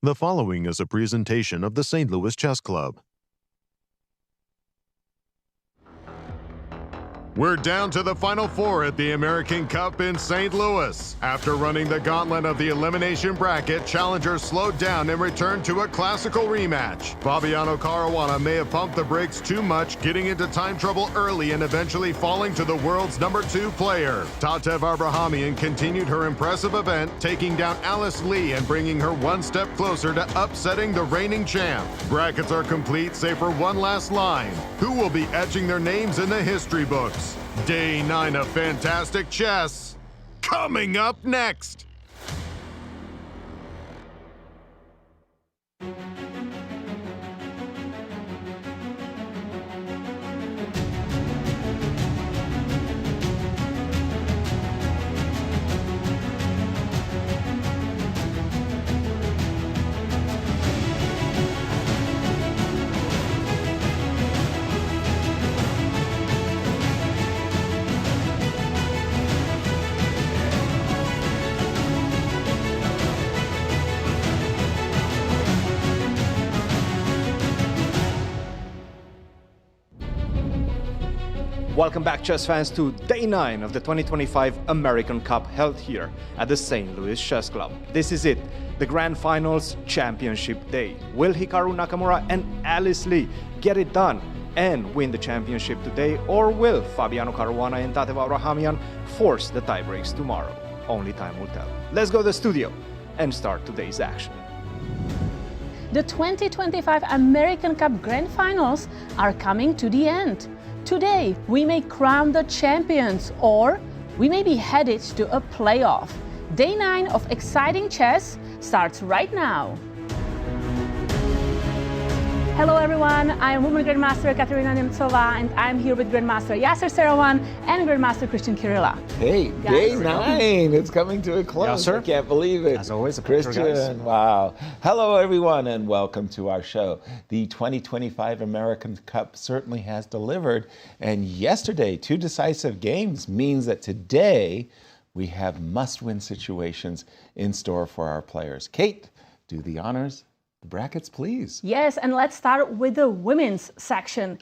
The following is a presentation of the St. Louis Chess Club. We're down to the Final Four at the American Cup in St. Louis. After running the gauntlet of the elimination bracket, challengers slowed down and returned to a classical rematch. Fabiano Caruana may have pumped the brakes too much, getting into time trouble early and eventually falling to the world's #2 player. Tatev Abrahamian continued her impressive event, taking down Alice Lee and bringing her one step closer to upsetting the reigning champ. Brackets are complete, save for one last line. Who will be etching their names in the history books? Day 9 of Fantastic Chess, coming up next. Welcome back, chess fans, to Day 9 of the 2025 American Cup held here at the St. Louis Chess Club. This is it, the Grand Finals Championship Day. Will Hikaru Nakamura and Alice Lee get it done and win the championship today, or will Fabiano Caruana and Tatev Abrahamian force the tiebreaks tomorrow? Only time will tell. Let's go to the studio and start today's action. The 2025 American Cup Grand Finals are coming to the end. Today, we may crown the champions, or we may be headed to a playoff. Day 9 of exciting chess starts right now. Hello everyone, I am Women Grandmaster Katerina Nemcova, and I'm here with Grandmaster Yasser Seirawan and Grandmaster Cristian Chirila. Hey, Day 9, it's coming to a close. Yasser. I can't believe it. As always, a pleasure, guys. Cristian, wow. Hello everyone and welcome to our show. The 2025 American Cup certainly has delivered, and yesterday, 2 decisive games means that today we have must-win situations in store for our players. Kate, do the honors. The brackets, please. Yes, and let's start with the women's section.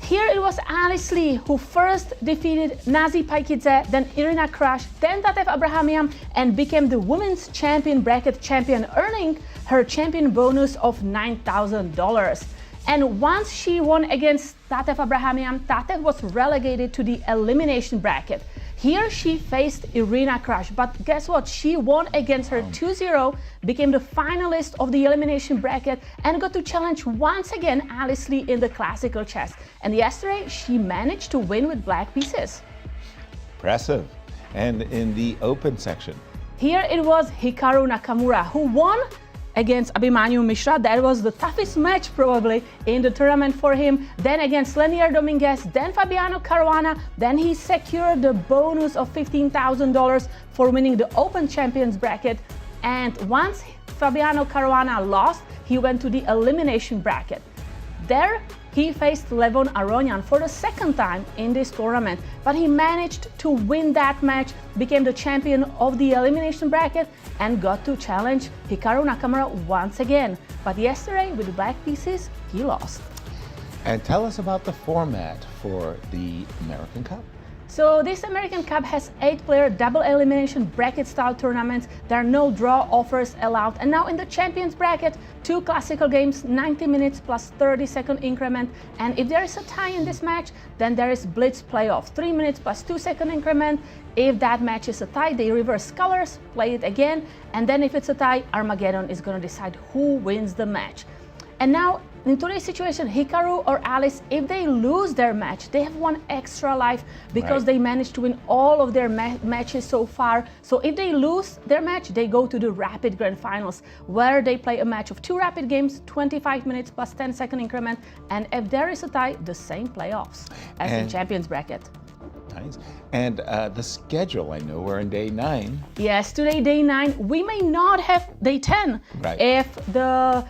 Here it was Alice Lee who first defeated Nazi Paikidze, then Irina Krush, then Tatev Abrahamian, and became the women's champion bracket champion, earning her champion bonus of $9,000. And once she won against Tatev Abrahamian, Tatev was relegated to the elimination bracket. Here she faced Irina Krush, but guess what? She won against her 2-0, became the finalist of the elimination bracket, and got to challenge once again Alice Lee in the classical chess. And yesterday, she managed to win with black pieces. Impressive. And in the open section? Here it was Hikaru Nakamura who won against Abhimanyu Mishra. That was the toughest match probably in the tournament for him. Then against Lenier Dominguez, then Fabiano Caruana. Then he secured the bonus of $15,000 for winning the Open Champions bracket. And once Fabiano Caruana lost, he went to the elimination bracket. There he faced Levon Aronian for the second time in this tournament, but he managed to win that match, became the champion of the elimination bracket, and got to challenge Hikaru Nakamura once again. But yesterday, with the black pieces, he lost. And tell us about the format for the American Cup. So this American Cup has 8-player double-elimination bracket-style tournaments. There are no draw offers allowed. And now in the champions bracket, 2 classical games, 90 minutes plus 30-second increment. And if there is a tie in this match, then there is Blitz playoff, 3 minutes plus 2-second increment. If that match is a tie, they reverse colors, play it again. And then if it's a tie, Armageddon is going to decide who wins the match. And now, in today's situation, Hikaru or Alice, if they lose their match, they have 1 extra life because they managed to win all of their matches so far. So if they lose their match, they go to the Rapid Grand Finals, where they play a match of 2 rapid games, 25 minutes plus 10-second increment. And if there is a tie, the same playoffs as in Champions bracket. Nice. And the schedule, I know we're in day 9. Yes, today day 9. We may not have day 10 if the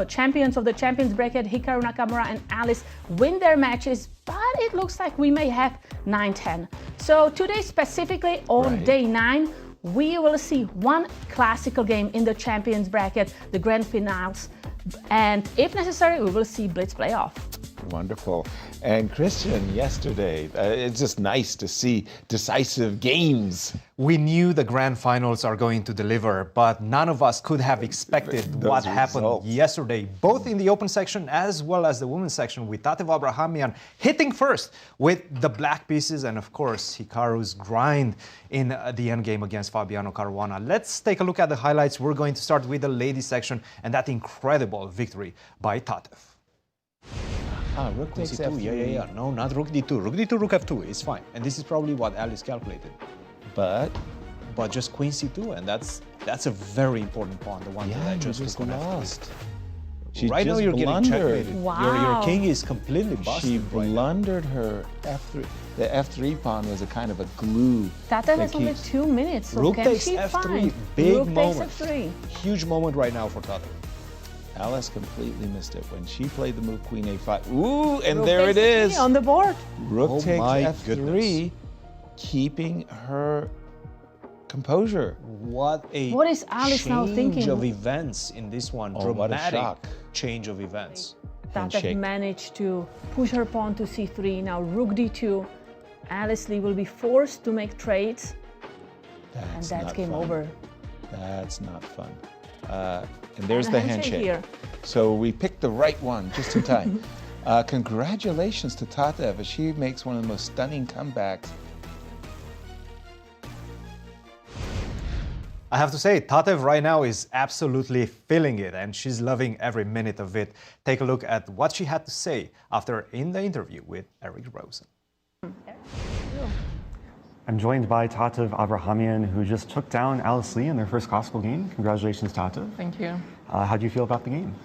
champions of the champions bracket, Hikaru Nakamura and Alice, win their matches, but it looks like we may have 9-10. So today specifically on day 9, we will see one classical game in the champions bracket, the grand finals, and if necessary, we will see Blitz playoff. Wonderful. And Cristian, yesterday, it's just nice to see decisive games. We knew the grand finals are going to deliver, but none of us could have expected what happened yesterday, both in the open section as well as the women's section, with Tatev Abrahamian hitting first with the black pieces, and of course Hikaru's grind in the endgame against Fabiano Caruana. Let's take a look at the highlights. We're going to start with the ladies section and that incredible victory by Tatev. Rook takes C2, F3. yeah. No, not Rook D2. Rook D2, Rook F2 is fine. And this is probably what Alice calculated. But just Queen C2, and that's a very important pawn, the one that I just took on lost. F3. She right just now you're blundered. getting checkmated. Wow. Your king is completely busted. She right blundered her F3. The F3 pawn was a kind of a glue. Tatev has only 2 minutes, so Rook can takes she F3, find? big Rook moment. takes F3. Huge moment right now for Tatev. Alice completely missed it when she played the move Queen A5. Ooh, and Rook there it takes is. on the board. Rook Oh takes my F3, goodness. keeping her composure. What is Alice now thinking? Change of events in this one. Oh, what a Dramatic shock. change of events. Tatev Handshake. managed to push her pawn to C3. Now Rook D2. Alice Lee will be forced to make trades, and that's not game fun. over. That's not fun. And there's And the a handshake handshake. here. So we picked the right one just in time. Congratulations to Tatev as she makes one of the most stunning comebacks. I have to say, Tatev right now is absolutely feeling it, and she's loving every minute of it. Take a look at what she had to say after in the interview with Eric Rosen. I'm joined by Tatev Abrahamian, who just took down Alice Lee in their first classical game. Congratulations, Tatev. Thank you. How do you feel about the game?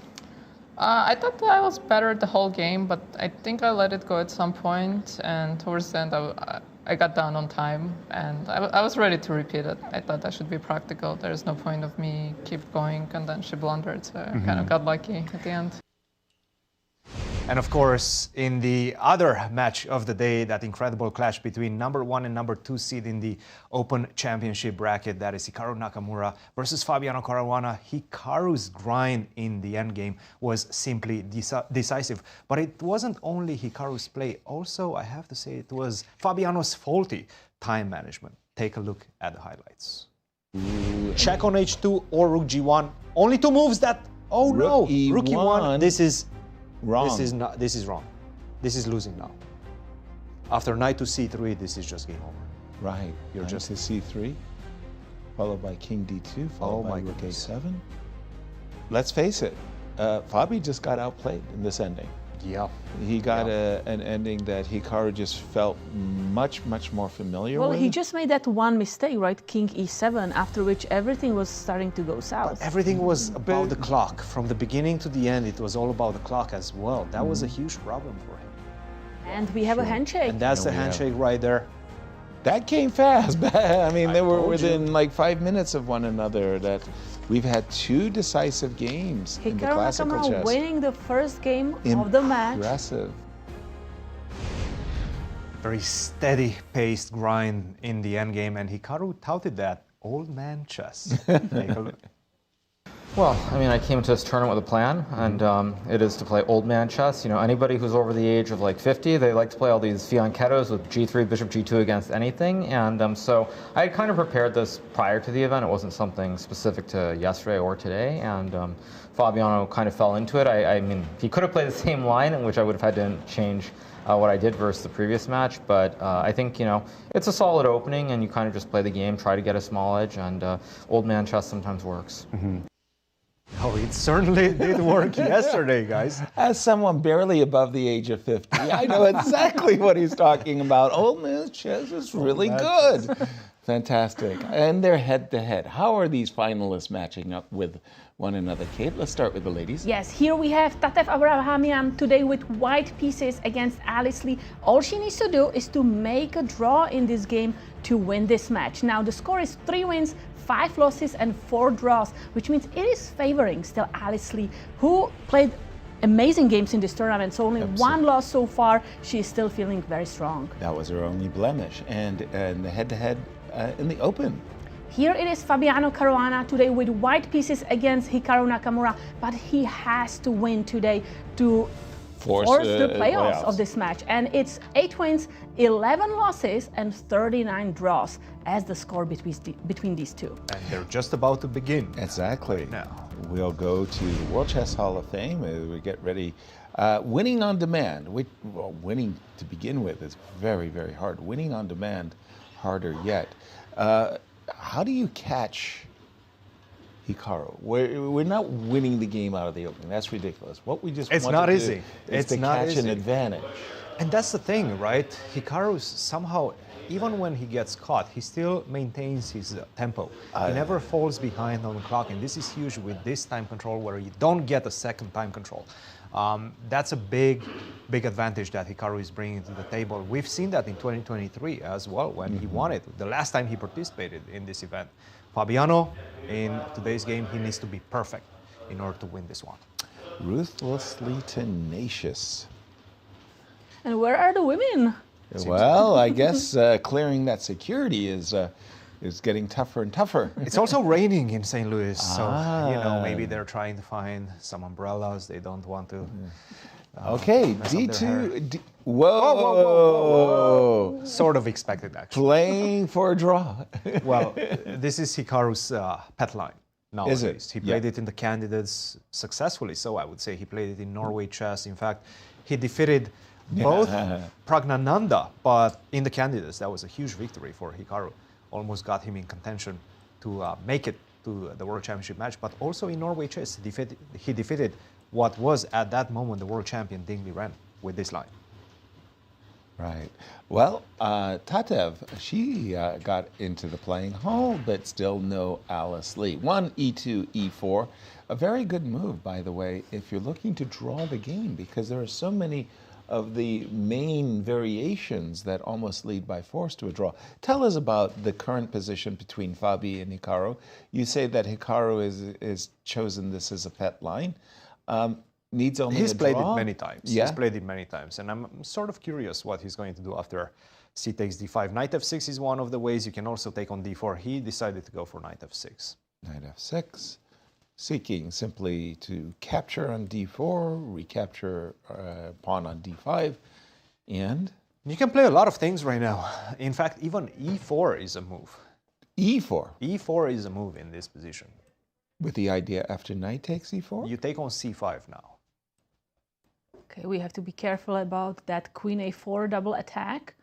I thought that I was better the whole game, but I think I let it go at some point, and towards the end I got down on time, and I was ready to repeat it. I thought I should be practical. There's no point of me keep going, and then she blundered, so I kind of got lucky at the end. And of course, in the other match of the day, that incredible clash between number 1 and number 2 seed in the Open Championship bracket, that is Hikaru Nakamura versus Fabiano Caruana. Hikaru's grind in the endgame was simply decisive. But it wasn't only Hikaru's play. Also, I have to say, it was Fabiano's faulty time management. Take a look at the highlights. Check on H2 or Rook G1. Only 2 moves that... Oh no! E1. Rook E1. This is... Wrong. This is wrong. This is losing now. After knight to c3, this is just game over. Right. You're Knight just- to C3, followed by King D2, followed Oh by my Rook goodness. A7. Let's face it, Fabi just got outplayed in this ending. Yeah. He got an ending that Hikaru just felt much, much more familiar Well, with. he just made that one mistake, right? King E7, after which everything was starting to go south. Everything was about the clock. From the beginning to the end, it was all about the clock as well. That was a huge problem for him. And we have a handshake. And that's the we have- handshake right there. That came fast. I mean, they were told within like 5 minutes of one another. That we've had 2 decisive games in the Hikaru classical Nakamura chess. winning the first game of the match. Impressive. Very steady paced grind in the endgame, and Hikaru touted that old man chess. Take a look. Well, I mean, I came to this tournament with a plan, and it is to play old man chess. You know, anybody who's over the age of like 50, they like to play all these fianchettos with G3, Bishop G2 against anything. And so I had kind of prepared this prior to the event. It wasn't something specific to yesterday or today. And Fabiano kind of fell into it. I mean, he could have played the same line, in which I would have had to change what I did versus the previous match. But I think, you know, it's a solid opening, and you kind of just play the game, try to get a small edge, and old man chess sometimes works. Oh, it certainly did work yesterday, guys. As someone barely above the age of 50, I know exactly what he's talking about. Old man's chess is really good. Fantastic. And they're head-to-head. How are these finalists matching up with one another? Kate, let's start with the ladies. Yes, here we have Tatev Abrahamian today with white pieces against Alice Lee. All she needs to do is to make a draw in this game to win this match. Now the score is 3 wins, 5 losses and 4 draws, which means it is favoring still Alice Lee, who played amazing games in this tournament. So only 1 loss so far. She is still feeling very strong. That was her only blemish. And the head-to-head in the Open. Here it is Fabiano Caruana today with white pieces against Hikaru Nakamura, but he has to win today to force the playoffs of this match. And it's 8 wins, 11 losses, and 39 draws as the score between these two. And they're just about to begin. Exactly. Now. We'll go to the World Chess Hall of Fame as we get ready. Winning on demand, winning to begin with is very, very hard. Winning on demand, harder yet. How do you catch Hikaru? We're not winning the game out of the opening. That's ridiculous. What we just it's want not to easy. do is it's to not catch easy. an advantage. And that's the thing, right? Hikaru's somehow, even when he gets caught, he still maintains his tempo. He never falls behind on the clock, and this is huge with this time control where you don't get a second time control. That's a big advantage that Hikaru is bringing to the table. We've seen that in 2023 as well when he won it, the last time he participated in this event. Fabiano, in today's game, he needs to be perfect in order to win this one. Ruthlessly tenacious. And where are the women? Well, I guess clearing that security is getting tougher and tougher. It's also raining in St. Louis, so maybe they're trying to find some umbrellas. They don't want to. Okay, D2. Whoa. Sort of expected, actually. Playing for a draw. Well, this is Hikaru's pet line nowadays. Is it? He played it in the candidates successfully, so I would say he played it in Norway chess. In fact, he defeated both Pragnananda, but in the candidates, that was a huge victory for Hikaru. Almost got him in contention to make it to the World Championship match, but also in Norway chess, he defeated what was at that moment the world champion Ding Liren with this line. Right. Well, Tatev, she got into the playing hall, but still no Alice Lee. 1 E2, E4. A very good move, by the way, if you're looking to draw the game, because there are so many of the main variations that almost lead by force to a draw. Tell us about the current position between Fabi and Hikaru. You say that Hikaru is chosen this as a pet line. Needs only He's a played draw? it many times. Yeah? He's played it many times, and I'm sort of curious what he's going to do after c takes d5. Knight f6 is one of the ways. You can also take on d4. He decided to go for knight f6. Knight f6, seeking simply to capture on d4, recapture pawn on d5, and... You can play a lot of things right now. In fact, even e4 is a move. e4? e4 is a move in this position. With the idea after knight takes e4? You take on c5 now. Okay, we have to be careful about that queen a4 double attack.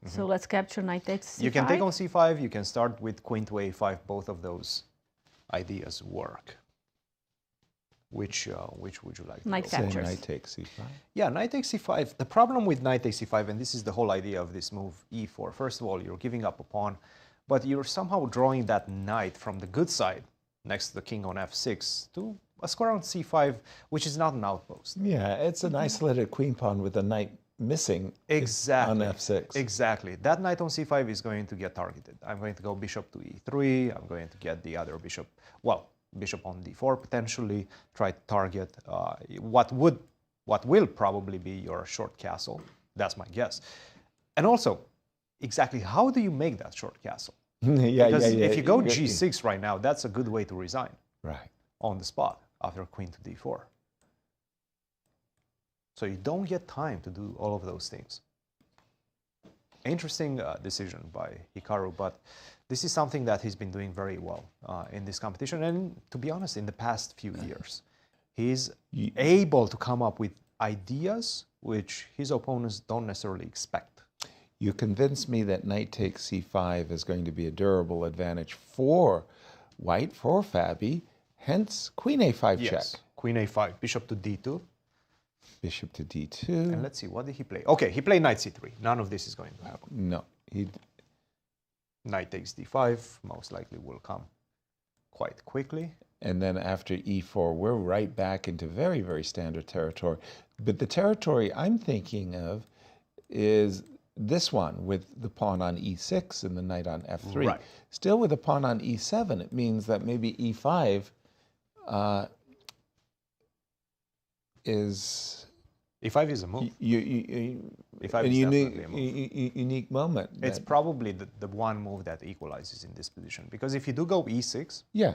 So let's capture knight takes c5. You can take on c5, you can start with queen to a5. Both of those ideas work. Which would you like to Knight go? Say captures. knight takes c5. Yeah, knight takes c5. The problem with knight takes c5, and this is the whole idea of this move, e4. First of all, you're giving up a pawn, but you're somehow drawing that knight from the good side next to the king on f6 to a square on c5, which is not an outpost. Yeah, it's an isolated queen pawn with a knight missing Exactly. on f6. Exactly. That knight on c5 is going to get targeted. I'm going to go bishop to e3. I'm going to get the other bishop. Well, bishop on d4 potentially. Try to target what will probably be your short castle. That's my guess. And also, exactly how do you make that short castle? Because if you go g6 right now, that's a good way to resign. Right. On the spot after queen to d4. So you don't get time to do all of those things. Interesting decision by Hikaru, but this is something that he's been doing very well in this competition. And to be honest, in the past few years, he's able to come up with ideas which his opponents don't necessarily expect. You convinced me that knight takes c5 is going to be a durable advantage for white, for Fabi, hence queen a5 check. Queen a5, bishop to d2. Bishop to d2. And let's see, what did he play? Okay, he played knight c3. None of this is going to happen. No. Knight takes d5, most likely will come quite quickly. And then after e4, we're right back into very, very standard territory. But the territory I'm thinking of is this one with the pawn on e6 and the knight on f3. Right. Still with the pawn on e7, it means that maybe e5 is E5 is a move. E5 a is unique, definitely a move. unique moment. It's probably the one move that equalizes in this position. Because if you do go E6... Yeah.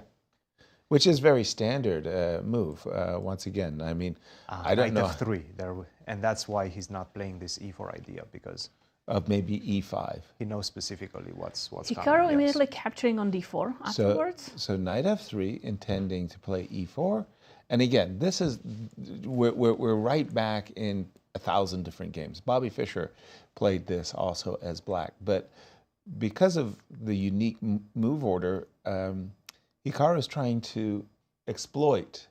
Which is very standard move, once again. I mean, I don't know. Knight F3, and that's why he's not playing this E4 idea, because... Of maybe E5. He knows specifically what's Hikaru coming. immediately capturing on D4 afterwards. So Knight F3, intending to play E4. And again, this is, we're right back in 1,000 different games. Bobby Fischer played this also as black. But because of the unique move order, Hikaru is trying to exploit.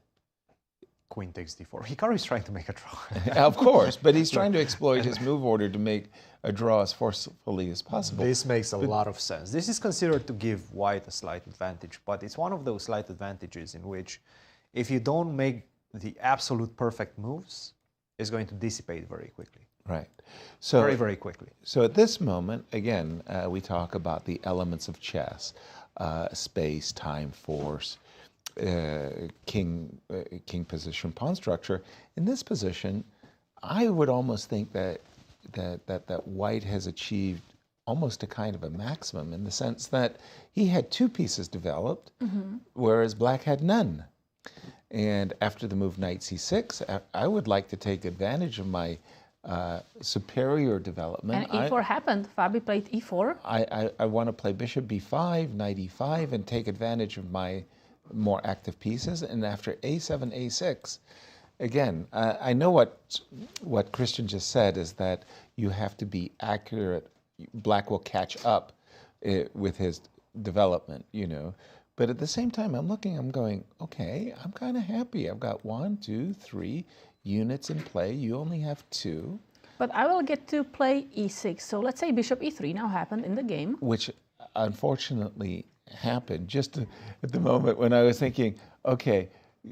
Queen takes D4. Hikaru is trying to make a draw. Of course, but he's trying to exploit his move order to make a draw as forcefully as possible. This makes a lot of sense. This is considered to give white a slight advantage, but it's one of those slight advantages in which if you don't make the absolute perfect moves, it's going to dissipate very quickly. Right. So very, very quickly. So at this moment, again, we talk about the elements of chess, space, time, force, king position, pawn structure. In this position, I would almost think that white has achieved almost a kind of a maximum, in the sense that he had two pieces developed, whereas black had none. And after the move knight c6, I would like to take advantage of my superior development. And E4 happened. Fabi played E4. I want to play bishop b5, knight e5, and take advantage of my more active pieces. And after a7, a6, again, I know what Cristian just said is that you have to be accurate. Black will catch up with his development, you know. But at the same time, I'm going, okay, I'm kind of happy. I've got 1, 2, 3 units in play. You only have 2. But I will get to play e6. So let's say bishop e3 now happened in the game. Which unfortunately happened just at the moment when I was thinking, okay,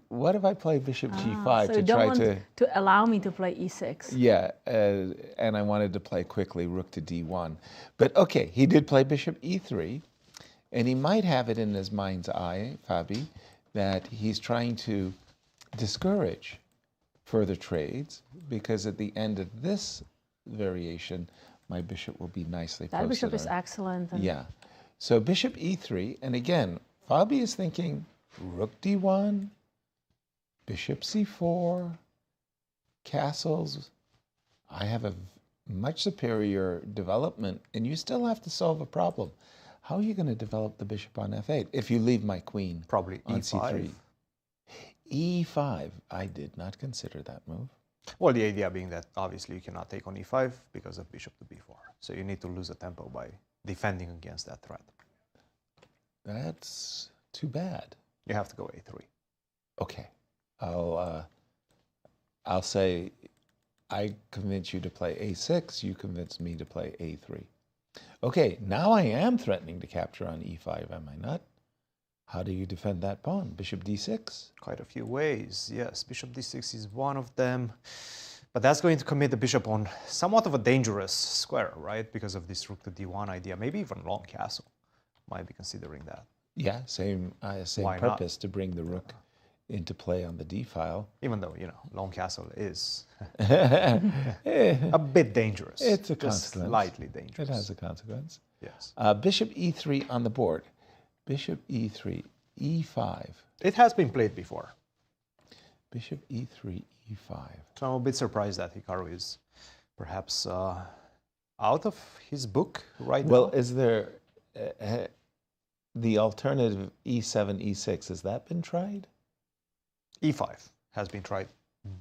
what if I play bishop g5 so to you don't try want to allow me to play e6. Yeah, and I wanted to play quickly rook to d1. But okay, he did play bishop e3, and he might have it in his mind's eye, Fabi, that he's trying to discourage further trades, because at the end of this variation, my bishop will be nicely posted. That bishop is excellent. Yeah. So bishop e3, and again, Fabi is thinking rook d1, bishop c4, castles. I have a much superior development, and you still have to solve a problem. How are you going to develop the bishop on f8 if you leave my queen probably on e5. c3? e5, I did not consider that move. Well, the idea being that obviously you cannot take on e5 because of bishop to b4. So you need to lose a tempo by defending against that threat. That's too bad. You have to go a3. Okay. I'll say I convince you to play a6, you convince me to play a3. Okay, now I am threatening to capture on e5, am I not? How do you defend that pawn? Bishop d6? Quite a few ways, yes. Bishop d6 is one of them. But that's going to commit the bishop on somewhat of a dangerous square, right? Because of this rook to d1 idea. Maybe even long castle might be considering that. Yeah, same purpose, to bring the rook into play on the d file. Even though, you know, long castle is a bit dangerous. It's a just consequence. Slightly dangerous. It has a consequence. Yes. Bishop e3 on the board. Bishop e3, e5. It has been played before. Bishop e3, e5. So I'm a bit surprised that Hikaru is perhaps out of his book right now. Well, is there the alternative e7, e6? Has that been tried? e5 has been tried.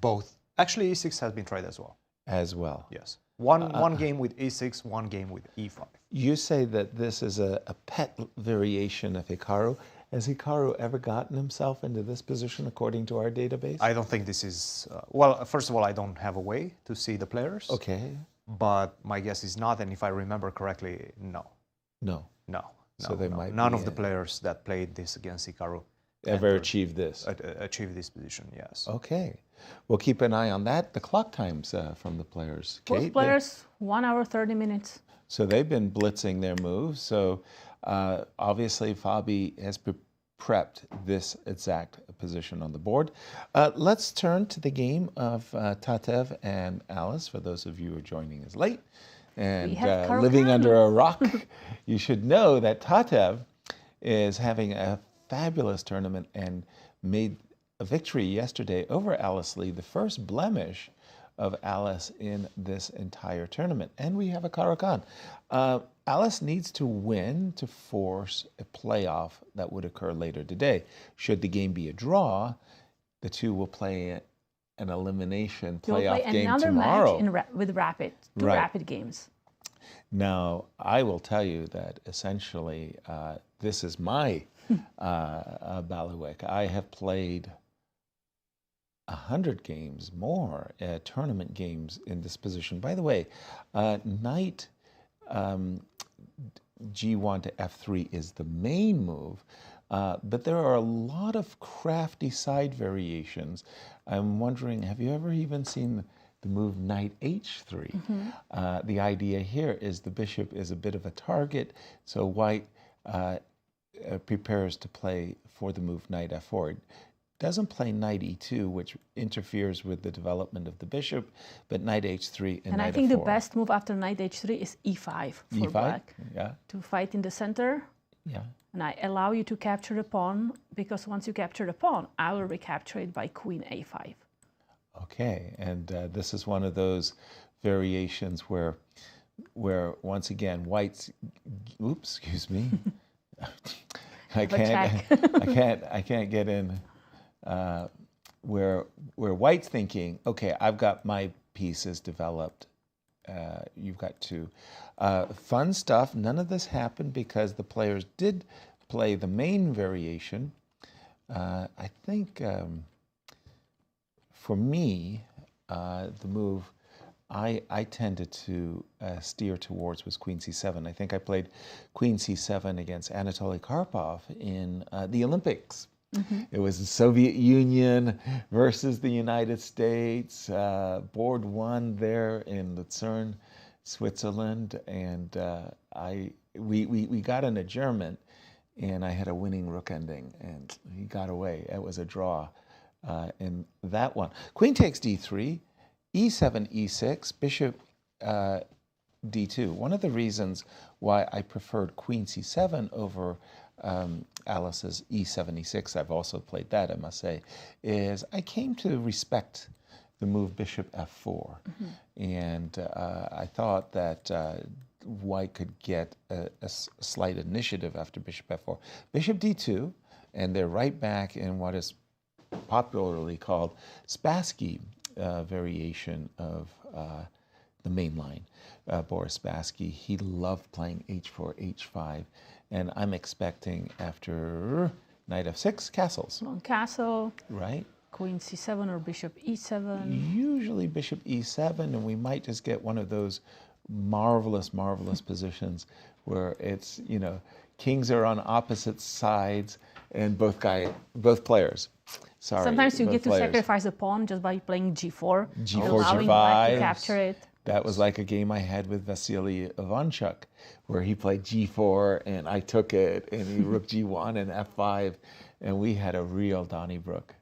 Both. Actually, e6 has been tried as well. As well. Yes. One game with e6, one game with e5. You say that this is a pet variation of Hikaru. Has Hikaru ever gotten himself into this position according to our database? I don't think this is... well, first of all, I don't have a way to see the players. Okay. But my guess is not, and if I remember correctly, no. No. No. So they might None be of the players that played this against Hikaru ever achieved this? Achieved this position, yes. Okay. We'll keep an eye on that. The clock times from the players. Both Kate, players, 1 hour, 30 minutes. So they've been blitzing their moves. So obviously Fabi has prepped this exact position on the board. Let's turn to the game of Tatev and Alice. For those of you who are joining us late and living under a rock, you should know that Tatev is having a fabulous tournament and made a victory yesterday over Alice Lee, the first blemish of Alice in this entire tournament. And we have a Caro-Kann. Alice needs to win to force a playoff that would occur later today. Should the game be a draw, the two will play an elimination playoff game tomorrow. Match with two rapid games. Now, I will tell you that essentially this is my bailiwick. I have played 100 games more, tournament games in this position. By the way, knight G1 to F3 is the main move, but there are a lot of crafty side variations. I'm wondering, have you ever even seen the move knight H3? The idea here is the bishop is a bit of a target, so white prepares to play for the move knight F4. Doesn't play knight E2, which interferes with the development of the bishop, but knight H3 and knight I think F4. the best move after knight H3 is E5 for E5? black. Yeah. To fight in the center. Yeah. And I allow you to capture the pawn, because once you capture the pawn, I will recapture it by queen A5. Okay, and this is one of those variations where once again, white's, oops, excuse me. I can't get in. Where white's thinking, okay, I've got my pieces developed. You've got two. Fun stuff. None of this happened because the players did play the main variation. I think for me, the move I tended to steer towards was queen c7. I think I played queen c7 against Anatoly Karpov in the Olympics. It was the Soviet Union versus the United States, board one there in Lucerne, Switzerland, and we got an adjournment, and I had a winning rook ending, and he got away. It was a draw in that one. Queen takes d3, e7, e6, bishop d2. One of the reasons why I preferred queen c7 over Alice's e7, e6, I've also played that, I must say, is I came to respect the move bishop f4. And I thought that white could get a slight initiative after bishop f4. Bishop d2, and they're right back in what is popularly called Spassky variation of the main line. Boris Spassky, he loved playing h4, h5, and I'm expecting after knight f6, castles. Long castle. Right. Queen c7 or bishop e7. Usually bishop e7, and we might just get one of those marvelous positions where it's, you know, kings are on opposite sides and both players. Sorry. Sometimes you get to sacrifice a pawn just by playing g4. G4, allowing black to capture it. That was like a game I had with Vasily Ivanchuk, where he played g4 and I took it, and he rook g1 and f5, and we had a real Donnybrook.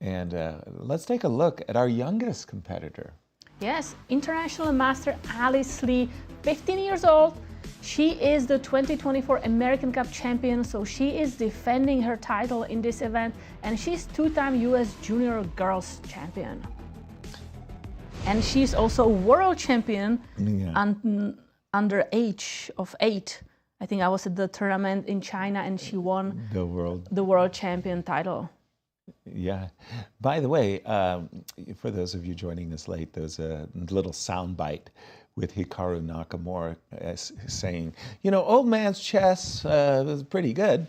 And let's take a look at our youngest competitor. Yes, international master Alice Lee, 15 years old. She is the 2024 American Cup champion, so she is defending her title in this event, and she's two-time US Junior Girls champion. And she's also world champion under age of 8. I think I was at the tournament in China, and she won the world champion title. Yeah. By the way, for those of you joining us late, there's a little soundbite with Hikaru Nakamura saying, you know, old man's chess was pretty good.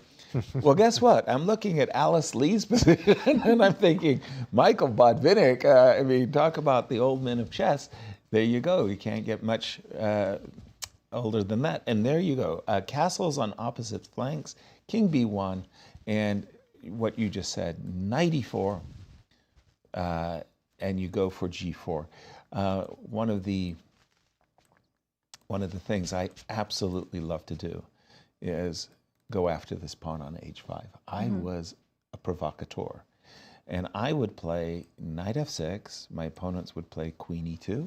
Well, guess what? I'm looking at Alice Lee's position, and I'm thinking, Michael Botvinnik, I mean, talk about the old men of chess. There you go. You can't get much older than that. And there you go. Castles on opposite flanks, king b1, and what you just said, knight e4, and you go for g4. One of the things I absolutely love to do is go after this pawn on h5. I was a provocateur. And I would play knight f6. My opponents would play queen e2.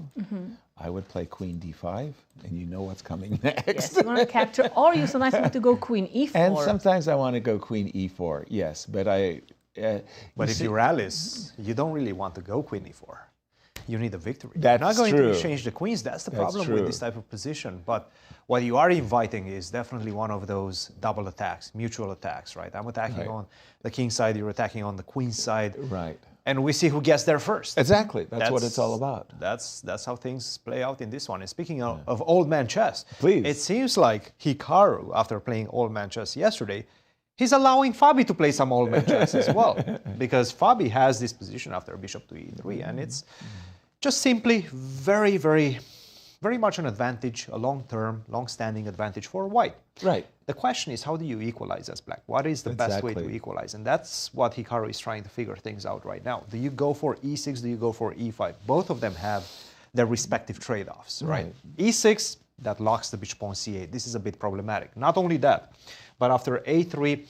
I would play queen d5. And you know what's coming next. Yes, you want to capture, or you sometimes want to go queen e4. And sometimes I want to go queen e4, yes. But But if you're Alice, you don't really want to go queen e4. You need a victory. That's You're not going true. to exchange the queens. That's the problem true. with this type of position. But what you are inviting is definitely one of those double attacks, mutual attacks, right? I'm attacking on the king side, you're attacking on the queen side. Right. And we see who gets there first. Exactly. That's what it's all about. That's how things play out in this one. And speaking of old man chess, Please. It seems like Hikaru, after playing old man chess yesterday, he's allowing Fabi to play some old man chess as well. Because Fabi has this position after bishop to e3, and it's just simply very, very, very much an advantage, a long-term, long-standing advantage for white. Right. The question is, how do you equalize as black? What is the best way to equalize? And that's what Hikaru is trying to figure things out right now. Do you go for e6? Do you go for e5? Both of them have their respective trade-offs, right? e6, that locks the bishop on c8. This is a bit problematic. Not only that, but after a3,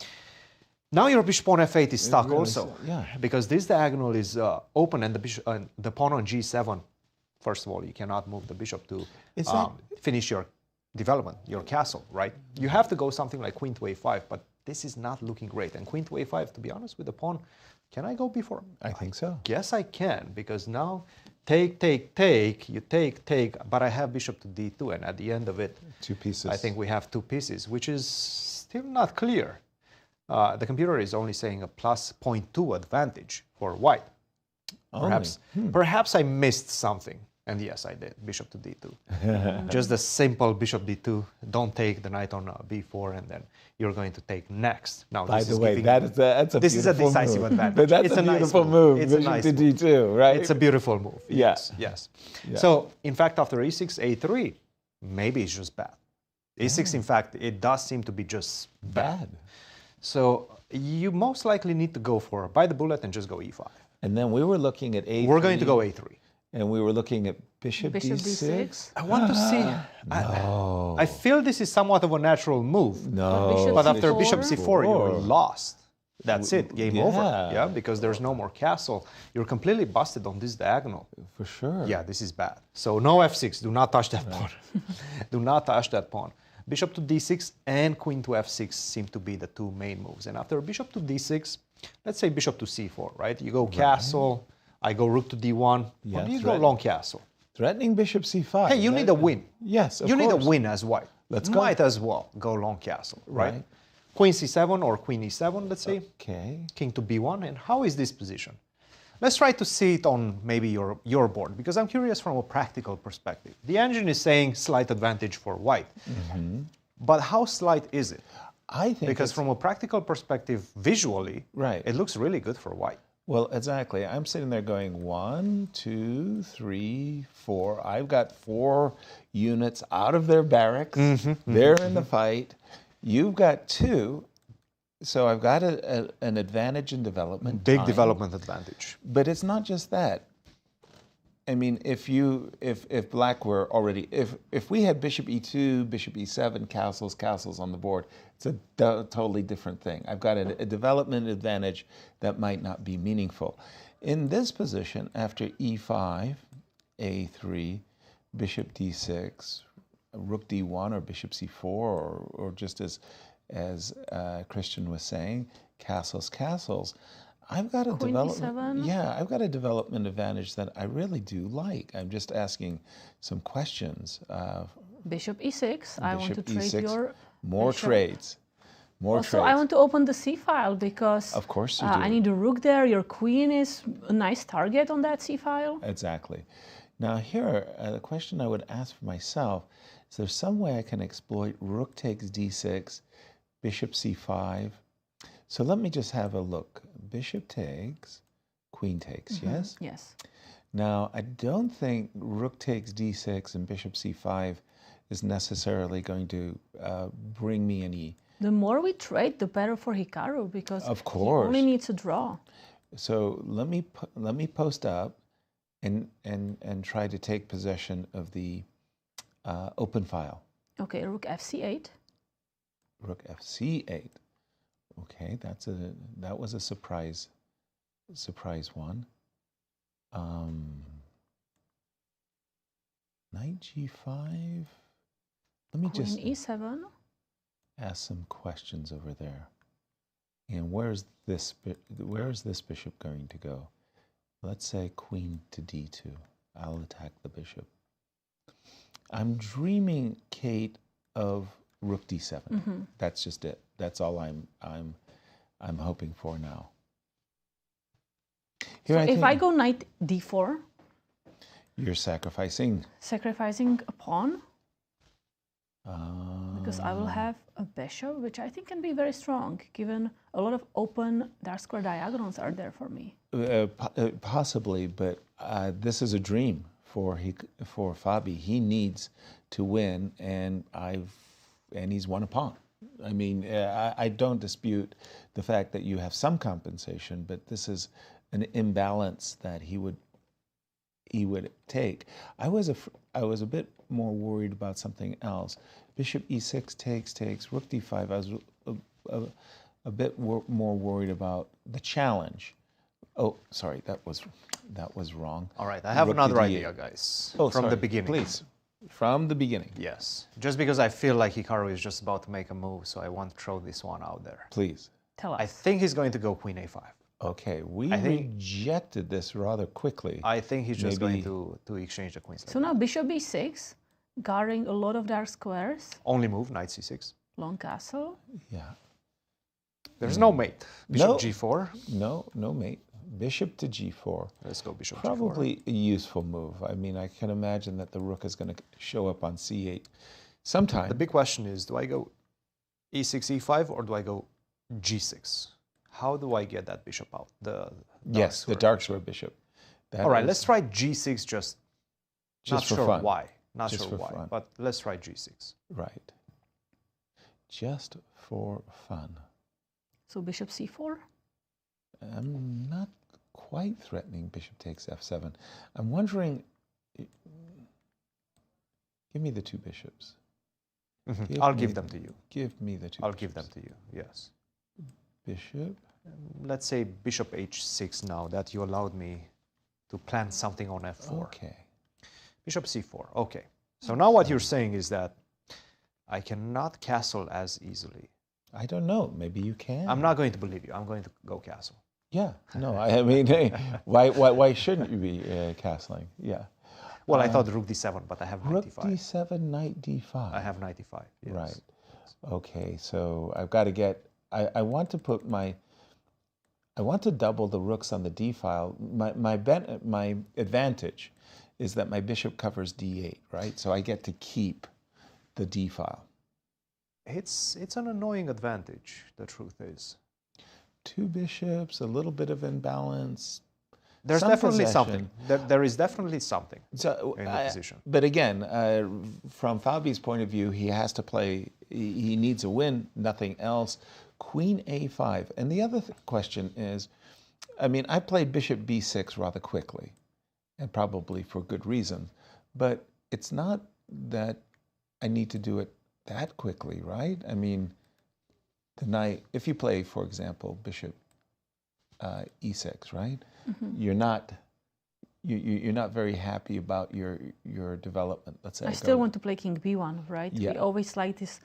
now your bishop on f8 is stuck also, because this diagonal is open, and the pawn on g7. First of all, you cannot move the bishop to finish your development, your castle, right? You have to go something like queen to a5, but this is not looking great. And queen to a5, to be honest with the pawn, can I go before? I think so. Yes, I can, because now take, you take, but I have bishop to d2, and at the end of it, 2 pieces. I think we have 2 pieces, which is still not clear. The computer is only saying a plus 0.2 advantage for white. Perhaps I missed something. And yes, I did. Bishop to d2. Just a simple bishop d2. Don't take the knight on b4, and then you're going to take next. Now, by the way, that's a this is a decisive move. advantage. But that's it's a beautiful move. It's bishop a nice to d2, right? It's a beautiful move. Yeah. Yes. So, in fact, after e6, a3, maybe it's just bad. e6, in fact, it does seem to be just bad. So you most likely need to go for bite the bullet and just go e5. And then we were looking at a3. We're going to go a3. And we were looking at bishop d6. I want to see. I feel this is somewhat of a natural move. No. But after bishop c4, you're lost. That's it. Game over. Yeah, because there's no more castle. You're completely busted on this diagonal. For sure. Yeah, this is bad. So no f6. Do not touch that pawn. Do not touch that pawn. Bishop to d6 and queen to f6 seem to be the 2 main moves. And after bishop to d6, let's say bishop to c4, right? You go castle. I go rook to d1. Or do you go long castle? Threatening bishop c5. Hey, you need a win. Yes, of You course. need a win as white. Let's go. Might as well go long castle, right? Queen c7 or queen e7, let's say. Okay. King to b1. And how is this position? Let's try to see it on maybe your board, because I'm curious from a practical perspective. The engine is saying slight advantage for white. But how slight is it? I think because from a practical perspective, visually, it looks really good for white. Well, exactly. I'm sitting there going 1, 2, 3, 4. I've got 4 units out of their barracks. They're in the fight. You've got 2. So I've got an advantage in development. Big development advantage. But it's not just that. I mean, if black were already, if we had bishop e2, bishop e7, castles on the board, it's a totally different thing. I've got a development advantage that might not be meaningful. In this position, after e5, a3, bishop d6, rook d1, or bishop c4, or just as Cristian was saying, castles. I've got a development. Yeah, I've got a development advantage that I really do like. I'm just asking some questions. Bishop e6. I want to trade your more bishop. Trades. More also, trades. I want to open the c file because of course you do. I need a rook there. Your queen is a nice target on that c file. Exactly. Now here, the question I would ask for myself is: there some way I can exploit rook takes d6, bishop c5? So let me just have a look. Bishop takes, queen takes, yes? Yes. Now, I don't think rook takes d6 and bishop c5 is necessarily going to bring me any... The more we trade, the better for Hikaru, because of course. He only needs a draw. So let me post up and try to take possession of the open file. Okay, rook fc8. rook f(c)(8). Okay, that was a surprise one. Knight g5. Let me Queen just e7. ask some questions over there. And where's this bishop going to go? Let's say queen to d2. I'll attack the bishop. I'm dreaming, Kate, of rook d7. That's just it. That's all I'm hoping for now. Here, So if I go knight d4, you're sacrificing a pawn, because I will have a bishop, which I think can be very strong, given a lot of open dark square diagonals are there for me. Possibly, but this is a dream for Fabi. He needs to win, and he's won a pawn. I mean, I don't dispute the fact that you have some compensation, but this is an imbalance that he would take. I was a bit more worried about something else. Bishop e6 takes, rook d5. I was a bit more worried about the challenge. Oh, sorry, that was wrong. All right, I have Rook another to d8. idea, guys. Oh, from the sorry, beginning. please. From the beginning. Yes. Just because I feel like Hikaru is just about to make a move, so I want to throw this one out there. Please. Tell I us. think he's going to go queen a5. Okay, we I think- rejected this rather quickly. I think he's just Maybe- going to exchange the queens. So now bishop b6, guarding a lot of dark squares, Only move, knight c6. long castle. Yeah. There's no mate. Bishop No. g4. No mate. Bishop to g4. Let's go bishop g4. Probably a useful move. I mean, I can imagine that the rook is going to show up on c8 sometime. The big question is, do I go e6, e5, or do I go g6? How do I get that bishop out? The dark square bishop. That All right, is let's try g6 just not for sure fun. why. Not Just sure for why, fun. but let's try g6. Right. Just for fun. So bishop c4. I'm not quite threatening bishop takes f7. I'm wondering, give me the two bishops. I'll give them to you. Give me the two I'll bishops. give them to you, yes. Bishop. Let's say bishop h6 now that you allowed me to plant something on f4. Okay. Bishop c4, okay. So now what you're saying is that I cannot castle as easily. I don't know. Maybe you can. I'm not going to believe you. I'm going to go castle. Yeah. No, I mean, hey, why shouldn't you be castling? Yeah. Well, I thought rook d7, but I have knight Rook d5. d7, knight d5. I have knight d5, yes. Right. Okay, so I've got to get, I want to put my, I want to double the rooks on the d file. My advantage is that my bishop covers d8, right? So I get to keep the d file. It's an annoying advantage, the truth is. Two bishops, a little bit of imbalance. There's some definitely possession. something. There is definitely something So, in the position. But again, from Fabi's point of view, he has to play, he needs a win, nothing else. Queen a5. And the other question is, I mean, I played bishop b6 rather quickly, and probably for good reason, but it's not that I need to do it that quickly, right? I mean, the knight, if you play, for example, bishop e6, right? You're not very happy about your development. Let's say I still want to play king b1, right? Yeah. We always like this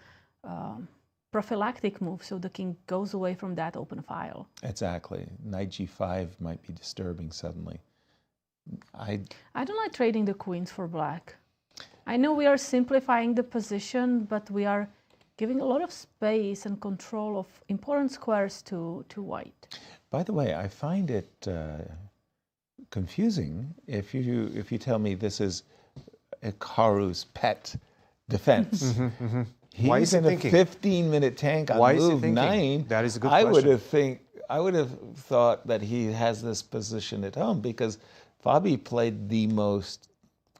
prophylactic move, so the king goes away from that open file. Exactly. Knight g5 might be disturbing suddenly. I don't like trading the queens for black. I know we are simplifying the position, but we are giving a lot of space and control of important squares to white. By the way, I find it confusing if you tell me this is Hikaru's pet defense. Why is He's he in thinking? a 15-minute tank on Why is he move thinking? 9. That is a good I question. would have thought that he has this position at home because Fabi played the most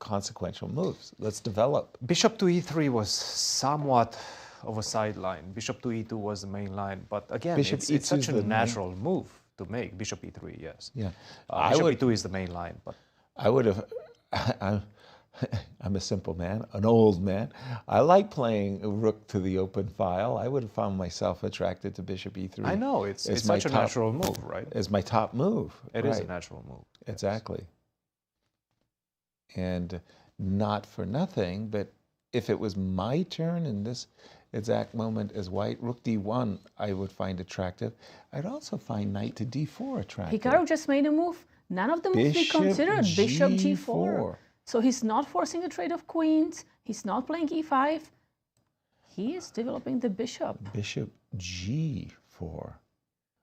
consequential moves. Let's develop. Bishop to e3 was somewhat of a sideline. Bishop to e2 was the main line, but again, Bishop it's E2 such is a the main- natural move to make. Bishop e3, yes. Yeah, Bishop e2 is the main line, but I would have. I'm a simple man, an old man. I like playing rook to the open file. I would have found myself attracted to bishop e3. I know, it's my such a natural move, right? It's my top move. It is a natural move. Exactly. And not for nothing, but if it was my turn in this exact moment as white, rook d1 I would find attractive. I'd also find knight to d4 attractive. Hikaru just made a move. None of the moves we considered. Bishop g4. So he's not forcing a trade of queens. He's not playing e5. He is developing the bishop. Bishop g4.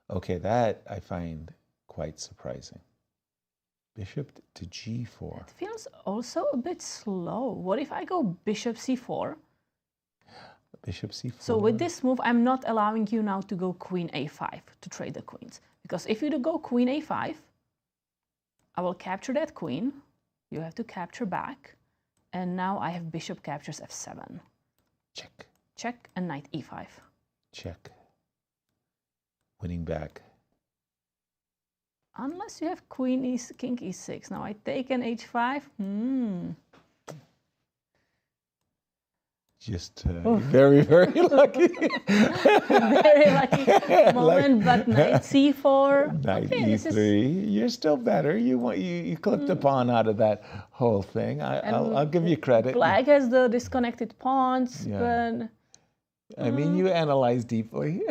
Okay, that I find quite surprising. Bishop to g4. It feels also a bit slow. What if I go bishop c4? Bishop c4. So with this move, I'm not allowing you now to go queen a5 to trade the queens. Because if you go queen a5, I will capture that queen. You have to capture back. And now I have bishop captures f7. Check. Check and knight e5. Check. Winning back. Unless you have queen king e6. Now I take an h5. Just very, very lucky. Very lucky moment, but knight c4. Knight okay, e3. You're still better. You clipped a pawn out of that whole thing. I'll give you credit. Black has the disconnected pawns, but I mean, you analyze deeply.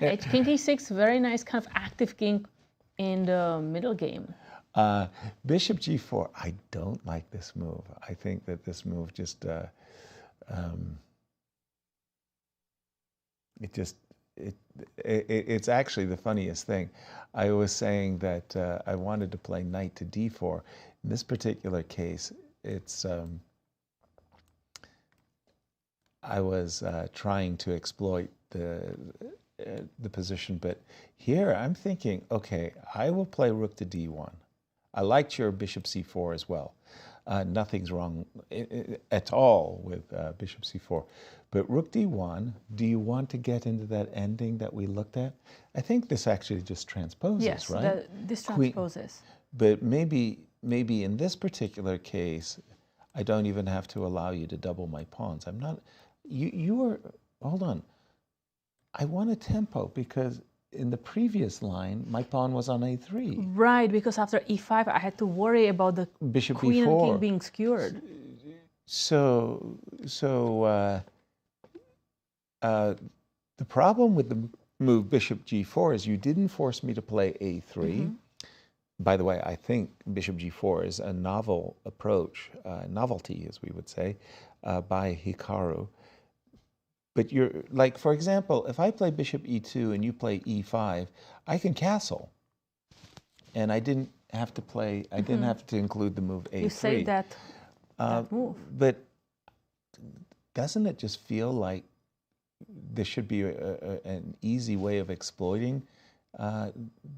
H king e6, very nice kind of active king in the middle game. Bishop g4. I don't like this move. I think that this move just it's actually the funniest thing. I was saying that I wanted to play knight to d4. In this particular case, it's I was trying to exploit the position, but here I'm thinking, okay, I will play rook to d1. I liked your bishop c4 as well. Nothing's wrong at all with bishop c4. But rook d1, do you want to get into that ending that we looked at? I think this actually just transposes, yes, right? This transposes. But maybe in this particular case, I don't even have to allow you to double my pawns. I'm not, you are, hold on. I want a tempo because in the previous line, my pawn was on a3. Right, because after e5, I had to worry about the bishop queen b4. and king being skewered. So the problem with the move bishop g4 is you didn't force me to play a3. By the way, I think bishop g4 is a novel approach, novelty, as we would say, by Hikaru. But you're, like, for example, if I play bishop e2 and you play e5, I can castle. And I didn't have to play, I didn't have to include the move a3. You say that move. But doesn't it just feel like there should be an easy way of exploiting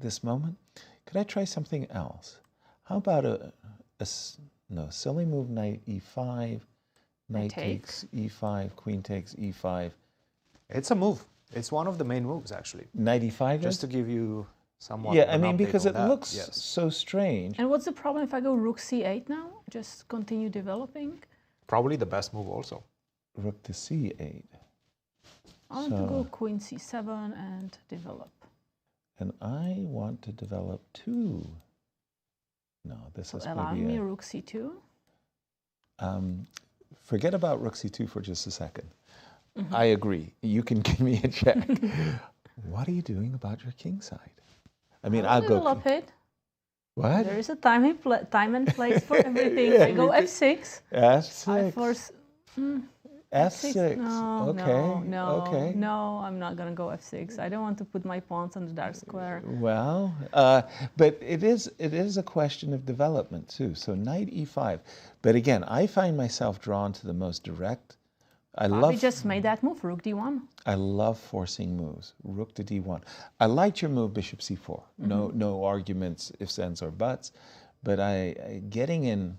this moment? Could I try something else? How about a silly move, knight e5, knight takes e5, queen takes e5. It's a move. It's one of the main moves, actually. Knight e5 just to give you somewhat I mean, because it looks so strange. And what's the problem if I go rook c8 now? Just continue developing? Probably the best move also. Rook to c8. I want to go queen c7 and develop. And I want to develop too. No, this is allowing me rook c2? Forget about rook c2 for just a second. I agree. You can give me a check. What are you doing about your king side? I mean, I'll go. Develop it. What? There is a time and place for everything. I go f6. f6. I force. f6. No, okay. no, no, I'm not going to go f6. I don't want to put my pawns on the dark square. Well, but it is a question of development too. So knight e5. But again, I find myself drawn to the most direct. We just made that move, rook d1. I love forcing moves, rook to d1. I liked your move, bishop c4. No arguments, ifs, ands, or buts. But getting in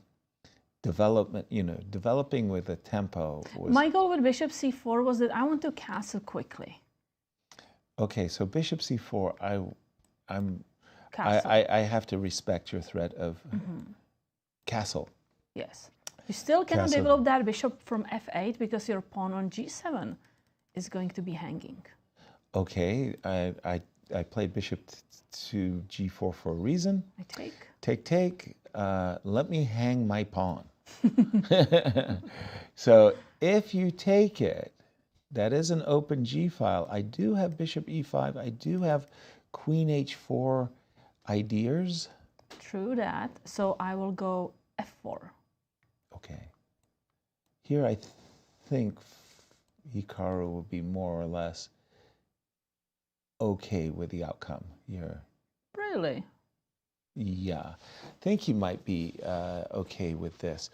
development, developing with a tempo was... My goal with bishop c4 was that I want to castle quickly. Okay, so bishop c4, I have to respect your threat of castle. Yes. You still cannot castle. develop that bishop from f8 because your pawn on g7 is going to be hanging. Okay, I played bishop to g4 for a reason. I take. Take. Let me hang my pawn. So if you take it, that is an open g file. I do have bishop e5. I do have queen h4 ideas. True that. So I will go f4. Okay. Here I think Hikaru will be more or less okay with the outcome here. Really? Yeah, I think he might be okay with this.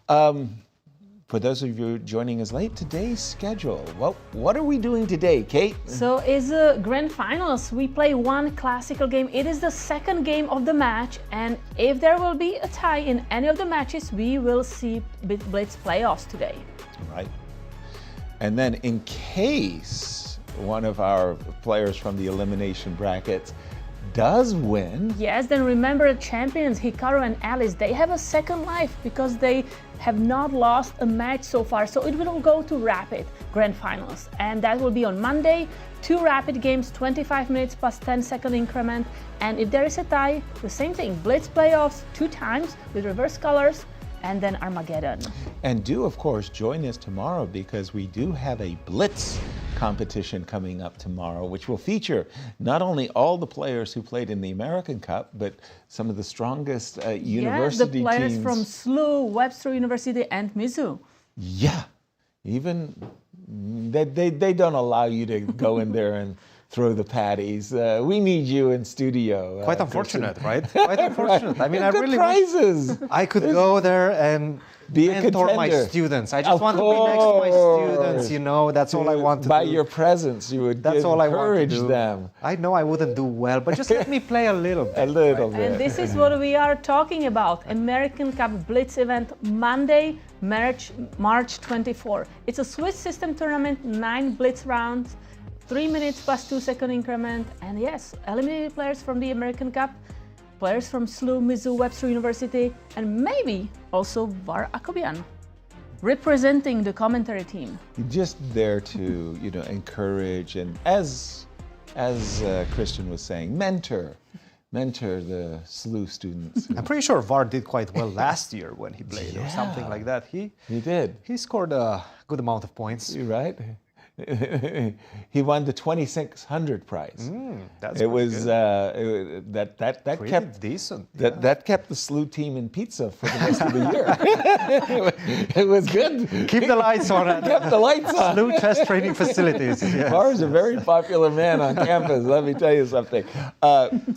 For those of you joining us late, today's schedule. Well, what are we doing today, Kate? So it's the grand finals. We play one classical game. It is the second game of the match, and if there will be a tie in any of the matches, we will see Blitz playoffs today. Right. And then in case one of our players from the elimination brackets does win. Yes, then remember the champions, Hikaru and Alice, they have a second life because they have not lost a match so far. So it will go to rapid grand finals. And that will be on Monday. 2 rapid games, 25 minutes plus 10-second increment. And if there is a tie, the same thing. Blitz playoffs 2 times with reverse colors. And then Armageddon. And do, of course, join us tomorrow because we do have a Blitz competition coming up tomorrow, which will feature not only all the players who played in the American Cup, but some of the strongest university the players teams. from SLU, Webster University, and Mizzou. Yeah, even they don't allow you to go in there and throw the patties. We need you in studio. Quite unfortunate, right? Quite unfortunate. I mean, I Good really prizes. I could go there and Be a mentor my contender. students. I just Of want to be next to my course. students, you know. That's all I want to By do. your presence, you would That's all I want to encourage do. them I know I wouldn't do well, but just let me play a little bit. a little And bit. this is what we are talking about. American Cup Blitz event, Monday, March 24. It's a Swiss system tournament, 9 Blitz rounds, 3 minutes plus 2-second increment. And yes, eliminated players from the American Cup, players from SLU, Mizzou, Webster University, and maybe also Var Akobian, representing the commentary team. Just there to, encourage and as Cristian was saying, mentor the SLU students. I'm pretty sure VAR did quite well last year when he played or something like that. He did. He scored a good amount of points. You're right. He won the 2600 prize. That's it was good. that Pretty kept decent. that kept the SLU team in pizza for the rest of the year. it was good. Keep the lights on at Kept the lights on. SLU test training facilities. Yes. Var is a very popular man on campus. Let me tell you something.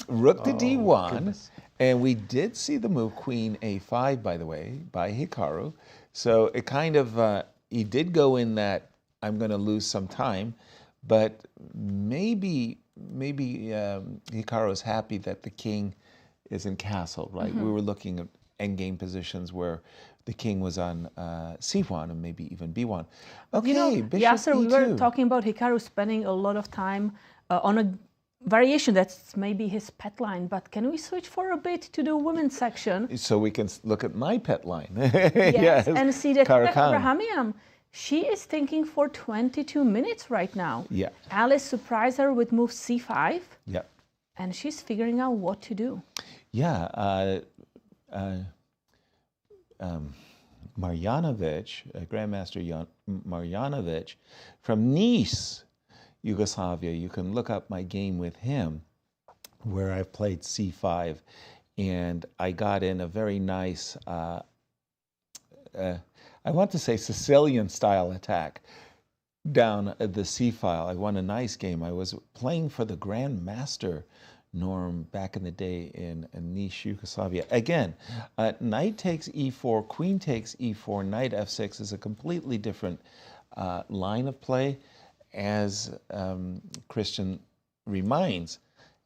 Rook to D1, goodness. and we did see the move Queen A5, by the way, by Hikaru. So it kind of he did go in that. I'm going to lose some time, but maybe Hikaru is happy that the king is in castle, right? Mm-hmm. We were looking at endgame positions where the king was on C1 and maybe even B1. Okay, bishop Yasser, we were E2. talking about Hikaru spending a lot of time on a variation that's maybe his pet line, but can we switch for a bit to the women's section? So we can look at my pet line. Yes, and see that Karakan. Abrahamian, she is thinking for 22 minutes right now. Yeah. Alice surprised her with move C5, Yeah. and she's figuring out what to do. Yeah. Marjanovic, Grandmaster Marjanovic from Nice, Yugoslavia. You can look up my game with him where I've played C5, and I got in a very nice, I want to say Sicilian style attack down the C file. I won a nice game. I was playing for the Grandmaster norm back in the day in Nice, Yugoslavia. Again, knight takes E4, queen takes E4, knight F6 is a completely different line of play. As Cristian reminds,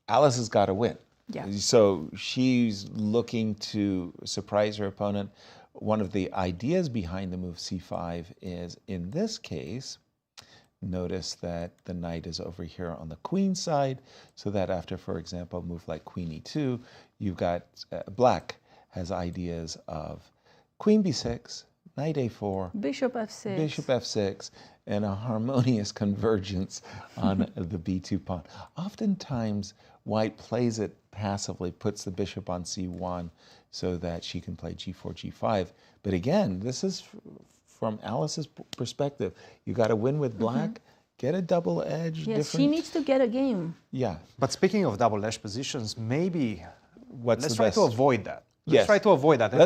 Alice has got to win. Yeah. So she's looking to surprise her opponent. One of the ideas behind the move C5 is, in this case, notice that the knight is over here on the queen side, so that after, for example, a move like queen E2, you've got black has ideas of queen B6, knight a4, Bishop f6. bishop f6, and a harmonious convergence on the b2 pawn. Oftentimes, white plays it passively, puts the bishop on c1 so that she can play g4, g5. But again, this is from Alice's perspective. You got to win with black, get a double edge. Yes, she needs to get a game. Yeah. But speaking of double edge positions, maybe let's the try best? to avoid that. Let's Yes. try to avoid that. And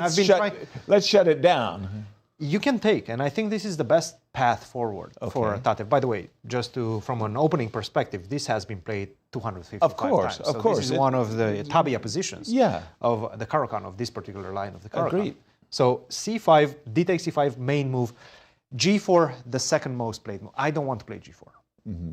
Let's shut it down. You can take, and I think this is the best path forward for Tatev. By the way, just from an opening perspective, this has been played 255 Of course, times. of So course. This is one of the tabia positions Yeah. of the Caro-Kann, of this particular line of the Caro-Kann. Agreed. So c5, d takes c5, main move. g4, the second most played move. I don't want to play g4.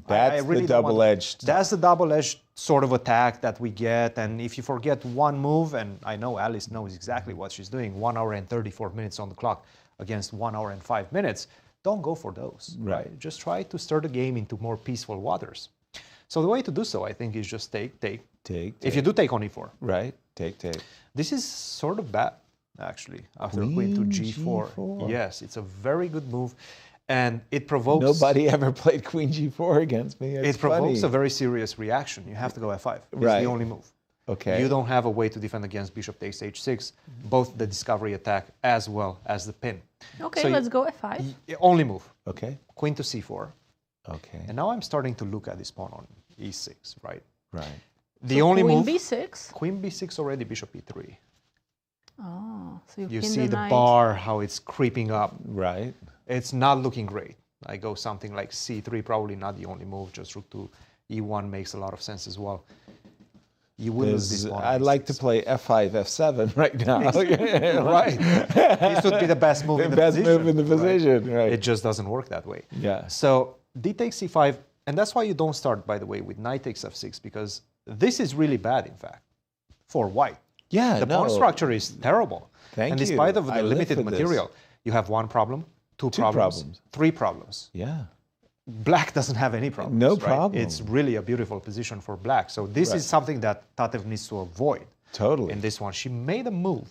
That's the double-edged. That's the double-edged sort of attack that we get. And if you forget one move, and I know Alice knows exactly what she's doing, 1 hour and 34 minutes on the clock against 1 hour and 5 minutes, don't go for those. Right. Just try to stir the game into more peaceful waters. So the way to do so, I think, is just take. If you do take on e4. Right, take. This is sort of bad, actually, after queen to g4. Yes, it's a very good move. And it provokes... Nobody ever played queen g4 against me. It provokes a very serious reaction. You have to go f5. It's Right. the only move. Okay. You don't have a way to defend against bishop takes h6, both the discovery attack as well as the pin. Okay, So let's go f5. Only move. Okay. Queen to c4. Okay. And now I'm starting to look at this pawn on e6, right? Right. The only Queen move... b6. Queen b6 already, bishop e3. Oh, so You pin see the knight. bar, how it's creeping up. Right. It's not looking great. I go something like c3, probably not the only move. Just rook to e1 makes a lot of sense as well. You will lose this pawn. I'd like to play f5, f7 right now. Right. This would be the best move in the best position. move in the position, right. It just doesn't work that way. Yeah. So d takes c5, and that's why you don't start, by the way, with knight takes f6, because this is really bad, in fact, for white. Yeah, The pawn structure is terrible. Thank and you. despite of the I live limited for this. material, you have one problem, two problems, three problems. Yeah. Black doesn't have any problems. No right? problem. It's really a beautiful position for black. So this is something that Tatev needs to avoid. Totally. In this one, she made a move.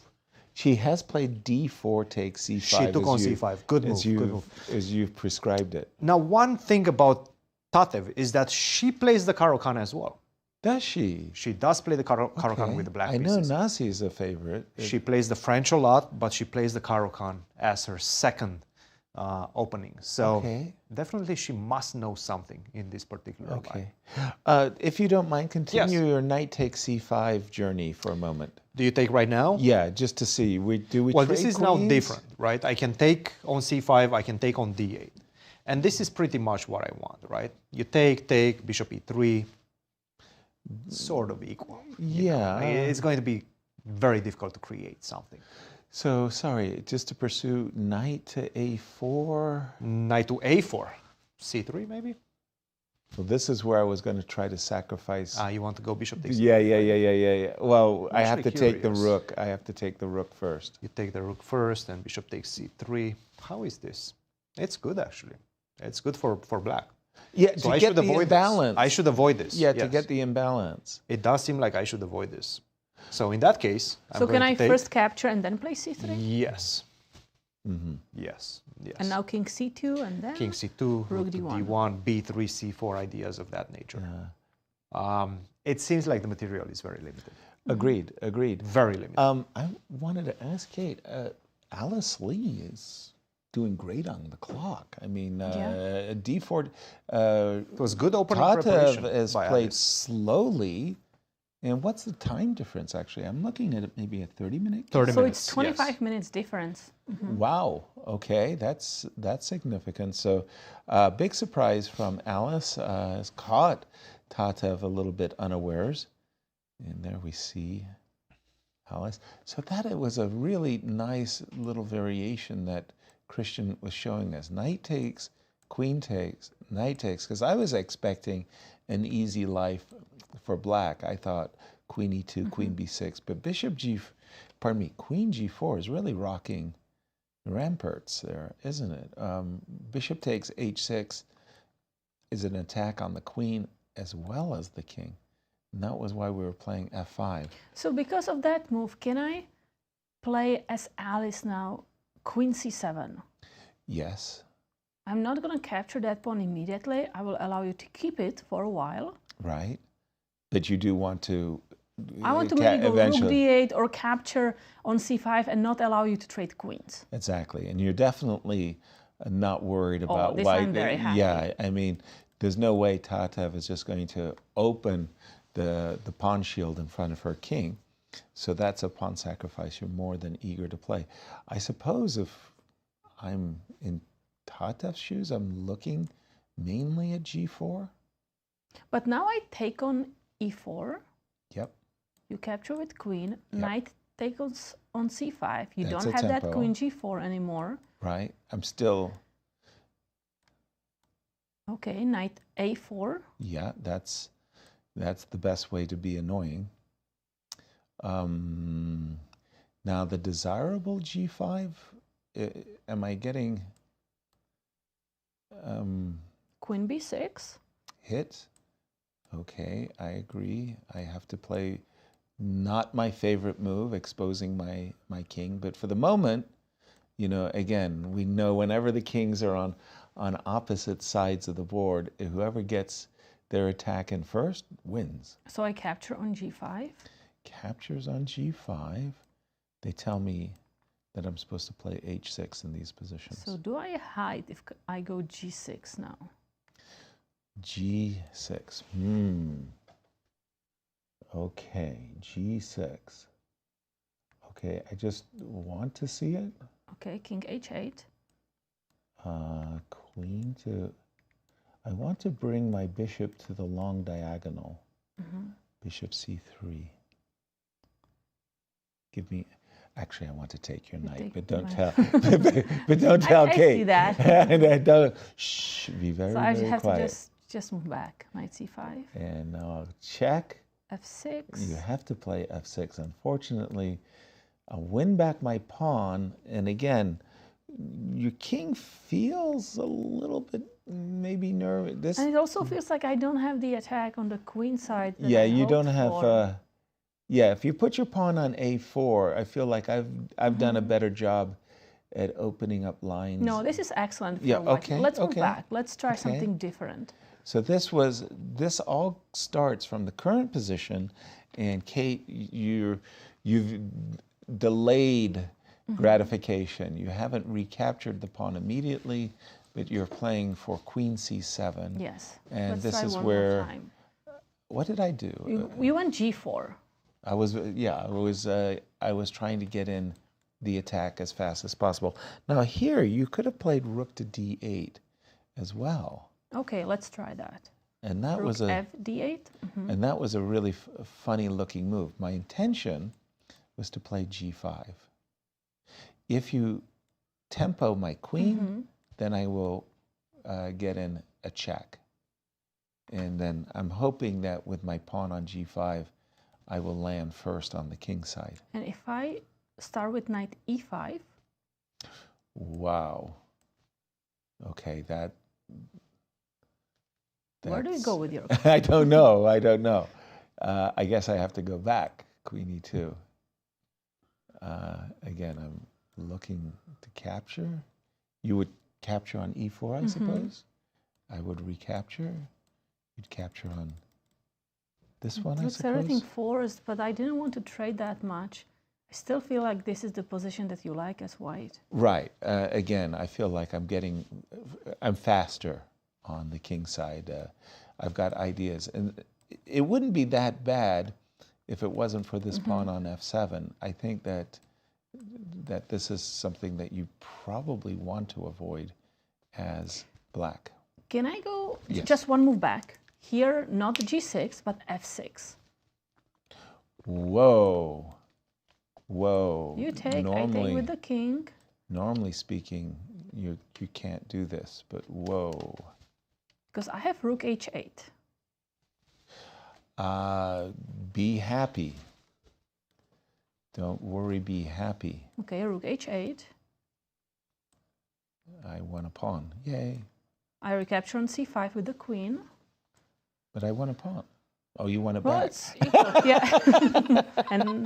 She has played d4 takes c5. She took on c5. Good move. Good move. As you've prescribed it. Now, one thing about Tatev is that she plays the Caro-Kann as well. Does she? She does play the Caro-Kann with the black I know pieces. Nasi is a favorite. She plays the French a lot, but she plays the Caro-Kann as her second opening. So definitely she must know something in this particular line. If you don't mind, continue your knight takes c5 journey for a moment. Do you take right now? Yeah, just to see. Do we Well, trade this is queens? now different, right? I can take on c5, I can take on d8. And this is pretty much what I want, right? You take, bishop e3, sort of equal. Yeah. It's going to be very difficult to create something. So, sorry, just to pursue knight to a4. Knight to a4. c3 maybe? Well, this is where I was going to try to sacrifice. You want to go bishop takes Yeah. Well, I have to actually take the curious. rook. I have to take the rook first. You take the rook first, and bishop takes c3. How is this? It's good, actually. It's good for black. Yeah, So to I get should the avoid imbalance. this. I should avoid this. Yeah, to yes. get the imbalance. It does seem like I should avoid this. So in that case, I'm So going can I to take... first capture and then play c3? Yes. Yes. And now king c2 and then? King c2, Rook rook to d1. d1, b3, c4, ideas of that nature. It seems like the material is very limited. Agreed. Very limited. I wanted to ask Kate, Alice Lee is doing great on the clock. I mean, d4. It was good opening Tatev preparation has by played Alice. slowly. And what's the time difference, actually? I'm looking at it maybe a 30-minute. 30 So minutes, it's 25 yes. minutes difference. Wow. Okay, that's significant. So, big surprise from Alice has caught Tatev a little bit unawares, and there we see Alice. So that it was a really nice little variation that Cristian was showing us. Knight takes, queen takes, knight takes. Because I was expecting an easy life for black. I thought queen e2, queen b6, but queen g4 is really rocking the ramparts there, isn't it? Bishop takes h6 is an attack on the queen as well as the king. And that was why we were playing f5. So because of that move, can I play as Alice now, queen c7. Yes. I'm not going to capture that pawn immediately. I will allow you to keep it for a while. Right. But you do want to. I want to maybe go rook eventually. d8 or capture on c5 and not allow you to trade queens. Exactly, and you're definitely not worried about this why. I'm very happy. Yeah, I mean, there's no way Tatev is just going to open the pawn shield in front of her king. So that's a pawn sacrifice you're more than eager to play. I suppose if I'm in Tatev's shoes, I'm looking mainly at g4. But now I take on e4. Yep. You capture with queen. Yep. Knight takes on c5. You That's don't a have that tempo. queen g4 anymore. Right. I'm still. Okay, knight a4. Yeah, that's the best way to be annoying. Now the desirable g5, am I getting Queen b6. hit? Okay, I agree. I have to play not my favorite move, exposing my king. But for the moment, you know, again, we know whenever the kings are on opposite sides of the board, whoever gets their attack in first wins. So I capture on g5. Captures on g5. They tell me that I'm supposed to play h6 in these positions. So do I hide if I go g6 now? G6. Okay, G6. Okay, I just want to see it. Okay, king h8. Queen to... I want to bring my bishop to the long diagonal. Bishop c3. Give me... Actually, I want to take your knight, but don't tell. but don't tell Kate. I see that. And I don't. Shh. Be very, So I very have quiet. to just move back. Knight c5. And now I'll check. f6. You have to play f6. Unfortunately, I'll win back my pawn. And again, your king feels a little bit maybe nervous. And it also feels like I don't have the attack on the queen side. That Yeah, I you don't hoped have. for. Yeah, if you put your pawn on a4, I feel like I've done a better job at opening up lines. No, this is excellent. For Yeah, white. okay, Let's move okay, back. Let's try okay. something different. So this all starts from the current position, and Kate, you've delayed gratification. You haven't recaptured the pawn immediately, but you're playing for queen c7. Yes. And Let's this try is one where. more time. What did I do? You went g4. I was trying to get in the attack as fast as possible. Now here, you could have played rook to d8 as well. Okay, let's try that. And that Rook was a f d8. and that was a really funny looking move. My intention was to play g5. If you tempo my queen, then I will get in a check. And then I'm hoping that with my pawn on g5, I will land first on the king side. And if I start with knight e5. Wow. Okay, Where do you go with your I don't know. I guess I have to go back, queen e2. Again, I'm looking to capture. You would capture on e4, I suppose. I would recapture. You'd capture on this one, I Looks suppose. everything forced, but I didn't want to trade that much. I still feel like this is the position that you like as white. Right. Again, I feel like I'm faster on the king side. I've got ideas. And it wouldn't be that bad if it wasn't for this pawn on f7. I think that this is something that you probably want to avoid as black. Can I go Yes. just one move back? Here, not g6, but f6. Whoa. Whoa. You take, I take with the king. Normally speaking, you can't do this, but whoa. Because I have rook h8. Be happy. Don't worry, be happy. Okay, rook h8. I won a pawn. Yay. I recapture on c5 with the queen. But I won a pawn. Oh, you want it Well, back? it's equal. Yeah. And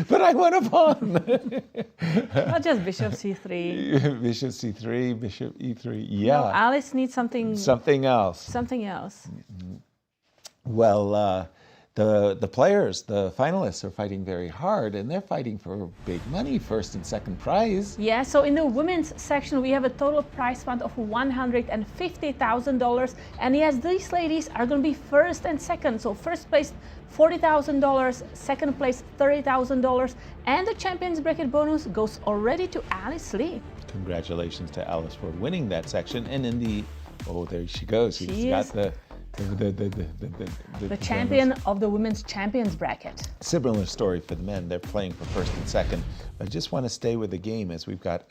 But I want a pawn. not just bishop c3. Bishop c3, bishop e3. Yeah. No, Alice needs something Something else. Well, the players, the finalists, are fighting very hard, and they're fighting for big money, first and second prize. Yeah, so in the women's section, we have a total prize fund of $150,000. And yes, these ladies are going to be first and second. So first place, $40,000, second place, $30,000. And the champions bracket bonus goes already to Alice Lee. Congratulations to Alice for winning that section. And in the, oh, there she goes. She's got the champion of the women's champions bracket. Similar story for the men. They're playing for first and second. I just want to stay with the game as we've got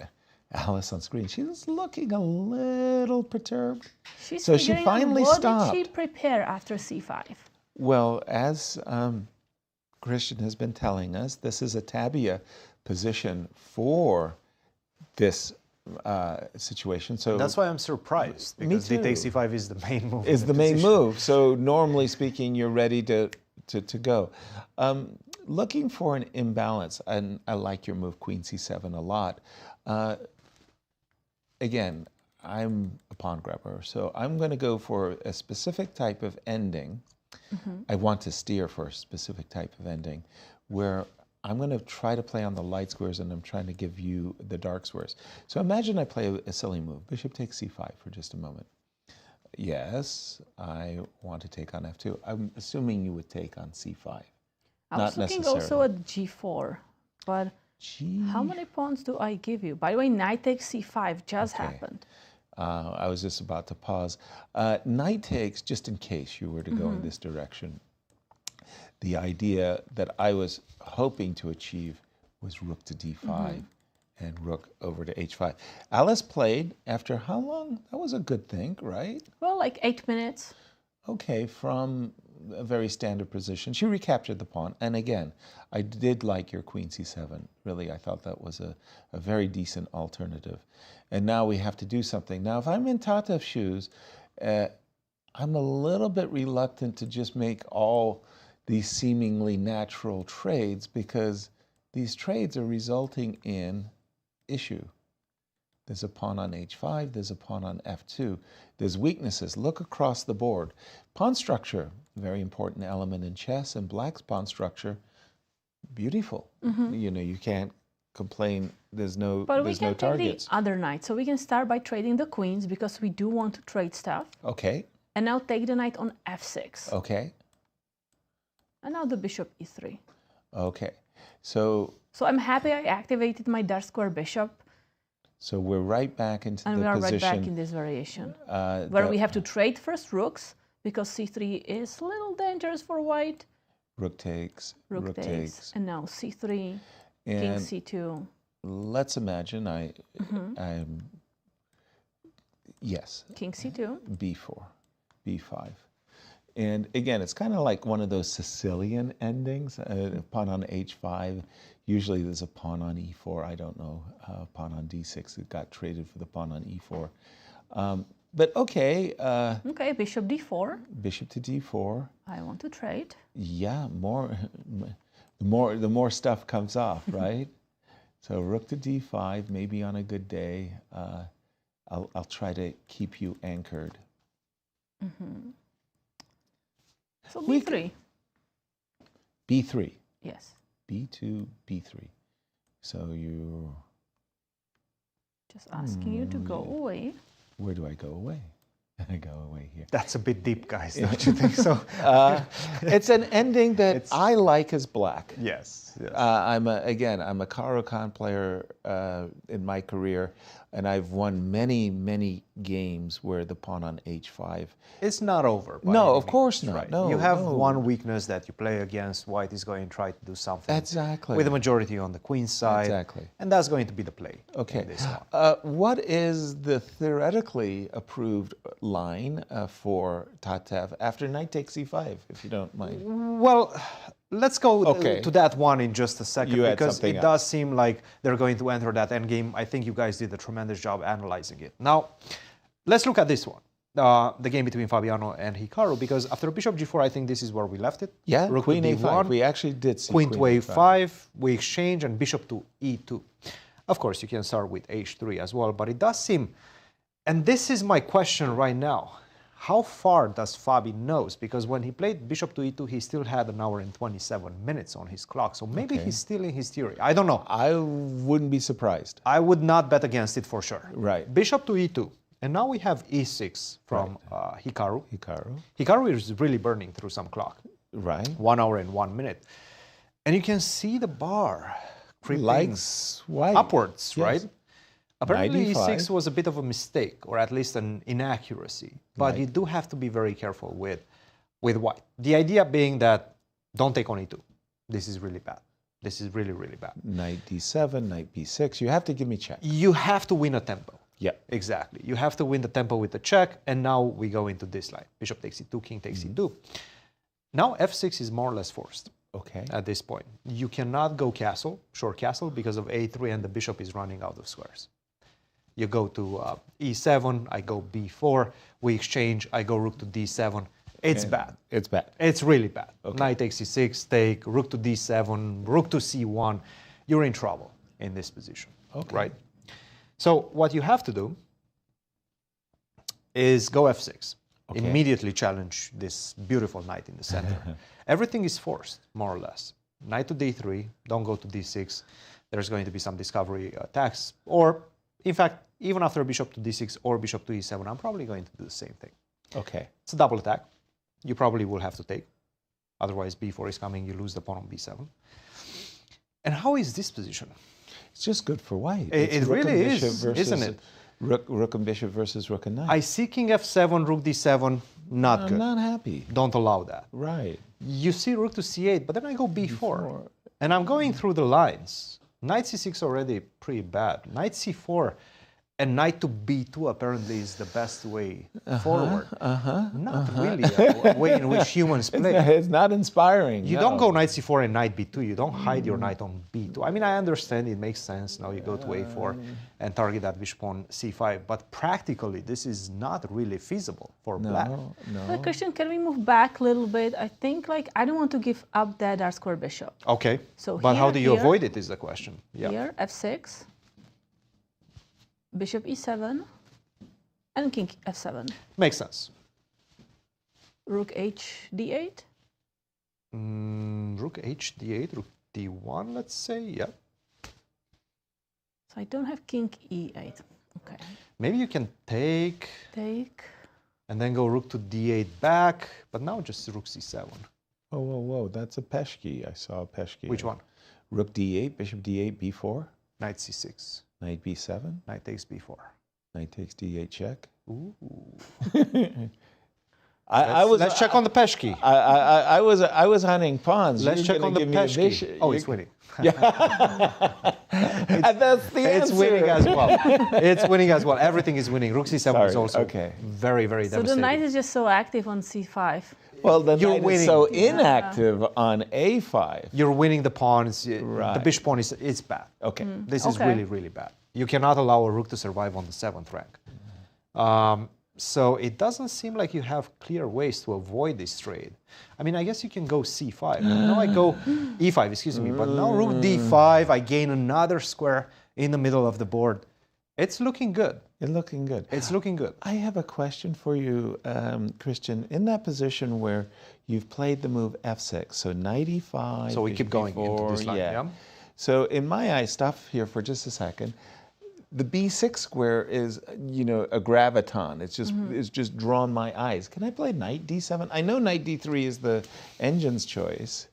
Alice on screen. She's looking a little perturbed. So she finally stopped. What did she prepare after c5? Well, as Cristian has been telling us, this is a tabia position for this situation. So that's why I'm surprised, because dk c5 is the main move. Is the main move. So normally speaking, you're ready to go. Looking for an imbalance, and I like your move queen c7 a lot. Again, I'm a pawn grabber, so I'm going to go for a specific type of ending. I want to steer for a specific type of ending where I'm going to try to play on the light squares, and I'm trying to give you the dark squares. So imagine I play a silly move. Bishop takes c5 for just a moment. Yes, I want to take on f2. I'm assuming you would take on c5. I was looking also at g4, but how many pawns do I give you? By the way, knight takes c5 just happened. I was just about to pause. Knight takes, just in case you were to go in this direction. The idea that I was hoping to achieve was rook to d5 and rook over to h5. Alice played after how long? That was a good thing, right? Well, like 8 minutes. Okay, from a very standard position. She recaptured the pawn. And again, I did like your queen c7. Really, I thought that was a very decent alternative. And now we have to do something. Now, if I'm in Tatev's shoes, I'm a little bit reluctant to just make all these seemingly natural trades, because these trades are resulting in issue. There's a pawn on h5, there's a pawn on f2, there's weaknesses. Look across the board. Pawn structure, very important element in chess, and black's pawn structure, beautiful. You know, you can't complain. There's no But we can targets. take the other knight, so we can start by trading the queens, because we do want to trade stuff. Okay. And now take the knight on f6. Okay. And now the bishop e3. Okay. So I'm happy I activated my dark square bishop. So we're right back into and the we are position. right back in this variation, where we have to trade first rooks, because c3 is a little dangerous for white. Rook takes. Rook takes. And now c3, king c2. Let's imagine I'm yes. King c2. b4, b5. And again, it's kind of like one of those Sicilian endings. Pawn on h5. Usually there's a pawn on e4. I don't know. Pawn on d6. It got traded for the pawn on e4. But okay. Okay, bishop d4. Bishop to d4. I want to trade. Yeah, the more stuff comes off, right? So rook to d5. Maybe on a good day, I'll try to keep you anchored. So b3. b3. Yes. b2, b3. So you're just asking you to go away. Where do I go away? I go away here. That's a bit deep, guys, don't you think so? It's an ending that I like as black. Yes. I'm a Caro-Kann player in my career, and I've won many games where the pawn on h5. It's not over. No, of course not. Right. No, you have one weakness that you play against. White is going to try to do something. Exactly. With the majority on the queen side. Exactly. And that's going to be the play. Okay. In this one. What is the theoretically approved line for Tatev after knight takes e5, if you don't mind? Well, let's go to that one in just a second, because it does seem like they're going to enter that endgame. I think you guys did a tremendous job analyzing it. Now, let's look at this one. the game between Fabiano and Hikaru, because after bishop g4, I think this is where we left it. Yeah, Rook queen to a5. d1, We actually did see queen to a5. a5, we exchange, and bishop to e2. Of course, you can start with h3 as well, but it does seem, and this is my question right now, how far does Fabi knows? Because when he played bishop to e2, he still had an hour and 27 minutes on his clock, so maybe he's still in his theory. I don't know. I wouldn't be surprised. I would not bet against it for sure. Right. Bishop to e2. And now we have e6 from Hikaru. Hikaru. Hikaru is really burning through some clock. Right. 1 hour and 1 minute. And you can see the bar creeping Likes white. upwards, Yes. right? Apparently Knight e5. e6 was a bit of a mistake, or at least an inaccuracy. But you do have to be very careful with white. The idea being that don't take on e2. This is really bad. This is really, really bad. Knight d7, knight b6. You have to give me check. You have to win a tempo. Yeah. Exactly. You have to win the tempo with the check, and now we go into this line. Bishop takes e2, king takes e2. Now f6 is more or less forced. Okay. At this point. You cannot go castle, short castle, because of a3 and the bishop is running out of squares. You go to e7, I go b4, we exchange, I go rook to d7. It's bad. It's bad. It's really bad. Okay. Knight takes e6, take, rook to d7, rook to c1. You're in trouble in this position, right? So what you have to do is go f6. Okay. Immediately challenge this beautiful knight in the center. Everything is forced, more or less. Knight to d3, don't go to d6. There's going to be some discovery attacks. Or, in fact, even after bishop to d6 or bishop to e7, I'm probably going to do the same thing. Okay. It's a double attack. You probably will have to take. Otherwise, b4 is coming, you lose the pawn on b7. And how is this position? It's just good for white. It rook really and is, bishop versus isn't it? Rook and bishop versus rook and knight. I see king f7, rook d7, not good. I'm not happy. Don't allow that. Right. You see rook to c8, but then I go b4. And I'm going through the lines. Knight c6 already pretty bad. Knight c4 and knight to b2 apparently is the best way forward. Not really a way in which humans play. It's not inspiring. You don't go knight c4 and knight b2. You don't hide your knight on b2. I mean, I understand it makes sense. Now you go to a4 and target that bishop on c5. But practically, this is not really feasible for black. No. Cristian, can we move back a little bit? I think I don't want to give up that dark square bishop. Okay. So but how here, do you here, avoid it is the question. Yeah. Here, f6, bishop e7, and king f7. Makes sense. Rook h d8. Rook h d8, rook d1, let's say, yeah. So I don't have king e8. Okay. Maybe you can take, Take. and then go rook to d8 back, but now just rook c7. Whoa. That's a peshki. I saw a peshki. Which one? Rook d8, bishop d8, b4, Knight c6, knight b7, knight takes b4. knight takes d8 check. Ooh. Let's check on the peshki. I was hunting pawns. Let's You're check on gonna the give me a peshki. bishop. Oh, it's winning. And that's the answer. It's winning as well. It's winning as well. Everything is winning. Rook c7 is Sorry, also okay. very, very So devastating. the knight is just so active on c5. Well, the You're knight winning. is so inactive on a5. You're winning the pawns. The Right. bishop pawn is it's bad. Okay. This is Okay. really, really bad. You cannot allow a rook to survive on the 7th rank. So it doesn't seem like you have clear ways to avoid this trade. I mean, I guess you can go c5. Now I go e5, excuse me. But now rook d5, I gain another square in the middle of the board. It's looking good. It's looking good. It's looking good. I have a question for you, Cristian. In that position where you've played the move f6, so knight e5. So we keep going into this line, yeah? So in my eyes, stop here for just a second. The b6 square is, a graviton. It's just drawn my eyes. Can I play knight d7? I know knight d3 is the engine's choice.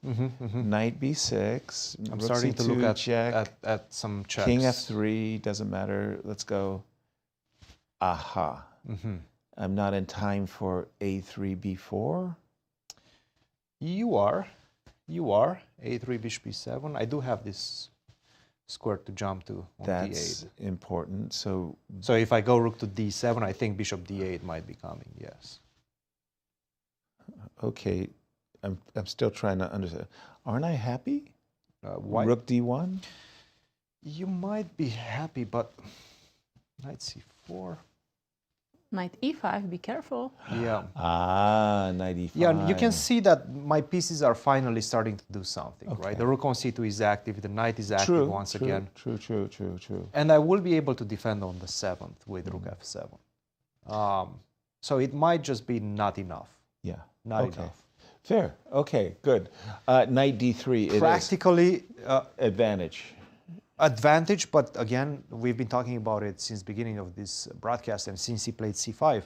Knight b6. I'm rook starting to c2, look check. at some checks. King f3, doesn't matter. Let's go. Aha. I'm not in time for a3, b4. You are. a3, bishop b7. I do have this square to jump to on That's d8. important. So if I go rook to d7, I think bishop d8 might be coming, yes. okay, I'm still trying to understand. Aren't I happy? Why? Rook d1? You might be happy, but knight c4. Knight e5, be careful. Yeah. Ah, knight e5. Yeah, you can see that my pieces are finally starting to do something, right? The rook on c2 is active, the knight is active once again. True. And I will be able to defend on the 7th with rook f7. So it might just be not enough. Yeah. Not enough. Fair. Okay, good. Knight d3. Practically advantage. Advantage, but again, we've been talking about it since the beginning of this broadcast and since he played c5.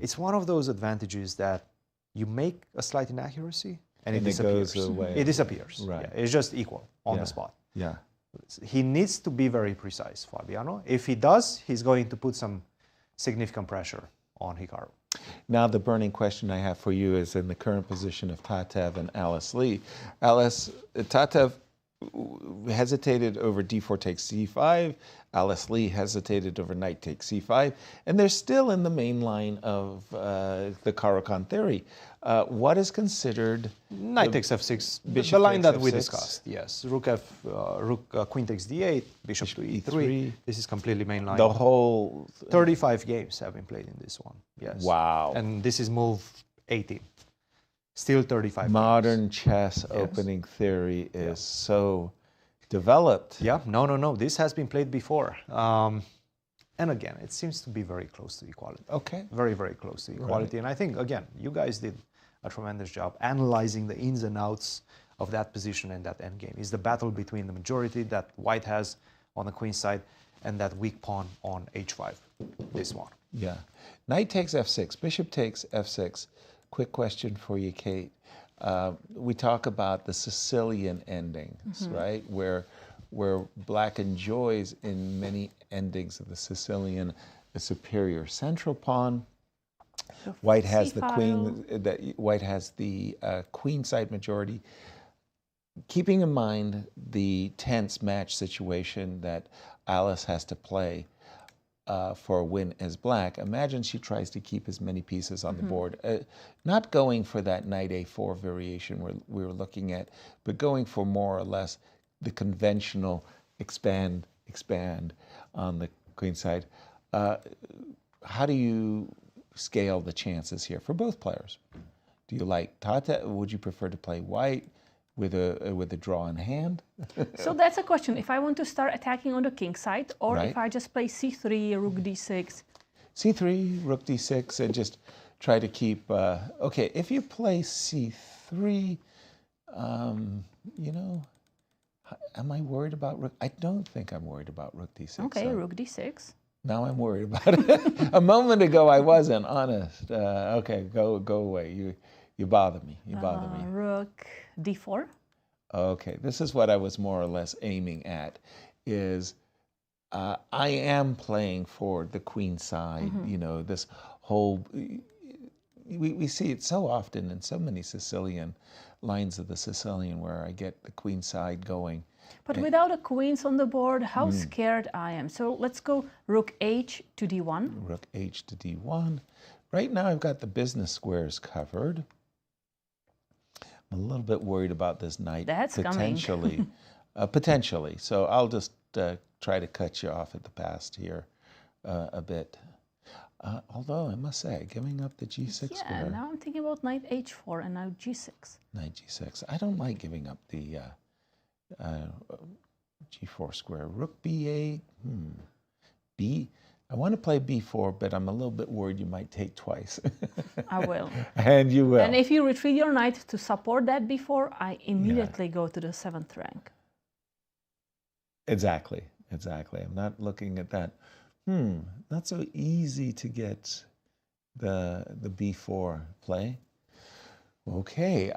It's one of those advantages that you make a slight inaccuracy and it disappears. Goes away. It disappears. Right. Yeah, it's just equal on the spot. Yeah. He needs to be very precise, Fabiano. If he does, he's going to put some significant pressure on Hikaru. Now, the burning question I have for you is in the current position of Tatev and Alice Lee. Tatev hesitated over d4 takes c5. Alice Lee hesitated over knight takes c5. And they're still in the main line of the Caro-Kann theory. What is considered... Knight takes f6, bishop the line takes that we f6. discussed. Yes, queen takes d8, bishop to e3. This is completely main line. The whole... 35 games have been played in this one. Yes. Wow. And this is move 18. Still 35 Modern games. chess opening theory is so developed. Yeah, no. This has been played before. And again, it seems to be very close to equality. Okay. Very, very close to equality. And I think, again, you guys did a tremendous job analyzing the ins and outs of that position and that endgame. It's the battle between the majority that white has on the queen side and that weak pawn on h5, this one. Yeah. Knight takes f6, bishop takes f6. Quick question for you, Kate. We talk about the Sicilian endings, right? Where black enjoys in many endings of the Sicilian a superior central pawn. White has the queen. White has the queen side majority. Keeping in mind the tense match situation that Alice has to play for a win as black, imagine she tries to keep as many pieces on the board. Not going for that knight a4 variation we were looking at, but going for more or less the conventional expand on the queen side. How do you scale the chances here for both players? Do you like Tate? Would you prefer to play white with a draw in hand? So that's a question. If I want to start attacking on the king side, or Right. if I just play c3, rook d6. c3, rook d6, and just try to keep... okay, if you play c3, you know, am I worried about rook? I don't think I'm worried about rook d6. Okay, so rook d6. now I'm worried about it. A moment ago I wasn't, honest. Okay, go away. You bother me. You bother me. Rook d4. Okay, this is what I was more or less aiming at, is I am playing for the queen side, you know, this whole, we see it so often in so many Sicilian lines of the Sicilian where I get the queen side going. But without a queens on the board, how scared I am. So let's go rook h to d1. Rook h to d1. Right now I've got the business squares covered. I'm a little bit worried about this knight. That's potentially. Potentially. So I'll just try to cut you off at the past here a bit. Although I must say, giving up the g6 square. Yeah, now I'm thinking about knight h4 and now g6. Knight g6. I don't like giving up the g4 square. Rook b8. I want to play b4, but I'm a little bit worried you might take twice. I will. And you will. And if you retreat your knight to support that b4, I immediately go to the 7th rank. Exactly. I'm not looking at that. Not so easy to get the b4 play. Okay,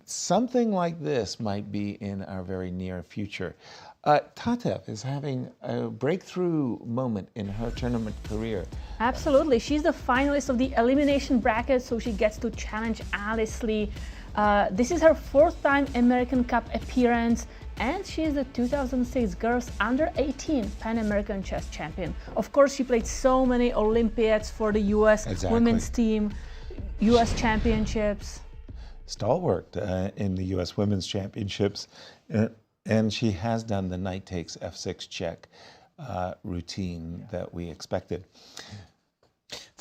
something like this might be in our very near future. Tatev is having a breakthrough moment in her tournament career. Absolutely. She's the finalist of the elimination bracket, so she gets to challenge Alice Lee. This is her 4th time American Cup appearance, and she is the 2006 Girls Under 18 Pan American Chess Champion. Of course, she played so many Olympiads for the US women's team, US Championships. Stalwart in the US Women's Championships. And she has done the knight takes f6 check routine that we expected.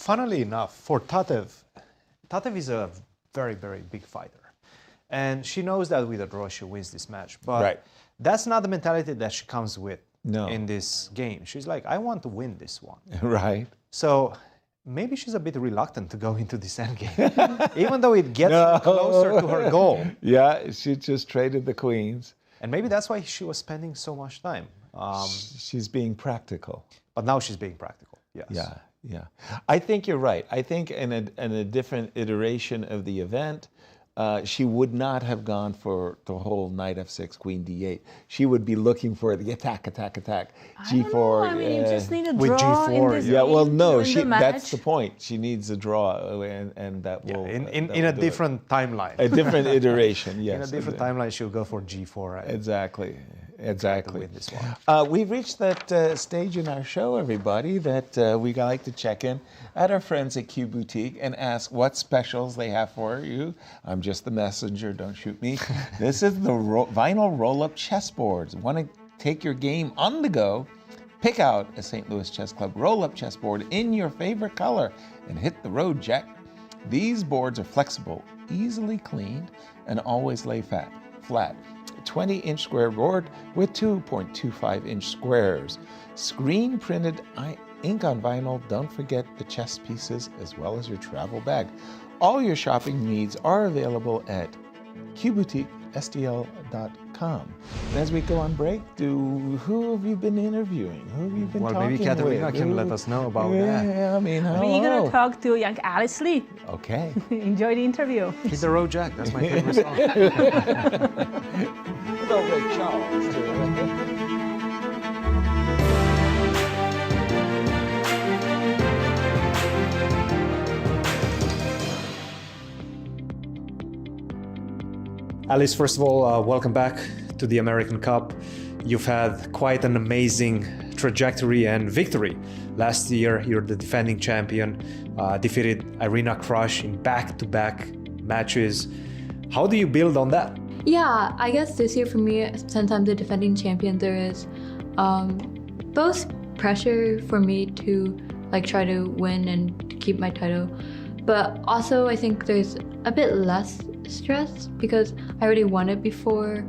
funnily enough, for Tatev is a very, very big fighter. And she knows that with a draw, she wins this match. But that's not the mentality that she comes with in this game. She's like, I want to win this one. Right. So maybe she's a bit reluctant to go into this endgame, even though it gets her closer to her goal. Yeah, she just traded the queens. And maybe that's why she was spending so much time. She's being practical. But now she's being practical, yes. Yeah. I think you're right. I think in a different iteration of the event, she would not have gone for the whole knight f6, queen d8. She would be looking for the attack. G4. I mean, you just need a with draw G4, in this Yeah, game well, to no, win the match. that's the point. She needs a draw, and that will... in a different timeline. A different iteration, yes. In a different timeline, she'll go for G4. Right? Exactly. To win this one. We've reached that stage in our show, everybody, that we like to check in at our friends at Q Boutique and ask what specials they have for you. I'm just the messenger, don't shoot me. This is the vinyl roll-up chessboards. Want to take your game on the go? Pick out a St. Louis Chess Club roll-up chessboard in your favorite color and hit the road, Jack. These boards are flexible, easily cleaned, and always lay flat. 20-inch square board with 2.25-inch squares. Screen printed ink on vinyl. Don't forget the chess pieces as well as your travel bag. All your shopping needs are available at qboutiquestl.com. And as we go on break, who have you been interviewing? Who have you been talking with? Well, maybe Katerina can let us know about that. Yeah, I mean, hello. We're going to talk to young Alice Lee. Okay. Enjoy the interview. Hit the road, Jack. That's my favorite song. No, Ray Charles. Alice, first of all, welcome back to the American Cup. You've had quite an amazing trajectory and victory. Last year, you're the defending champion, defeated Irina Krush in back-to-back matches. How do you build on that? Yeah, I guess this year for me, since I'm the defending champion, there is both pressure for me to try to win and to keep my title, but also I think there's a bit less stress because I already won it before.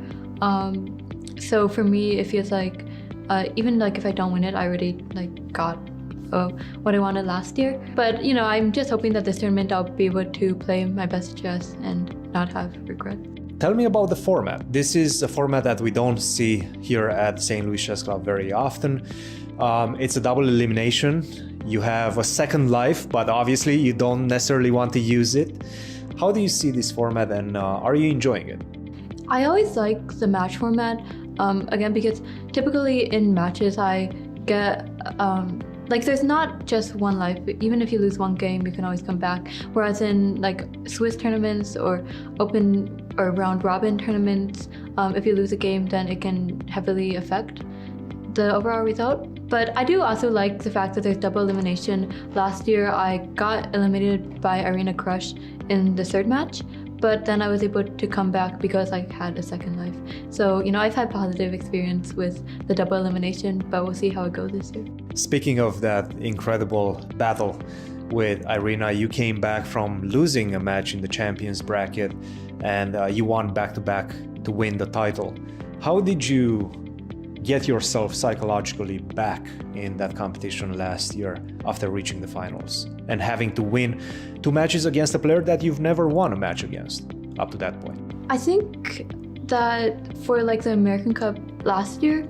So for me, it feels like even if I don't win it, I already got what I wanted last year. But I'm just hoping that this tournament I'll be able to play my best chess and not have regret. Tell me about the format. This is a format that we don't see here at St. Louis Chess Club very often. It's a double elimination. You have a second life, but obviously you don't necessarily want to use it. How do you see this format, and are you enjoying it? I always like the match format, again, because typically in matches I get there's not just one life. Even if you lose one game, you can always come back. Whereas in Swiss tournaments or open or round robin tournaments, if you lose a game, then it can heavily affect the overall result. But I do also like the fact that there's double elimination. Last year, I got eliminated by Irina Krush in the third match, but then I was able to come back because I had a second life. So, I've had positive experience with the double elimination, but we'll see how it goes this year. Speaking of that incredible battle with Irina, you came back from losing a match in the champions bracket, and you won back-to-back to win the title. How did you get yourself psychologically back in that competition last year after reaching the finals and having to win 2 matches against a player that you've never won a match against up to that point? I think that for the American Cup last year,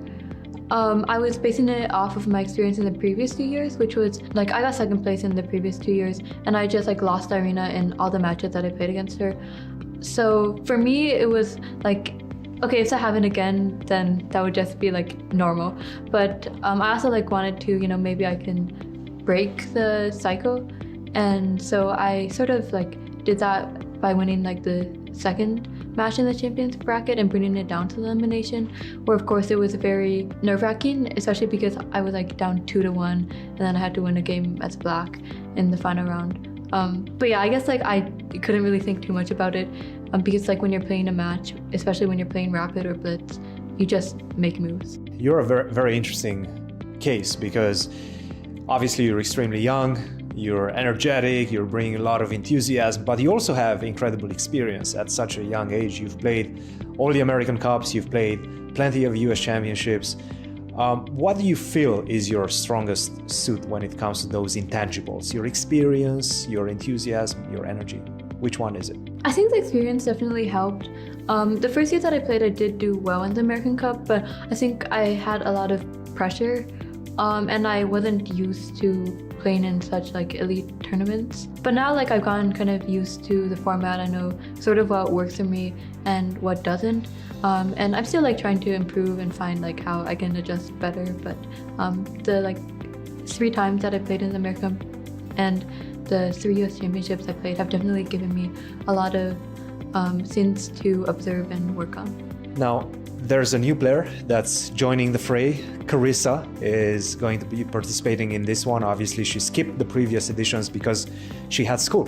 I was basing it off of my experience in the previous 2 years, which was I got second place in the previous 2 years, and I just lost Irina in all the matches that I played against her. So for me, it was okay, if that happened again, then that would just be normal. But I also wanted to, maybe I can break the cycle, and so I sort of did that by winning the second match in the champions bracket and bringing it down to the elimination, where of course it was very nerve-wracking, especially because I was down 2-1, and then I had to win a game as black in the final round. But yeah, I guess I couldn't really think too much about it. Because when you're playing a match, especially when you're playing rapid or blitz, you just make moves. You're a very, very interesting case because obviously you're extremely young. You're energetic, you're bringing a lot of enthusiasm, but you also have incredible experience at such a young age. You've played all the American Cups, you've played plenty of US championships. What do you feel is your strongest suit when it comes to those intangibles? Your experience, your enthusiasm, your energy? Which one is it? I think the experience definitely helped. The first year that I played, I did do well in the American Cup, but I think I had a lot of pressure, and I wasn't used to playing in such like elite tournaments. But now like I've gotten kind of used to the format. I know sort of what works for me and what doesn't. And I'm still like trying to improve and find like how I can adjust better. But the like 3 times that I played in the American and the 3 US championships I played have definitely given me a lot of scenes to observe and work on. Now, there's a new player that's joining the fray. Carissa is going to be participating in this one. Obviously, she skipped the previous editions because she had school.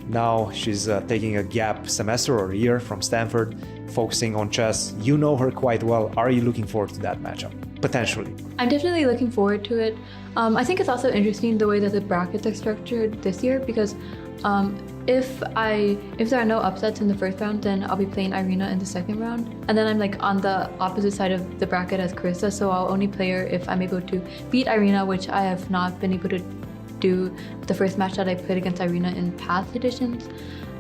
Now she's taking a gap semester or a year from Stanford, focusing on chess. You know her quite well. Are you looking forward to that matchup? Potentially. I'm definitely looking forward to it. I think it's also interesting the way that the brackets are structured this year because if there are no upsets in the first round, then I'll be playing Irina in the second round. And then I'm like on the opposite side of the bracket as Carissa, so I'll only play her if I'm able to beat Irina, which I have not been able to do the first match that I played against Irina in past editions.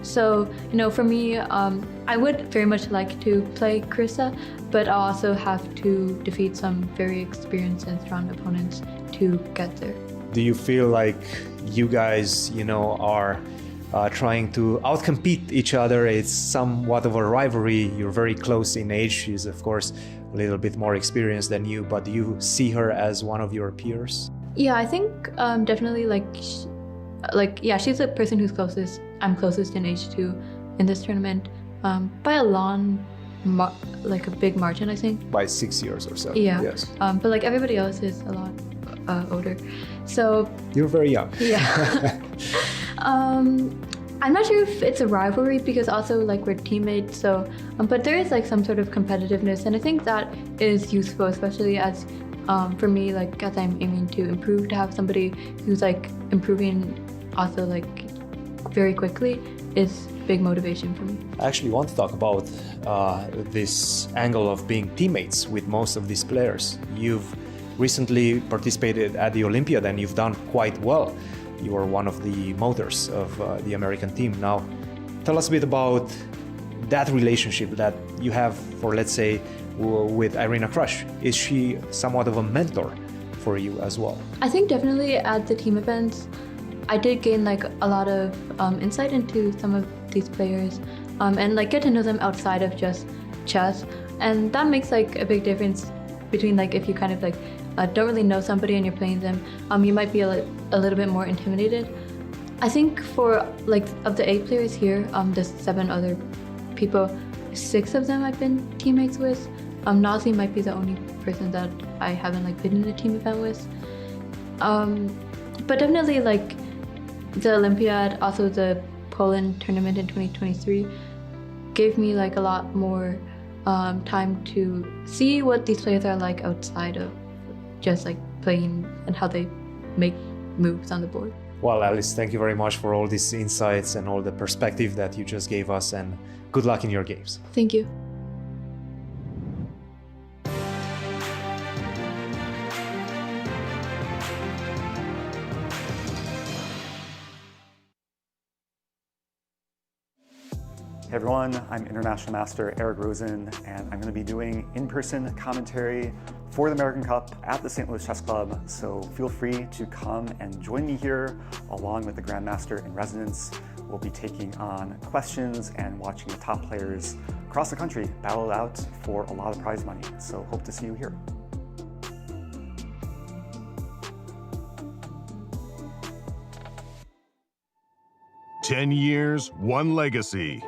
So, you know, for me, I would very much like to play Carissa, but I'll also have to defeat some very experienced and strong opponents to get there. Do you feel like you guys, you know, are trying to outcompete each other? It's somewhat of a rivalry. You're very close in age. She's, of course, a little bit more experienced than you, but do you see her as one of your peers? Yeah, I think definitely yeah, she's the person who's I'm closest in age to in this tournament by a long, like a big margin, I think. By 6 years or so. Yeah. Yes. But like everybody else is a lot older. So you're very young. Yeah. I'm not sure if it's a rivalry because also like we're teammates. So, but there is like some sort of competitiveness, and I think that is useful, especially as for me, like as I'm aiming to improve, to have somebody who's like improving also like very quickly is big motivation for me. I actually want to talk about this angle of being teammates with most of these players. You've recently participated at the Olympiad and you've done quite well. You are one of the motors of the American team. Now, tell us a bit about that relationship that you have for, let's say, with Irina Krush. Is she somewhat of a mentor for you as well? I think definitely at the team events, I did gain like a lot of insight into some of these players and like get to know them outside of just chess. And that makes like a big difference between like if you kind of like don't really know somebody and you're playing them, you might be a little bit more intimidated. I think for like of the 8 players here, there's 7 other people. 6 of them I've been teammates with. Nazi might be the only person that I haven't like been in a team event with. But definitely like the Olympiad, also the Poland tournament in 2023 gave me like a lot more time to see what these players are like outside of just like playing and how they make moves on the board. Well, Alice, thank you very much for all these insights and all the perspective that you just gave us, and good luck in your games. Thank you. Hey everyone, I'm International Master Eric Rosen, and I'm going to be doing in-person commentary for the American Cup at the St. Louis Chess Club, so feel free to come and join me here along with the Grandmaster in residence. We'll be taking on questions and watching the top players across the country battle it out for a lot of prize money, so hope to see you here. "10 years, one legacy."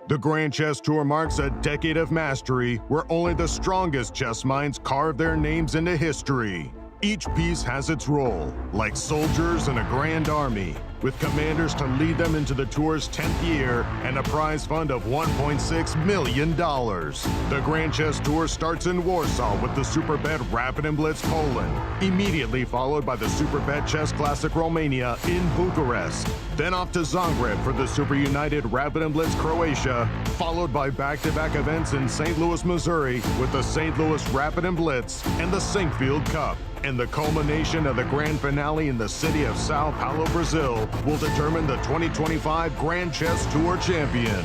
The Grand Chess Tour marks a decade of mastery where only the strongest chess minds carve their names into history. Each piece has its role, like soldiers in a grand army. with commanders to lead them into the tour's 10th year and a prize fund of $1.6 million. The Grand Chess Tour starts in Warsaw with the Superbet Rapid and Blitz Poland, immediately followed by the Superbet Chess Classic Romania in Bucharest. Then off to Zagreb for the Super United Rapid and Blitz Croatia, followed by back-to-back events in St. Louis, Missouri with the St. Louis Rapid and Blitz and the Sinkfield Cup. And the culmination of the grand finale in the city of Sao Paulo, Brazil, will determine the 2025 Grand Chess Tour champion.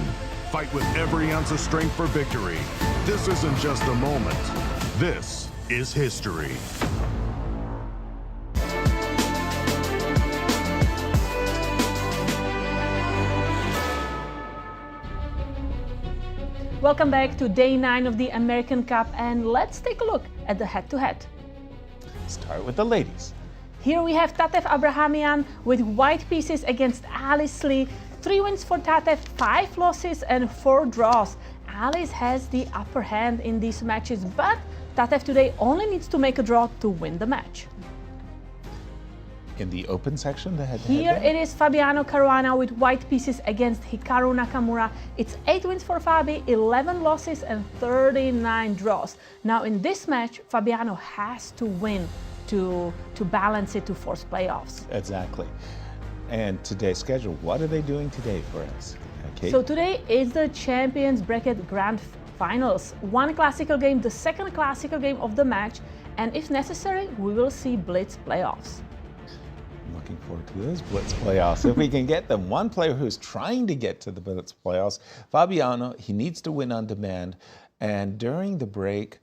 Fight with every ounce of strength for victory. This isn't just a moment. This is history. Welcome back to day 9 of the American Cup, and let's take a look at the head-to-head. Start with the ladies. Here we have Tatev Abrahamian with white pieces against Alice Lee. 3 wins for Tatev, 5 losses and 4 draws. Alice has the upper hand in these matches, but Tatev today only needs to make a draw to win the match. In the open section, the head-to-head. Here it is Fabiano Caruana with white pieces against Hikaru Nakamura. It's 8 wins for Fabi, 11 losses and 39 draws. Now in this match, Fabiano has to win to balance it to force playoffs. Exactly. And today's schedule, what are they doing today for us? Okay. So today is the Champions Bracket Grand Finals. One classical game, the second classical game of the match, and if necessary, we will see Blitz playoffs. Looking forward to those Blitz playoffs. If we can get them. One player who's trying to get to the Blitz playoffs, Fabiano, he needs to win on demand. And during the break,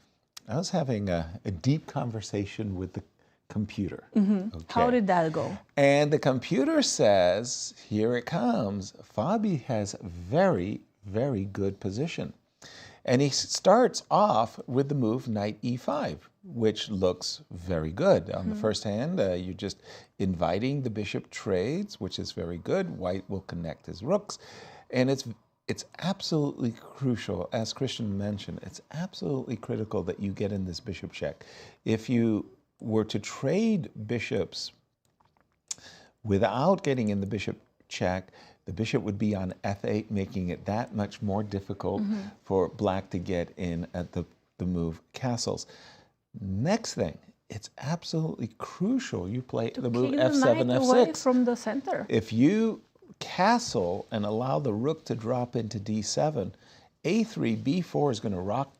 I was having a deep conversation with the computer. Okay. How did that go? And the computer says, here it comes, Fabi has very, very good position. And he starts off with the move knight e5, which looks very good. On the first hand, you're just inviting the bishop trades, which is very good. White will connect his rooks. And it's absolutely crucial, as Cristian mentioned, it's absolutely critical that you get in this bishop check. If you were to trade bishops without getting in the bishop check, the bishop would be on f8, making it that much more difficult for black to get in at the move castles. Next thing, it's absolutely crucial you play the move f7, f6. Away from the center. If you castle and allow the rook to drop into d7, a3, b4 is going to rock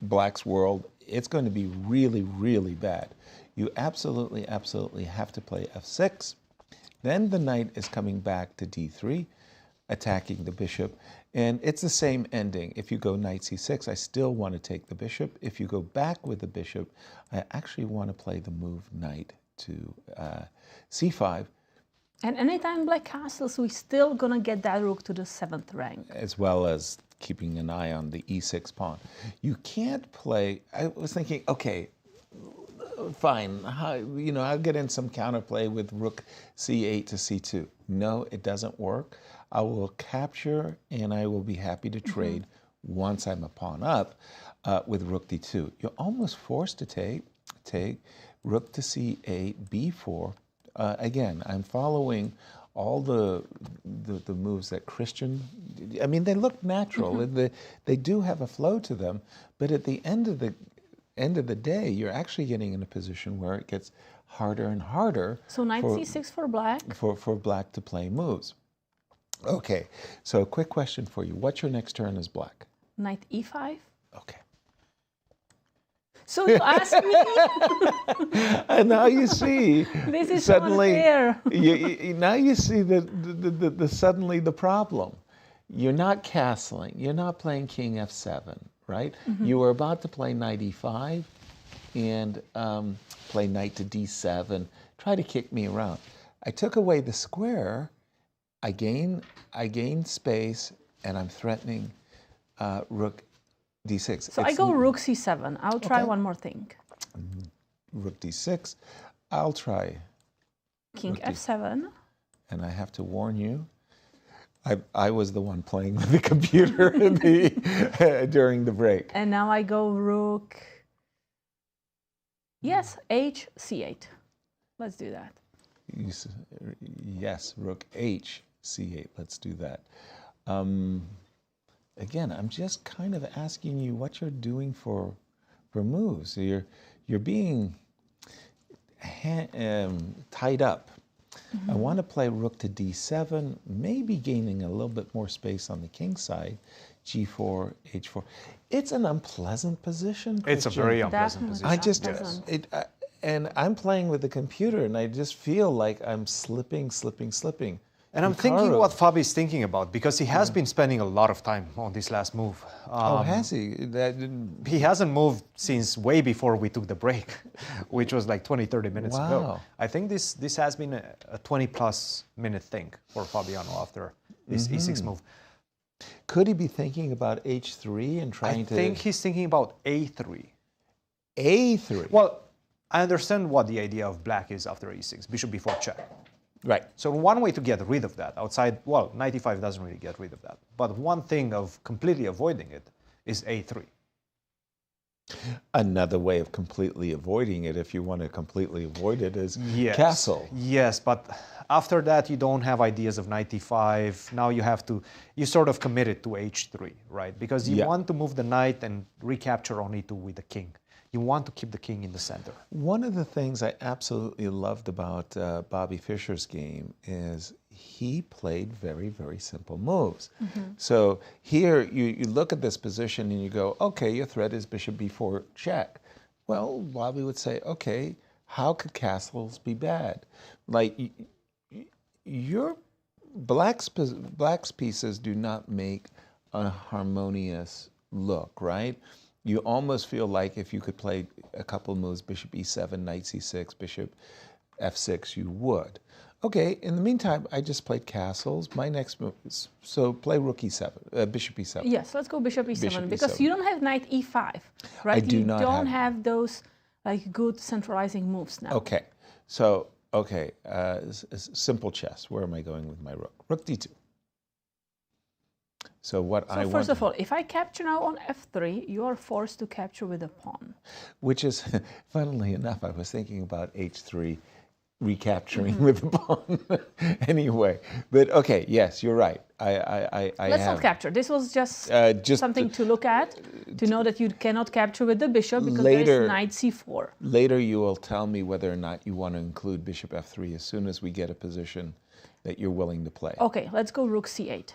black's world. It's going to be really, really bad. You absolutely, absolutely have to play f6. Then the knight is coming back to d3, attacking the bishop. And it's the same ending. If you go knight c6, I still want to take the bishop. If you go back with the bishop, I actually want to play the move knight to c5. And anytime black castles, we're still going to get that rook to the 7th rank. As well as keeping an eye on the e6 pawn. You can't play, I was thinking, okay, fine, I'll get in some counterplay with rook c8 to c2. No, it doesn't work. I will capture and I will be happy to trade once I'm a pawn up with rook d2. You're almost forced to take rook to c8, b4. Again, I'm following all the moves that Cristian, I mean, they look natural. They do have a flow to them, but at the end of the day, you're actually getting in a position where it gets harder and harder. So knight c6 for black? For black to play moves. Okay, so quick question for you. What's your next turn as black? Knight e5. Okay. So you ask me? And now you see. This is suddenly, so unfair. now you see suddenly the problem. You're not castling. You're not playing king f7, right? You were about to play knight e5 and play knight to d7, try to kick me around. I took away the square. I gain space, and I'm threatening rook d6. So I go rook c7. I'll try one more thing. Rook d6. I'll try King f7. And I have to warn you, I was the one playing with the computer during the break. And now I go rook. Yes, h c8. Let's do that. Yes, rook H, C8. Let's do that. Again, I'm just kind of asking you what you're doing for moves. So you're being tied up. I want to play rook to D7, maybe gaining a little bit more space on the king side. G4, H4. It's an unpleasant position, Cristian. It's a very unpleasant Definitely. position. And I'm playing with the computer, and I just feel like I'm slipping. And I'm thinking what Fabi's thinking about, because he has been spending a lot of time on this last move. Has he? He hasn't moved since way before we took the break, which was like 20, 30 minutes ago. Wow. I think this has been a 20-plus minute thing for Fabiano after this E6 move. Could he be thinking about H3 and trying to... I think he's thinking about A3. A3? Well, I understand what the idea of black is after E6, bishop b4 check. Right. So one way to get rid of that outside, well, 95 doesn't really get rid of that. But one thing of completely avoiding it is A3. Another way of completely avoiding it, if you want to completely avoid it, is castle. Yes, but after that, you don't have ideas of 95. Now you sort of committed to H3, right? Because you want to move the knight and recapture on E2 with the king. You want to keep the king in the center. One of the things I absolutely loved about Bobby Fischer's game is he played very, very simple moves. So here you look at this position and you go, okay, your threat is bishop b4 check. Well, Bobby would say, okay, how could castles be bad? Like, your black's pieces do not make a harmonious look, right? You almost feel like if you could play a couple of moves, bishop e7, knight c6, bishop f6, you would. Okay, in the meantime, I just played castles. My next move is, so play rook e7, bishop e7. Yes, let's go bishop e7, Bishop because e7. you don't have knight e5, right? I do you not don't have- have those like good centralizing moves now. Okay, so, simple chess. Where am I going with my rook? Rook d2. So what I want... First of all, if I capture now on f3, you are forced to capture with a pawn. Which is, funnily enough, I was thinking about h3 recapturing with the pawn. Anyway, but okay, yes, you're right. Let's not capture. This was just just something to look at, to know that you cannot capture with the bishop because Later- there is knight c4. Later you will tell me whether or not you want to include bishop f3 as soon as we get a position that you're willing to play. Okay, let's go rook c8.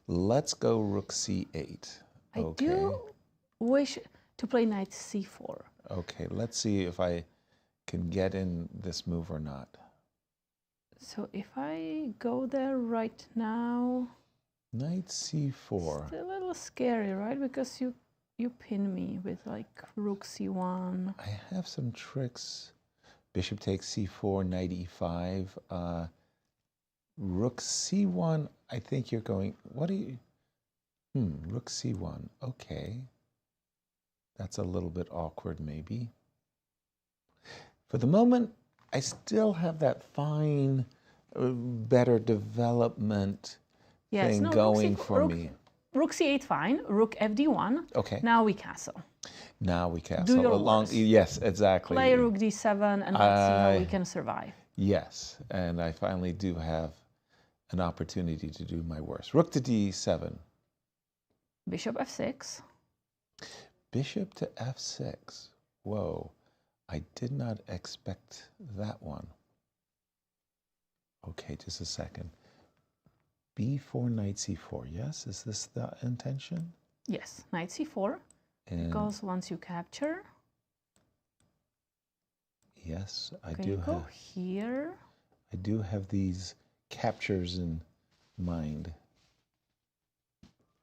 Let's go rook c8. I do wish to play knight c4. Okay, let's see if I can get in this move or not. So if I go there right now, Knight c4. it's a little scary, right? Because you pin me with like rook c1. I have some tricks. Bishop takes c4, knight e5. Rook c1, I think you're going, what do you, rook c1, okay. That's a little bit awkward maybe. For the moment, I still have that fine, better development thing going for me. Rook c8 fine, rook fd1. Okay. Now we castle. Now we castle. Do your worst. Yes, exactly. Play rook d7 and let's see how we can survive. Yes, and I finally do have an opportunity to do my worst. Rook to d7. Bishop f6. Bishop to f6. Whoa, I did not expect that one. Okay, just a second. b4, knight c4, yes? Is this the intention? Yes, knight c4. And Because once you capture, yes, I okay, do go have. here. I do have these captures in mind.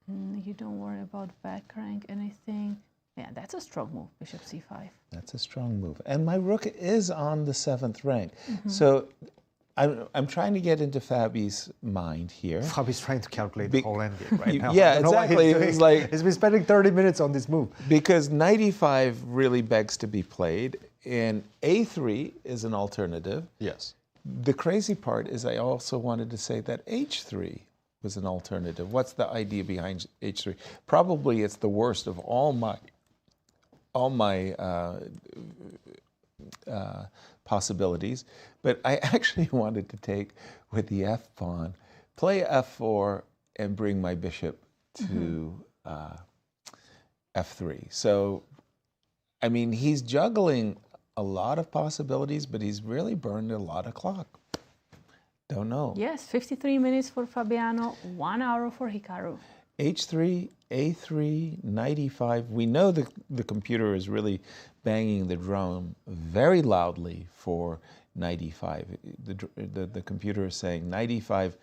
You don't worry about back rank, anything. Yeah, that's a strong move, bishop c5. That's a strong move. And my rook is on the 7th rank. So I'm trying to get into Fabi's mind here. Fabi's trying to calculate the whole endgame right now. Yeah, I don't know what exactly. he's It's doing. like, he's been spending 30 minutes on this move. because knight e5 really begs to be played, and a3 is an alternative. Yes. The crazy part is I also wanted to say that h3 was an alternative. What's the idea behind h3? Probably it's the worst of all my possibilities. But I actually wanted to take with the f pawn, play f4, and bring my bishop to f3. So, I mean, he's juggling a lot of possibilities, but he's really burned a lot of clock. Don't know. Yes, 53 minutes for Fabiano, 1 hour for Hikaru. H3, A3, knight e5. We know the computer is really banging the drum very loudly for knight e5. The computer is saying knight e5,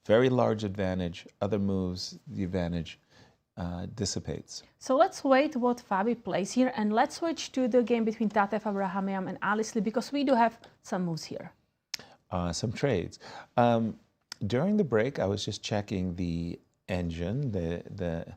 very large advantage. Other moves, the advantage dissipates. So let's wait what Fabi plays here, and let's switch to the game between Tatev Abrahamian and Alice Lee, because we do have some moves here. Some trades. During the break, I was just checking the engine. The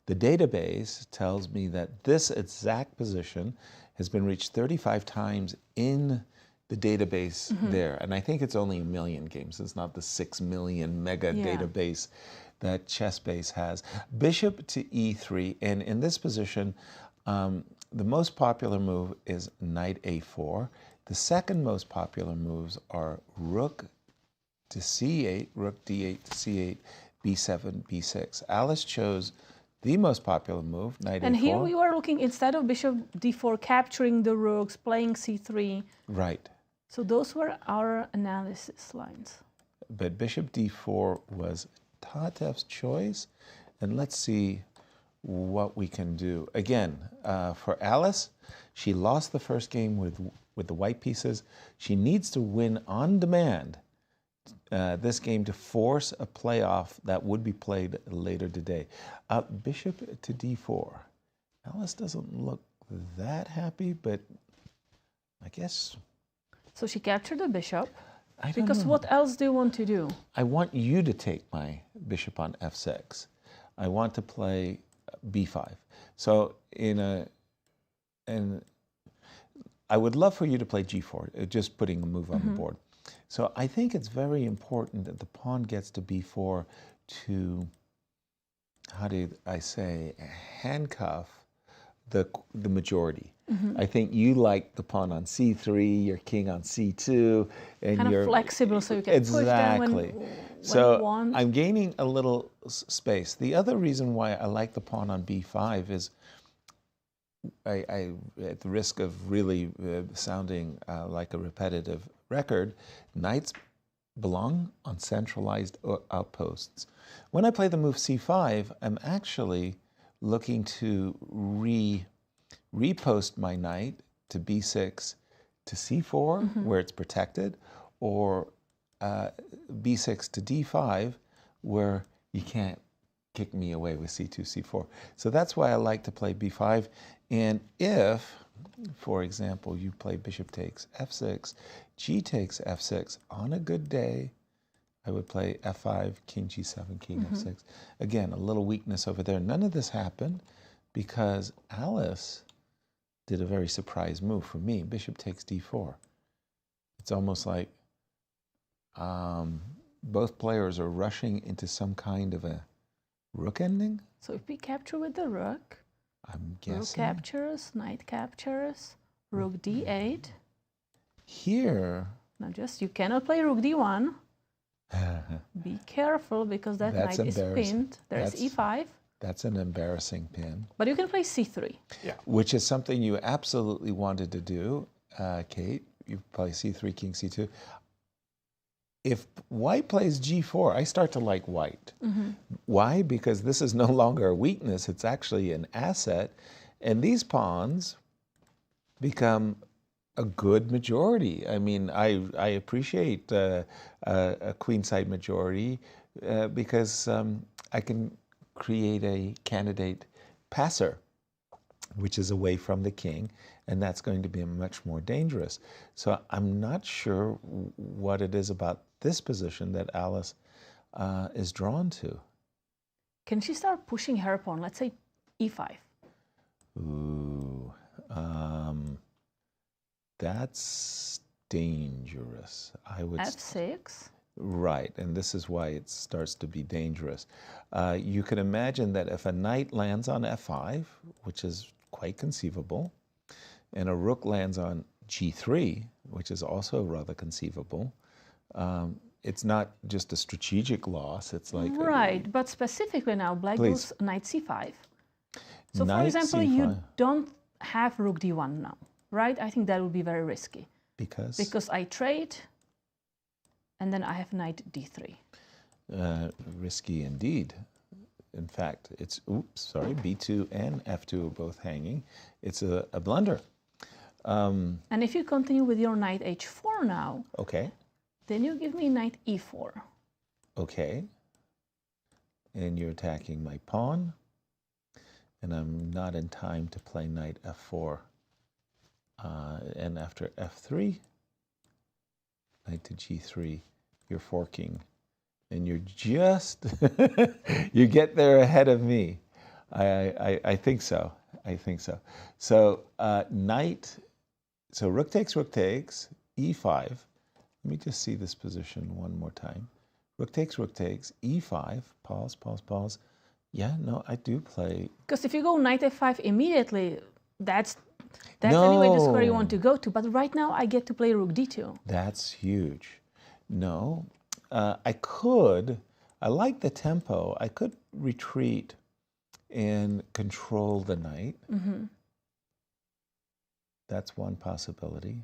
database tells me that this exact position has been reached 35 times in the database there. And I think it's only 1 million games. It's not the 6 million mega database that ChessBase has. Bishop to e3, and in this position, the most popular move is knight a4. The second most popular moves are rook to c8, rook d8 to c8, b7, b6. Alice chose the most popular move, knight and a4. Here we were looking, instead of bishop d4, capturing the rooks, playing c3. Right. So those were our analysis lines. But bishop d4 was Tatev's choice, and let's see what we can do. Again, for Alice, she lost the first game with the white pieces. She needs to win on demand this game to force a playoff that would be played later today. Bishop to d4. Alice doesn't look that happy, but I guess... So she captured the bishop. I don't because know. what else do you want to do? I want you to take my bishop on f6. I want to play b5. So I would love for you to play g4, just putting a move on the board. So I think it's very important that the pawn gets to b4 to, how do I say, handcuff the majority. I think you like the pawn on c3, your king on c2, and kind you're of flexible, so you can push them when you want. I'm gaining a little space. The other reason why I like the pawn on b5 is, I at the risk of really sounding like a repetitive record, knights belong on centralized outposts. When I play the move c5, I'm actually looking to repost my knight to b6 to c4, where it's protected, or b6 to d5, where you can't kick me away with c2, c4. So that's why I like to play b5. And if, for example, you play bishop takes f6, g takes f6, on a good day, I would play f5, king g7, king f6. Again, a little weakness over there. None of this happened because Alice did a very surprise move for me. Bishop takes d4. It's almost like both players are rushing into some kind of a rook ending. So if we capture with the rook, I'm guessing. rook captures, knight captures, rook d8. Here. Now just, you cannot play rook d1. Be careful because that knight is pinned. There's e5. That's an embarrassing pin. But you can play c3. Yeah. Which is something you absolutely wanted to do, Kate. You play c3, king c2. If white plays g4, I start to like white. Why? Because this is no longer a weakness. It's actually an asset. And these pawns become a good majority. I mean, I appreciate a queenside majority because I can create a candidate passer, which is away from the king, and that's going to be much more dangerous. So I'm not sure what it is about this position that Alice is drawn to. Can she start pushing her pawn? Let's say e5. Ooh, that's dangerous. I would f6. Right, and this is why it starts to be dangerous. You can imagine that if a knight lands on f5, which is quite conceivable, and a rook lands on g3, which is also rather conceivable. It's not just a strategic loss. It's like right, but specifically now, Black goes knight c5. So, for Knight example, c5. you don't have rook d1 now, right? I think that would be very risky. Because I trade, and then I have knight d3. Risky indeed. In fact, it's, b2 and f2 are both hanging. It's a blunder. And if you continue with your knight h4 now, okay. then you give me knight e4. Okay. And you're attacking my pawn. And I'm not in time to play knight f4. And after f3, knight to g3, you're forking. And you're just, you get there ahead of me. I think so. I think so. So so rook takes, e5. Let me just see this position one more time. Rook takes, e5. Pause. Yeah, no, I do play. Because if you go knight f5 immediately, that's anyway the square you want to go to. But right now I get to play rook d2. That's huge. No, I like the tempo. I could retreat and control the knight. Mm-hmm. That's one possibility.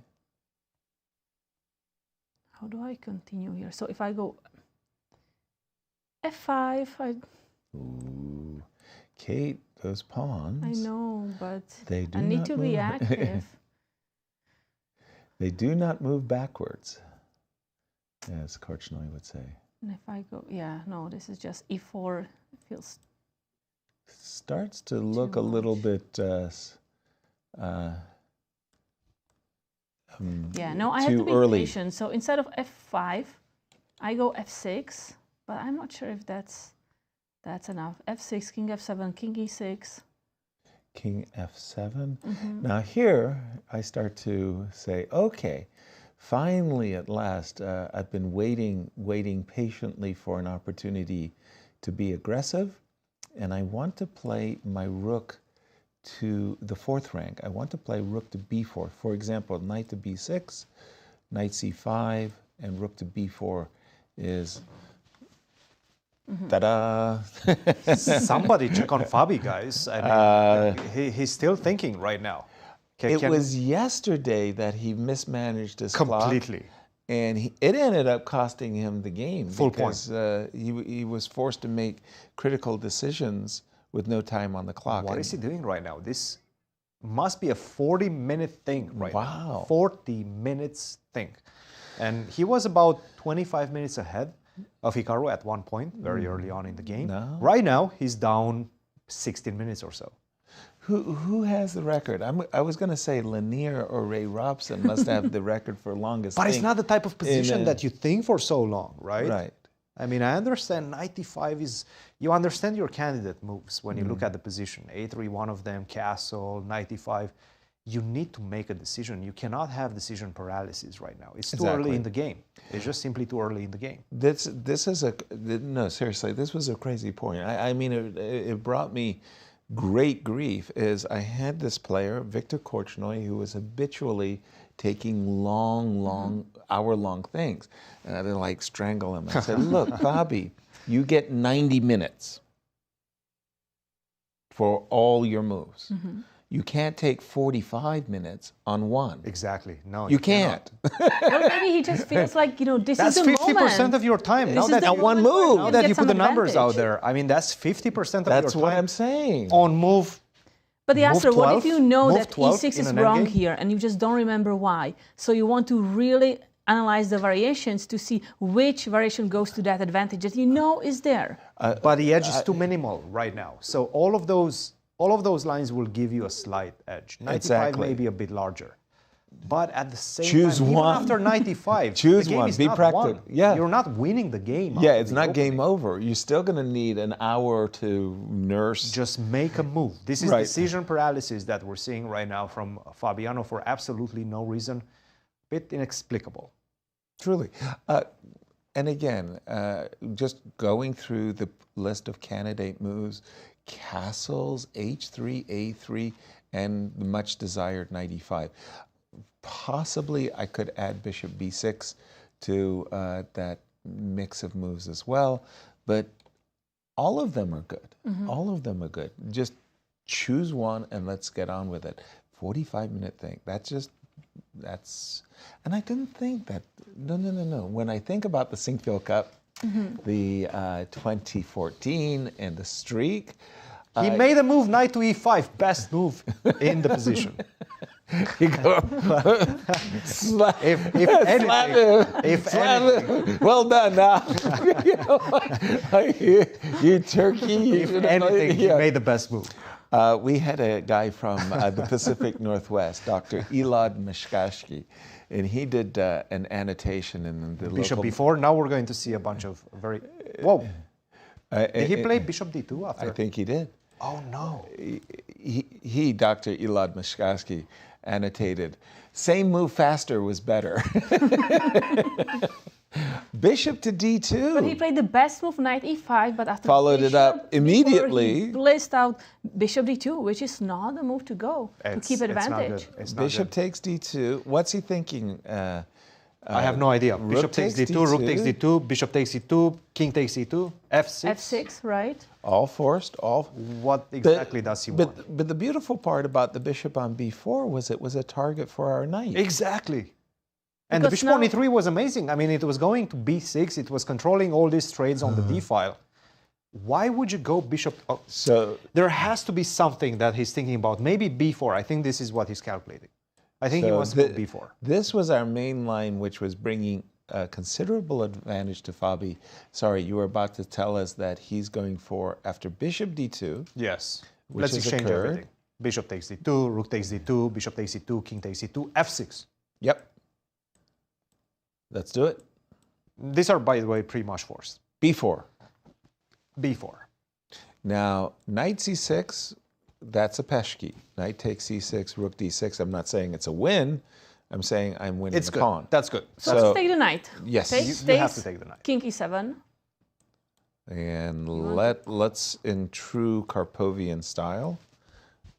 How do I continue here? So if I go f5, Ooh, Kate, those pawns. I know, but I need to be active. They do not move backwards, as Korchnoi would say. And if I go, no, this is just e4. It feels starts to look a little bit. I have to be early. patient. So instead of f5, I go f6, but I'm not sure if that's enough. f6, king f7, king e6. King f7. Mm-hmm. Now here I start to say, okay, finally at last, I've been waiting patiently for an opportunity to be aggressive, and I want to play my rook to the fourth rank. I want to play rook to b4. For example, knight to b6, knight c5, and rook to b4 is... Mm-hmm. Ta-da! Somebody check on Fabi, guys. I mean, he's still thinking right now. It was yesterday that he mismanaged his completely. Clock, and it ended up costing him the game. Full because, he was forced to make critical decisions with no time on the clock. What is he doing right now? This must be a 40-minute thing right now. 40 minutes thing. And he was about 25 minutes ahead of Hikaru at one point, very early on in the game. No. Right now, he's down 16 minutes or so. Who has the record? I was going to say Lanier or Ray Robson must have the record for longest. But it's not the type of position that you think for so long, right? Right. I mean, I understand 95 is, you understand your candidate moves when you look at the position. A3, one of them, castle, 95. You need to make a decision. You cannot have decision paralysis right now. It's too early in the game. It's just simply too early in the game. This is no, seriously, this was a crazy point. I mean, it brought me great grief. Is I had this player, Victor Korchnoi, who was habitually taking long, hour-long things. And I'd like strangle him. I said, look, Bobby, you get 90 minutes for all your moves. Mm-hmm. You can't take 45 minutes on one. Exactly. No, you can't. Or maybe he just feels like, this that's is the 50% moment. of your time. This Now is that the one moment where move, you now that get you put some the numbers advantage. out there, I mean, that's 50% of your time. That's what I'm saying. On move. But Yasser, what if you know that 12 e6 in is an wrong endgame? here and you just don't remember why? So you want to really analyze the variations to see which variation goes to that advantage that you know is there. But the edge is too minimal right now. So all of those lines will give you a slight edge. 95 may be a bit larger. But at the same Choose time, one. even after 95, Choose the game one. is Be not practical. won. Yeah. You're not winning the game. Yeah, it's not game over. You're still going to need an hour to nurse. Just make a move. This is decision paralysis that we're seeing right now from Fabiano for absolutely no reason. Bit inexplicable. Truly. And again, just going through the list of candidate moves, castles, h3, a3, and the much desired 95. possibly I could add bishop b6 to that mix of moves as well, but all of them are good. All of them are good. Just choose one and let's get on with it. 45-minute thing. That's, and I didn't think that, no. When I think about the Sinquefield Cup, the 2014 and the streak. He made a move, knight to e5, best move in the position. He go, slap, If slap him. Well done now. you turkey. If anything, he made the best move. We had a guy from the Pacific Northwest, Dr. Elad Mishkashki, and he did an annotation in the Bishop local... b4. Now we're going to see a bunch of very... Whoa. Did he play bishop d2 after? I think he did. Oh, no. He Dr. Elad Mishkashki, annotated, same move faster was better. Bishop to d2. But he played the best move, knight e5, but after followed it up immediately. He blitzed out bishop d2, which is not the move to go to keep advantage. Bishop takes d2. What's he thinking? I have no idea. Bishop takes d2, rook takes d2, bishop takes e2, king takes e2, f6. f6, right? All forced, all... What exactly does he want? But the beautiful part about the bishop on b4 was it was a target for our knight. Exactly. And the bishop on e3 was amazing. I mean, it was going to b6. It was controlling all these trades on the d file. Why would you go bishop? Oh, so there has to be something that he's thinking about. Maybe b4. I think this is what he's calculating. I think he wants to go b4. This was our main line, which was bringing a considerable advantage to Fabi. Sorry, you were about to tell us that he's going for, after bishop d2. Yes. Which Let's has exchange occurred. everything. Bishop takes d2, rook takes d2, bishop takes e2, king takes e2, f6. Yep. Let's do it. These are, by the way, pretty much forced. b4. b4. Now, knight c6, that's a peshki. Knight takes c6, rook d6. I'm not saying it's a win. I'm saying I'm winning the pawn. That's good. So let's take the knight. Yes. You have to take the knight. King e7. And let's, in true Karpovian style,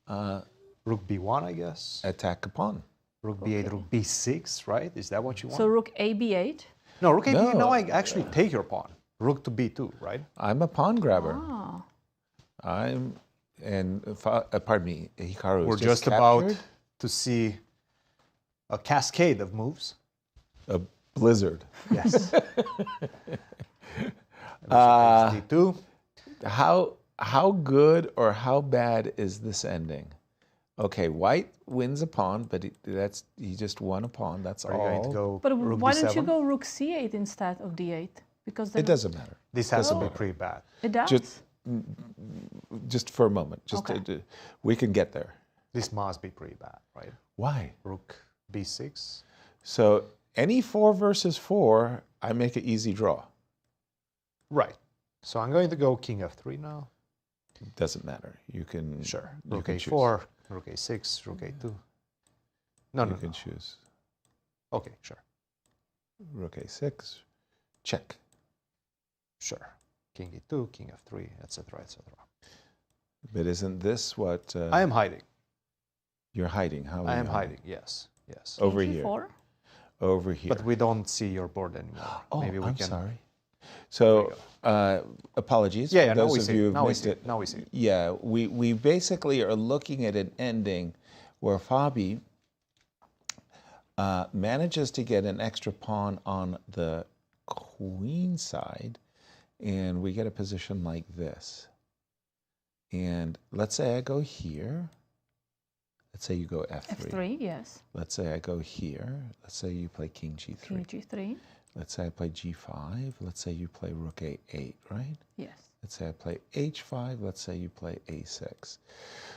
Rook b1, I guess. attack a pawn. Rook b8, rook b6, right? Is that what you want? So rook a b8. No, rook a b8. No. No, I actually take your pawn. Rook to b2, right? I'm a pawn grabber. Oh. Pardon me, Hikaru. We're just about to see a cascade of moves. a blizzard. Yes. d2. How good or how bad is this ending? Okay, white wins a pawn, but he just won a pawn. That's Are all. you going to go But rook why b7? don't you go rook c8 instead of d8? Because then It doesn't matter. This has to be pretty bad. it does. Just for a moment. Okay. We can get there. This must be pretty bad, right? Why? Rook b6. So any 4 versus 4, I make an easy draw. Right. So I'm going to go king f3 now. Doesn't matter. You can Sure. you Rook can a4, rook a6, rook a2. No, You no, can no. choose. Okay, sure. Rook a6, check. Sure. King e2, king f3, etc., etc. But isn't this what I am hiding. you're hiding? How are I you am hiding. Yes, yes. Over King here. g4. Over here. But we don't see your board anymore. Oh, Maybe we I'm can. sorry. So, apologies Yeah, for yeah. Now we those of see you it. who've Now we missed see it. it. Now we see it. Yeah, we basically are looking at an ending where Fabi manages to get an extra pawn on the queen side, and we get a position like this. And let's say I go here. Let's say you go f3. f3, yes. Let's say I go here. Let's say you play king g3. King g3, Let's say I play g5. Let's say you play rook a8, right? yes. Let's say I play h5. Let's say you play a6.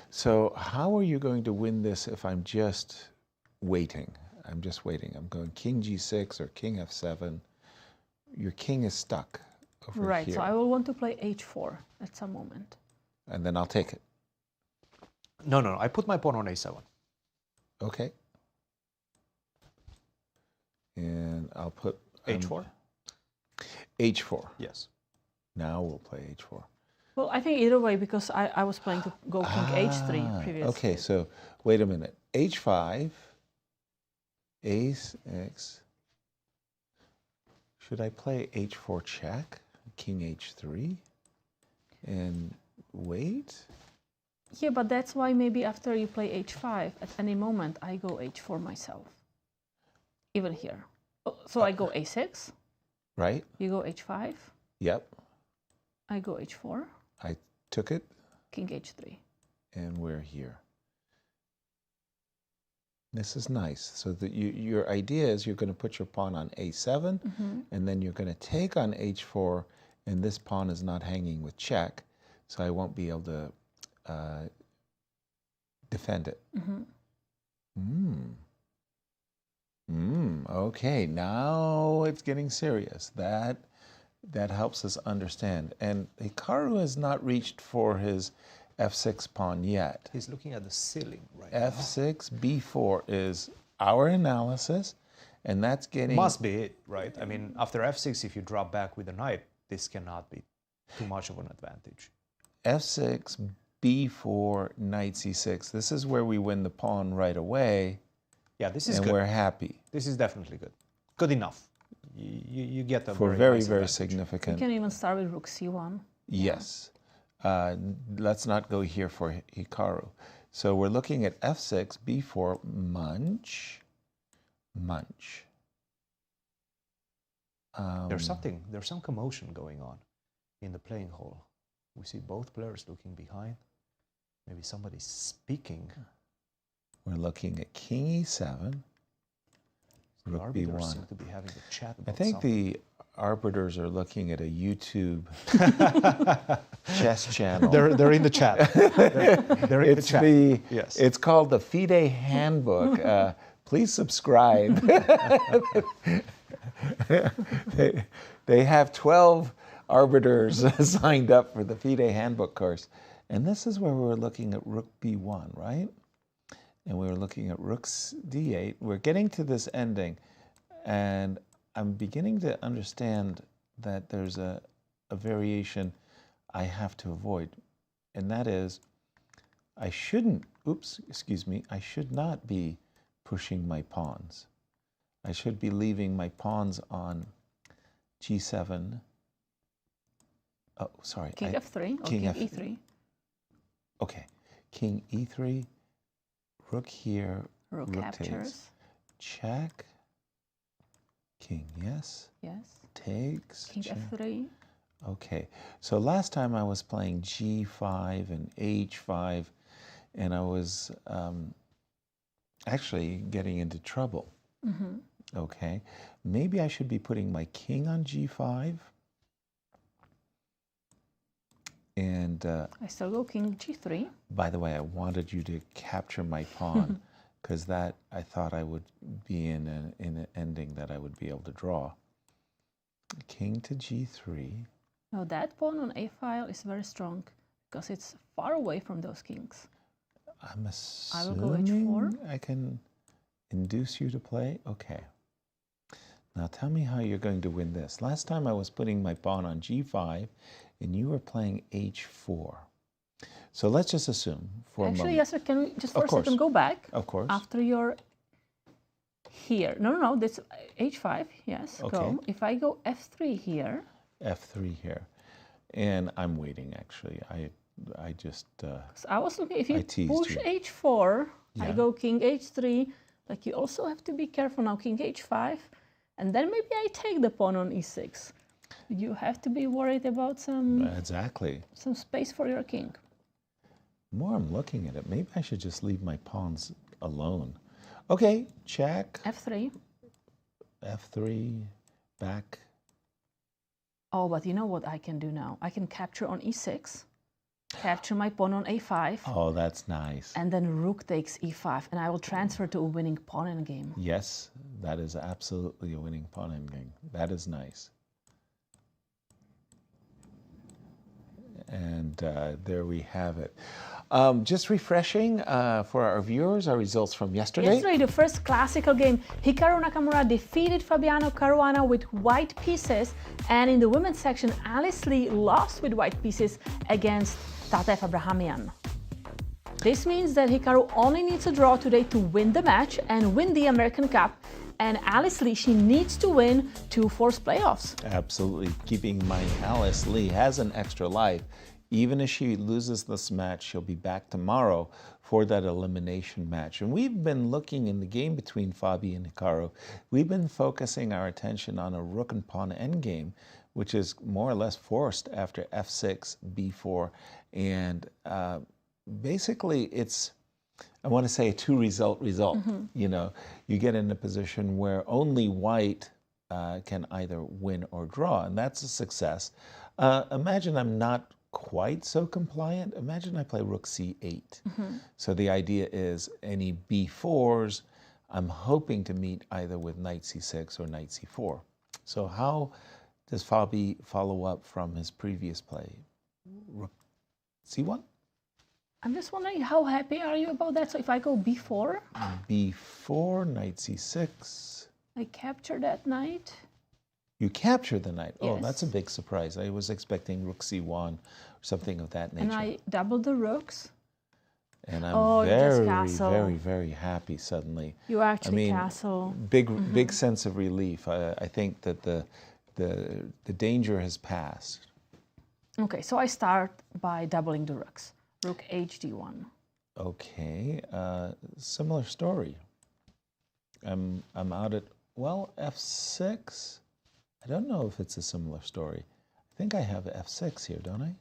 So how are you going to win this if I'm just waiting? I'm just waiting. I'm going king g6 or king f7. Your king is stuck over Right, here. so I will want to play h4 at some moment. And then I'll take it. No, no, no. I put my pawn on a7. Okay. And I'll put h4? h4. Yes. Now we'll play h4. Well, I think either way, because I was planning to go king h3 previously. Okay, so wait a minute. h5. Ace X. Should I play H4 check, King H3, and wait? Yeah, but that's why maybe after you play H5, at any moment I go H4 myself. Even here. So I go A6. Right? You go H5. Yep. I go H4. I took it. King H3. And we're here. This is nice. So that your idea is you're going to put your pawn on A7, and then you're going to take on H4, and this pawn is not hanging with check, so I won't be able to defend it. Okay, now it's getting serious. That helps us understand. And Hikaru has not reached for his F6 pawn yet. He's looking at the ceiling right F6, B4 is our analysis, and that's getting... Must be it, right? I mean, after F6, if you drop back with a knight, this cannot be too much of an advantage. F6, B4, knight C6. This is where we win the pawn right away. Yeah, this is and good. We're happy. This is definitely good. Good enough. You get a for very, very nice significant. You can even start with rook c1. Yes. Let's not go here for Hikaru. So we're looking at F6, B4, munch, munch. There's some commotion going on in the playing hall. We see both players looking behind. Maybe somebody's speaking. We're looking at King E7, Rook B1. Seem to be having a chat about I think something. the arbiters are looking at a YouTube chess channel. They're in the chat. They're in the chat. Yes. It's called the FIDE Handbook. Please subscribe. They have 12 arbiters signed up for the FIDE Handbook course. And this is where we're looking at Rook B1, right? And we were looking at Rook D8. We're getting to this ending, and I'm beginning to understand that there's a variation I have to avoid, and that is I shouldn't, I should not be pushing my pawns. I should be leaving my pawns on G7. Oh, sorry. King F3 or King E3. Okay. King E3, Rook here, Rook captures. Takes. Check. King, yes. Yes. Takes. King check. F3. Okay. So last time I was playing G5 and H5, and I was actually getting into trouble. Okay. Maybe I should be putting my king on G5. And I still go King G3. by the way, I wanted you to capture my pawn because that I thought I would be in an ending that I would be able to draw. King to G3. Now that pawn on A file is very strong because it's far away from those kings. I'm I will go assuming H4. I can induce you to play. Okay. Now tell me how you're going to win this. Last time I was putting my pawn on G5 and you were playing H4. So let's just assume for a moment. Yasser, can we just for a second go back? Of course. After you're here. No, this H5, yes, Okay. go. If I go F3 here. F3 here. And I'm waiting actually. I just... So I was looking, if you push you. H4, I Yeah. go King H3, like you also have to be careful now, King H5, and then maybe I take the pawn on E6. You have to be worried about some space for your king. The more I'm looking at it, maybe I should just leave my pawns alone. Okay, check. F3. F3, back. Oh, but you know what I can do now? I can capture on E6, capture my pawn on A5. Oh, that's nice. And then rook takes E5, and I will transfer to a winning pawn in game. Yes, that is absolutely a winning pawn in game. That is nice. And there we have it. Just refreshing for our viewers, our results from yesterday. Yesterday, the first classical game, Hikaru Nakamura defeated Fabiano Caruana with white pieces. And in the women's section, Alice Lee lost with white pieces against Tatev Abrahamian. This means that Hikaru only needs a draw today to win the match and win the American Cup. And Alice Lee, she needs to win to force playoffs. Absolutely. Keeping in mind, Alice Lee has an extra life. Even if she loses this match, she'll be back tomorrow for that elimination match. And we've been looking in the game between Fabi and Hikaru, we've been focusing our attention on a rook and pawn endgame, which is more or less forced after f6, b4. And basically, it's, I want to say a two-result. You know, you get in a position where only white can either win or draw, and that's a success. Imagine I'm not quite so compliant. Imagine I play rook c8. So the idea is any b4s, I'm hoping to meet either with knight c6 or knight c4. So how does Fabi follow up from his previous play? Rook c1? I'm just wondering, how happy are you about that? So if I go b4? b4, knight c6. I capture that knight. You capture the knight. Yes. Oh, that's a big surprise. I was expecting rook c1 or something of that nature. And I double the rooks. And I'm very, castle. very, very happy suddenly. You actually castle. Big sense of relief. I think that the danger has passed. Okay, so I start by doubling the rooks. Rook hd1. Okay, similar story. I'm out at, well, f6. I don't know if it's a similar story. I think I have f6 here, don't I?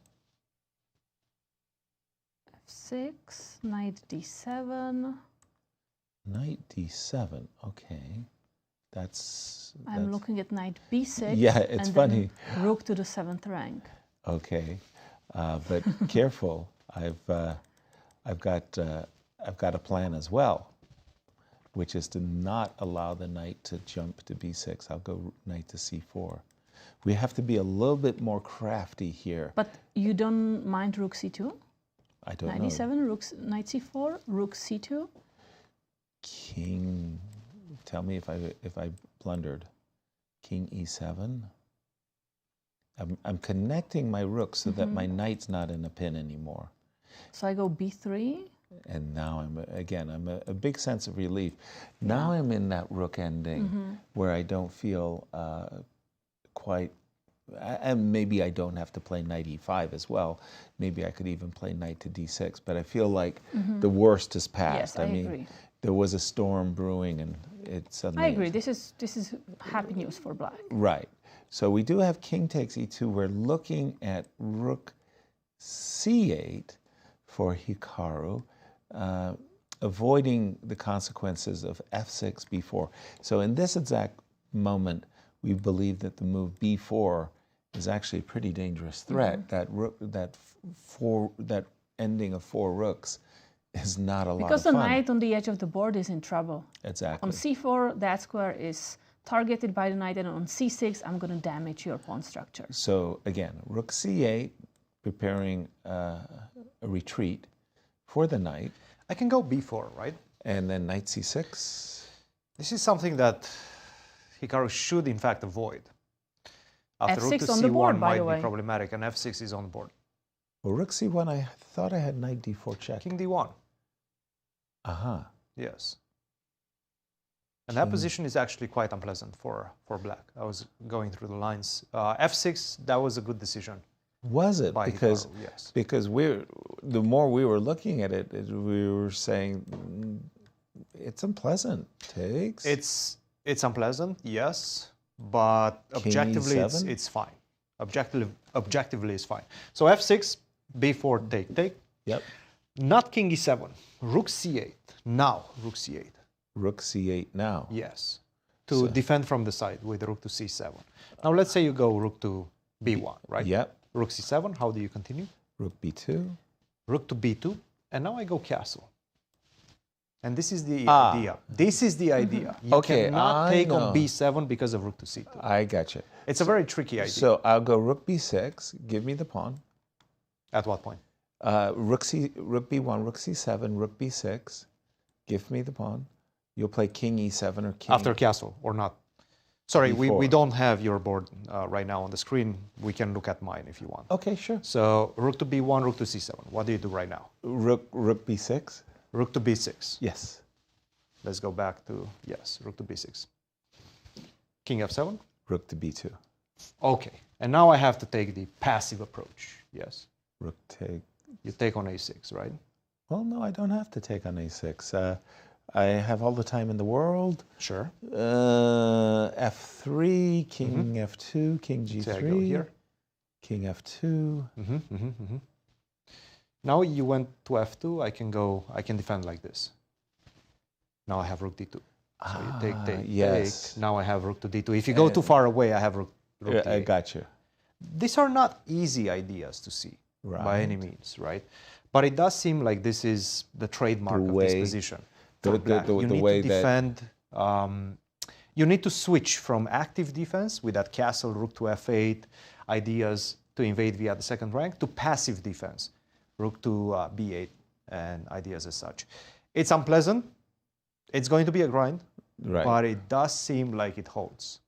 f6, knight d7. Knight d7, okay. That's I'm looking at knight b6. Yeah, it's and funny. Then rook to the 7th rank. Okay, but careful. I've got a plan as well, which is to not allow the knight to jump to b6. I'll go knight to c4. We have to be a little bit more crafty here. But you don't mind rook c2? I don't know. Knight e7, knight c4, rook c2. King. Tell me if I blundered. King e7. I'm connecting my rook so that my knight's not in a pin anymore. So I go b3. And now I'm a big sense of relief. Now I'm in that rook ending where I don't feel quite, and maybe I don't have to play knight e5 as well. Maybe I could even play knight to d6, but I feel like the worst is past. Yes, I agree. There was a storm brewing and it suddenly... I agree, this is happy news for black. Right. So we do have king takes e2. We're looking at rook c8 for Hikaru, avoiding the consequences of f6, b4. So in this exact moment, we believe that the move b4 is actually a pretty dangerous threat. That ending of 4 rooks is not a lot of fun. Because the knight on the edge of the board is in trouble. Exactly. On c4, that square is targeted by the knight, and on c6, I'm going to damage your pawn structure. So again, rook c8, preparing a retreat for the knight. I can go b4, right? And then knight c6. This is something that Hikaru should in fact avoid. After rook to F6 on the board, c1 by the might way. be problematic, and f6 is on the board. Well, rook c1, I thought I had knight d4 check. King d1. Aha. Yes. And that position is actually quite unpleasant for black. I was going through the lines. f6, that was a good decision. Was it? By Because Hikaru, yes. because the more we were looking at it, we were saying it's unpleasant. Takes. It's unpleasant, yes, but objectively E7? it's fine. Objectively it's fine. So f6, b4, take. Yep. Not king e7. Rook c8. Now rook c8. Rook c8 now. Yes. To defend from the side with rook to c7. Now let's say you go rook to b1, right? Yep. Rook c7, how do you continue? Rook b2. Rook to b2, and now I go castle. And this is the idea. This is the idea. You cannot take on b7 because of rook to c2. I gotcha. It's a very tricky idea. So I'll go rook b6. Give me the pawn. At what point? Rook b1, rook c7, rook b6. Give me the pawn. You'll play king e7 or king... After castle, or not? Sorry, we before. don't have your board right now on the screen. We can look at mine if you want. Okay, sure. So rook to b1, rook to c7. What do you do right now? Rook b6? Rook to b6. Yes. Let's go back to, yes, rook to b6. King f7? Rook to b2. Okay. And now I have to take the passive approach. Yes. Rook take. You take on a6, right? Well, no, I don't have to take on a6. I have all the time in the world. Sure. F3, king f2, king g3. So I go here. King f2. Now you went to f2. I can defend like this. Now I have rook d2. So you take, yes. take. Now I have rook to d2. If you go too far away, I have rook d8. I got you. These are not easy ideas to see by any means, right? But it does seem like this is the trademark of this position. You need to defend. You need to switch from active defense with that castle, rook to f8 ideas to invade via the second rank to passive defense, rook to b8 and ideas as such. It's unpleasant. It's going to be a grind, but it does seem like it holds.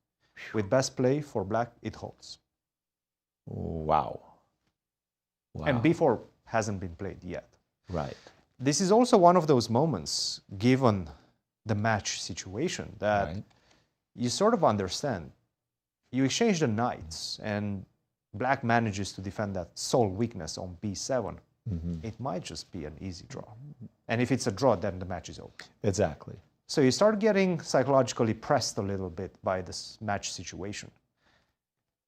With best play for black, it holds. Wow. And b4 hasn't been played yet. Right. This is also one of those moments, given the match situation, that you sort of understand. You exchange the knights, and black manages to defend that sole weakness on b7. It might just be an easy draw. And if it's a draw, then the match is over. Exactly. So you start getting psychologically pressed a little bit by this match situation.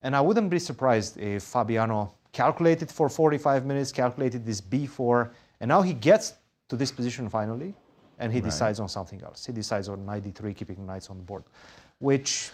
And I wouldn't be surprised if Fabiano calculated for 45 minutes, calculated this b4, and now he gets to this position finally, and he decides on something else. He decides on knight d3, keeping knights on the board, which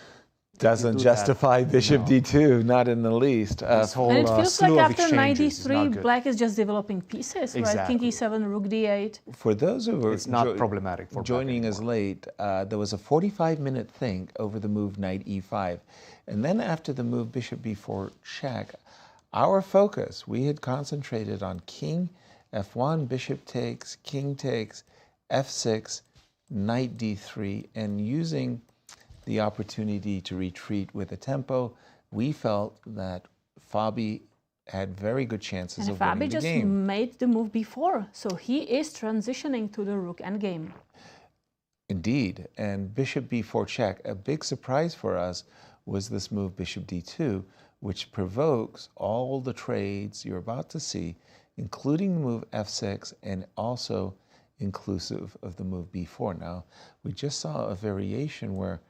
doesn't justify bishop d2, not in the least. And it feels like after knight d3, black is just developing pieces, right? King e7, rook d8. For those who are it's not problematic for joining us late, there was a 45-minute think over the move knight e5. And then after the move bishop b4 check, our focus, we had concentrated on king f1, bishop takes, king takes, f6, knight d3, and using the opportunity to retreat with a tempo, we felt that Fabi had very good chances of winning the game. And Fabi just made the move before, so he is transitioning to the rook endgame. Indeed, and bishop b4 check, a big surprise for us was this move bishop d2, which provokes all the trades you're about to see, including the move f6 and also inclusive of the move b4. Now, we just saw a variation where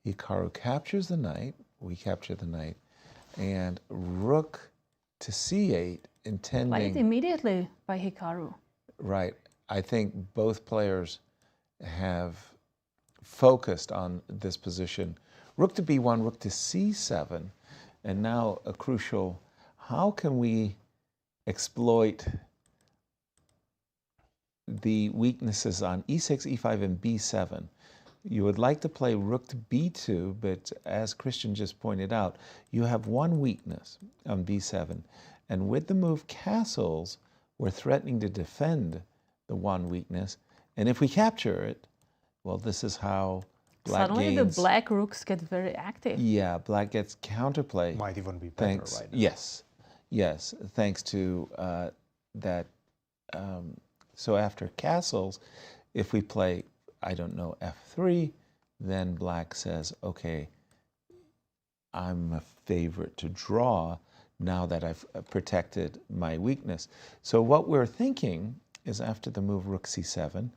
Hikaru captures the knight, we capture the knight, and rook to c8, intending... Played immediately by Hikaru. Right. I think both players have focused on this position. Rook to b1, rook to c7, and now a crucial, how can we exploit the weaknesses on e6, e5, and b7? You would like to play rook to b2, but as Cristian just pointed out, you have one weakness on b7. And with the move castles, we're threatening to defend the one weakness. And if we capture it, well, this is how black Suddenly gains. the black rooks get very active. Yeah, black gets counterplay. Might even be better right now. Yes, yes, thanks to that. So after castles, if we play, I don't know, f3, then black says, okay, I'm a favorite to draw now that I've protected my weakness. So what we're thinking is after the move rook c7,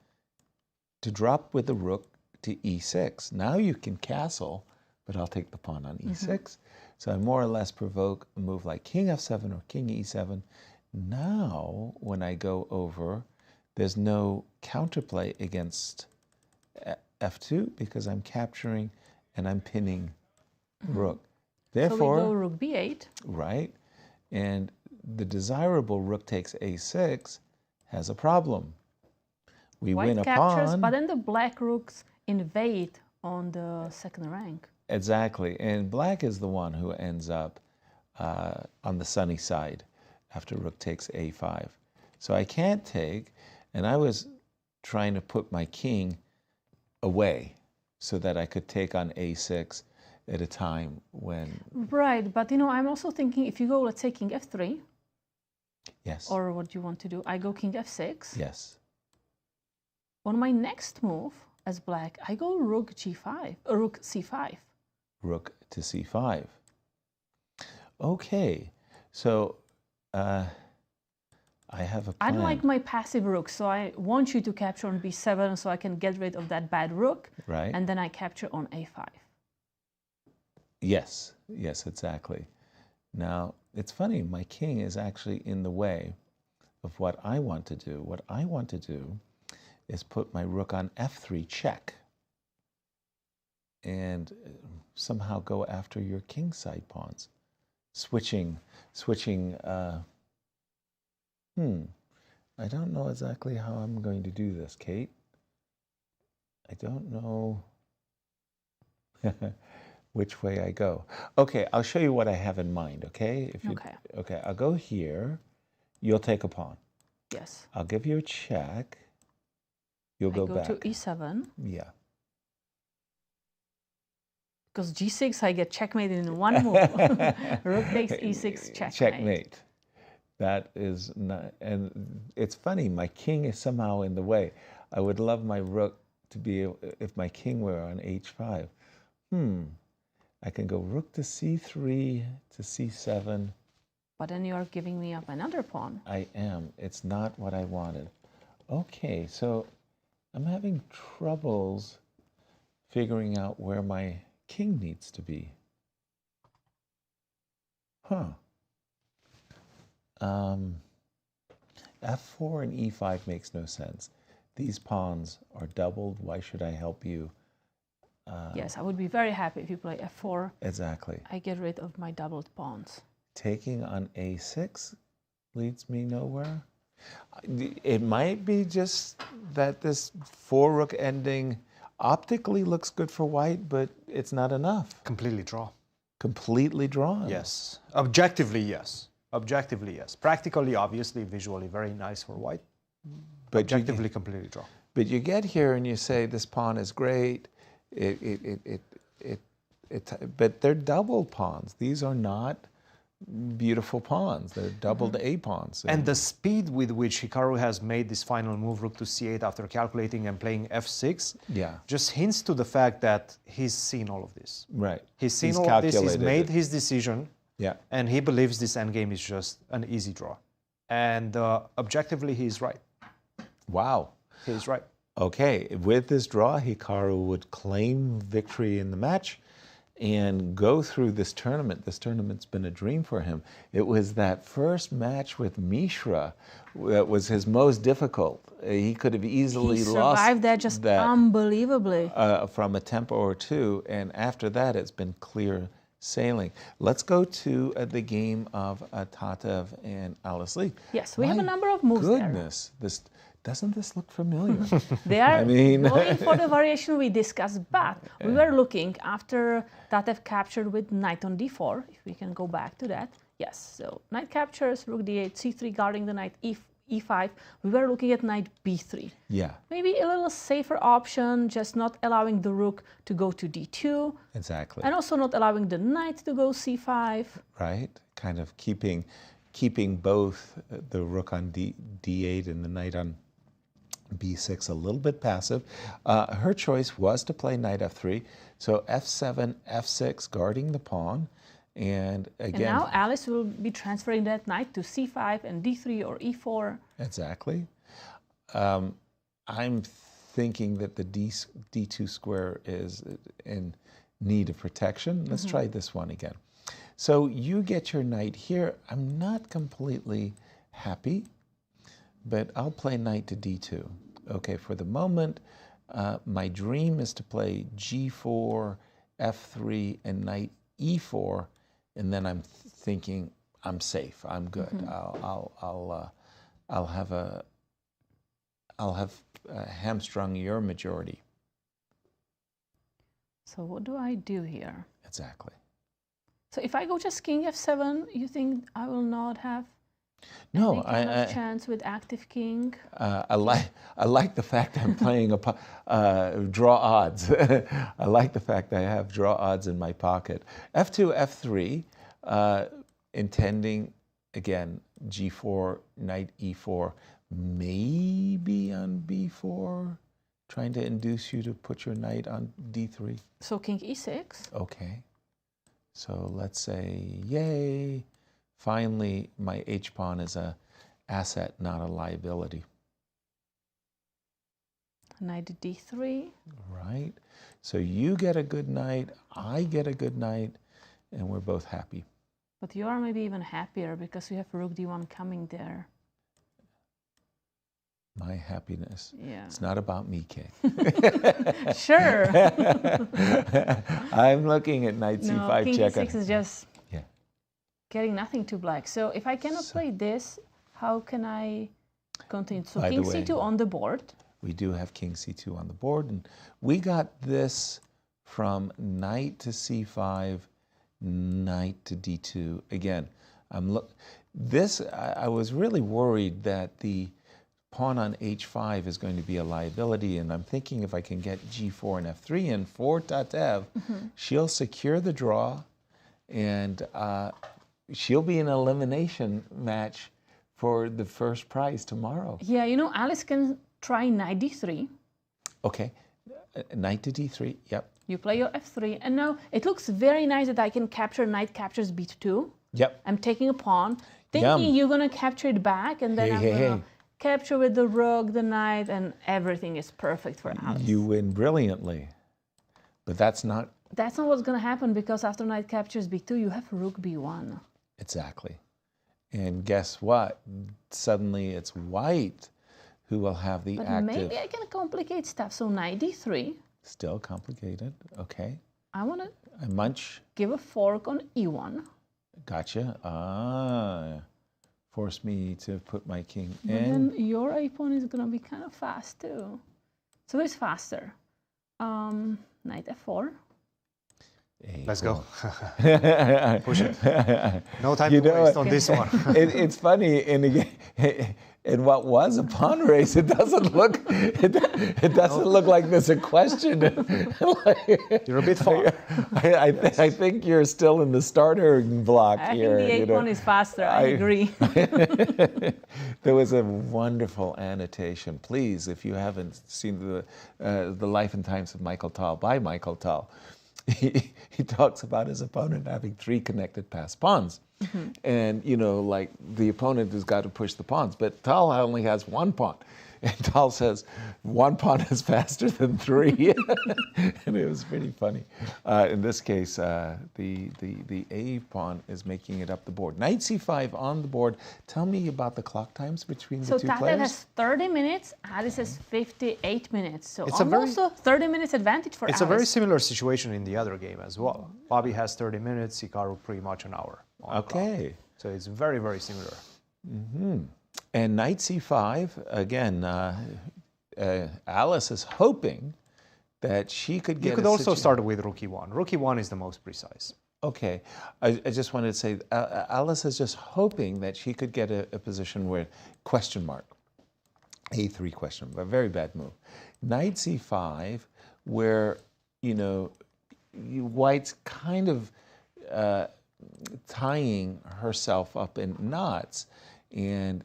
to drop with the rook to e6. Now you can castle, but I'll take the pawn on e6. So I more or less provoke a move like king f7 or king e7. Now, when I go over, there's no counterplay against f2 because I'm capturing and I'm pinning rook. Therefore, so we go rook b8. Right. And the desirable rook takes a6 has a problem. We win a captures, pawn. But then the black rooks invade on the second rank. Exactly. And black is the one who ends up on the sunny side after rook takes a5. So I can't take, and I was trying to put my king away so that I could take on a6 at a time when... Right, but you know, I'm also thinking if you go, let's say, king f3. Yes. Or what do you want to do? I go king f6. Yes. On my next move as black, I go rook g5, rook c5. Rook to c5. Okay, so I have a plan. I don't like my passive rook, so I want you to capture on b7 so I can get rid of that bad rook. Right. And then I capture on a5. Yes, yes, exactly. Now, it's funny, my king is actually in the way of what I want to do. What I want to do is put my rook on f3 check and somehow go after your king side pawns. Switching, I don't know exactly how I'm going to do this, Kate. I don't know which way I go. Okay, I'll show you what I have in mind, okay? Okay, I'll go here. You'll take a pawn. Yes. I'll give you a check. You'll go back. I go to e7. Yeah. Because g6, I get checkmated in one move. Rook takes e6, checkmate. Checkmate. That is not, and it's funny, my king is somehow in the way. I would love my rook to be, if my king were on h5. I can go rook to c3 to c7. But then you are giving me up another pawn. I am. It's not what I wanted. Okay, so I'm having troubles figuring out where my king needs to be. F4 and e5 makes no sense. These pawns are doubled. Why should I help you? Yes, I would be very happy if you play f4. Exactly. I get rid of my doubled pawns. Taking on a6 leads me nowhere. It might be just that this 4-rook ending optically looks good for white, but it's not enough. Completely draw. Completely drawn. Yes. Objectively, yes. Objectively, yes. Practically, obviously, visually, very nice for white. But objectively, completely draw. But you get here and you say this pawn is great. But they're double pawns. These are not beautiful pawns. They're doubled A pawns. And the speed with which Hikaru has made this final move, rook to c8, after calculating and playing f6, just hints to the fact that he's seen all of this. Right. He's seen all of this. He's made his decision. Yeah. And he believes this endgame is just an easy draw. And objectively, he's right. Wow. He's right. Okay, with this draw, Hikaru would claim victory in the match and go through this tournament. This tournament's been a dream for him. It was that first match with Mishra that was his most difficult. He could have easily lost survived that just unbelievably. From a tempo or two, and after that, it's been clear sailing. Let's go to the game of Tatev and Alice Lee. Yes, we have a number of moves there. Doesn't this look familiar? They are going for the variation we discussed, but we were looking after Tatev captured with knight on d4, if we can go back to that. Yes, so knight captures, rook d8, c3 guarding the knight, e5. We were looking at knight b3. Yeah. Maybe a little safer option, just not allowing the rook to go to d2. Exactly. And also not allowing the knight to go c5. Right, kind of keeping both the rook on d8 and the knight on b6 a little bit passive. Her choice was to play knight f3, so f7, f6, guarding the pawn, and again... And now Alice will be transferring that knight to c5 and d3 or e4. Exactly. I'm thinking that the d2 square is in need of protection. Let's try this one again. So you get your knight here. I'm not completely happy, but I'll play knight to d2. Okay, for the moment, my dream is to play g4, f3, and knight e4, and then I'm thinking I'm safe. I'm good. I'll have hamstrung your majority. So what do I do here? Exactly. So if I go just king f7, you think I will not have No, kind of chance with active king. I like the fact I'm playing draw odds. I like the fact that I have draw odds in my pocket. F2, F3, intending, again, G4, knight E4, maybe on B4, trying to induce you to put your knight on D3. So king E6. Okay. So let's say, yay. Finally, my H-pawn is a asset, not a liability. Knight D3. Right. So you get a good knight, I get a good knight, and we're both happy. But you are maybe even happier because you have rook D1 coming there. My happiness. Yeah. It's not about me, Kay. Sure. I'm looking at knight C5 king check. E6 is just getting nothing to black. So if I cannot play this, how can I continue? So king C2 on the board. We do have king C2 on the board, and we got this from knight to C5, knight to D2. Again, I was really worried that the pawn on H5 is going to be a liability, and I'm thinking if I can get G4 and F3 in for Tatev, she'll secure the draw, and she'll be an elimination match for the first prize tomorrow. Yeah, you know, Alice can try knight D3. Okay, knight to D3, yep. You play your F3, and now it looks very nice that I can capture knight captures B2. Yep. I'm taking a pawn, thinking you're going to capture it back, and then I'm going to capture with the rook, the knight, and everything is perfect for Alice. You win brilliantly, but that's not... That's not what's going to happen, because after knight captures B2, you have rook B1. Exactly. And guess what? Suddenly it's white who will have the active... Maybe I can complicate stuff. So knight D3. Still complicated, okay. I want to munch. Give a fork on E1. Gotcha. Force me to put my king in. And then your A pawn is going to be kind of fast too. So it's faster. Knight F4. Let's go. Push it. No time to waste on this one. It's funny, in what was a pawn race, it doesn't look like there's a question. You're a bit far. I think you're still in the starter block here. I think the A-pawn is faster, I agree. There was a wonderful annotation. Please, if you haven't seen the Life and Times of Michael Tal by Michael Tal, he talks about his opponent having 3 connected pass pawns. And, like the opponent has got to push the pawns, but Tal only has 1 pawn. And Tal says, 1 pawn is faster than 3. And it was pretty funny. In this case, the A pawn is making it up the board. Knight C5 on the board. Tell me about the clock times between the two players. So Tatev has 30 minutes, Alice has 58 minutes. So it's almost a 30 minutes advantage for Alice. It's a very similar situation in the other game as well. Bobby has 30 minutes, Hikaru pretty much an hour. Okay. So it's very, very similar. And knight C5, again, Alice is hoping that she could get... You could also start with rook E1. Rook E1 is the most precise. Okay. I just wanted to say, Alice is just hoping that she could get a position where question mark, A3 question, a very bad move. Knight C5, where, White's kind of tying herself up in knots. And,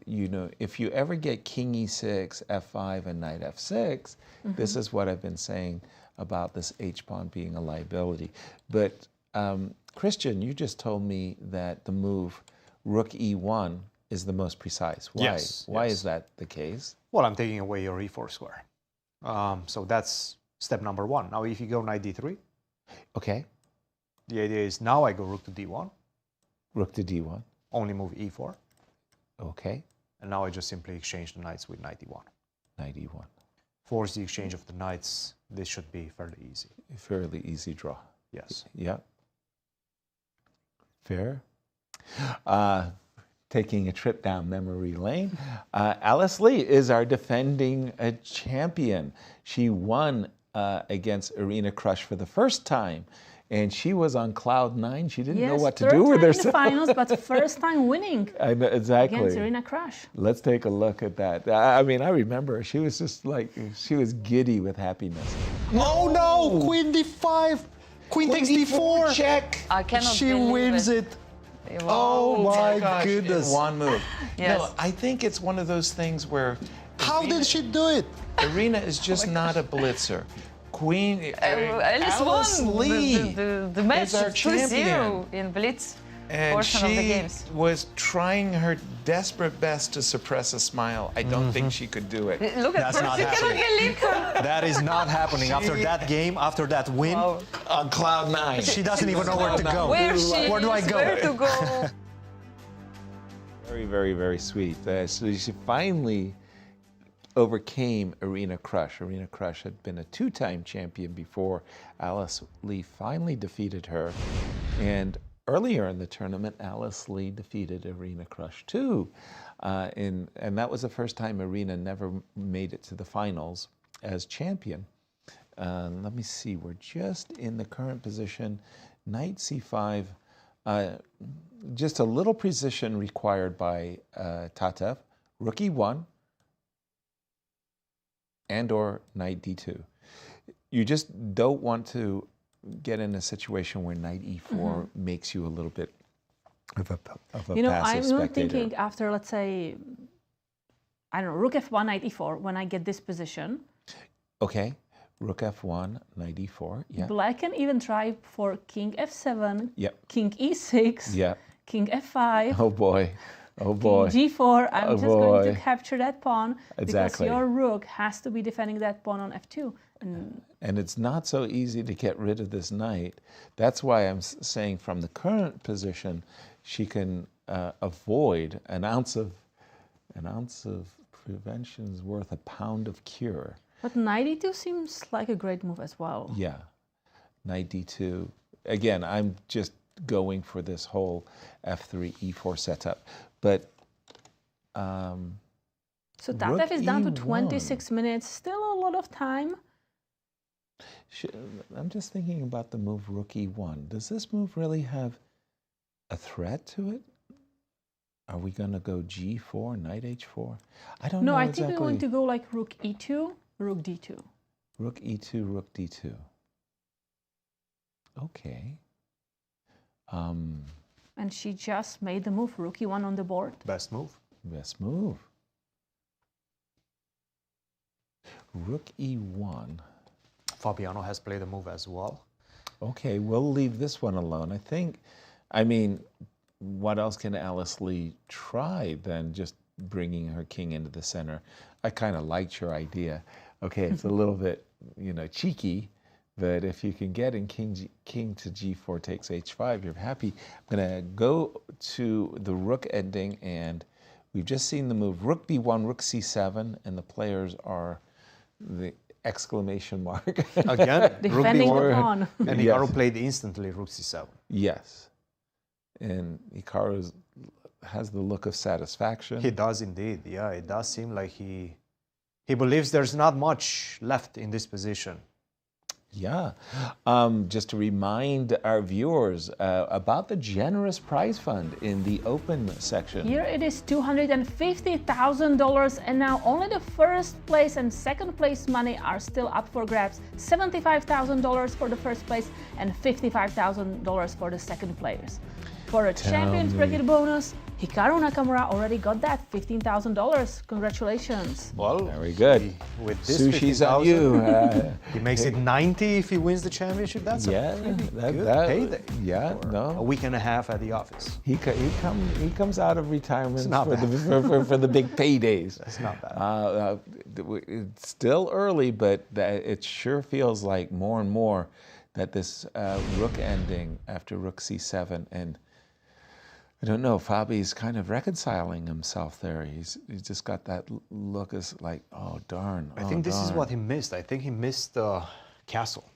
if you ever get king E6, F5, and knight F6, this is what I've been saying about this H-pawn being a liability. But, Cristian, you just told me that the move rook E1 is the most precise. Why? Yes. Why is that the case? Well, I'm taking away your E4 square. So that's step number 1. Now, if you go knight D3, okay. The idea is now I go rook to D1. Rook to D1. Only move E4. Okay. And now I just simply exchange the knights with knight E1. Knight E1. Force the exchange of the knights. This should be fairly easy. Fairly easy draw. Yes. Yeah. Fair. Taking a trip down memory lane. Alice Lee is our defending champion. She won against Irina Krush for the first time. And she was on cloud 9. She didn't know what to third do with time herself. in the finals, but first time winning I know, exactly. against Irina Krush. Let's take a look at that. I mean, I remember her. She was just like, she was giddy with happiness. Oh no! Queen d5! Queen takes d4! Check! I cannot She believe wins it! Oh my Gosh, goodness! in one move. Yes. No, I think it's one of those things where How did she do it? Irina is just not a blitzer. Queen Alice won Lee the match is our 2-0 champion. in Blitz And portion of the she games. was trying her desperate best to suppress a smile. I don't think she could do it. Look at That's her, not she cannot happening. believe her. That is not happening. After that game, after that win, On cloud 9. she doesn't even know where to go. Where she Where do I is, go? where to go. Very, very, very sweet. So she finally overcame Irina Krush. Irina Krush had been a 2-time champion before. Alice Lee finally defeated her. And earlier in the tournament, Alice Lee defeated Irina Krush too. And that was the first time Irina never made it to the finals as champion. Let me see, we're just in the current position. Knight c5, just a little precision required by Tatev. Rook e1 and or knight d2. You just don't want to get in a situation where knight e4 makes you a little bit of a You know, passive I'm spectator. not thinking after, let's say, I don't know, rook f1, knight e4, when I get this position. Okay, rook f1, knight e4, yeah. Black can even try for king f7, Yep. king e6, Yeah. king f5, Oh boy, oh boy. king g4. I'm Oh just going to boy. capture that pawn Exactly. because your rook has to be defending that pawn on f2. And it's not so easy to get rid of this knight. That's why I'm saying from the current position, she can avoid an ounce of prevention's worth a pound of cure. But knight e2 seems like a great move as well. Yeah, knight d2. Again, I'm just going for this whole f3 e4 setup, but So Tatev is down to E1. 26 minutes, still a lot of time. I'm just thinking about the move rook e1. Does this move really have a threat to it? Are we going to go g4, knight h4? I don't know No, I exactly. think we're going to go like rook e2, rook d2. Rook e2, rook d2. Okay. And she just made the move, rook e1 on the board. Best move. Best move. Rook e1. Fabiano has played a move as well. Okay, we'll leave this one alone. I mean, what else can Alice Lee try than just bringing her king into the center? I kind of liked your idea. Okay, it's a little bit, cheeky, but if you can get in king to g4 takes h5, you're happy. I'm going to go to the rook ending, and we've just seen the move rook b1, rook c7, and the players are the exclamation mark. Again, Defending rook the b1. pawn. And Yes. Hikaru played instantly rook c7. Yes. And Hikaru has the look of satisfaction. He does indeed. Yeah, it does seem like he believes there's not much left in this position. Yeah. Just to remind our viewers about the generous prize fund in the open section. Here it is $250,000, and now only the first place and second place money are still up for grabs. $75,000 for the first place and $55,000 for the second place. For a Champions me. Bracket bonus, Hikaru Nakamura already got that $15,000. Congratulations. Well, Very good. With this Sushi's on 50,000, you. he makes it 90 if he wins the championship. That's Yeah, a pretty that- good that- payday. yeah, for no. a week and a half at the office. He comes out of retirement not for bad. the big paydays. That's not bad. It's still early, but it sure feels like more and more that this rook ending after rook c7, and I don't know, Fabi's kind of reconciling himself there. He's just got that look as like, oh darn. I think this is what he missed. I think he missed the castle.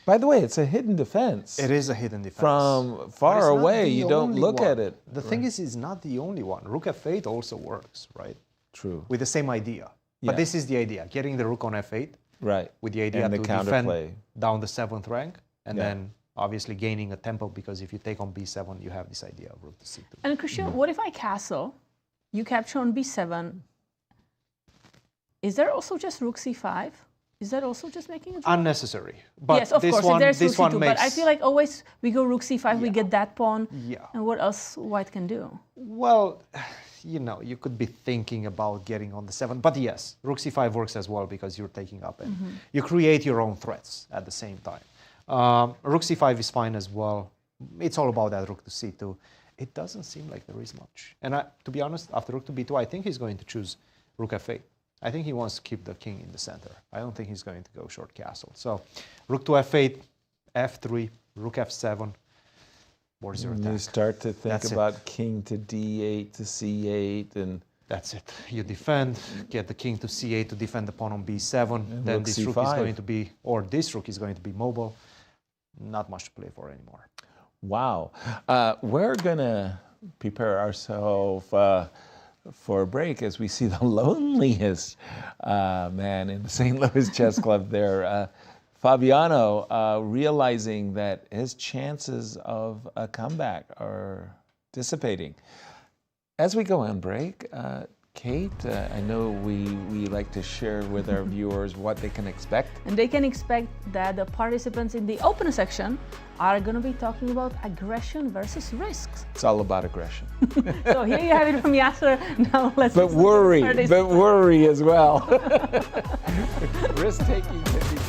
By the way, it's a hidden defense. It is a hidden defense. From But far it's not away, the you don't only look one. at it. The thing is, it's not the only one. Rook f8 also works, right? True. With the same idea. Yeah. But this is the idea, getting the rook on f8 Right. With the idea And the to counterplay. defend down the 7th rank, and Yeah. then obviously gaining a tempo, because if you take on b7, you have this idea of rook to c2. And Cristian, what if I castle, you capture on b7? Is there also just rook c5? Is that also just making it? Unnecessary. But yes, of this course. one, If there's this rook one c2, makes. but I feel like always we go rook c5, we get that pawn. Yeah. And what else white can do? Well, you know, you could be thinking about getting on the 7, but yes, rook c5 works as well because you're taking up and you create your own threats at the same time. Rook c5 is fine as well. It's all about that rook to c2. It doesn't seem like there is much. And to be honest, after rook to b2, I think he's going to choose rook f8. I think he wants to keep the king in the center. I don't think he's going to go short castle. So rook to f8, f3, rook f7. Where's your attack? You start to think That's about it. king to d8 to c8 and That's it. You defend, get the king to c8 to defend the pawn on b7. And Then rook this rook is c5. going to be, or this rook is going to be mobile. Not much to play for anymore. wow. We're gonna prepare ourselves for a break as we see the loneliest man in the St. Louis Chess Club there. Fabiano realizing that his chances of a comeback are dissipating. As we go on break, Kate, I know we like to share with our viewers what they can expect. And they can expect that the participants in the open section are going to be talking about aggression versus risks. It's all about aggression. So here you have it from Yasser. Now let's But listen to worry, the but worry as well. Risk-taking can be...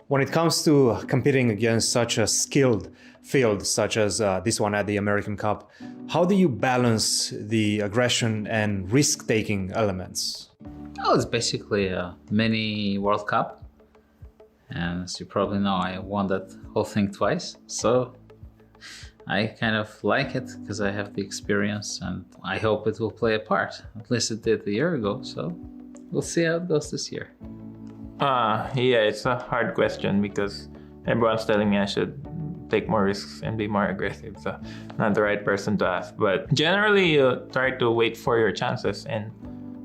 When it comes to competing against such a skilled field, such as this one at the American Cup, how do you balance the aggression and risk-taking elements? Well, it's basically a mini World Cup. And as you probably know, I won that whole thing twice. So I kind of like it because I have the experience and I hope it will play a part. At least it did a year ago. So we'll see how it goes this year. Yeah, it's a hard question because everyone's telling me I should take more risks and be more aggressive. So not the right person to ask. But generally, you try to wait for your chances and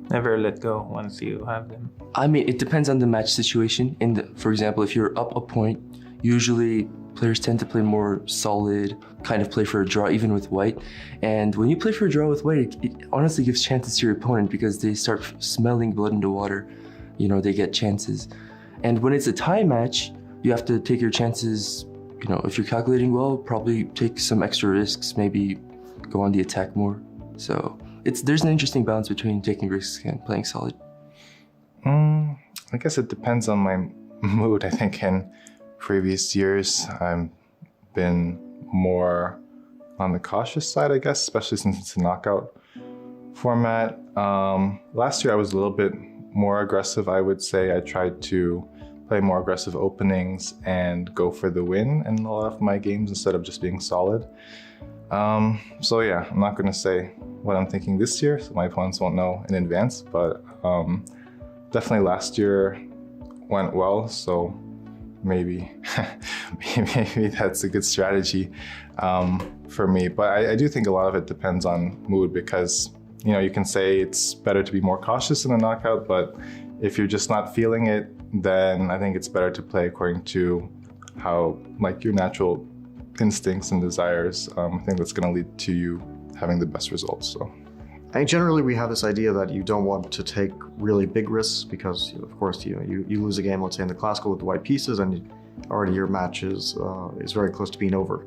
never let go once you have them. I mean, it depends on the match situation. For example, if you're up a point, usually players tend to play more solid, kind of play for a draw, even with white. And when you play for a draw with white, it honestly gives chances to your opponent because they start smelling blood in the water. You know, they get chances. And when it's a tie match, you have to take your chances. You know, if you're calculating well, probably take some extra risks, maybe go on the attack more. So there's an interesting balance between taking risks and playing solid. I guess it depends on my mood. I think in previous years, I've been more on the cautious side, I guess, especially since it's a knockout format. Last year, I was a little bit more aggressive, I would say. I tried to play more aggressive openings and go for the win in a lot of my games instead of just being solid. So yeah, I'm not going to say what I'm thinking this year, so my opponents won't know in advance, but definitely last year went well, so maybe maybe that's a good strategy for me. But I do think a lot of it depends on mood because, you know, you can say it's better to be more cautious in a knockout, but if you're just not feeling it, then I think it's better to play according to how, like, your natural instincts and desires. I think that's going to lead to you having the best results. So I think generally we have this idea that you don't want to take really big risks because, of course, you lose a game, let's say in the classical with the white pieces, and already your match is very close to being over.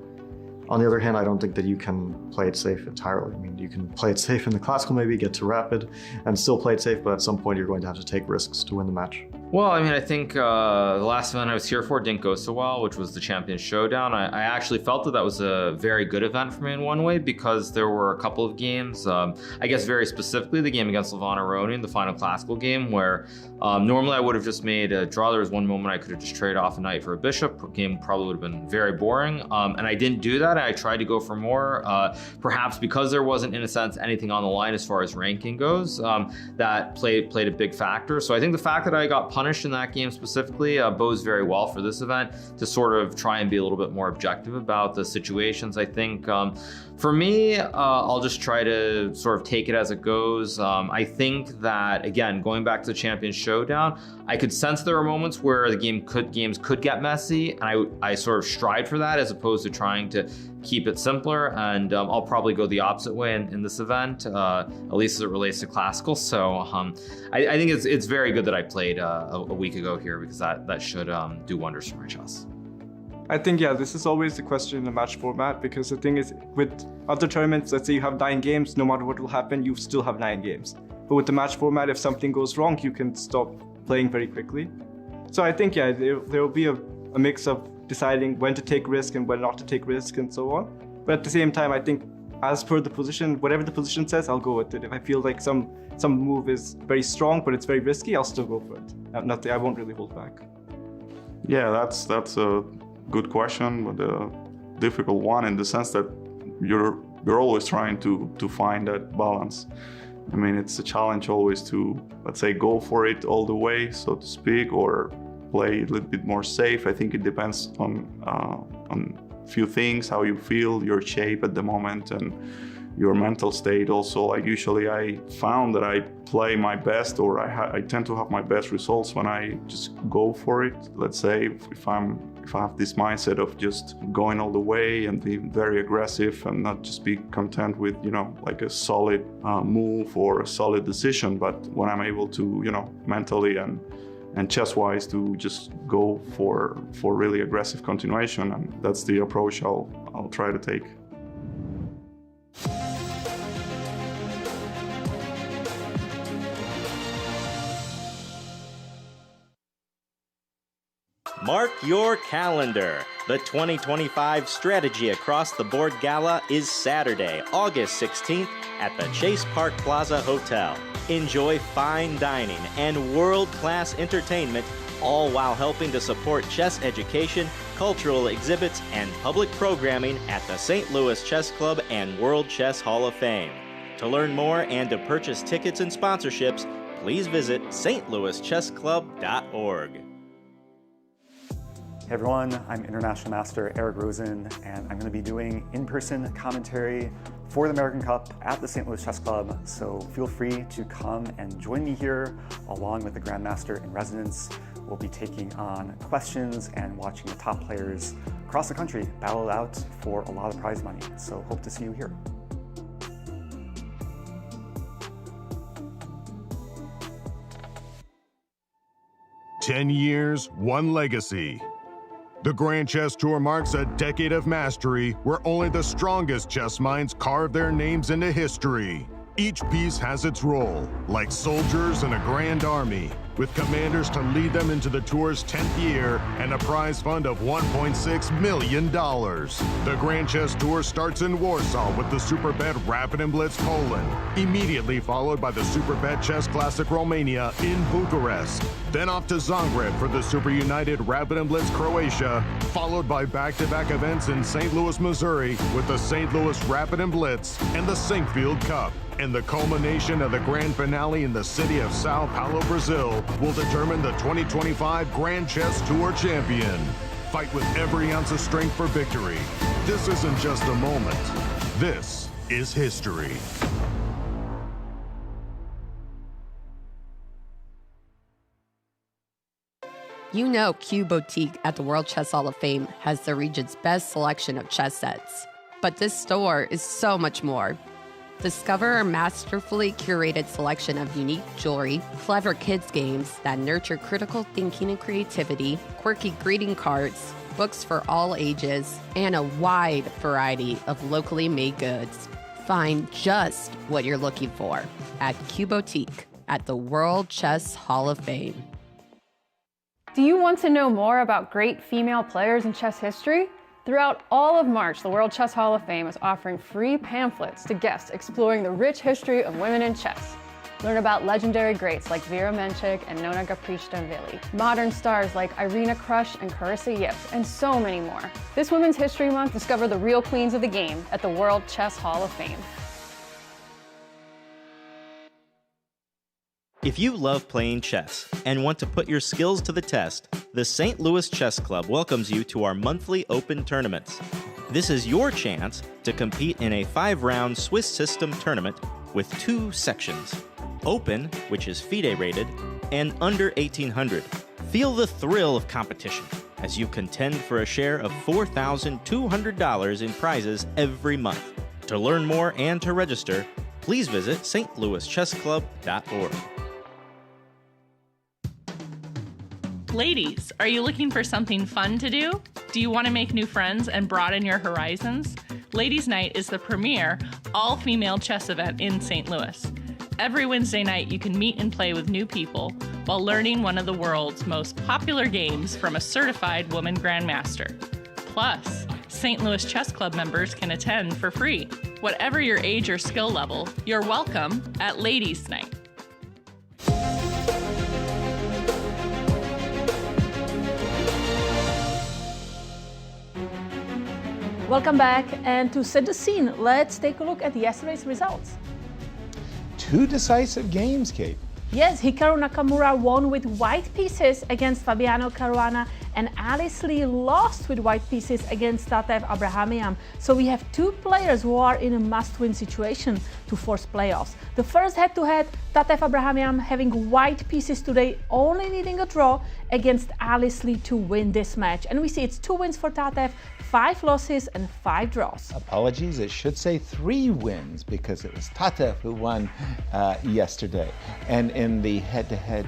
On the other hand, I don't think that you can play it safe entirely. I mean, you can play it safe in the classical, maybe get to rapid, and still play it safe, but at some point you're going to have to take risks to win the match. Well, I mean, I think the last event I was here for didn't go so well, which was the Champions Showdown. I actually felt that was a very good event for me in one way because there were a couple of games, I guess very specifically the game against Levon Aronian, the final classical game, where normally I would have just made a draw. There was one moment I could have just traded off a knight for a bishop. The game probably would have been very boring, and I didn't do that. I tried to go for more, perhaps because there wasn't, in a sense, anything on the line as far as ranking goes. That played a big factor. So I think the fact that I got punished punished in that game specifically bodes very well for this event to sort of try and be a little bit more objective about the situations. I think for me, I'll just try to sort of take it as it goes. I think that, again, going back to the Champions Showdown, I could sense there were moments where the games could get messy, and I sort of strive for that as opposed to trying to keep it simpler. And I'll probably go the opposite way in this event, at least as it relates to Classical. So I think it's very good that I played a week ago here, because that should do wonders for my chess. I think, yeah, this is always the question in the match format, because the thing is, with other tournaments, let's say you have 9 games, no matter what will happen, you still have 9 games. But with the match format, if something goes wrong, you can stop playing very quickly. So I think, yeah, there will be a mix of deciding when to take risk and when not to take risk and so on. But at the same time, I think as per the position, whatever the position says, I'll go with it. If I feel like some move is very strong, but it's very risky, I'll still go for it. I won't really hold back. Yeah, that's a good question, but a difficult one in the sense that you're always trying to find that balance. I mean, it's a challenge always to, let's say, go for it all the way, so to speak, or play a little bit more safe. I think it depends on few things, how you feel, your shape at the moment, and your mental state also. Like usually I found that I play my best, or I tend to have my best results when I just go for it. Let's say if I have this mindset of just going all the way and be very aggressive and not just be content with, like a solid move or a solid decision, but when I'm able to, mentally and chess-wise to just go for really aggressive continuation, and that's the approach I'll try to take. Mark your calendar. The 2025 Strategy Across the Board Gala is Saturday, August 16th at the Chase Park Plaza Hotel. Enjoy fine dining and world-class entertainment, all while helping to support chess education, cultural exhibits, and public programming at the St. Louis Chess Club and World Chess Hall of Fame. To learn more and to purchase tickets and sponsorships, please visit stlouischessclub.org. Hey everyone, I'm International Master Eric Rosen, and I'm going to be doing in-person commentary for the American Cup at the St. Louis Chess Club, so feel free to come and join me here along with the Grandmaster in residence. We'll be taking on questions and watching the top players across the country battle it out for a lot of prize money, so hope to see you here. "10 years, one legacy." The Grand Chess Tour marks a decade of mastery where only the strongest chess minds carve their names into history. Each piece has its role, like soldiers in a grand army, with commanders to lead them into the tour's 10th year and a prize fund of $1.6 million. The Grand Chess Tour starts in Warsaw with the Superbet Rapid and Blitz Poland, immediately followed by the Superbet Chess Classic Romania in Bucharest, then off to Zagreb for the Super United Rapid and Blitz Croatia, followed by back-to-back events in St. Louis, Missouri with the St. Louis Rapid and Blitz and the Sinkfield Cup. And the culmination of the grand finale in the city of Sao Paulo, Brazil, will determine the 2025 Grand Chess Tour champion. Fight with every ounce of strength for victory. This isn't just a moment. This is history. You know Q Boutique at the World Chess Hall of Fame has the region's best selection of chess sets. But this store is so much more. Discover our masterfully curated selection of unique jewelry, clever kids games that nurture critical thinking and creativity, quirky greeting cards, books for all ages, and a wide variety of locally made goods. Find just what you're looking for at Q Boutique at the World Chess Hall of Fame. Do you want to know more about great female players in chess history? Throughout all of March, the World Chess Hall of Fame is offering free pamphlets to guests exploring the rich history of women in chess. Learn about legendary greats like Vera Menchik and Nona Gaprichta-Vili, modern stars like Irina Krush and Carissa Yip, and so many more. This Women's History Month, discover the real queens of the game at the World Chess Hall of Fame. If you love playing chess and want to put your skills to the test, the St. Louis Chess Club welcomes you to our monthly open tournaments. This is your chance to compete in a 5-round Swiss system tournament with 2 sections, Open, which is FIDE rated, and Under 1800. Feel the thrill of competition as you contend for a share of $4,200 in prizes every month. To learn more and to register, please visit stlouischessclub.org. Ladies, are you looking for something fun to do? Do you want to make new friends and broaden your horizons? Ladies' Night is the premier all-female chess event in St. Louis. Every Wednesday night, you can meet and play with new people while learning one of the world's most popular games from a certified woman grandmaster. Plus, St. Louis Chess Club members can attend for free. Whatever your age or skill level, you're welcome at Ladies' Night. Welcome back, and to set the scene, let's take a look at yesterday's results. 2 decisive games, Kate. Yes, Hikaru Nakamura won with white pieces against Fabiano Caruana, and Alice Lee lost with white pieces against Tatev Abrahamian. So we have 2 players who are in a must-win situation to force playoffs. The first head-to-head, Tatev Abrahamian having white pieces today, only needing a draw against Alice Lee to win this match. And we see it's 2 wins for Tatev, 5 losses and 5 draws. Apologies, it should say 3 wins because it was Tatev who won yesterday. And in the head-to-head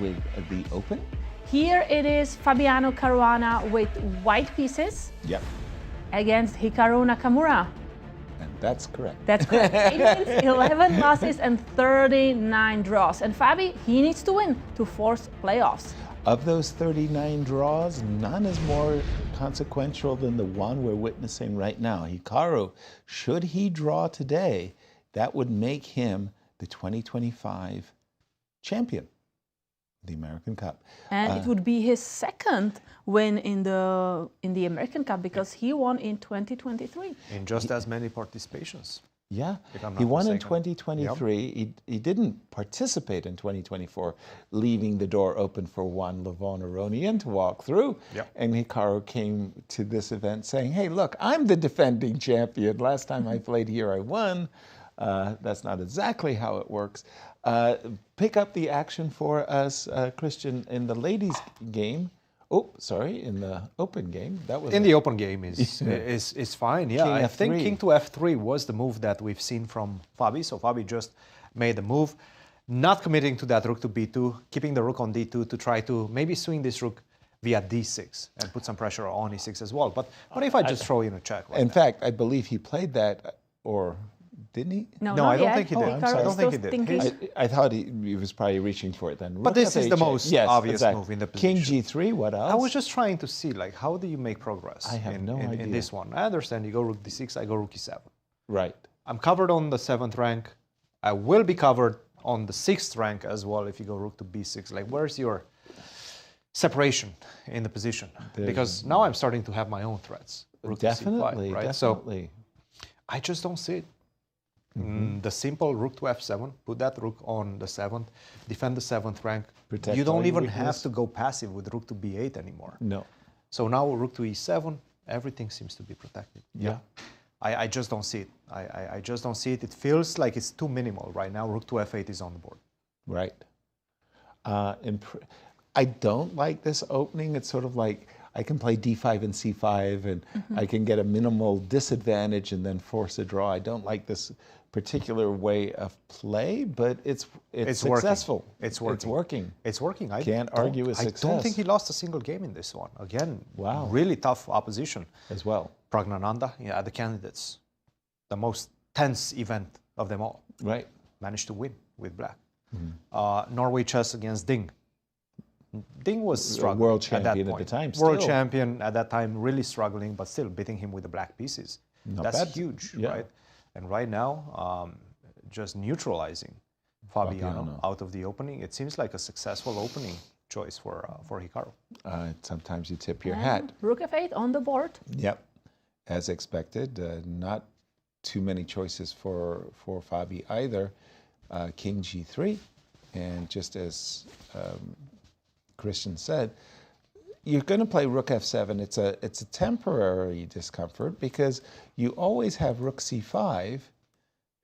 with the Open? Here it is Fabiano Caruana with white pieces. Yep. Against Hikaru Nakamura. And that's correct. That's correct. 8 wins, 11 losses and 39 draws. And Fabi, he needs to win to force playoffs. Of those 39 draws, none is more consequential than the one we're witnessing right now. Hikaru, should he draw today, that would make him the 2025 champion, the American Cup. And it would be his second win in the American Cup because he won in 2023. In just as many participations. Yeah, he won in 2023. Yep. He didn't participate in 2024, leaving the door open for Juan Levon Aronian to walk through. Yep. And Hikaru came to this event saying, hey, look, I'm the defending champion. Last time I played here, I won. That's not exactly how it works. Pick up the action for us, Cristian, in the ladies' game. Oh, sorry, in the open game. That was in the open game is fine. Yeah, I think King to F3 was the move that we've seen from Fabi. So Fabi just made the move, not committing to that rook to B2, keeping the rook on D2 to try to maybe swing this rook via D6 and put some pressure on E6 as well. But what if I just throw in a check? Like in fact, I believe he played that, or didn't he? No, I don't think he did. I'm sorry. I don't think he did. I thought he was probably reaching for it then. But this is the most obvious move in the position. King G3, what else? I was just trying to see, like, how do you make progress I have no idea. in this one? I understand you go rook D6, I go rook E7. Right. I'm covered on the 7th rank. I will be covered on the 6th rank as well if you go rook to B6. Like, where's your separation in the position? Because now I'm starting to have my own threats. Rook Definitely, to C5, right? definitely. So I just don't see it. The simple rook to F7, put that rook on the 7th, defend the 7th rank. Protect you don't all even your have to go passive with rook to B8 anymore. No. So now rook to E7, everything seems to be protected. Yeah. I just don't see it. I just don't see it. It feels like it's too minimal right now. Rook to F8 is on the board. Right. I don't like this opening. It's sort of like I can play D5 and C5 and I can get a minimal disadvantage and then force a draw. I don't like this particular way of play, but it's successful. It's working. It's working. It's working. I can't argue with success. I don't think he lost a single game in this one. Again, wow, really tough opposition as well. Pragnananda, yeah, the candidates, the most tense event of them all. Right. Managed to win with black. Norway chess against Ding. Ding was struggling. World champion at the time. World champion at that time, really struggling, but still beating him with the black pieces. That's huge, right? And right now, just neutralizing Fabiano out of the opening. It seems like a successful opening choice for Hikaru. Sometimes you tip your hat. Rook F8 on the board. Yep, as expected. Not too many choices for Fabi either. King G3. And just as Cristian said, you're going to play rook f7. It's a temporary discomfort because you always have rook c5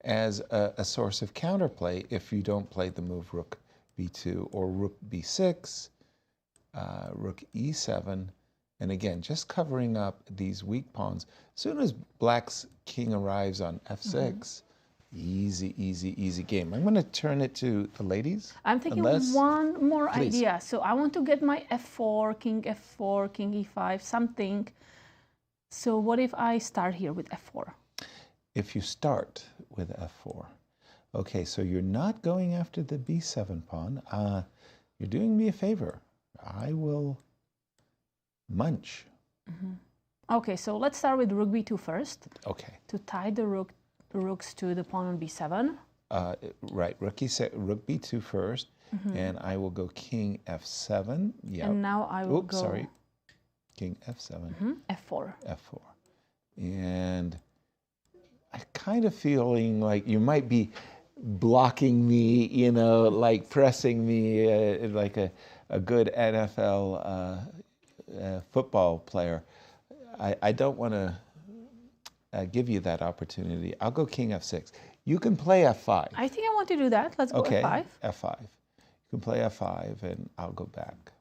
as a source of counterplay if you don't play the move rook b2 or rook b6, rook e7, and again, just covering up these weak pawns. As soon as black's king arrives on f6, easy game. I'm going to turn it to the ladies. I'm thinking one more idea. So I want to get my f4, king e5, something. So what if I start here with f4? If you start with f4, okay, so you're not going after the b7 pawn. You're doing me a favor. I will munch. Okay, so let's start with rook b2 first. Okay. To tie the rooks to the pawn on b7. Right, rook b2 first, and I will go king f7. Yeah. And now I will go. Sorry, king f7. F4. F4, and I kind of feeling like you might be blocking me, you know, like pressing me like a good NFL football player. I don't want to give you that opportunity. I'll go king f6. You can play f5. I think I want to do that. Let's go f5. f5. You can play f5 and I'll go back.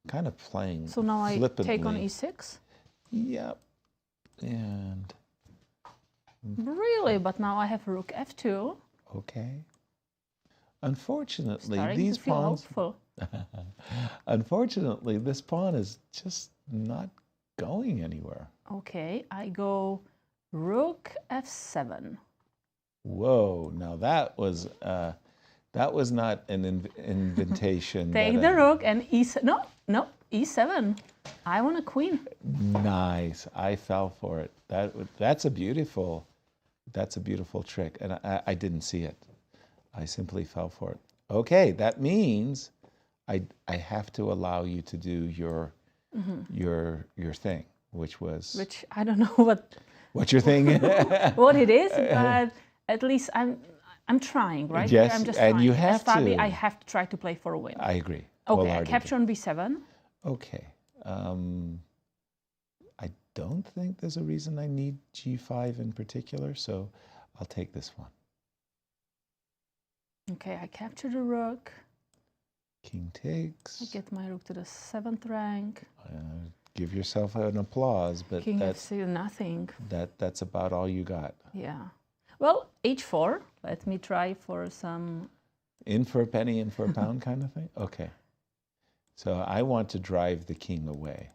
Kind of playing So now I flippantly. take on e6? Yep. And really? But now I have rook f2. Okay. Unfortunately, Starting these to feel pawns. hopeful. Unfortunately, this pawn is just not going anywhere. Okay, I go rook f7. Whoa! Now that was not an invitation. Take the rook and e7. No, e7. I want a queen. Nice. I fell for it. That's a beautiful trick, and I didn't see it. I simply fell for it. Okay, that means I have to allow you to do your thing, which I don't know what your thing is. what it is, but at least I'm trying, right? Yes, I'm just and trying. you have As Fabi, to. I have to try to play for a win. I agree. Okay, I capture on b7. Okay. I don't think there's a reason I need g5 in particular, so I'll take this one. Okay, I capture the rook. King takes. I get my rook to the 7th rank. Give yourself an applause, but King f6, nothing. That's about all you got. Yeah. Well, h4. Let me try for some... In for a penny, in for a pound kind of thing? Okay. So I want to drive the king away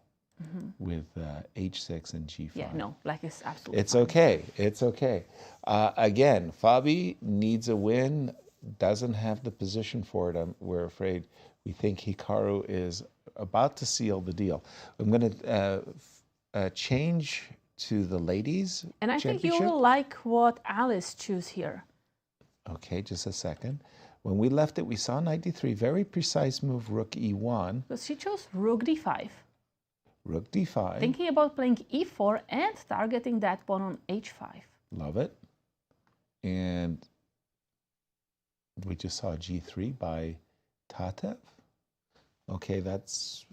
with h6 and g5. Yeah, no, black is absolutely It's fine. okay. It's okay. Again, Fabi needs a win, doesn't have the position for it. We're afraid. We think Hikaru is about to seal the deal. I'm going to change to the ladies' And I think you championship. will like what Alice choose here. Okay, just a second. When we left it, we saw knight d3, very precise move, rook e1. But she chose rook d5. Rook d5. Thinking about playing e4 and targeting that pawn on h5. Love it. And we just saw g3 by Tatev. Okay, that's...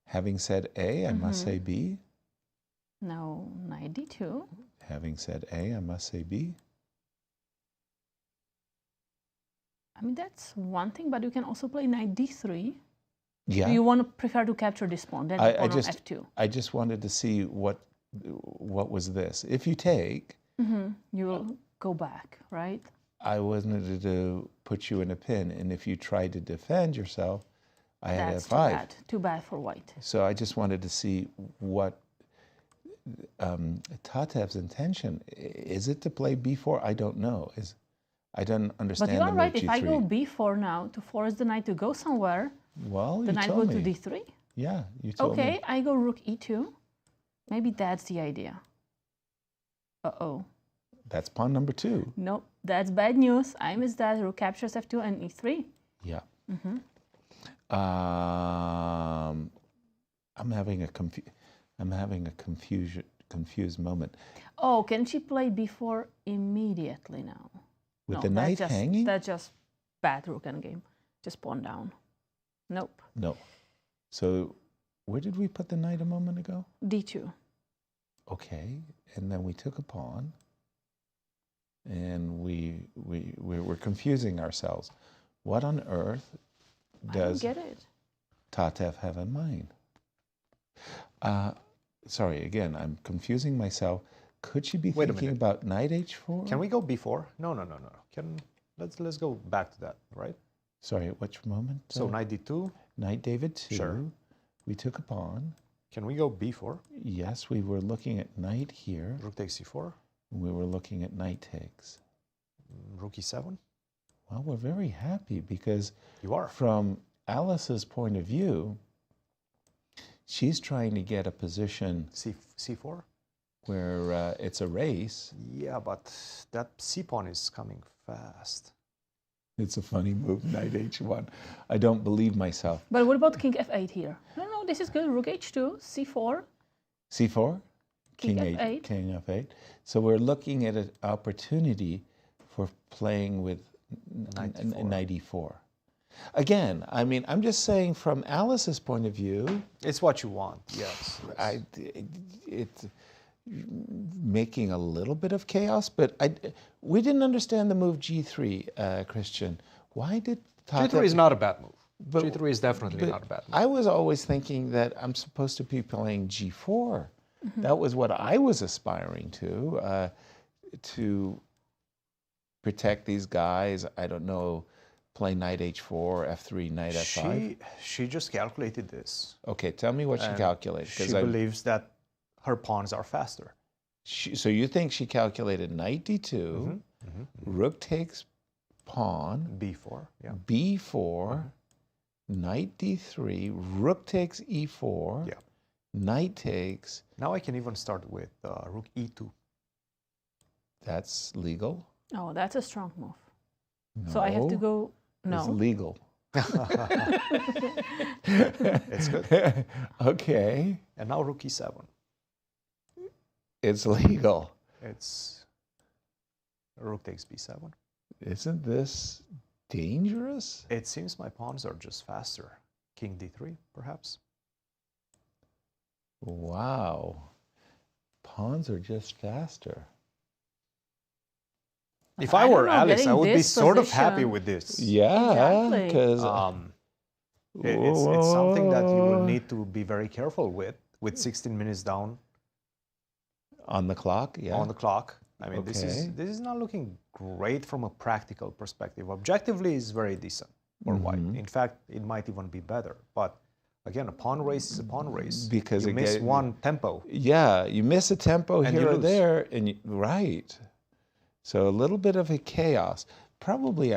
Having said A, I must say B. Now knight d2. Having said A, I must say B. I mean, that's one thing, but you can also play knight d3. Yeah. Do you want to prefer to capture this pawn than the pawn on f2? I just wanted to see what was this. If you take... You will go back, right? I wanted to put you in a pin, and if you tried to defend yourself, I had That's f5. too bad for white. So I just wanted to see what Tatev's intention. Is it to play b4? I don't know. I don't understand. But you are the right. move If g3. I go b4 now to force the knight to go somewhere, well, the you knight told go to me. d3. Yeah, you told me. Okay, I go rook e2. Maybe that's the idea. Uh-oh. That's pawn number 2. Nope, that's bad news. I missed that. Rook captures f2 and e3. Yeah. I'm having a confused moment. Oh, can she play b4 immediately now? With No, the knight that's just, hanging? That's just bad rook endgame. Just pawn down. Nope. No. So where did we put the knight a moment ago? D2. Okay, and then we took a pawn, and we're confusing ourselves. What on earth does I don't get it. Tatev have in mind? Sorry, again, I'm confusing myself. Could she be Wait a thinking minute. about knight h4? Can we go b4? No. Let's go back to that, right? Sorry, at which moment? So knight d2. Knight David 2. Sure. We took a pawn. Can we go b4? Yes, we were looking at knight here. Rook takes c4. We were looking at knight takes. Rook e7. Well, we're very happy because you are. From Alice's point of view, she's trying to get a position c4 where it's a race. Yeah, but that c pawn is coming fast. It's a funny move, knight h1. I don't believe myself. But what about king f8 here? No, this is good. Rook h2, c4. c4? King King f8. King f8. So we're looking at an opportunity for playing with knight e4. Again, I mean, I'm just saying from Alice's point of view... It's what you want, yes. It's making a little bit of chaos, but we didn't understand the move g3, Cristian. Why did Tatev... g3 is not a bad move. G3 is definitely not a bad move. I was always thinking that I'm supposed to be playing g4. That was what I was aspiring to protect these guys. I don't know, play knight h4, f3, knight f5. She just calculated this. Okay, tell me what she calculated. She believes that her pawns are faster. So you think she calculated knight d2, rook takes pawn, b4, yeah. b4, knight d3, rook takes e4, knight takes. Now I can even start with rook e2. That's legal? Oh, that's a strong move. No, so I have to go. No. It's legal. It's good. Okay. And now rook e7. It's legal. It's rook takes b7. Isn't this dangerous? It seems my pawns are just faster. King d3, perhaps. Wow. Pawns are just faster. If I were Alex, I would be sort of happy with this. Yeah, because it's something that you will need to be very careful with 16 minutes down. On the clock, yeah. On the clock. I mean, this is not looking great from a practical perspective. Objectively, it's very decent for white. In fact, it might even be better. But again, a pawn race is a pawn race. Because you miss one tempo. Yeah, you miss a tempo And here you or lose. there, and right. So a little bit of a chaos. Probably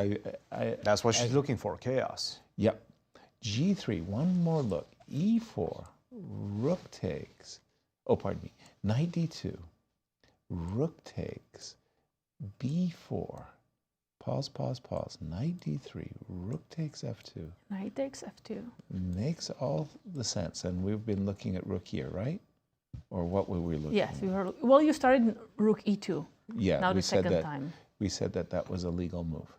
That's what she's looking for, chaos. Yep. G3, one more look. E4, rook takes. Oh, pardon me. Knight d2, rook takes, b4. Pause, pause, pause. Knight d3, rook takes f2. Knight takes f2. Makes all the sense. And we've been looking at rook here, right? Or what were we looking Yes, at? we were. Well, you started rook e2. Yeah, Now we the said second that. time. We said that that was a legal move.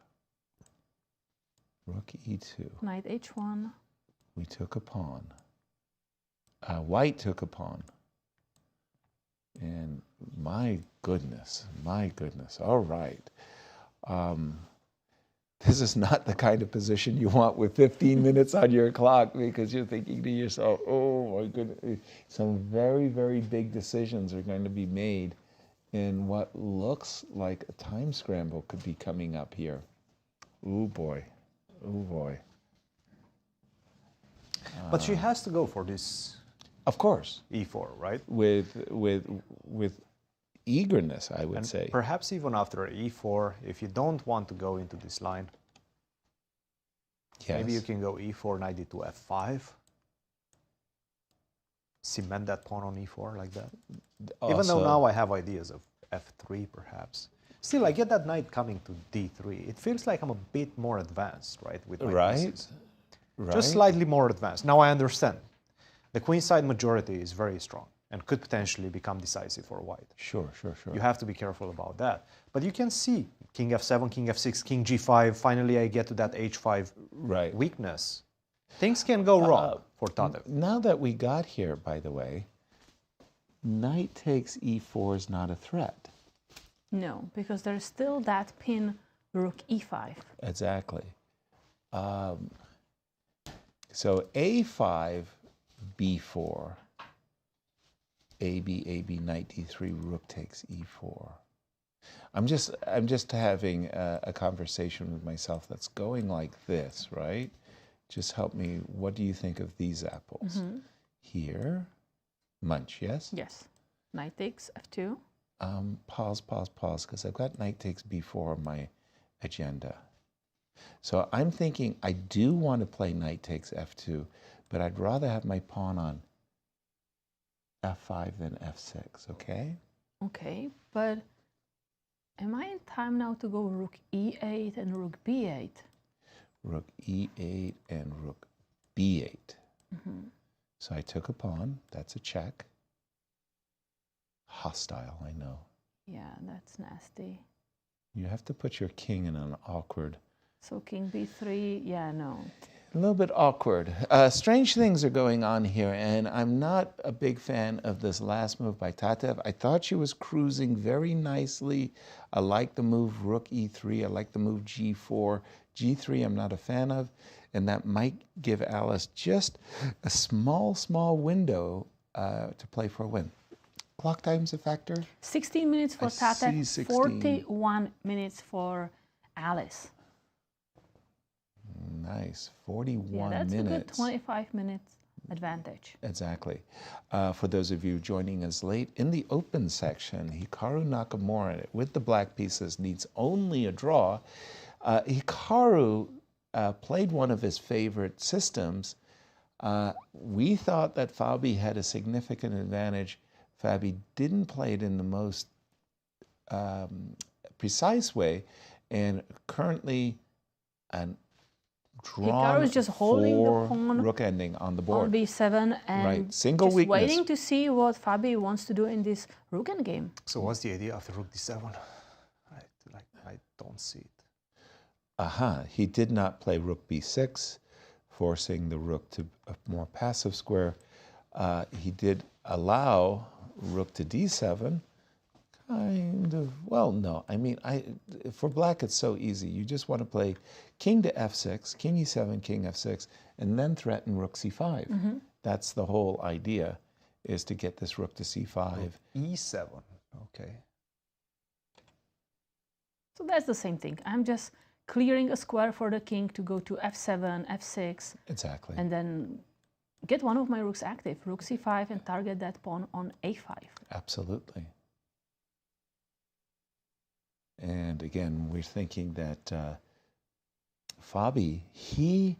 Rook e2. Knight h1. We took a pawn. White took a pawn. And my goodness. All right. This is not the kind of position you want with 15 minutes on your clock, because you're thinking to yourself, oh my goodness, some very, very big decisions are going to be made in what looks like a time scramble could be coming up here. Oh boy. But she has to go for this. Of course. E4, right? With eagerness, I would say. Perhaps even after e4, if you don't want to go into this line, maybe you can go e4, knight d2, f5. Cement that pawn on e4 like that. Even though now I have ideas of f3, perhaps. Still, I get that knight coming to d3. It feels like I'm a bit more advanced, right? With my pieces. Just slightly more advanced. Now I understand. The queenside majority is very strong and could potentially become decisive for white. Sure. You have to be careful about that. But you can see king f7, king f6, king g5. Finally, I get to that h5 weakness. Things can go wrong for Tatev. Now that we got here, by the way, knight takes e4 is not a threat. No, because there's still that pin rook e5. Exactly. So a5, b4, a b, knight d3, rook takes e4. I'm just having a conversation with myself that's going like this, right? Just help me. What do you think of these apples? Mm-hmm. Here, munch, yes? Yes. Knight takes f2. Pause, because I've got knight takes b4 on my agenda. So I'm thinking I do want to play knight takes f2, but I'd rather have my pawn on f5 than f6, okay? Okay, but am I in time now to go rook e8 and rook b8? Rook e8 and rook b8. Mm-hmm. So I took a pawn. That's a check. Hostile, I know. Yeah, that's nasty. You have to put your king in an awkward... So king b3, yeah, no. A little bit awkward. Strange things are going on here, and I'm not a big fan of this last move by Tatev. I thought she was cruising very nicely. I like the move rook e3. I like the move g4. g3 I'm not a fan of, and that might give Alice just a small window to play for a win. Clock time's a factor? 16 minutes for Tatev, 16. 41 minutes for Alice. Nice, 41 yeah, that's minutes. a good 25 minutes advantage. Exactly. For those of you joining us late, in the open section, Hikaru Nakamura with the black pieces needs only a draw. Hikaru played one of his favorite systems. We thought that Fabi had a significant advantage. Fabi didn't play it in the most precise way, and currently an drawn Hikaru is just holding the pawn rook ending on the board. On b7 and right. Single just weakness. waiting to see what Fabi wants to do in this rook endgame. So what's the idea after rook d7? I don't see it. Aha, he did not play rook b6, forcing the rook to a more passive square. He did allow rook to d7, kind of, well, no. I mean, for black, it's so easy. You just want to play king to f6, king e7, king f6, and then threaten rook c5. Mm-hmm. That's the whole idea, is to get this rook to c5. Rook e7, okay. So that's the same thing. I'm just clearing a square for the king to go to f7, f6. Exactly. And then get one of my rooks active, rook c5, and target that pawn on a5. Absolutely. And again, we're thinking that Fabi, he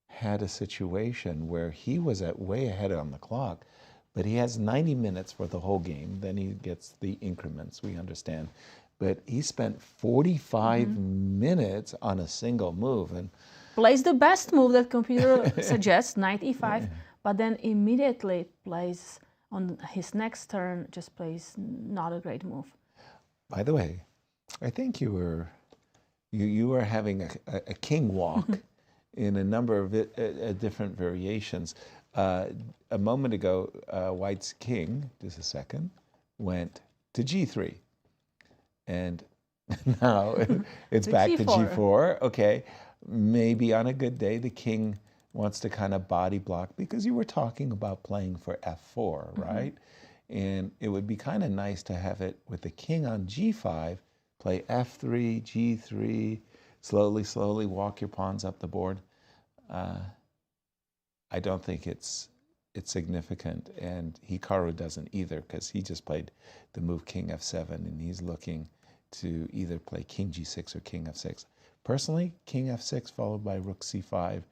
had a situation where he was way ahead on the clock, but he has 90 minutes for the whole game. Then he gets the increments, we understand. But he spent 45 minutes on a single move. And plays the best move that computer suggests, knight e5, but then immediately plays on his next turn, just plays not a great move. By the way, I think you were having a king walk in a number of different variations. A moment ago, White's king, just a second, went to g3. And now it's back to g4. Okay, maybe on a good day, the king wants to kind of body block, because you were talking about playing for f4, right? And it would be kind of nice to have it with the king on g5, play f3, g3, slowly walk your pawns up the board. I don't think it's significant, and Hikaru doesn't either, because he just played the move king f7, and he's looking to either play king g6 or king f6. Personally, king f6 followed by rook c5,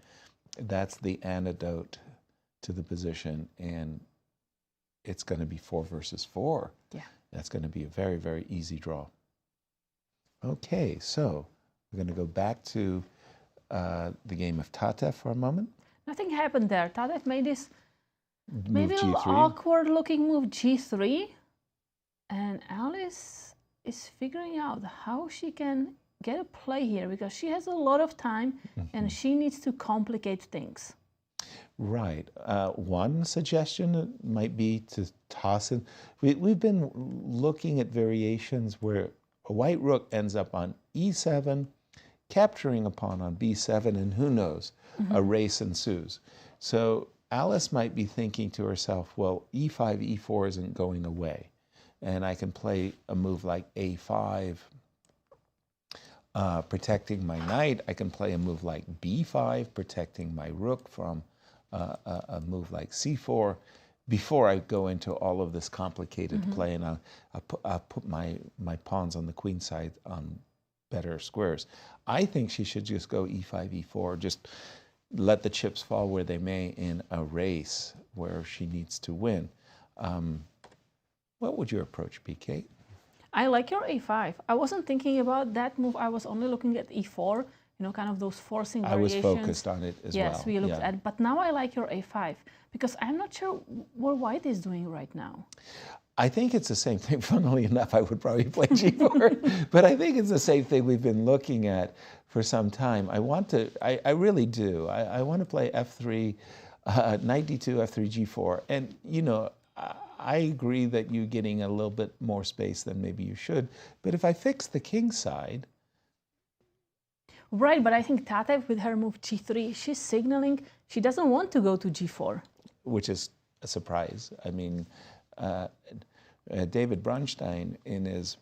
that's the antidote to the position, and it's going to be 4 versus 4. Yeah. That's going to be a very, very easy draw. Okay, so we're going to go back to the game of Tatev for a moment. Nothing happened there. Tatev made this maybe G3. awkward looking move g3, and Alice is figuring out how she can get a play here because she has a lot of time and she needs to complicate things. Right. One suggestion might be to toss in. We've been looking at variations where a white rook ends up on e7, capturing a pawn on b7, and who knows, a race ensues. So Alice might be thinking to herself, well, e5, e4 isn't going away, and I can play a move like a5, protecting my knight. I can play a move like b5, protecting my rook from a move like c4, before I go into all of this complicated play, and I'll put my pawns on the queen side on better squares. I think she should just go e5, e4, just let the chips fall where they may in a race where she needs to win. What would your approach be, Kate? I like your a5. I wasn't thinking about that move. I was only looking at e4, you know, kind of those forcing variations. I was focused on it as well. Yes, we looked at it. But now I like your a5 because I'm not sure what white is doing right now. I think it's the same thing. Funnily enough, I would probably play g4, but I think it's the same thing we've been looking at for some time. I really do. I want to play f3, knight d2, f3, g4. And, you know, I agree that you're getting a little bit more space than maybe you should. But if I fix the king side... Right, but I think Tatev with her move g3, she's signaling she doesn't want to go to g4. Which is a surprise. I mean, David Bronstein, in his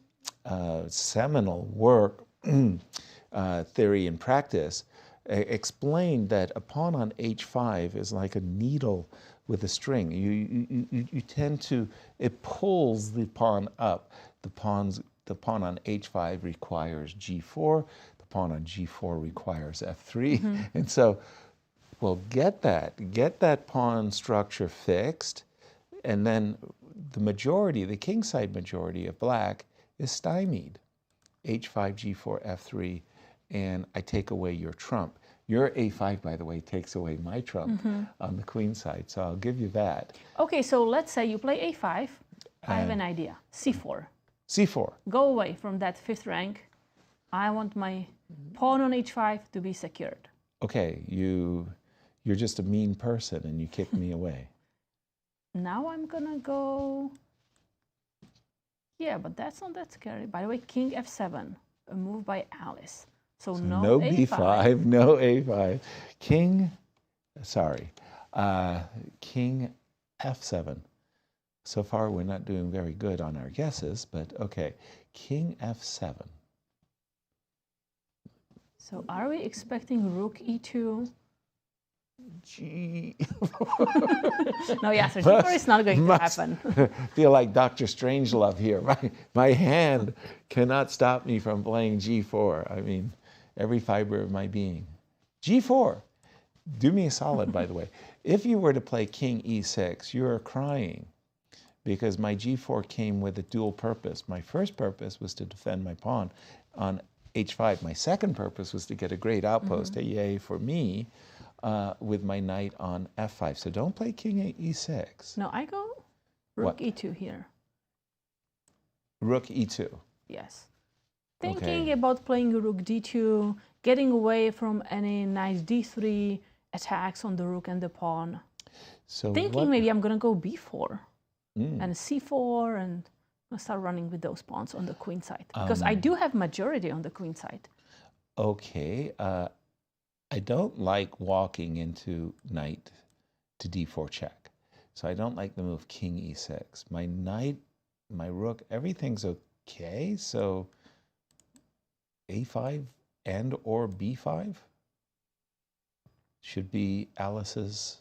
seminal work, Theory and Practice, explained that a pawn on h5 is like a needle with a string. You tend to, it pulls the pawn up. The pawn on h5 requires g4. The pawn on g4 requires f3. And so, well, get that pawn structure fixed, and then the majority, the kingside majority of black is stymied. h5, g4, f3, and I take away your trump. Your a5, by the way, takes away my trump on the queen side, so I'll give you that. Okay, so let's say you play a5. I have an idea. c4. c4. Go away from that fifth rank. I want my pawn on h5 to be secured. Okay, you're just a mean person and you kick me away. Now I'm gonna go... Yeah, but that's not that scary. By the way, king f7, a move by Alice. So no b5, no a5. King f7. So far, we're not doing very good on our guesses, but okay. King f7. So are we expecting rook e2? No, Yasser, g4 is not going to happen. Feel like Dr. Strangelove here. My hand cannot stop me from playing g4. I mean, every fiber of my being. g4. Do me a solid, by the way. If you were to play king e6, you are crying because my g4 came with a dual purpose. My first purpose was to defend my pawn on h5. My second purpose was to get a great outpost, yay for me, with my knight on f5. So don't play king e6. No, I go rook e2 here. Rook e2. Yes. Thinking about playing rook d2, getting away from any knight d3 attacks on the rook and the pawn. So thinking maybe I'm going to go b4 and c4 and start running with those pawns on the queen side. Because I do have majority on the queen side. Okay. I don't like walking into knight to d4 check. So I don't like the move king e6. My knight, my rook, everything's okay. So a5 and or b5 should be Alice's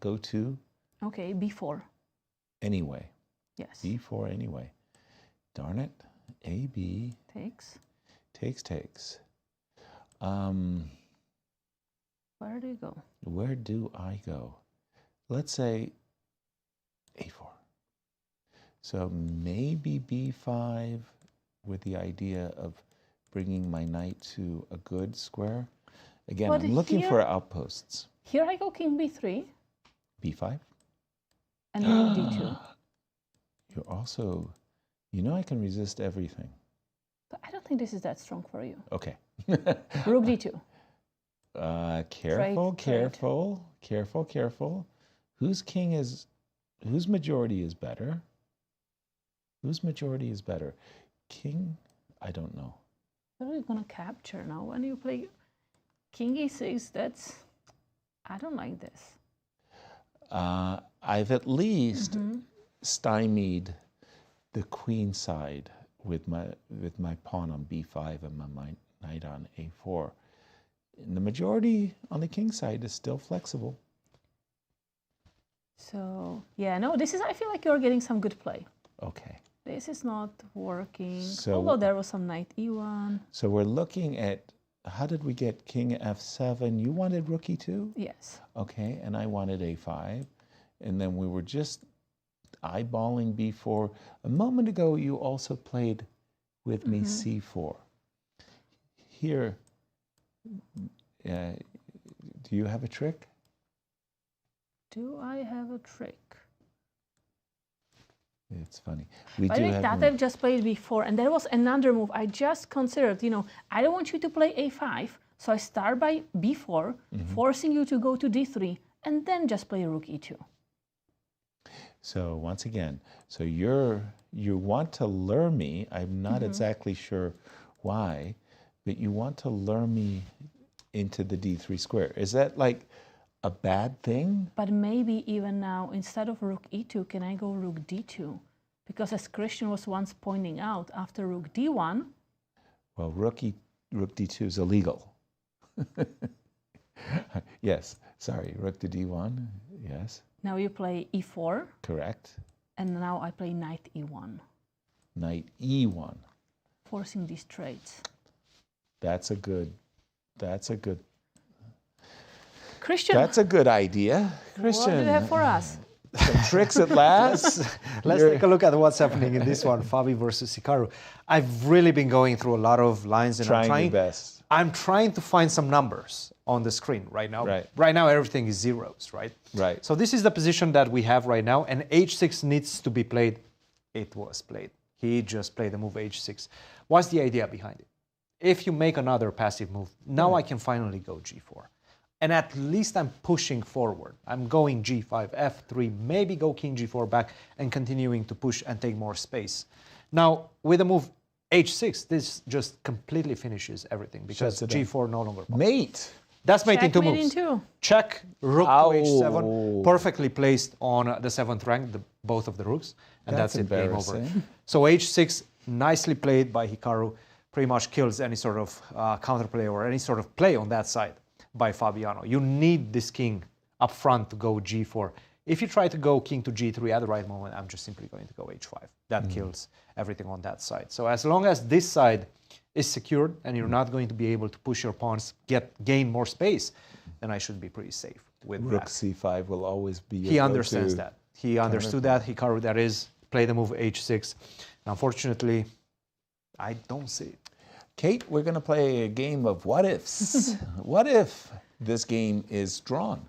go-to. Okay, b4. Anyway. Yes. b4 anyway. Darn it. ab. Takes. Takes. Where do you go? Where do I go? Let's say a4. So maybe b5 with the idea of bringing my knight to a good square. Again, I'm looking for outposts. Here I go king b3. b5. And rook d2. You're also, you know I can resist everything. But I don't think this is that strong for you. Okay. Rook d2. Careful, Trade. careful. Whose majority is better? Whose majority is better? King? I don't know. What are you going to capture now? When you play king e6, I don't like this. I've at least stymied the queen side with my pawn on b5 and my knight on a4. And the majority on the king side is still flexible. So, yeah, no, this is, I feel like you're getting some good play. Okay. This is not working, So, although there was some knight e1. So we're looking at, how did we get king f7? You wanted rook e2? Yes. Okay, and I wanted a5. And then we were just eyeballing b4. A moment ago, you also played with me c4. Here, do you have a trick? Do I have a trick? It's funny. I think that I've just played before, and there was another move I just considered. You know, I don't want you to play a5, so I start by b4, forcing you to go to d3, and then just play rook e2. So once again, so you want to lure me. I'm not exactly sure why, but you want to lure me into the d3 square. Is that like a bad thing? But maybe even now, instead of rook e2, can I go rook d2? Because as Cristian was once pointing out, after rook d1... Well, rook d2 is illegal. Yes, sorry, rook to d1, yes. Now you play e4. Correct. And now I play knight e1. Knight e1. Forcing these trades. That's a good... Cristian. That's a good idea. Cristian. What do you have for us? Some tricks at last. Let's take a look at what's happening in this one, Fabi versus Hikaru. I've really been going through a lot of lines and I'm trying to find some numbers on the screen right now. Right now everything is zeros, right? Right. So this is the position that we have right now, and h6 needs to be played. It was played. He just played the move h6. What's the idea behind it? If you make another passive move, now I can finally go g4. And at least I'm pushing forward. I'm going g5, f3, maybe go king g4 back and continuing to push and take more space. Now, with the move h6, this just completely finishes everything because g4 no longer pops. Mate! That's mate in two Checkmate moves. in two. Check, rook to h7, perfectly placed on the 7th rank, both of the rooks. And that's it, game over. So h6, nicely played by Hikaru, pretty much kills any sort of counterplay or any sort of play on that side by Fabiano. You need this king up front to go g4. If you try to go king to g3 at the right moment, I'm just simply going to go h5. That kills everything on that side. So as long as this side is secured and you're not going to be able to push your pawns, gain more space, then I should be pretty safe with Rook that. c5 will always be your He understands that. He understood that. Hikaru, that is, play the move h6. Unfortunately, I don't see it. Kate, we're going to play a game of what ifs. What if this game is drawn?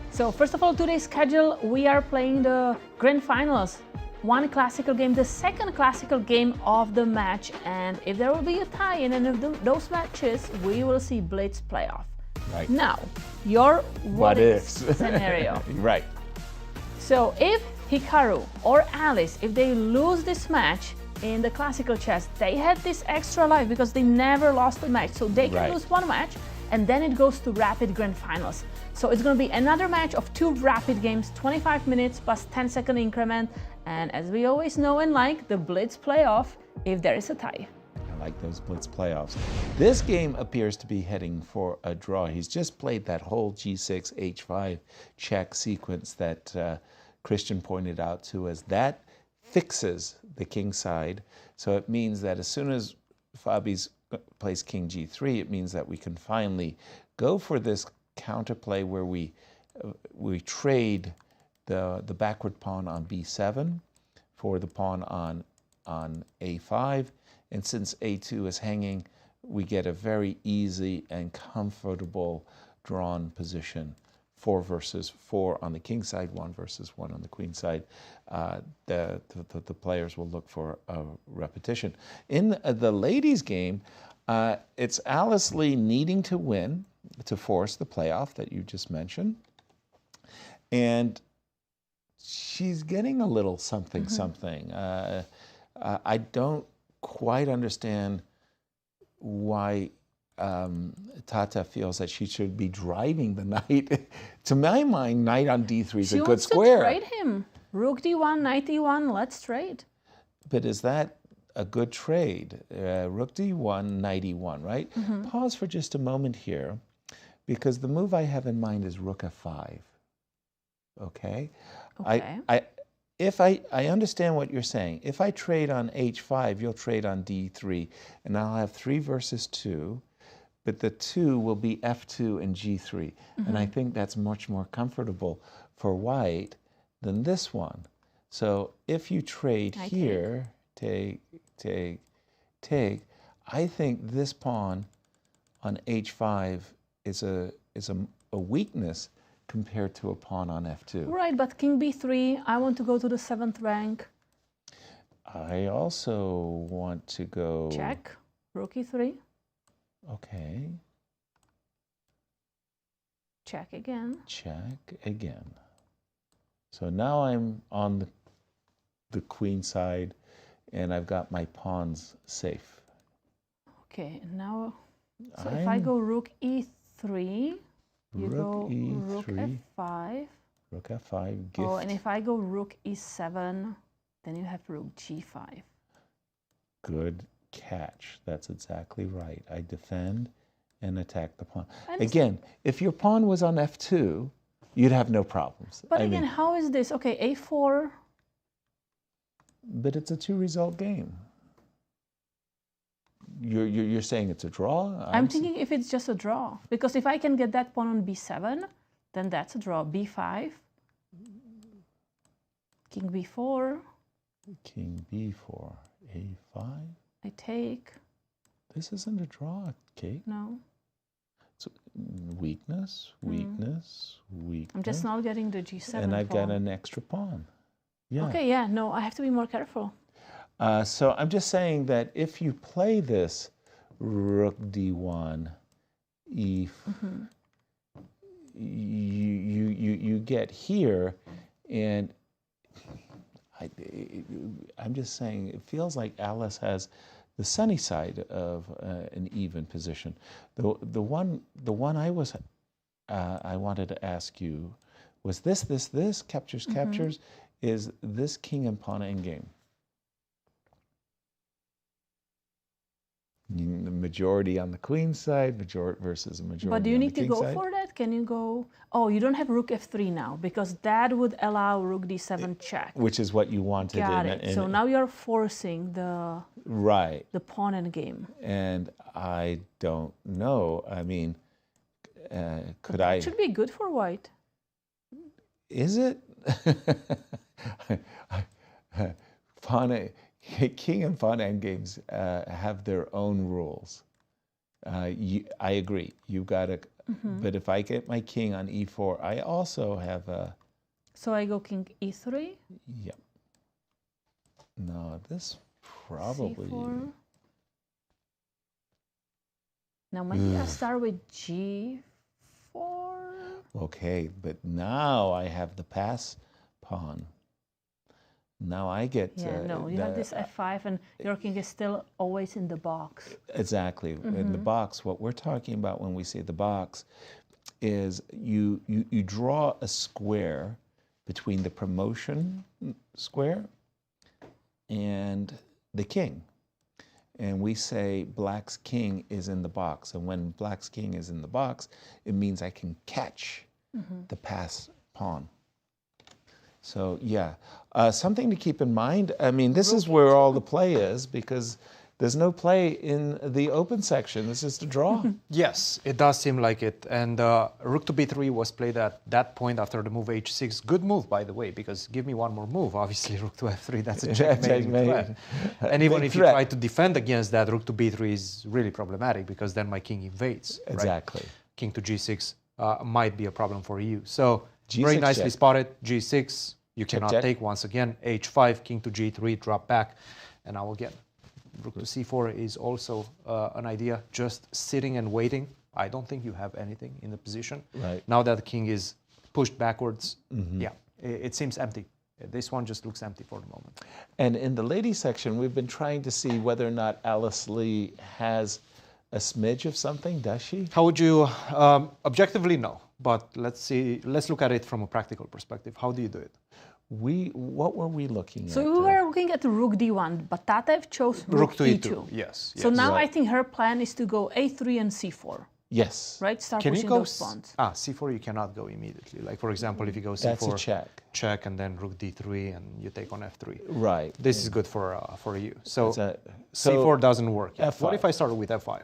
So first of all, today's schedule, we are playing the grand finals. One classical game, the second classical game of the match. And if there will be a tie in any of those matches, we will see Blitz playoff. Right. Now, your what ifs scenario. Right. So if Hikaru or Alice, if they lose this match in the classical chess, they had this extra life because they never lost a match. So they can lose one match and then it goes to rapid grand finals. So it's going to be another match of 2 rapid games, 25 minutes plus 10-second increment. And as we always know and like, the Blitz playoff if there is a tie. I like those Blitz playoffs. This game appears to be heading for a draw. He's just played that whole g6, h5 check sequence that Cristian pointed out to us. That fixes the king side. So it means that as soon as Fabi's plays king g3, it means that we can finally go for this counterplay where we trade the backward pawn on b7 for the pawn on a5. And since a2 is hanging, we get a very easy and comfortable drawn position 4 versus 4 on the king side, 1 versus 1 on the queen side. The players will look for a repetition. In the ladies' game, it's Alice Lee needing to win to force the playoff that you just mentioned. And she's getting a little something, something. I don't quite understand why Tata feels that she should be driving the knight. To my mind, knight on d3 is a good square. She wants to trade him. Rook d1, knight d1, let's trade. But is that a good trade? Rook d1, knight e1, right? Pause for just a moment here, because the move I have in mind is rook f5. Okay? If I understand what you're saying. If I trade on h5, you'll trade on d3, and I'll have 3 versus 2, but the 2 will be f2 and g3. And I think that's much more comfortable for white than this one. So if you trade here, take, I think this pawn on h5 is a weakness compared to a pawn on f2. Right, but king b3, I want to go to the 7th rank. I also want to go... Check, rook e3. Okay. Check again. Check again. So now I'm on the queen side, and I've got my pawns safe. Okay, now, so if I go rook e3, you go E3, rook f5. Rook f5, gift. Oh, and if I go rook e7, then you have rook g5. Good catch. That's exactly right. I defend and attack the pawn. Again, if your pawn was on f2, you'd have no problems. But again, how is this? Okay, a4. But it's a 2-result game. You're saying it's a draw? I'm thinking if it's just a draw. Because if I can get that pawn on b7, then that's a draw. b5. King b4. King b4. a5. I take. This isn't a draw, Kate. No. So, weakness, weakness, weakness. I'm just not getting the g7 And I've got pawn. an extra pawn. Yeah. Okay, yeah, no, I have to be more careful. So I'm just saying that if you play this rook d1, you get here, and I'm just saying it feels like Alice has the sunny side of an even position. The one I wanted to ask you was this captures, is this king and pawn endgame. The majority on the queen side, majority versus a majority. But do you on need the to king go side. for that? Can you go? Oh, you don't have rook f3 now, because that would allow rook d7 check. Which is what you wanted. Got it. So now you're forcing the pawn endgame. And I don't know. I mean, could I? It should be good for white. Is it? King and pawn endgames have their own rules. I agree. You've got to. But if I get my king on e4, I also have a. So I go king e3. Yep. No, this probably. C4. Now maybe I start with g4. Okay, but now I have the pass pawn. Now I get. Yeah, no, you have this f5, and your king is still always in the box. Exactly. In the box, what we're talking about when we say the box is you draw a square between the promotion square and the king. And we say black's king is in the box. And when black's king is in the box, it means I can catch the pass pawn. So yeah, something to keep in mind. I mean, this is where all the play is, because there's no play in the open section. It's just a draw. Yes, it does seem like it. And rook to b3 was played at that point after the move h6. Good move, by the way, because give me one more move. Obviously, rook to f3, that's a checkmating threat. And even if you try to defend against that, rook to b3 is really problematic, because then my king invades. Exactly. Right? King to g6, might be a problem for you. So G6 very nicely check. spotted. G6, you Check, cannot check. take once again. H5, king to G3, drop back. And now again, rook to C4 is also an idea. Just sitting and waiting. I don't think you have anything in the position. Right. Now that the king is pushed backwards, Mhm. yeah, it seems empty. This one just looks empty for the moment. And in the ladies section, we've been trying to see whether or not Alice Lee has a smidge of something. Does she? How would you, objectively, no. But let's look at it from a practical perspective. How do you do it? What were we looking So at? we were looking at rook d1, but Tatev chose rook to e2. E2, yes, So yes. now Right. I think her plan is to go a3 and c4. Yes. Right? Start Can you pushing go those pawns. C4 you cannot go immediately. Like for example, if you go C4, That's a check. check, and then rook d3, and you take on f3. Right. This is good for you. So, so C4 doesn't work. F5. What if I started with F5?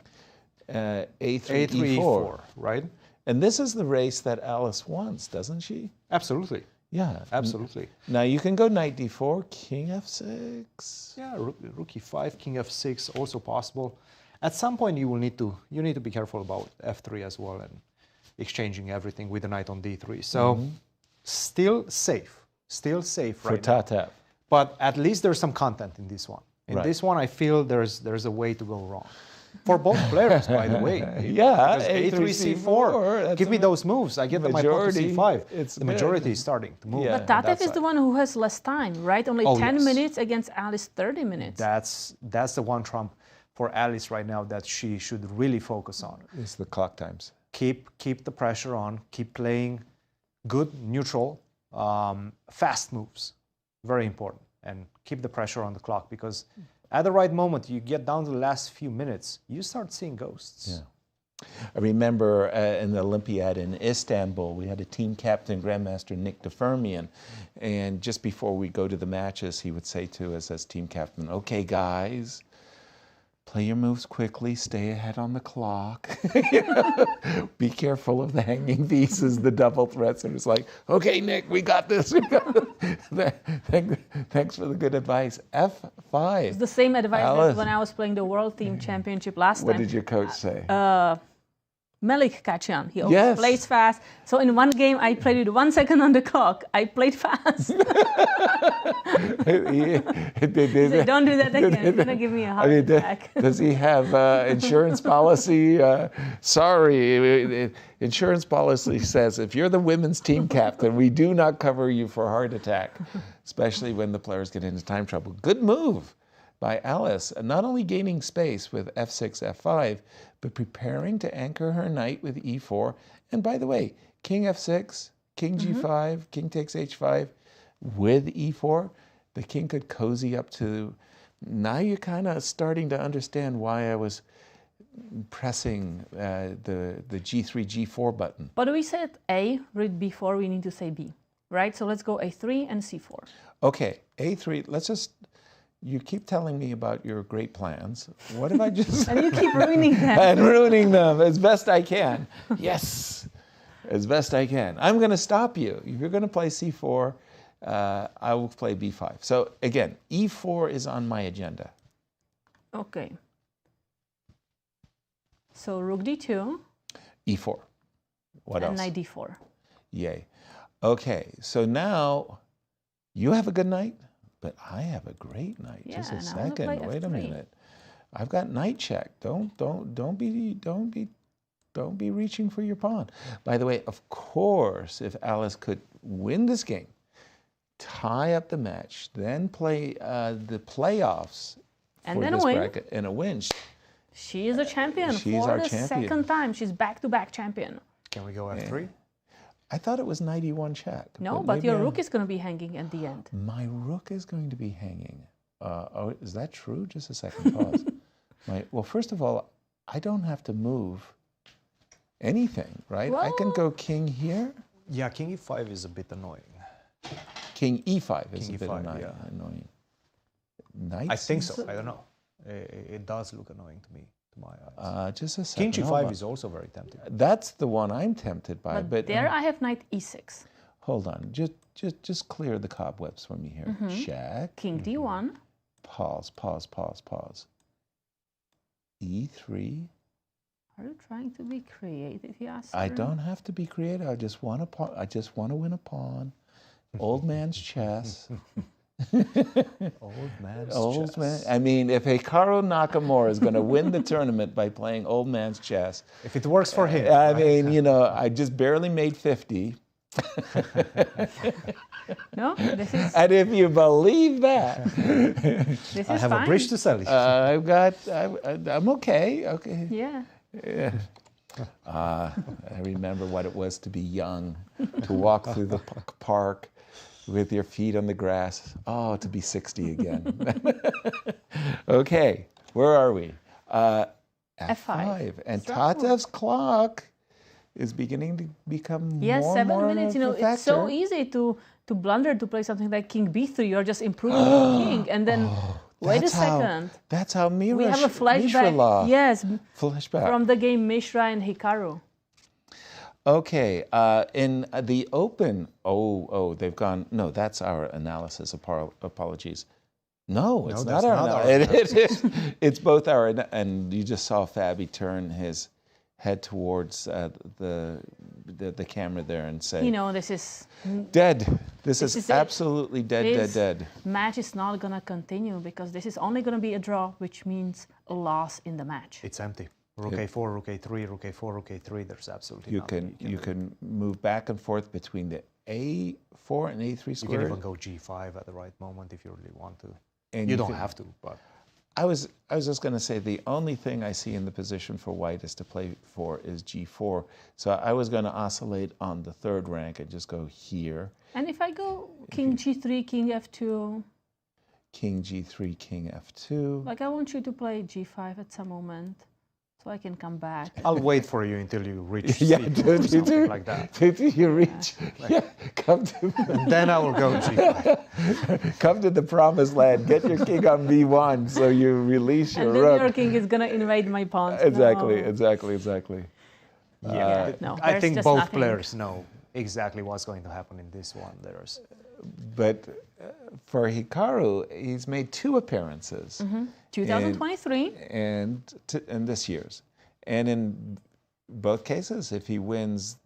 A3, A3, E4. right? And this is the race that Alice wants, doesn't she? Absolutely. Yeah. Absolutely. Now you can go knight d4, king f6. Yeah, rook e5, king f6, also possible. At some point you need to be careful about f3 as well and exchanging everything with the knight on d3. So still safe For right now. Tatev. But at least there's some content in this one. In Right. this one, I feel there's a way to go wrong. For both players, by the way. Yeah, Because A3, A3, C4, C4. Give me those moves. I give them my pawn to majority, C5. it's The majority is starting to move. Yeah. But Tatev is the one who has less time, right? Only Oh, 10 yes. minutes against Alice 30 minutes. That's the one trump for Alice right now that she should really focus on. It's the clock times. Keep the pressure on. Keep playing good, neutral, fast moves. Very important. And keep the pressure on the clock because at the right moment, you get down to the last few minutes, you start seeing ghosts. Yeah. I remember in the Olympiad in Istanbul, we had a team captain, Grandmaster Nick DeFermian, and just before we go to the matches, he would say to us as team captain, okay, guys, play your moves quickly, stay ahead on the clock. Be careful of the hanging pieces, the double threats. And it's like, okay, Nick, we got this. Thanks for the good advice. F5. It's the same advice Alice. that when I was playing the World Team Championship last time. What did your coach say? Melik Kachian. He always Yes. plays fast. So in one game, I played with 1 second on the clock. I played fast. He said, don't do that again. It's going to give me a heart attack. Does he have insurance policy? Sorry, insurance policy says if you're the women's team captain, we do not cover you for heart attack, especially when the players get into time trouble. Good move by Alice, not only gaining space with f6, f5, but preparing to anchor her knight with e4. And by the way, king f6, king g5, king takes h5 with e4. The king could cozy up to. Now you're kind of starting to understand why I was pressing the g3, g4 button. But we said A, read before we need to say B, right? So let's go A3 and C4. Okay, a3, let's just. You keep telling me about your great plans. What if I just... And you keep ruining them. And ruining them as best I can. Yes, as best I can. I'm going to stop you. If you're going to play c4, I will play b5. So again, e4 is on my agenda. Okay. So rook d2. e4. What and else? knight d4. Yay. Okay, so now you have a good night, but I have a great night. Yeah, Just a and I wanna play second. Wait a f3. minute. I've got knight check. Don't be reaching for your pawn. By the way, of course, if Alice could win this game, tie up the match, then play the playoffs And for then this win. bracket and a win. She is a champion She's for our the champion. second time. She's back-to-back champion. Can we go f3? I thought it was knight e1 check. No, but maybe your I'm- rook is going to be hanging at the end. My rook is going to be hanging. Oh, is that true? Just a second, pause. Well, first of all, I don't have to move anything, right? I can go king here. Yeah, king e5 is a bit annoying. King e5 is King a bit E5, annoying. Knight I think so. C6? I don't know. It does look annoying to me, to my eyes. Just a second. King hold g5 on. is also very tempting. That's the one I'm tempted by. But there I have knight e6. Hold on. Just clear the cobwebs for me here. Check. King d1. Pause. E3. Are you trying to be creative, Yasser? I don't have to be creative. I just want to win a pawn. Old man's chess. Old man's chess. I mean, if Hikaru Nakamura is going to win the tournament by playing old man's chess, if it works for him. I mean, you know, I just barely made 50. No, this is. And if you believe that, This is I have fine. a bridge to sell you. I'm okay. Okay. Yeah. Yeah. I remember what it was to be young, to walk through the park with your feet on the grass. Oh, to be 60 again. Okay, where are we? F5. And Tatev's clock is beginning to become Yes, more 7 and more minutes. of You know, a it's so factor. easy to blunder to play something like King B3. You're just improving the king, and then wait a second. That's how Mishra. We have a flashback. Mishra Yes, flashback from the game Mishra and Hikaru. Okay, in the open, they've gone, no, that's our analysis, apologies. No, it's not our analysis. It's both our, and you just saw Fabi turn his head towards the camera there and say, You know, this is dead. This is it. absolutely dead, dead. Match is not gonna continue because this is only gonna be a draw, which means a loss in the match. It's empty. Rook A4, Rook A3, Rook A4, Rook A3. There's absolutely nothing. You can move back and forth between the A4 and A3 square. You can even go G5 at the right moment if you really want to. And you don't have to, but I was just going to say the only thing I see in the position for white is to play for is G4. So I was going to oscillate on the third rank and just go here. And if I go King G3, King F2, King G3, King F2. like I want you to play G5 at some moment, so I can come back. I'll wait for you until you reach Yeah, C4 or something like that. Until you reach, come to. And then I will go G5. Come to the promised land. Get your king on B1 so you release your And then rook. your king is gonna invade my pawns. Exactly, No. exactly. Yeah, No, I there's think just both nothing. players know exactly what's going to happen in this one. But for Hikaru, he's made 2 appearances. 2023. And this year's. And in both cases, if he wins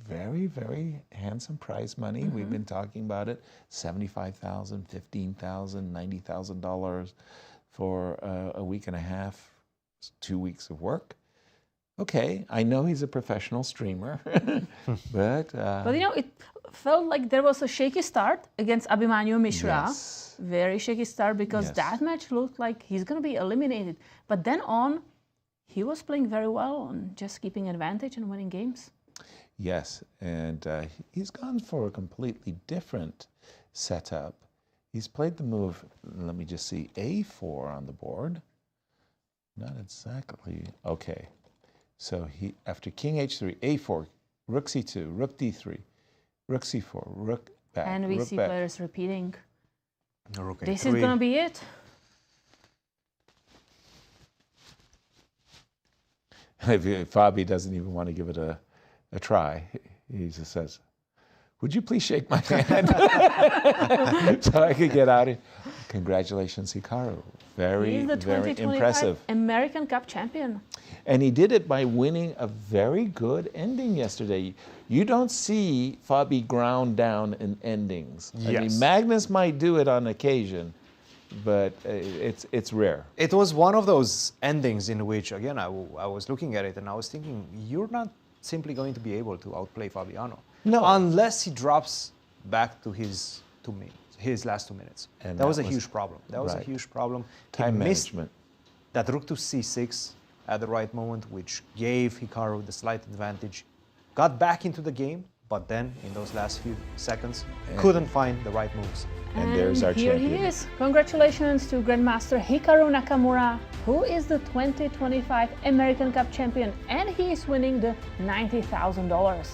very, very handsome prize money, we've been talking about it, $75,000, $15,000, $90,000 for a week and a half, 2 weeks of work. Okay, I know he's a professional streamer, but you know, it felt like there was a shaky start against Abhimanyu Mishra. Yes. Very shaky start because that match looked like he's going to be eliminated. But then on, he was playing very well and just keeping advantage and winning games. Yes, and he's gone for a completely different setup. He's played the move, let me just see, A4 on the board. Not exactly, okay. So he, after King H3, A4, Rook C2, Rook D3, Rook C4, Rook back, And we Rook see back. players repeating. Rook This A3. is going to be it. If Fabi doesn't even want to give it a try, he just says, would you please shake my hand so I could get out of here? Congratulations, Hikaru. Very, He's the very 2025 impressive. American Cup champion. And he did it by winning a very good ending yesterday. You don't see Fabi ground down in endings. I mean, Yes. Magnus might do it on occasion, but it's rare. It was one of those endings in which, again, I was looking at it and I was thinking, you're not simply going to be able to outplay Fabiano. No. Unless he drops back to his last 2 minutes. And that was a was- huge problem. That was a right. huge problem. Time He missed management. that rook to c6 at the right moment, which gave Hikaru the slight advantage. Got back into the game, but then in those last few seconds, couldn't find the right moves. And there's our here champion. he is. Congratulations to Grandmaster Hikaru Nakamura, who is the 2025 American Cup champion, and he is winning the $90,000.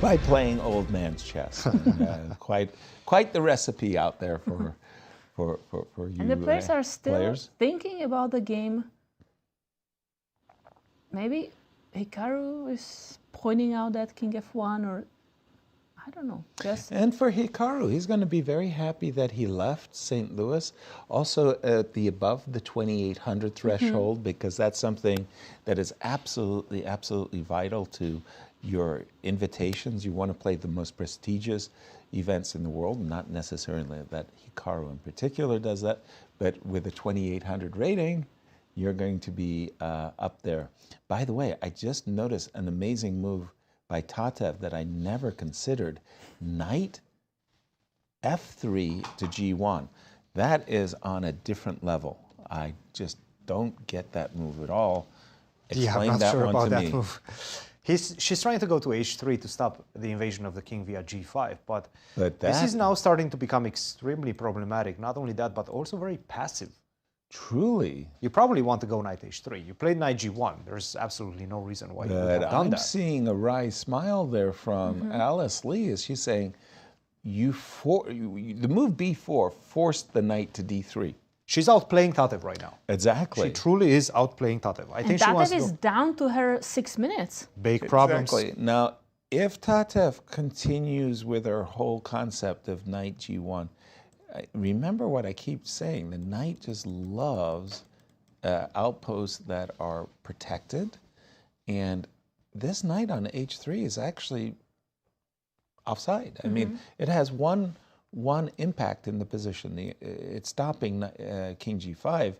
By playing old man's chess. And, quite the recipe out there for you And the players are still players. thinking about the game. Maybe Hikaru is pointing out that King F1, or I don't know. Just And for Hikaru, he's going to be very happy that he left St. Louis, also at the above the 2,800 threshold, because that's something that is absolutely, absolutely vital to your invitations. You want to play the most prestigious events in the world, not necessarily that Hikaru in particular does that, but with a 2,800 rating, you're going to be up there. By the way, I just noticed an amazing move by Tatev that I never considered. Knight F3 to G1. That is on a different level. I just don't get that move at all. Explain I'm not sure about that me. move. She's trying to go to H3 to stop the invasion of the king via G5, but this is now starting to become extremely problematic. Not only that, but also very passive. Truly. You probably want to go knight H3. You played knight G1. There's absolutely no reason why you would have done that. I'm seeing a wry smile there from Alice Lee as she's saying, the move B4 forced the knight to D3. She's outplaying Tatev right now. Exactly. She truly is outplaying Tatev. I think Tatev she wants is down to her 6 minutes. Big problems. Exactly. Now, if Tatev continues with her whole concept of knight G1, remember what I keep saying, the knight just loves outposts that are protected, and this knight on H3 is actually offside. I mean, it has one impact in the position. It's stopping King G5,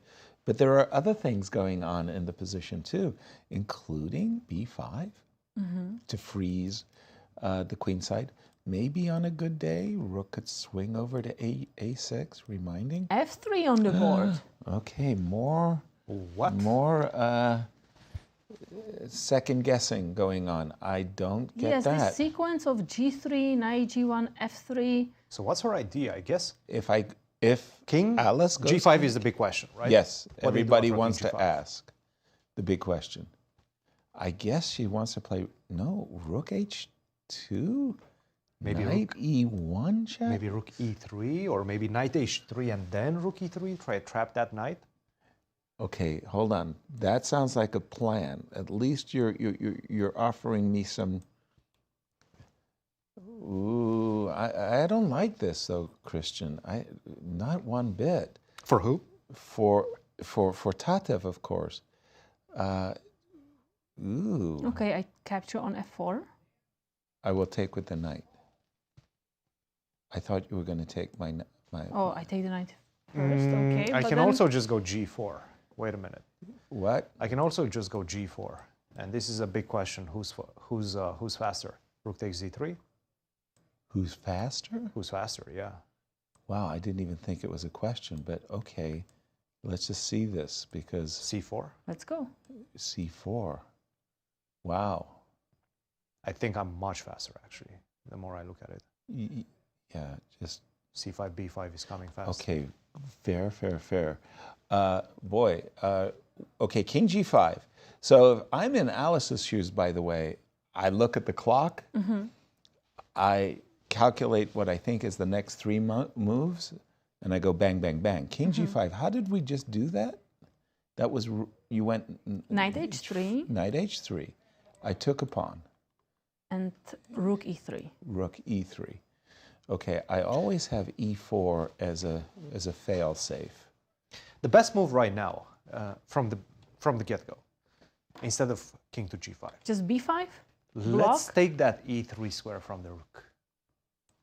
but there are other things going on in the position too, including B5 to freeze the queen side. Maybe on a good day, rook could swing over to A6, reminding. F3 on the board. Okay, more second guessing going on. I don't get that. Yes, this sequence of G3, knight G1, F3. So what's her idea, I guess? If King Alice goes G5 king, is the big question, right? Yes, What do you do everybody after wants King to G5? ask the big question. I guess she wants to play, rook H2? Maybe knight E1 check? Maybe rook E3, or maybe knight H3 and then rook E3, try to trap that knight? Okay, hold on. That sounds like a plan. At least you're offering me some. Ooh, I don't like this though, Cristian. Not one bit. For who? For Tatev, of course. Ooh. Okay, I capture on F4. I will take with the knight. I thought you were going to take my. Oh, I take the knight first. Okay. I can also just go G4. Wait a minute. What? I can also just go G4, and this is a big question. Who's faster? Rook takes Z3. Who's faster? Who's faster? Yeah. Wow, I didn't even think it was a question, but okay, let's just see this because C4. Let's go. C4. Wow. I think I'm much faster actually. The more I look at it. Yeah, just C5, B5 is coming fast. Okay, fair. Okay, King G5. So if I'm in Alice's shoes, by the way, I look at the clock, I calculate what I think is the next 3 moves, and I go bang, bang, bang. King G5, how did we just do that? That was, you went... Knight H3. Knight H3. I took a pawn. And rook E3. Rook E3. Okay, I always have E4 as a fail-safe. The best move right now, from the get-go, instead of king to G5. Just B5? Let's take that E3 square from the rook.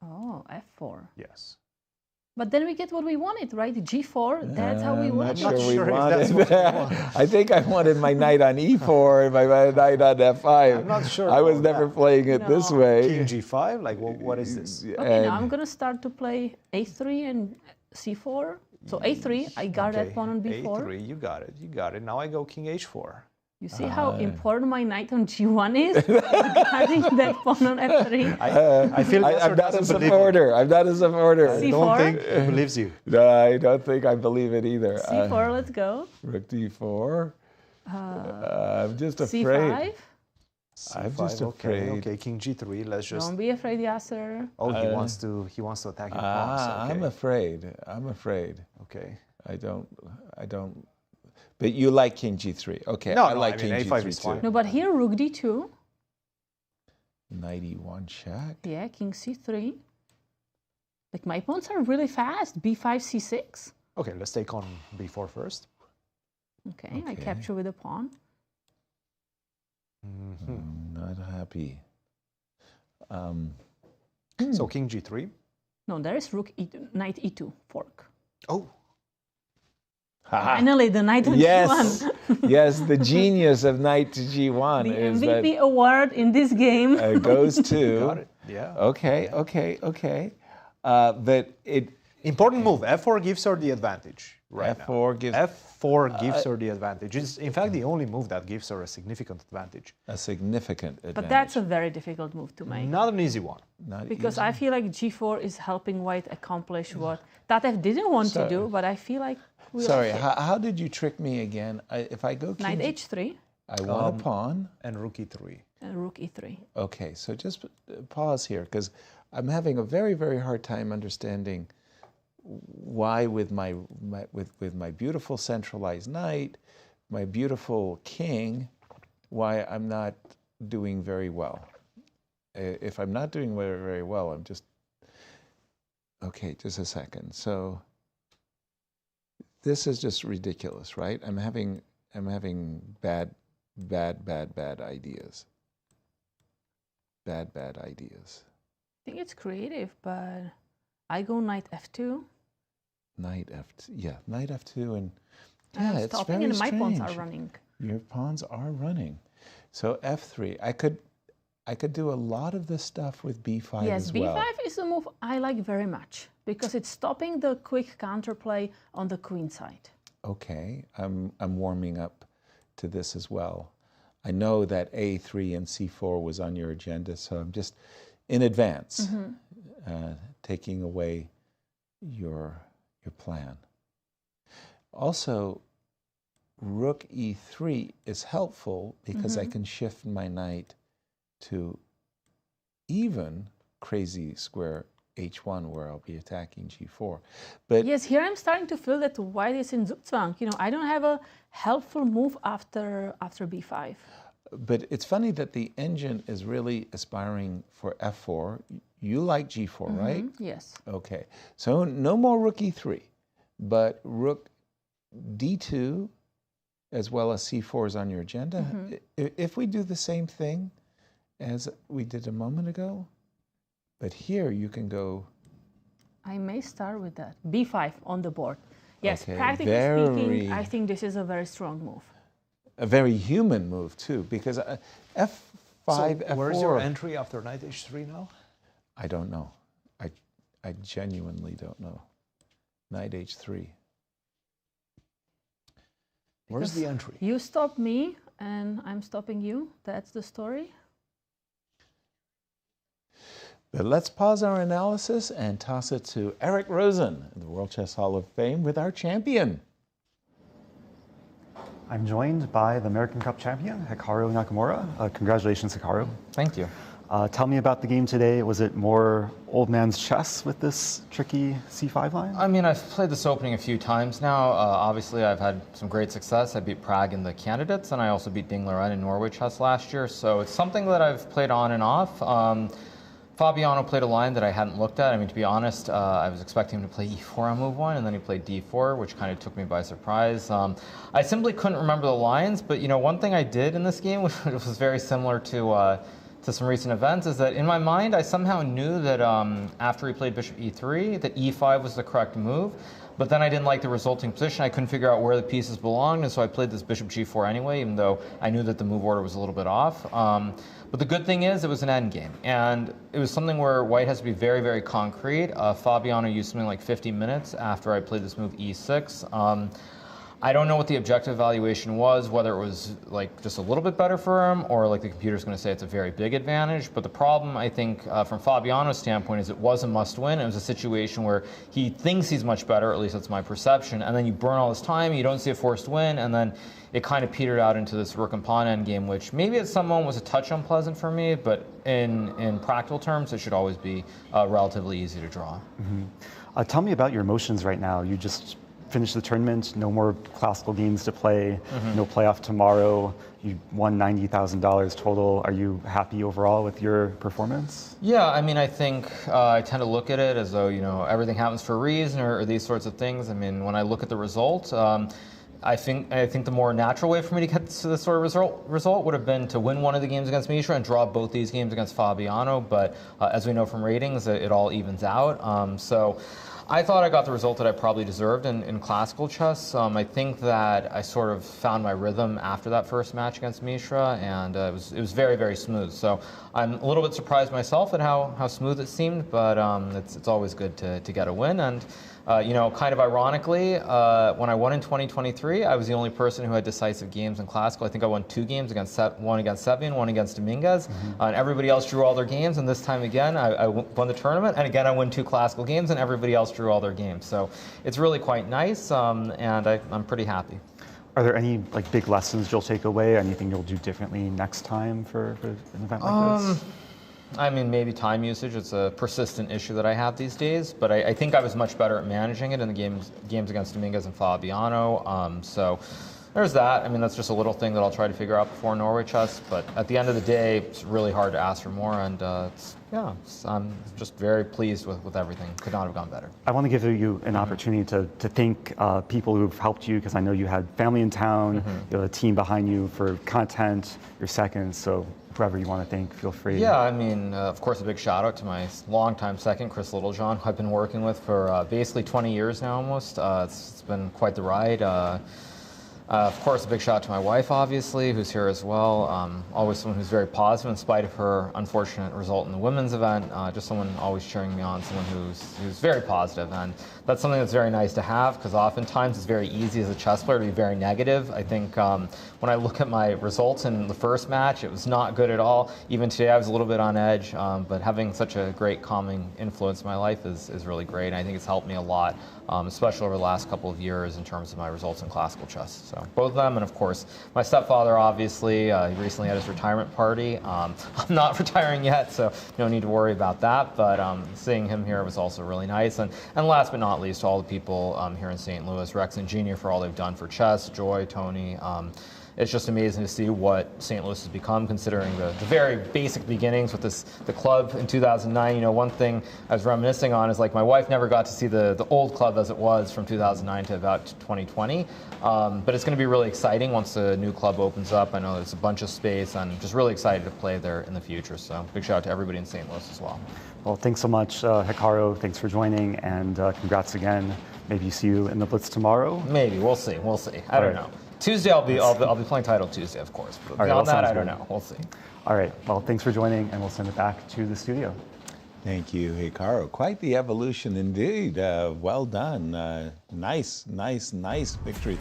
Oh, F4. Yes. But then we get what we wanted, right? G4, that's how we want. I'm not sure we wanted. I think I wanted my knight on E4 and my knight on F5. I'm not sure. I was never playing it this way. King G5? Like, what is this? Okay, now I'm going to start to play A3 and C4. So A3, I got that pawn on B4. A3, you got it. Now I go King H4. You see how important my knight on G1 is? Guarding that pawn on F3. I feel I'm not a supporter. I'm not a supporter. I don't think he believes you. No, I don't think I believe it either. C4, let's go. Rook D4. I'm just afraid. C5. I'm just afraid. Okay, King G3. Let's just. Don't be afraid, Yasser. Oh, he wants to attack your pawns. Okay. I'm afraid. Okay. I don't. But you like King G3. Okay, No, I like I mean, King A5 G3 is fine. too. No, but here, Rook D2. Knight e1 check. Yeah, king c3. Like my pawns are really fast. b5, c6. Okay, let's take on b4 first. Okay, I capture with a pawn. Not happy. So king g3. No, there is rook e2, knight e2 fork. Oh. Finally, the knight on yes. g1. Yes, the genius of knight to g1 The is MVP award in this game goes to. Got it. Yeah. Okay. But it important move. F4 gives her the advantage. Right. F4 gives. F4 gives her the advantage. It's in fact the only move that gives her a significant advantage. A significant advantage. But that's a very difficult move to make. Not an easy one. Because I feel like g4 is helping white accomplish what Tatev didn't want to do, but I feel like we Sorry, like how did you trick me again? If I go knight h3. I want a pawn. And rook e3. And rook e3. Okay, so just pause here, because I'm having a very, very hard time understanding why with my beautiful centralized knight, my beautiful king, why I'm not doing very well. If I'm not doing very, very well, I'm just... Okay, just a second. So this is just ridiculous, right? I'm having bad ideas. Bad ideas. I think it's creative, but I go knight f2. Knight f2, yeah, knight f2, and I'm it's stopping very and my strange. pawns are running. Your pawns are running. So f3, I could do a lot of this stuff with b5 yes, as well. b5 is a move I like very much because it's stopping the quick counterplay on the queen side. Okay, I'm warming up to this as well. I know that a3 and c4 was on your agenda, so I'm just in advance taking away your plan. Also, rook e3 is helpful because I can shift my knight to even crazy square h1 where I'll be attacking g4. But yes, here I'm starting to feel that white is in Zugzwang. You know, I don't have a helpful move after b5. But it's funny that the engine is really aspiring for f4. You like g4, right? Yes. Okay. So no more rook e3, but rook d2 as well as c4 is on your agenda. If we do the same thing as we did a moment ago, but here you can go... I may start with that. b5 on the board. Yes, Okay, practically speaking, I think this is a very strong move. A very human move too, because f5, f4... Where's your entry after knight h3 now? I don't know. I genuinely don't know. Knight h3. Where's the entry? You stop me and I'm stopping you. That's the story. But let's pause our analysis and toss it to Eric Rosen, the World Chess Hall of Fame, with our champion. I'm joined by the American Cup champion, Hikaru Nakamura. Congratulations, Hikaru. Thank you. Tell me about the game today. Was it more old man's chess with this tricky c5 line? I mean, I've played this opening a few times now. Obviously, I've had some great success. I beat Prague in the candidates, and I also beat Ding Lorraine in Norway chess last year. So it's something that I've played on and off. Fabiano played a line that I hadn't looked at. I mean, to be honest, I was expecting him to play e4 on move 1, and then he played d4, which kind of took me by surprise. I simply couldn't remember the lines, but you know, one thing I did in this game, which was very similar to some recent events, is that in my mind, I somehow knew that after he played bishop e3, that e5 was the correct move. But then I didn't like the resulting position. I couldn't figure out where the pieces belonged, and so I played this bishop g4 anyway, even though I knew that the move order was a little bit off. But the good thing is it was an endgame, and it was something where white has to be very, very concrete. Fabiano used something like 50 minutes after I played this move e6. I don't know what the objective evaluation was, whether it was like just a little bit better for him or like the computer's going to say it's a very big advantage. But the problem, I think, from Fabiano's standpoint is it was a must-win. It was a situation where he thinks he's much better, at least that's my perception, and then you burn all this time, you don't see a forced win, and then it kind of petered out into this rook and pawn endgame, which maybe at some moment was a touch unpleasant for me, but in practical terms, it should always be relatively easy to draw. Tell me about your emotions right now. You just finished the tournament, no more classical games to play, no playoff tomorrow. You won $90,000 total. Are you happy overall with your performance? Yeah, I mean, I think I tend to look at it as though, everything happens for a reason or these sorts of things. I mean, when I look at the result, I think the more natural way for me to get to this sort of result would have been to win one of the games against Mishra and draw both these games against Fabiano. But as we know from ratings, it all evens out. So I thought I got the result that I probably deserved in classical chess. I think that I sort of found my rhythm after that first match against Mishra, and it was very, very smooth. So I'm a little bit surprised myself at how smooth it seemed, but it's always good to get a win. And kind of ironically, when I won in 2023, I was the only person who had decisive games in classical. I think I won 2 games, one against Sevian, one against Dominguez, and everybody else drew all their games. And this time again, I won the tournament, and again I won 2 classical games, and everybody else drew all their games. So it's really quite nice, and I'm pretty happy. Are there any big lessons you'll take away? Anything you'll do differently next time for an event like this? I mean, maybe time usage. It's a persistent issue that I have these days, but I think I was much better at managing it in the games against Dominguez and Fabiano. So there's that. I mean, that's just a little thing that I'll try to figure out before Norway Chess. But at the end of the day, it's really hard to ask for more, and I'm just very pleased with everything. Could not have gone better. I want to give you an opportunity to thank people who've helped you, because I know you had family in town, you had a team behind you for content, your seconds, so whoever you want to thank, feel free. Yeah, I mean, of course, a big shout out to my longtime second, Chris Littlejohn, who I've been working with for basically 20 years now almost. It's been quite the ride. Of course, a big shout out to my wife, obviously, who's here as well. Always someone who's very positive in spite of her unfortunate result in the women's event. Just someone always cheering me on, someone who's very positive. And that's something that's very nice to have, because oftentimes it's very easy as a chess player to be very negative. I think when I look at my results in the first match, it was not good at all. Even today, I was a little bit on edge. But having such a great calming influence in my life is really great. And I think it's helped me a lot, especially over the last couple of years in terms of my results in classical chess. So both of them, and of course my stepfather, obviously, he recently had his retirement party. I'm not retiring yet, so no need to worry about that, but seeing him here was also really nice. And last but not least, all the people here in St. Louis, Rex and Junior, for all they've done for chess, Joy, Tony. It's just amazing to see what St. Louis has become, considering the very basic beginnings with the club in 2009. One thing I was reminiscing on is my wife never got to see the old club as it was from 2009 to about 2020. But it's going to be really exciting once the new club opens up. I know there's a bunch of space, and I'm just really excited to play there in the future. So big shout out to everybody in St. Louis as well. Well, thanks so much, Hikaru. Thanks for joining, and congrats again. Maybe see you in the Blitz tomorrow. Maybe we'll see. I don't know. Tuesday I'll be playing Title Tuesday, of course. But beyond that, I don't know. We'll see. All right. Well, thanks for joining, and we'll send it back to the studio. Thank you, Hikaru. Quite the evolution indeed. Well done. Nice victory.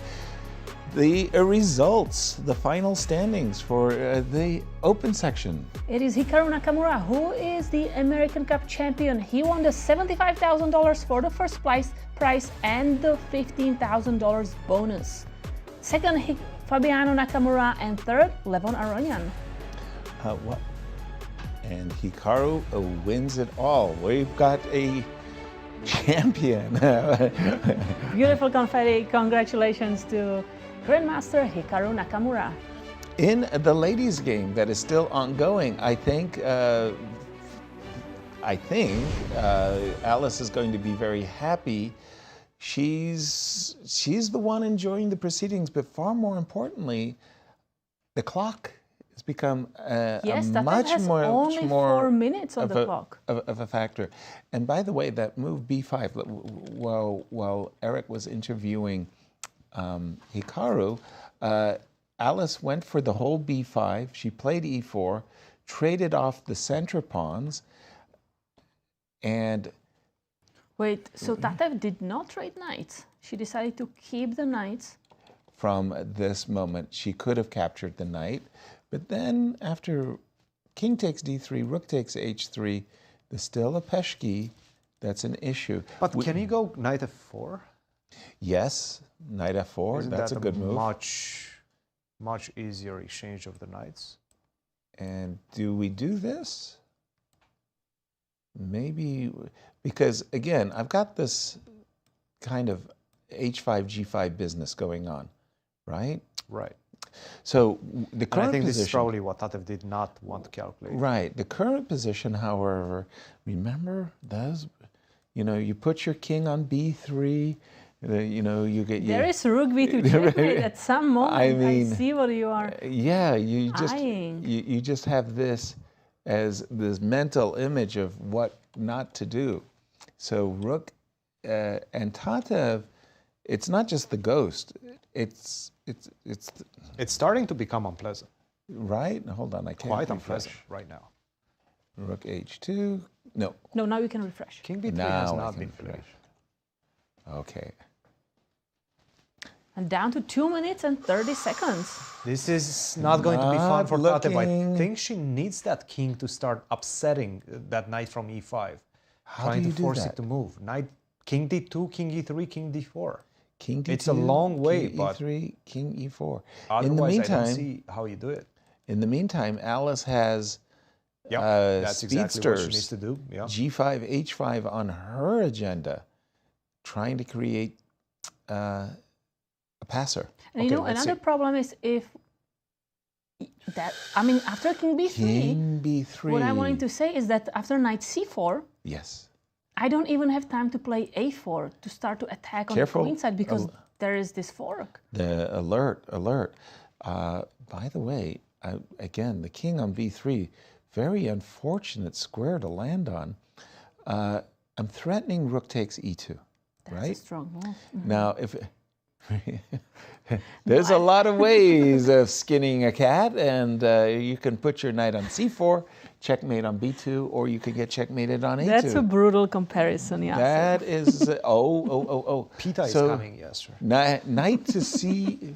The results, the final standings for the open section. It is Hikaru Nakamura, who is the American Cup champion. He won the $75,000 for the first prize and the $15,000 bonus. Second, Fabiano Nakamura, and third, Levon Aronian. And Hikaru wins it all. We've got a champion. Beautiful confetti. Congratulations to Grandmaster Hikaru Nakamura. In the ladies' game that is still ongoing, I think Alice is going to be very happy. She's the one enjoying the proceedings, but far more importantly, the clock has become much more only 4 minutes on the clock of a factor. And by the way, that move B5, while Eric was interviewing Hikaru, Alice went for the whole B5. She played E4, traded off the center pawns, and wait, so Tatev did not trade knights. She decided to keep the knights. From this moment, she could have captured the knight, but then after king takes D3, rook takes H3, there's still a Peshki. That's an issue. But can you go knight F4? Yes, knight F4. Isn't that's that a good move. Much easier exchange of the knights. And do we do this? Maybe, because again, I've got this kind of h5, g5 business going on, right? Right. So the And current I think position, this is probably what Tatev did not want to calculate. right? The current position, however, remember those, you put your king on b3. You get There is rook b2 checkmate at some moment. I mean, I see what you are. Yeah, you just eyeing. you just have this as this mental image of what not to do. So rook and Tatev, it's not just the ghost. It's starting to become unpleasant. Right? Hold on, I can't. Quite refresh. unpleasant right now. Rook h2. No. No, now you can refresh. King b3 Now has I not can been played. refresh. Okay. And down to 2 minutes and 30 seconds. This is not going to be fun for Tatev. I looking. think she needs that king to start upsetting that knight from e5. How trying do you to do force that? it to move. Knight, king d2, king e3, king d4. King d2. It's a long way, king but e3, king e4. otherwise In the I meantime, don't see how you do it. In the meantime, Alice has that's speedsters, exactly what she needs to do. Yeah. G5, H5 on her agenda, trying to create a passer. And another problem is after king b3, King b3. what I'm wanting to say is that after knight c4, yes, I don't even have time to play a4 to start to attack on Careful. the queen side because there is this fork. The alert. By the way, again, the king on b3, very unfortunate square to land on. I'm threatening rook takes e2, right? That's a strong move. Mm-hmm. Now, if there's a lot of ways of skinning a cat, and you can put your knight on c4, checkmate on b2, or you can get checkmated on a2. That's a brutal comparison, yeah. That is Pita is coming, yes. Knight to c.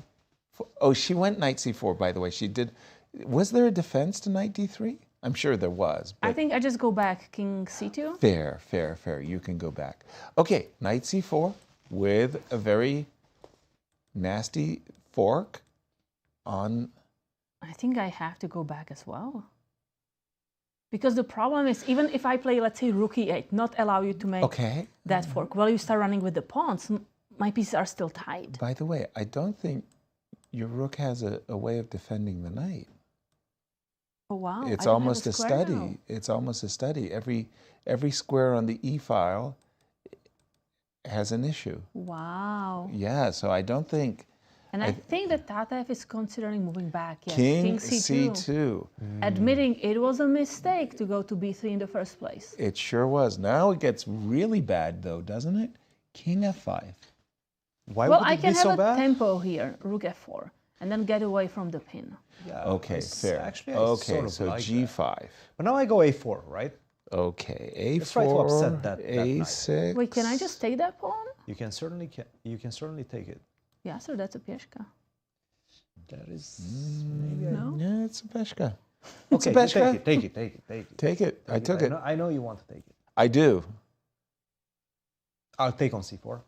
Oh, she went knight c4. By the way, she did. Was there a defense to knight d3? I'm sure there was. I think I just go back, king c2. Fair. You can go back. Okay, knight c4 with a very nasty fork on. I think I have to go back as well. Because the problem is, even if I play, let's say, rook e8, not allow you to make that fork, well, you start running with the pawns. My pieces are still tight. By the way, I don't think your rook has a way of defending the knight. Oh, wow. It's almost a study. Now. It's almost a study. Every square on the E file has an issue. Wow. Yeah, so I don't think. And I think that Tatev is considering moving back. Yes, king c2. Admitting it was a mistake to go to b3 in the first place. It sure was. Now it gets really bad, though, doesn't it? King f5. Why well, would I it can be have so a bad? tempo here, rook f4, and then get away from the pin. Yeah, okay, fair. Actually, okay, sort of so like g5. That. But now I go a4, right? Okay, a4. Let's try to upset that a6. Wait, can I just take that pawn? You can certainly take it. Yeah, so that's a pieszka. That is maybe no. Yeah, it's a peshka. Okay, it's a peshka. Take it. Take it. I took it. I know you want to take it. I do. I'll take on c4.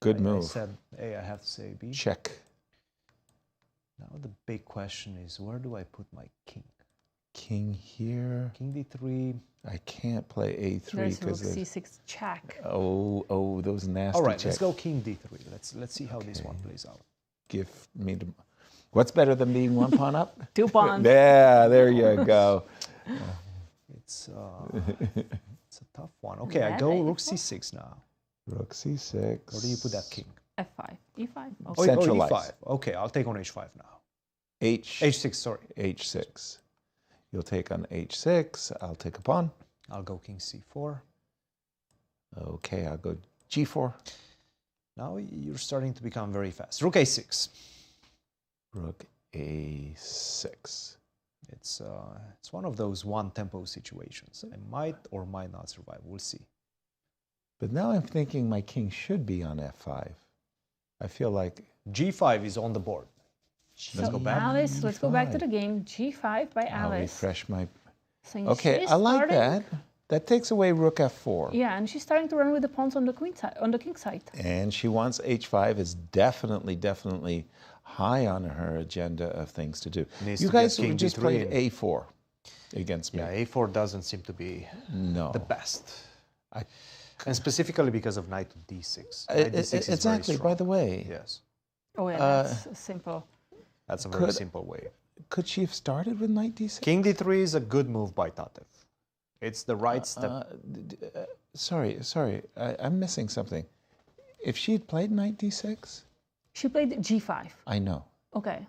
Good move. I said A, I have to say B. Check. Now the big question is, where do I put my king? King here. King d3. I can't play a3 because rook c6 check. Oh, those nasty. All right, checks. let's go king d3. Let's see how this one plays out. Give me the. What's better than being one pawn up? 2 pawns. Yeah, there you go. It's a tough one. Okay, I go rook c6 now. Rook c6. Where do you put that king? f5, e5. Oh, centralize. e5. Okay, I'll take on h5 now. h6, sorry. h6. You'll take on h6. I'll take a pawn. I'll go king c4. Okay, I'll go g4. Now you're starting to become very fast. Rook a6. Rook a6. It's one of those one-tempo situations. I might or might not survive. We'll see. But now I'm thinking my king should be on f5. I feel like g5 is on the board. Let's go back. Alice, let's go back to the game. g5 by I'll Alice. refresh my. So Okay, I like that. That takes away rook f4. Yeah, and she's starting to run with the pawns on the queen side, on the king side. And she wants h5 is definitely high on her agenda of things to do. Needs you to guys get king just d3 played in. a4 against me. Yeah, a4 doesn't seem to be the best. And specifically because of knight to d6. Knight d6 is exactly, very by the way. Yes. Oh, yeah, that's simple. That's a very simple way. Could she have started with knight d6? King d3 is a good move by Tatev. It's the right step. Sorry, I'm missing something. If she had played knight d6? She played g5. I know. Okay.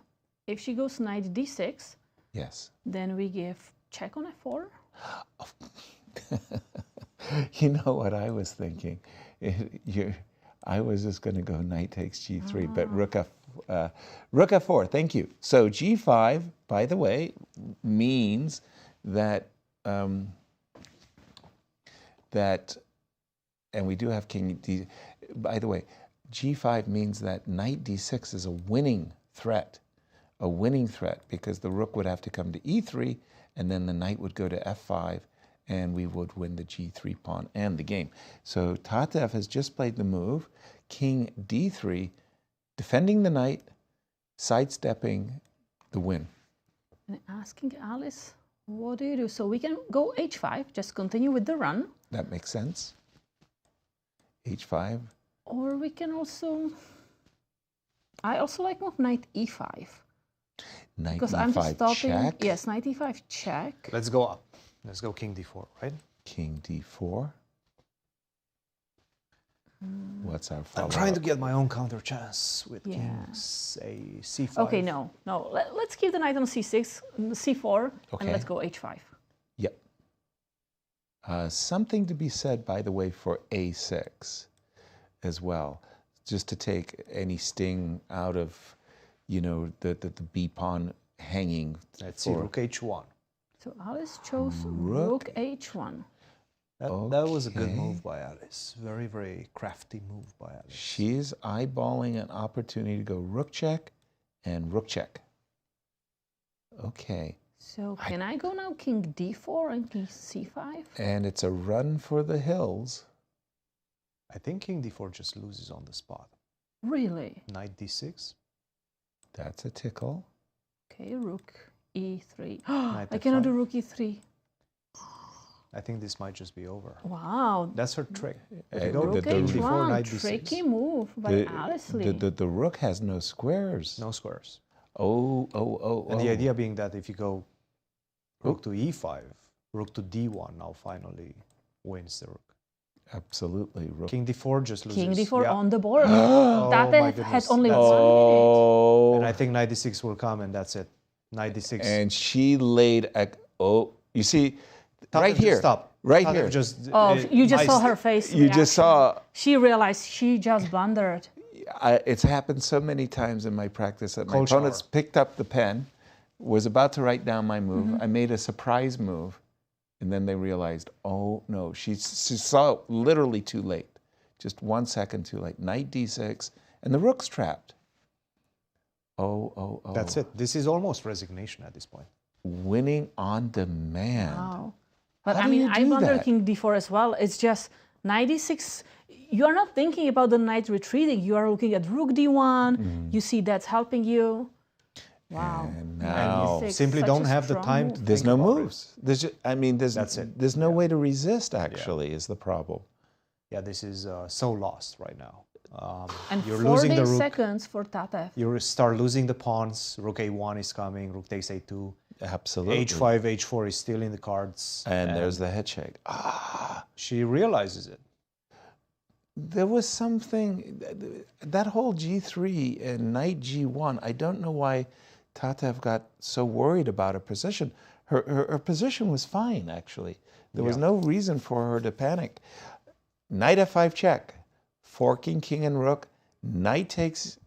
If she goes knight d6, yes, then we give check on f4. You know what I was thinking? I was just going to go knight takes g3, but rook f4. Thank you. So g5, by the way, means that and we do have king d. By the way, g5 means that knight d6 is a winning threat, because the rook would have to come to e3, and then the knight would go to f5, and we would win the g3 pawn and the game. So Tatev has just played the move, king d3, defending the knight, sidestepping the win. And asking Alice, what do you do? So we can go h5, just continue with the run. That makes sense. h5. Or we can also, I also like move knight e5. Knight because e5 I'm just stopping. check. Yes, knight e5 check. Let's go up. Let's go king d4, right? King d4. What's our follow-up? I'm trying to get my own counter chance with king c5. Okay, no. Let's keep the knight on c6, c4, Okay. and let's go h5. Yep. Something to be said, by the way, for a6 as well, just to take any sting out of, the b pawn hanging. Let's see, rook h1. So Alice chose rook h1. That was a good move by Alice. Very, very crafty move by Alice. She's eyeballing an opportunity to go rook check and rook check. Okay. So can I go now king d4 and king c5? And it's a run for the hills. I think king d4 just loses on the spot. Really? Knight d6. That's a tickle. Okay, rook e3. Knight I cannot f5. do rook e3. I think this might just be over. Wow. That's her trick. Rook h1, knight d6. tricky move by Alice Lee. The rook has no squares. No squares. Oh. And the idea being that if you go rook to e5, rook to d1 now finally wins the rook. Absolutely. Rook. King d4 just loses. King d4 Yeah. on the board. Oh my That goodness. had only That's 1 minute. And I think knight d6 will come, and that's it. Knight d6. And she laid you see, Tatev right just here. stop. Right Tatev here. You just saw her face. You just saw. She realized she just blundered. It's happened so many times in my practice that my Cold opponents shower. picked up the pen, was about to write down my move. I made a surprise move, and then they realized, oh no, she saw it literally too late, just 1 second too late. Knight d6, and the rook's trapped. Oh. That's it. This is almost resignation at this point. Winning on demand. Wow. But How I do mean, you I do blundered that? king d4 as well. It's just knight d6. You are not thinking about the knight retreating. You are looking at rook d1. You see that's helping you. Wow. And Knight now d6, Simply such don't a have the strong time move. to there's think no about it. moves. That's it. There's no way to resist. Actually, is the problem. Yeah, this is so lost right now. And You're 40 losing the rook. seconds for Tatev. You start losing the pawns. Rook a1 is coming. Rook takes a2. Absolutely. h5, h4 is still in the cards. And there's the head shake. She realizes it. There was something, that whole g3 and knight g1, I don't know why Tatev got so worried about her position. Her position was fine, actually. There was no reason for her to panic. Knight f5 check, forking king and rook, knight takes,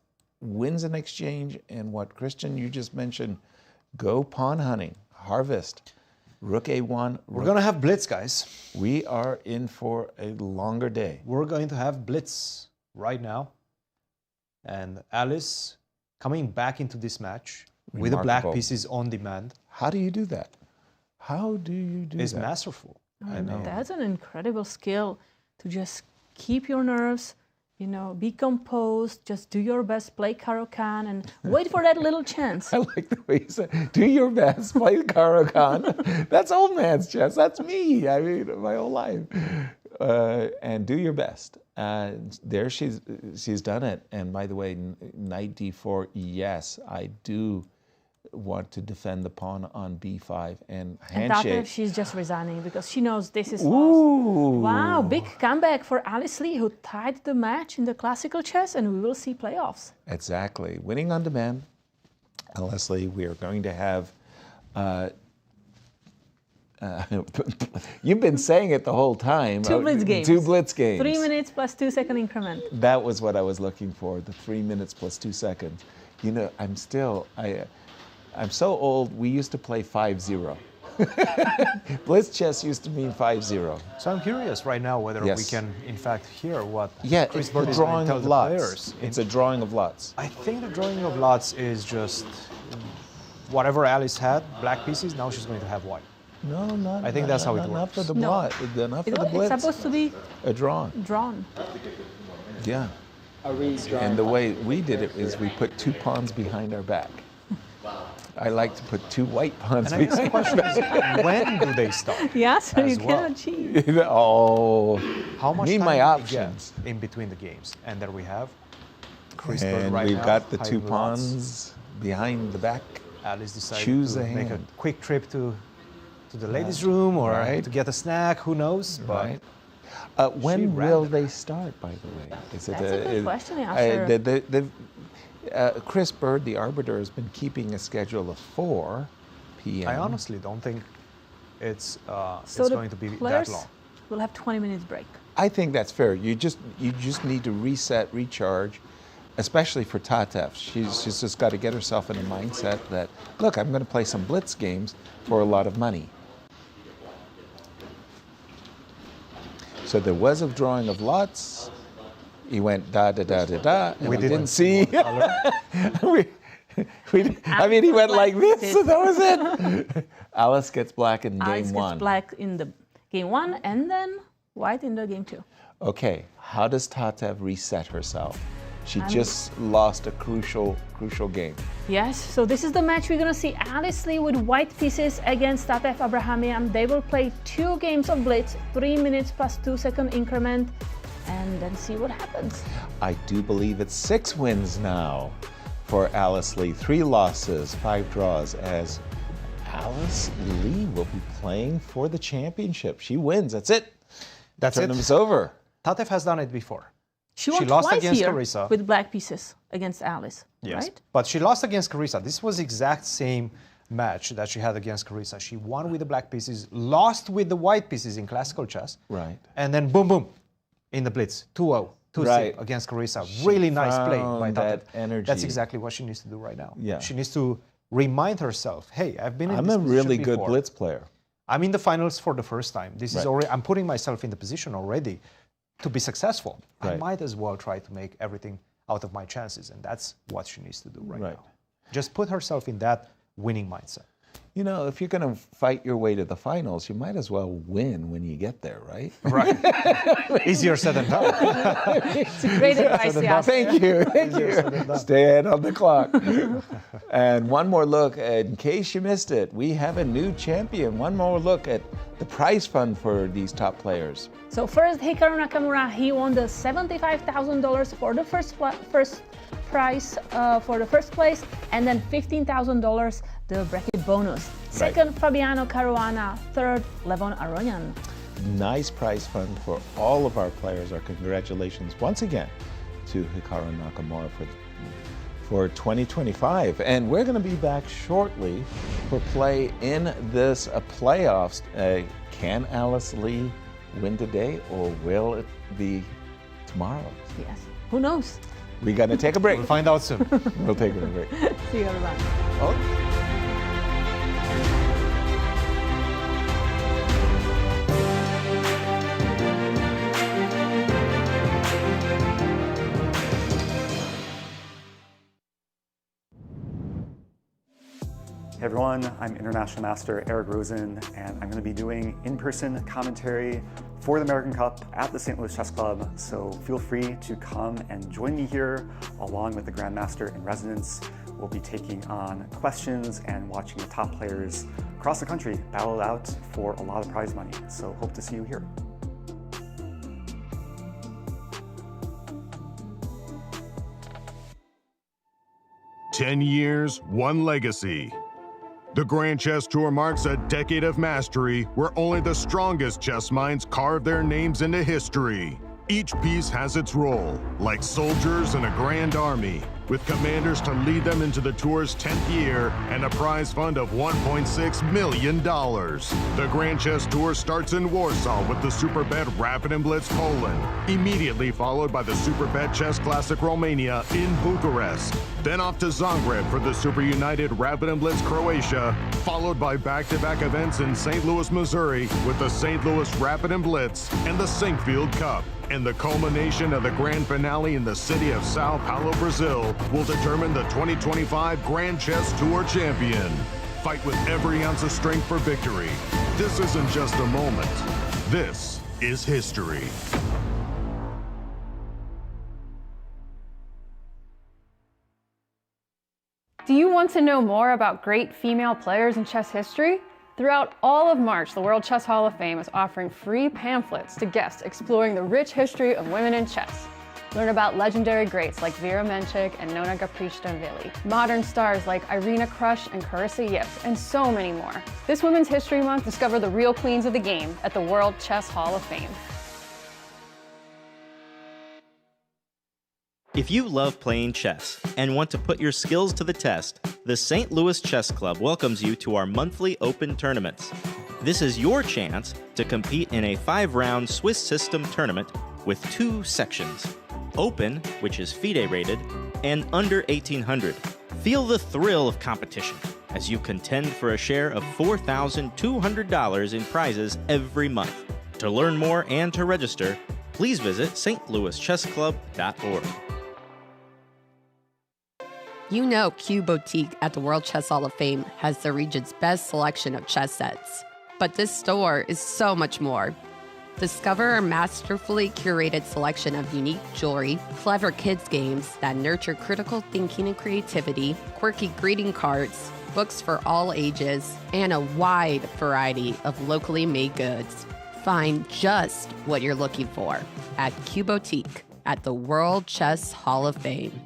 wins an exchange, and what Cristian, you just mentioned, go pawn hunting, harvest. Rook a1. We're going to have blitz, guys. We are in for a longer day. We're going to have blitz right now. And Alice coming back into this match with the black Remarkable. pieces on demand. How do you do that? How do you do Is that? masterful. I know. That's an incredible skill to just keep your nerves, be composed, just do your best, play Caro-Kann, and wait for that little chance. I like the way you said, do your best, play Caro-Kann. That's old man's chess. That's me. I mean, my whole life. and do your best. There she's done it. And by the way, knight d4, yes, I do want to defend the pawn on b5 and handshake. And she's just resigning because she knows this is lost. Wow, big comeback for Alice Lee, who tied the match in the classical chess, and we will see playoffs. Exactly. Winning on demand. Alice Lee, we are going to have... you've been saying it the whole time. 2 Blitz games. 2 Blitz games. 3 minutes plus 2 second increment. That was what I was looking for, the 3 minutes plus 2 seconds. You know, I'm so old, we used to play 5-0. Blitz chess used to mean 5-0. So I'm curious right now whether we can, in fact, hear what Chris Bird is going to tell the players. It's a drawing of lots. I think the drawing of lots is just whatever Alice had, black pieces, now she's going to have white. No, not. I think that's how it works. Enough for the Blitz. Enough for the Blitz. It's supposed to be a drawn. Yeah. And the way we did it is we put 2 pawns behind our back. I like to put 2 white pawns and behind the question is, when do they start? Yes, you cannot cheat. Oh, how much need time my do we options get in between the games? And there we have Chris and right we've now, got the 2 lots. pawns behind the back. Alice decided Choose to a make a hand. quick trip to the ladies' room or to get a snack, who knows? Right. When will they start, by the way? Is That's a good question, Yasser. Chris Bird, the arbiter, has been keeping a schedule of 4 p.m. I honestly don't think it's So going to be that players long. will have 20 minutes break. I think that's fair. You just need to reset, recharge, especially for Tatev. She's just got to get herself in a mindset that, look, I'm going to play some Blitz games for a lot of money. So there was a drawing of lots. He went da da da da da. And we didn't see. I mean, he went like this, so that was it. Alice gets black in Alice game 1. gets black in the game 1 and then white in the game 2. Okay, how does Tatev reset herself? She just lost a crucial game. Yes, so this is the match we're going to see Alice Lee with white pieces against Tatev Abrahamian. They will play 2 games of Blitz, 3 minutes plus 2 second increment, and then see what happens. I do believe it's 6 wins now for Alice Lee. 3 losses, 5 draws, as Alice Lee will be playing for the championship. She wins, that's it. That's Tournament's over. Tatev has done it before. She won lost twice against here Carissa. with black pieces against Alice, Yes, right? but she lost against Carissa. This was the exact same match that she had against Carissa. She won with the black pieces, lost with the white pieces in classical chess. Right. And then boom, boom, in the Blitz, 2-0, 2-0 against Carissa. Really nice play by Tatev. Energy. That's exactly what she needs to do right now. Yeah. She needs to remind herself, hey, I've been in I'm this a really position good before. Blitz player. I'm in the finals for the first time. This is Right. already, I'm putting myself in the position already to be successful. I Right. might as well try to make everything out of my chances, and that's what she needs to do right now. Just put herself in that winning mindset. You know, if you're going to fight your way to the finals, you might as well win when you get there, right? Right. Easier said than done. It's a great advice, Yasser. Thank you. Stay ahead on the clock. And one more look, in case you missed it, we have a new champion. One more look at the prize fund for these top players. So first, Hikaru Nakamura, he won the $75,000 for the first prize for the first place, and then $15,000 the bracket bonus. Second, Fabiano Caruana. Third, Levon Aronyan. Nice prize fund for all of our players. Our congratulations once again to Hikaru Nakamura for 2025. And we're going to be back shortly for play in this playoffs. Can Alice Lee win today, or will it be tomorrow? Yes. Who knows? We got to take a break. We'll find out soon. We'll take a break. See you, everyone. Oh. Hey everyone, I'm International Master Eric Rosen, and I'm going to be doing in-person commentary for the American Cup at the St. Louis Chess Club, so feel free to come and join me here along with the Grandmaster in residence. We'll be taking on questions and watching the top players across the country battle it out for a lot of prize money, so hope to see you here. 10 years, one legacy. The Grand Chess Tour marks a decade of mastery where only the strongest chess minds carve their names into history. Each piece has its role, like soldiers in a grand army, with commanders to lead them into the tour's 10th year and a prize fund of $1.6 million. The Grand Chess Tour starts in Warsaw with the Superbet Rapid and Blitz Poland, immediately followed by the Superbet Chess Classic Romania in Bucharest, then off to Zagreb for the Super United Rapid and Blitz Croatia, followed by back-to-back events in St. Louis, Missouri with the St. Louis Rapid and Blitz and the Sinkfield Cup. And the culmination of the grand finale in the city of Sao Paulo, Brazil, will determine the 2025 Grand Chess Tour champion. Fight with every ounce of strength for victory. This isn't just a moment. This is history. Do you want to know more about great female players in chess history? Throughout all of March, the World Chess Hall of Fame is offering free pamphlets to guests exploring the rich history of women in chess. Learn about legendary greats like Vera Menchik and Nona Gaprichta-Vili, modern stars like Irina Krush and Carissa Yip, and so many more. This Women's History Month, discover the real queens of the game at the World Chess Hall of Fame. If you love playing chess and want to put your skills to the test, the St. Louis Chess Club welcomes you to our monthly open tournaments. This is your chance to compete in a 5-round Swiss system tournament with 2 sections: Open, which is FIDE rated, and Under 1800. Feel the thrill of competition as you contend for a share of $4,200 in prizes every month. To learn more and to register, please visit stlouischessclub.org. You know Q Boutique at the World Chess Hall of Fame has the region's best selection of chess sets. But this store is so much more. Discover our masterfully curated selection of unique jewelry, clever kids games that nurture critical thinking and creativity, quirky greeting cards, books for all ages, and a wide variety of locally made goods. Find just what you're looking for at Q Boutique at the World Chess Hall of Fame.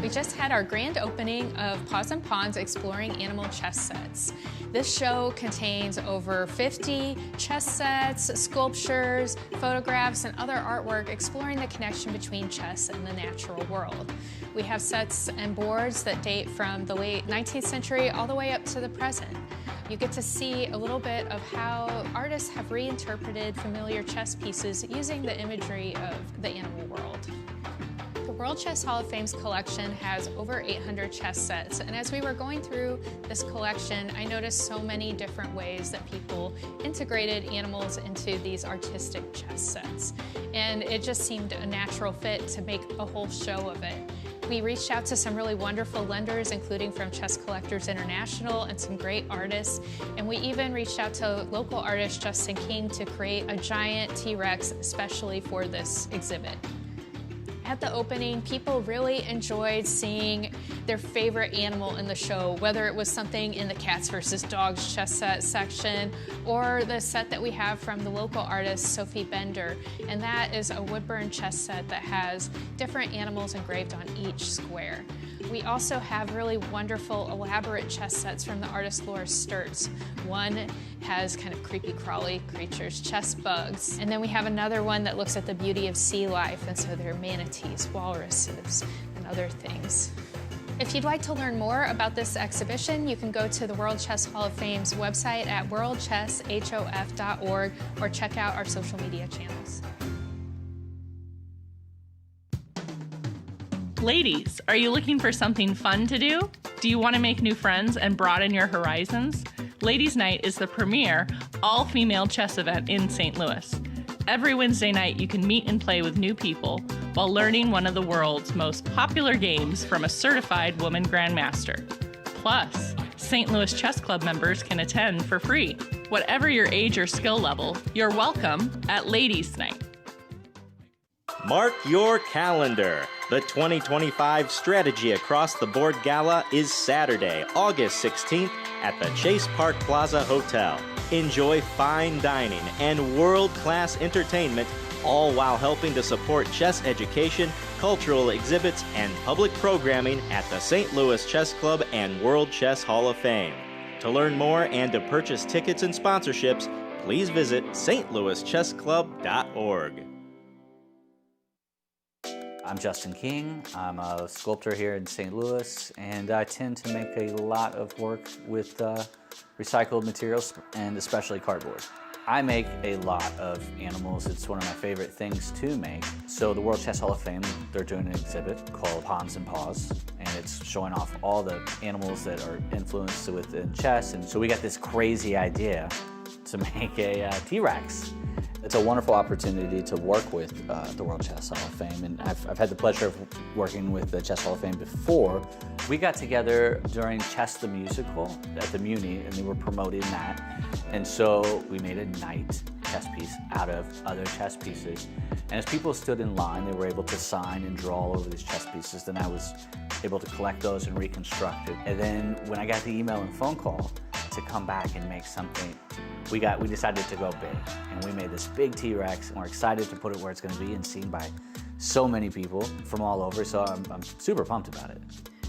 We just had our grand opening of Paws and Pawns Exploring Animal Chess Sets. This show contains over 50 chess sets, sculptures, photographs, and other artwork exploring the connection between chess and the natural world. We have sets and boards that date from the late 19th century all the way up to the present. You get to see a little bit of how artists have reinterpreted familiar chess pieces using the imagery of the animal world. The World Chess Hall of Fame's collection has over 800 chess sets, and as we were going through this collection, I noticed so many different ways that people integrated animals into these artistic chess sets. And it just seemed a natural fit to make a whole show of it. We reached out to some really wonderful lenders, including from Chess Collectors International and some great artists. And we even reached out to local artist Justin King to create a giant T-Rex especially for this exhibit. At the opening, people really enjoyed seeing their favorite animal in the show, whether it was something in the Cats vs. Dogs chess set section or the set that we have from the local artist Sophie Bender. And that is a woodburn chess set that has different animals engraved on each square. We also have really wonderful, elaborate chess sets from the artist Laura Sturtz. One has kind of creepy crawly creatures, chess bugs. And then we have another one that looks at the beauty of sea life, and so there are manatees, walruses, and other things. If you'd like to learn more about this exhibition, you can go to the World Chess Hall of Fame's website at worldchesshof.org or check out our social media channels. Ladies, are you looking for something fun to do? Do you want to make new friends and broaden your horizons? Ladies' Night is the premier all-female chess event in St. Louis. Every Wednesday night, you can meet and play with new people while learning one of the world's most popular games from a certified woman grandmaster. Plus, St. Louis Chess Club members can attend for free. Whatever your age or skill level, you're welcome at Ladies' Night. Mark your calendar. The 2025 Strategy Across the Board Gala is Saturday, August 16th at the Chase Park Plaza Hotel. Enjoy fine dining and world-class entertainment, all while helping to support chess education, cultural exhibits, and public programming at the St. Louis Chess Club and World Chess Hall of Fame. To learn more and to purchase tickets and sponsorships, please visit stlouischessclub.org. I'm Justin King. I'm a sculptor here in St. Louis, and I tend to make a lot of work with recycled materials, and especially cardboard. I make a lot of animals. It's one of my favorite things to make. So the World Chess Hall of Fame, they're doing an exhibit called Pawns and Paws, and it's showing off all the animals that are influenced within chess. And so we got this crazy idea to make a T-Rex. It's a wonderful opportunity to work with the World Chess Hall of Fame, and I've had the pleasure of working with the Chess Hall of Fame before. We got together during Chess the Musical at the Muni, and they were promoting that. And so we made a knight chess piece out of other chess pieces. And as people stood in line, they were able to sign and draw all over these chess pieces. Then I was able to collect those and reconstruct it. And then when I got the email and phone call to come back and make something, we decided to go big, and we made this big T-Rex, and we're excited to put it where it's going to be and seen by so many people from all over, so I'm super pumped about it.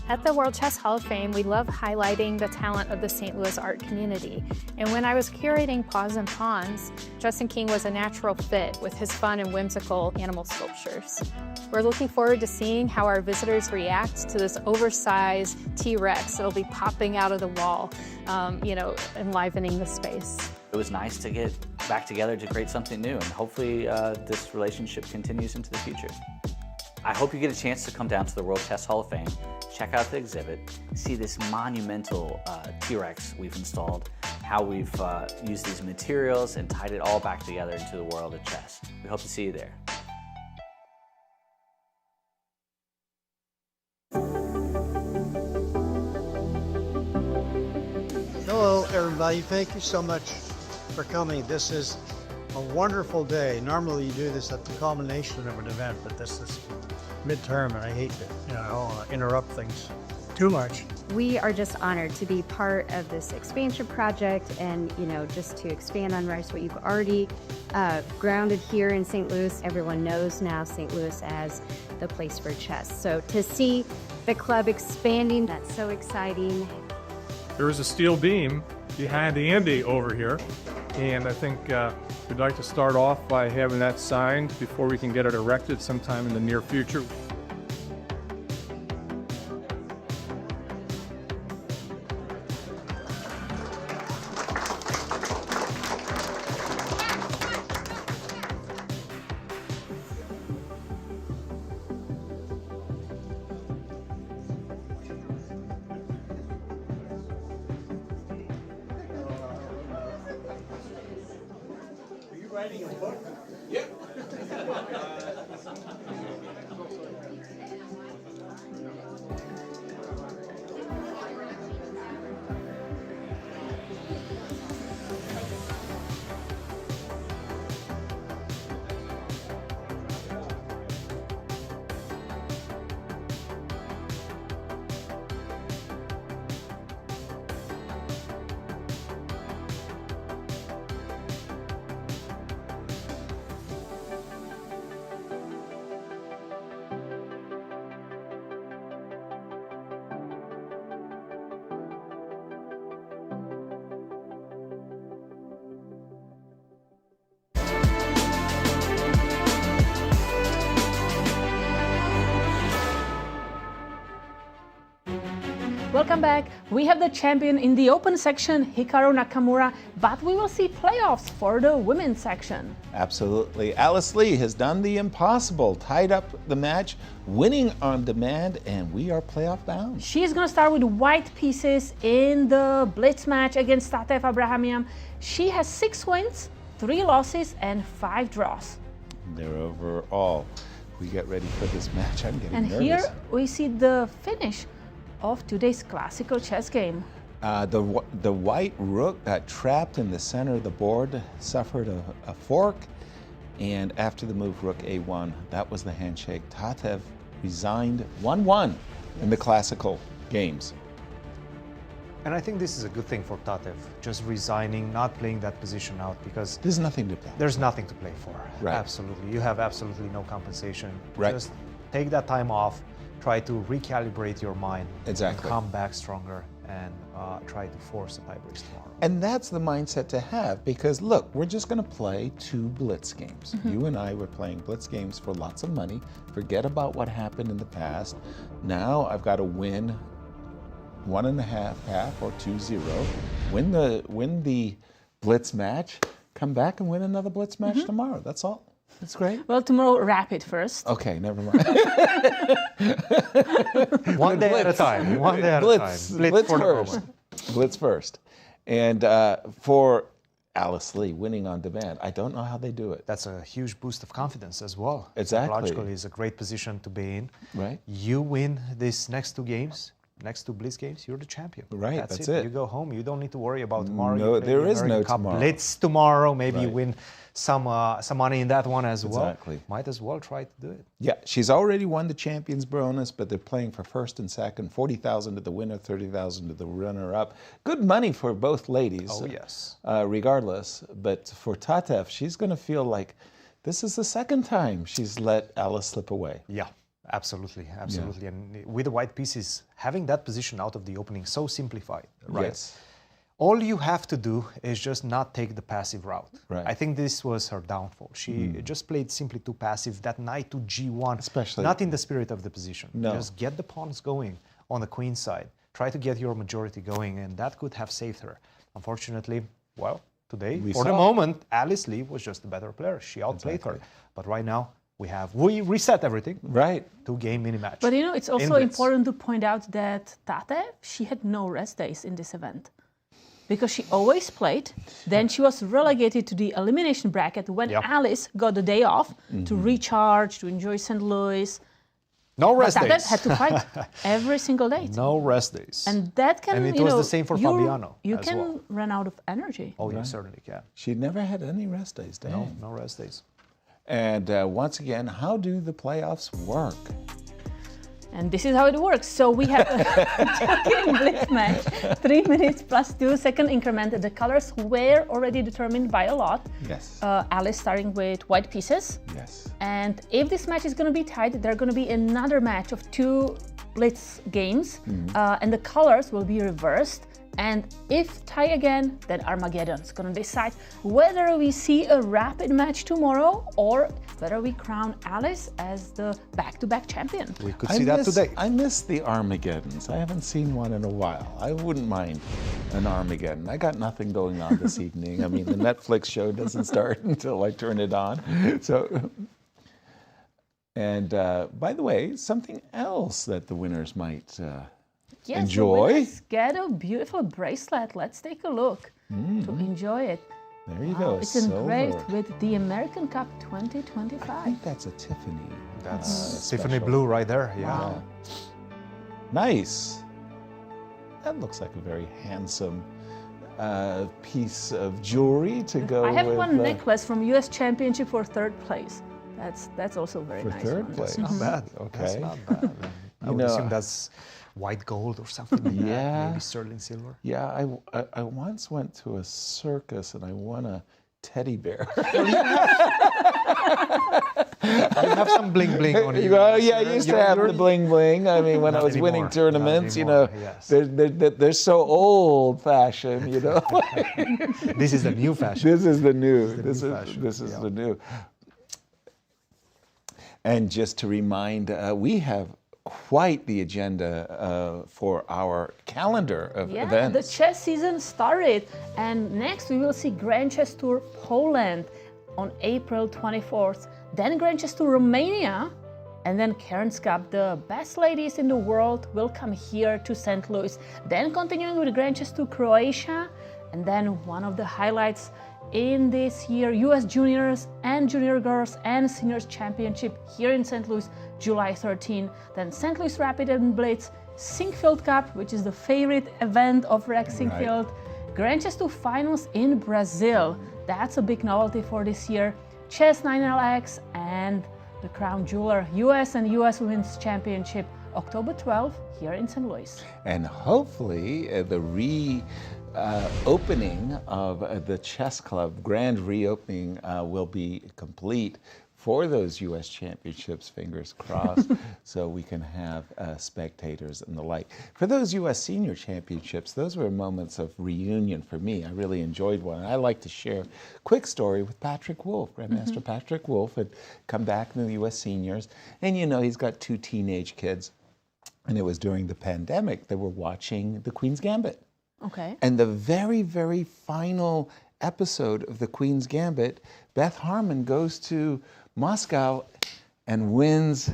At the World Chess Hall of Fame, we love highlighting the talent of the St. Louis art community. And when I was curating Paws and Pawns, Justin King was a natural fit with his fun and whimsical animal sculptures. We're looking forward to seeing how our visitors react to this oversized T-Rex that'll be popping out of the wall, enlivening the space. It was nice to get back together to create something new, and hopefully this relationship continues into the future. I hope you get a chance to come down to the World Chess Hall of Fame, check out the exhibit, see this monumental T-Rex we've installed, how we've used these materials and tied it all back together into the world of chess. We hope to see you there. Hello, everybody. Thank you so much for coming. This is a wonderful day. Normally you do this at the culmination of an event, but this is midterm, and I hate to interrupt things too much. We are just honored to be part of this expansion project, and just to expand on Rice, what you've already grounded here in St. Louis. Everyone knows now St. Louis as the place for chess. So to see the club expanding, that's so exciting. There is a steel beam behind Andy over here, and I think we'd like to start off by having that signed before we can get it erected sometime in the near future. Writing a book? Yep. Welcome back. We have the champion in the open section, Hikaru Nakamura, but we will see playoffs for the women's section. Absolutely. Alice Lee has done the impossible, tied up the match, winning on demand, and we are playoff bound. She's going to start with white pieces in the Blitz match against Tatev Abrahamian. She has 6 wins, 3 losses, and 5 draws. They're overall. We get ready for this match. I'm getting nervous. And here we see the finish of today's classical chess game. The white rook got trapped in the center of the board, suffered a fork, and after the move rook a1, that was the handshake. Tatev resigned 1-1 in the classical games. And I think this is a good thing for Tatev, just resigning, not playing that position out, because there's nothing to play. There's nothing to play for. Right. Absolutely. You have absolutely no compensation. Right. Just take that time off, try to recalibrate your mind. Exactly. And come back stronger and try to force a tiebreak tomorrow. And that's the mindset to have, because look, we're just going to play 2 Blitz games. You and I were playing Blitz games for lots of money. Forget about what happened in the past. Now I've got to win 1.5 half or 2-0. Win the Blitz match. Come back and win another Blitz match tomorrow. That's all. That's great. Well, tomorrow, rapid first. Okay, never mind. One day at a time. One day at a time. Blitz first. Blitz first. And for Alice Lee, winning on demand, I don't know how they do it. That's a huge boost of confidence as well. Exactly. Psychologically, it's a great position to be in. Right. You win these next 2 games. Next 2 Blitz games, you're the champion. Right, that's it. You go home. You don't need to worry about tomorrow. No, there is no Cup tomorrow. Blitz tomorrow. Maybe you Right. win some money in that one as well. Exactly. Might as well try to do it. Yeah, she's already won the champions bonus, but they're playing for first and second. 40,000 to the winner, 30,000 to the runner-up. Good money for both ladies. Oh, yes. Regardless, but for Tatev, she's going to feel like this is the second time she's let Alice slip away. Yeah. Absolutely, absolutely. And with the white pieces, having that position out of the opening so simplified, right? Yes. All you have to do is just not take the passive route. Right. I think this was her downfall. She just played simply too passive. That knight to G1, especially not in the spirit of the position. No. Just get the pawns going on the queen side. Try to get your majority going, and that could have saved her. Unfortunately, well, today, for the moment, Alice Lee was just the better player. She outplayed her. But right now, we reset everything. Right. 2-game mini match. But it's also important to point out that Tatev, she had no rest days in this event. Because she always played. Then she was relegated to the elimination bracket when Alice got the day off to recharge, to enjoy St. Louis. No rest Tatev days. had to fight every single day. No rest days. And that can, And it was the same for Fabiano You as can well. run out of energy. Oh, you certainly can. She never had any rest days, Dan. No rest days. And once again, how do the playoffs work? And this is how it works. So we have a 2-game Blitz match, 3 minutes plus 2 second increment. The colors were already determined by a lot. Yes. Alice starting with white pieces. Yes. And if this match is going to be tied, there's going to be another match of 2 Blitz games. And the colors will be reversed. And if tie again, then Armageddon's going to decide whether we see a rapid match tomorrow or whether we crown Alice as the back-to-back champion. We could see that today. I miss the Armageddons. I haven't seen one in a while. I wouldn't mind an Armageddon. I got nothing going on this evening. I mean, the Netflix show doesn't start until I turn it on. So, and by the way, something else that the winners might enjoy. The winners get a beautiful bracelet. Let's take a look to enjoy it. There you go. It's engraved with the American Cup 2025. I think that's a Tiffany. That's Tiffany blue right there. Yeah. Wow. Nice. That looks like a very handsome piece of jewelry to go with. I have one necklace from U.S. Championship for 3rd place. That's also very for nice. For 3rd one. place. Not bad. Okay. That's not bad. I would assume that's white gold or something like that. Maybe sterling silver. Yeah, I once went to a circus and I won a teddy bear. You have some bling bling on you. Well, yeah, I used to have the bling bling. I mean, when I was winning tournaments, yes. they're so old fashioned, This is the new fashion. This is the new. This is the new. And just to remind, we have quite the agenda for our calendar of events. The chess season started, and next we will see Grand Chess Tour Poland on April 24th, then Grand Chess Tour Romania, and then Karen's Cup. The best ladies in the world will come here to St. Louis, then continuing with Grand Chess Tour Croatia, and then one of the highlights in this year, U.S. Juniors and Junior Girls and Seniors Championship here in St. Louis, July 13. Then St. Louis Rapid and Blitz, Sinkfield Cup, which is the favorite event of Rex Sinkfield, Grand Chess 2 Finals in Brazil. That's a big novelty for this year. Chess 9LX and the Crown Jeweler, U.S. and U.S. Women's Championship, October 12th here in St. Louis. And hopefully the opening of the chess club, grand reopening, will be complete for those U.S. championships, fingers crossed, so we can have spectators and the like. For those U.S. senior championships, those were moments of reunion for me. I really enjoyed one. I like to share a quick story with Patrick Wolf. Grandmaster Patrick Wolf had come back in the U.S. seniors, and you know, he's got 2 teenage kids, and it was during the pandemic. They were watching the Queen's Gambit. Okay. And the very, very final episode of the Queen's Gambit, Beth Harmon goes to Moscow and wins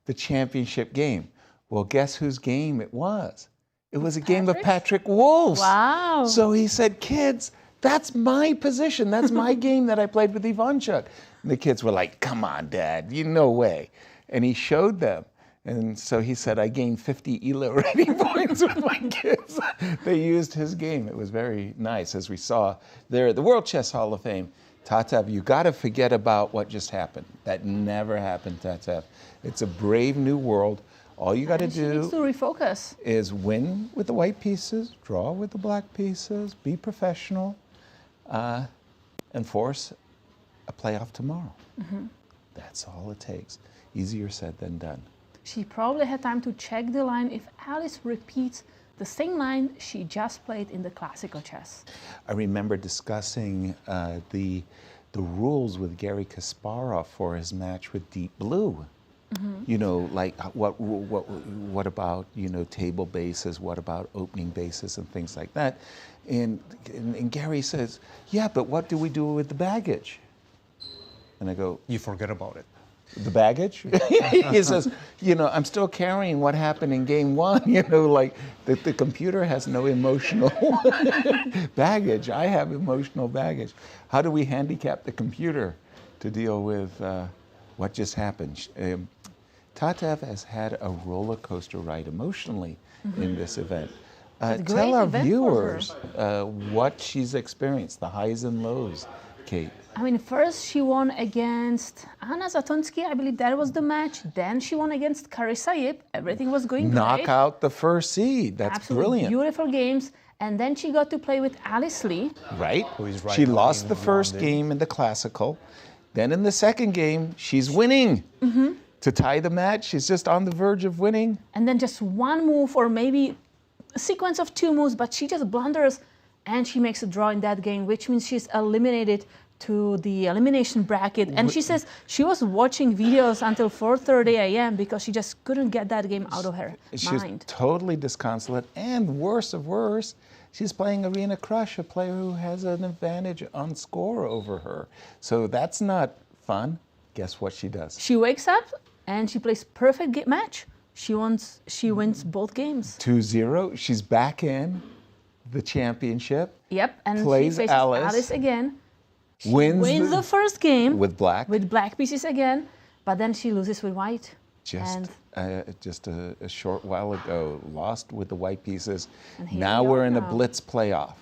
the championship game. Well, guess whose game it was? It was a game of Patrick Wolf's. Wow. So he said, kids, that's my position. That's my game that I played with Ivanchuk. And the kids were like, come on, Dad, no way. And he showed them. And so he said, I gained 50 ELO rating points with my kids. They used his game. It was very nice, as we saw there at the World Chess Hall of Fame. Tatev, you got to forget about what just happened. That never happened, Tatev. It's a brave new world. All you got to do needs to refocus. Is win with the white pieces, draw with the black pieces, be professional, and force a playoff tomorrow. That's all it takes. Easier said than done. She probably had time to check the line if Alice repeats the same line she just played in the classical chess. I remember discussing the rules with Garry Kasparov for his match with Deep Blue. You know, like what about, you know, table bases, what about opening bases and things like that. And Garry says, yeah, but what do we do with the baggage? And I go, you forget about it. The baggage? He says, you know, I'm still carrying what happened in game 1, you know, like the computer has no emotional baggage. I have emotional baggage. How do we handicap the computer to deal with what just happened? Tatev has had a roller coaster ride emotionally in this event. Tell our viewers what she's experienced, the highs and lows, Kate. I mean, first she won against Anna Zatonsky, I believe that was the match. Then she won against Karisayev. Everything was going great. Knock out the first seed. That's absolutely brilliant. Beautiful games. And then she got to play with Alice Lee. Right. She lost the first game in the classical. Then in the second game, she's winning. To tie the match, she's just on the verge of winning. And then just one move or maybe a sequence of 2 moves, but she just blunders and she makes a draw in that game, which means she's eliminated to the elimination bracket. And she says she was watching videos until 4:30 a.m. because she just couldn't get that game out of her She's mind. totally disconsolate. And worse of worse, she's playing Irina Krush, a player who has an advantage on score over her. So that's not fun. Guess what she does? She wakes up and she plays perfect match. She wins both games. 2-0. She's back in the championship. Yep, and plays she faces Alice again. She wins the first game with black pieces again, but then she loses with white. Just a short while ago, lost with the white pieces. And now we're in a Blitz playoff,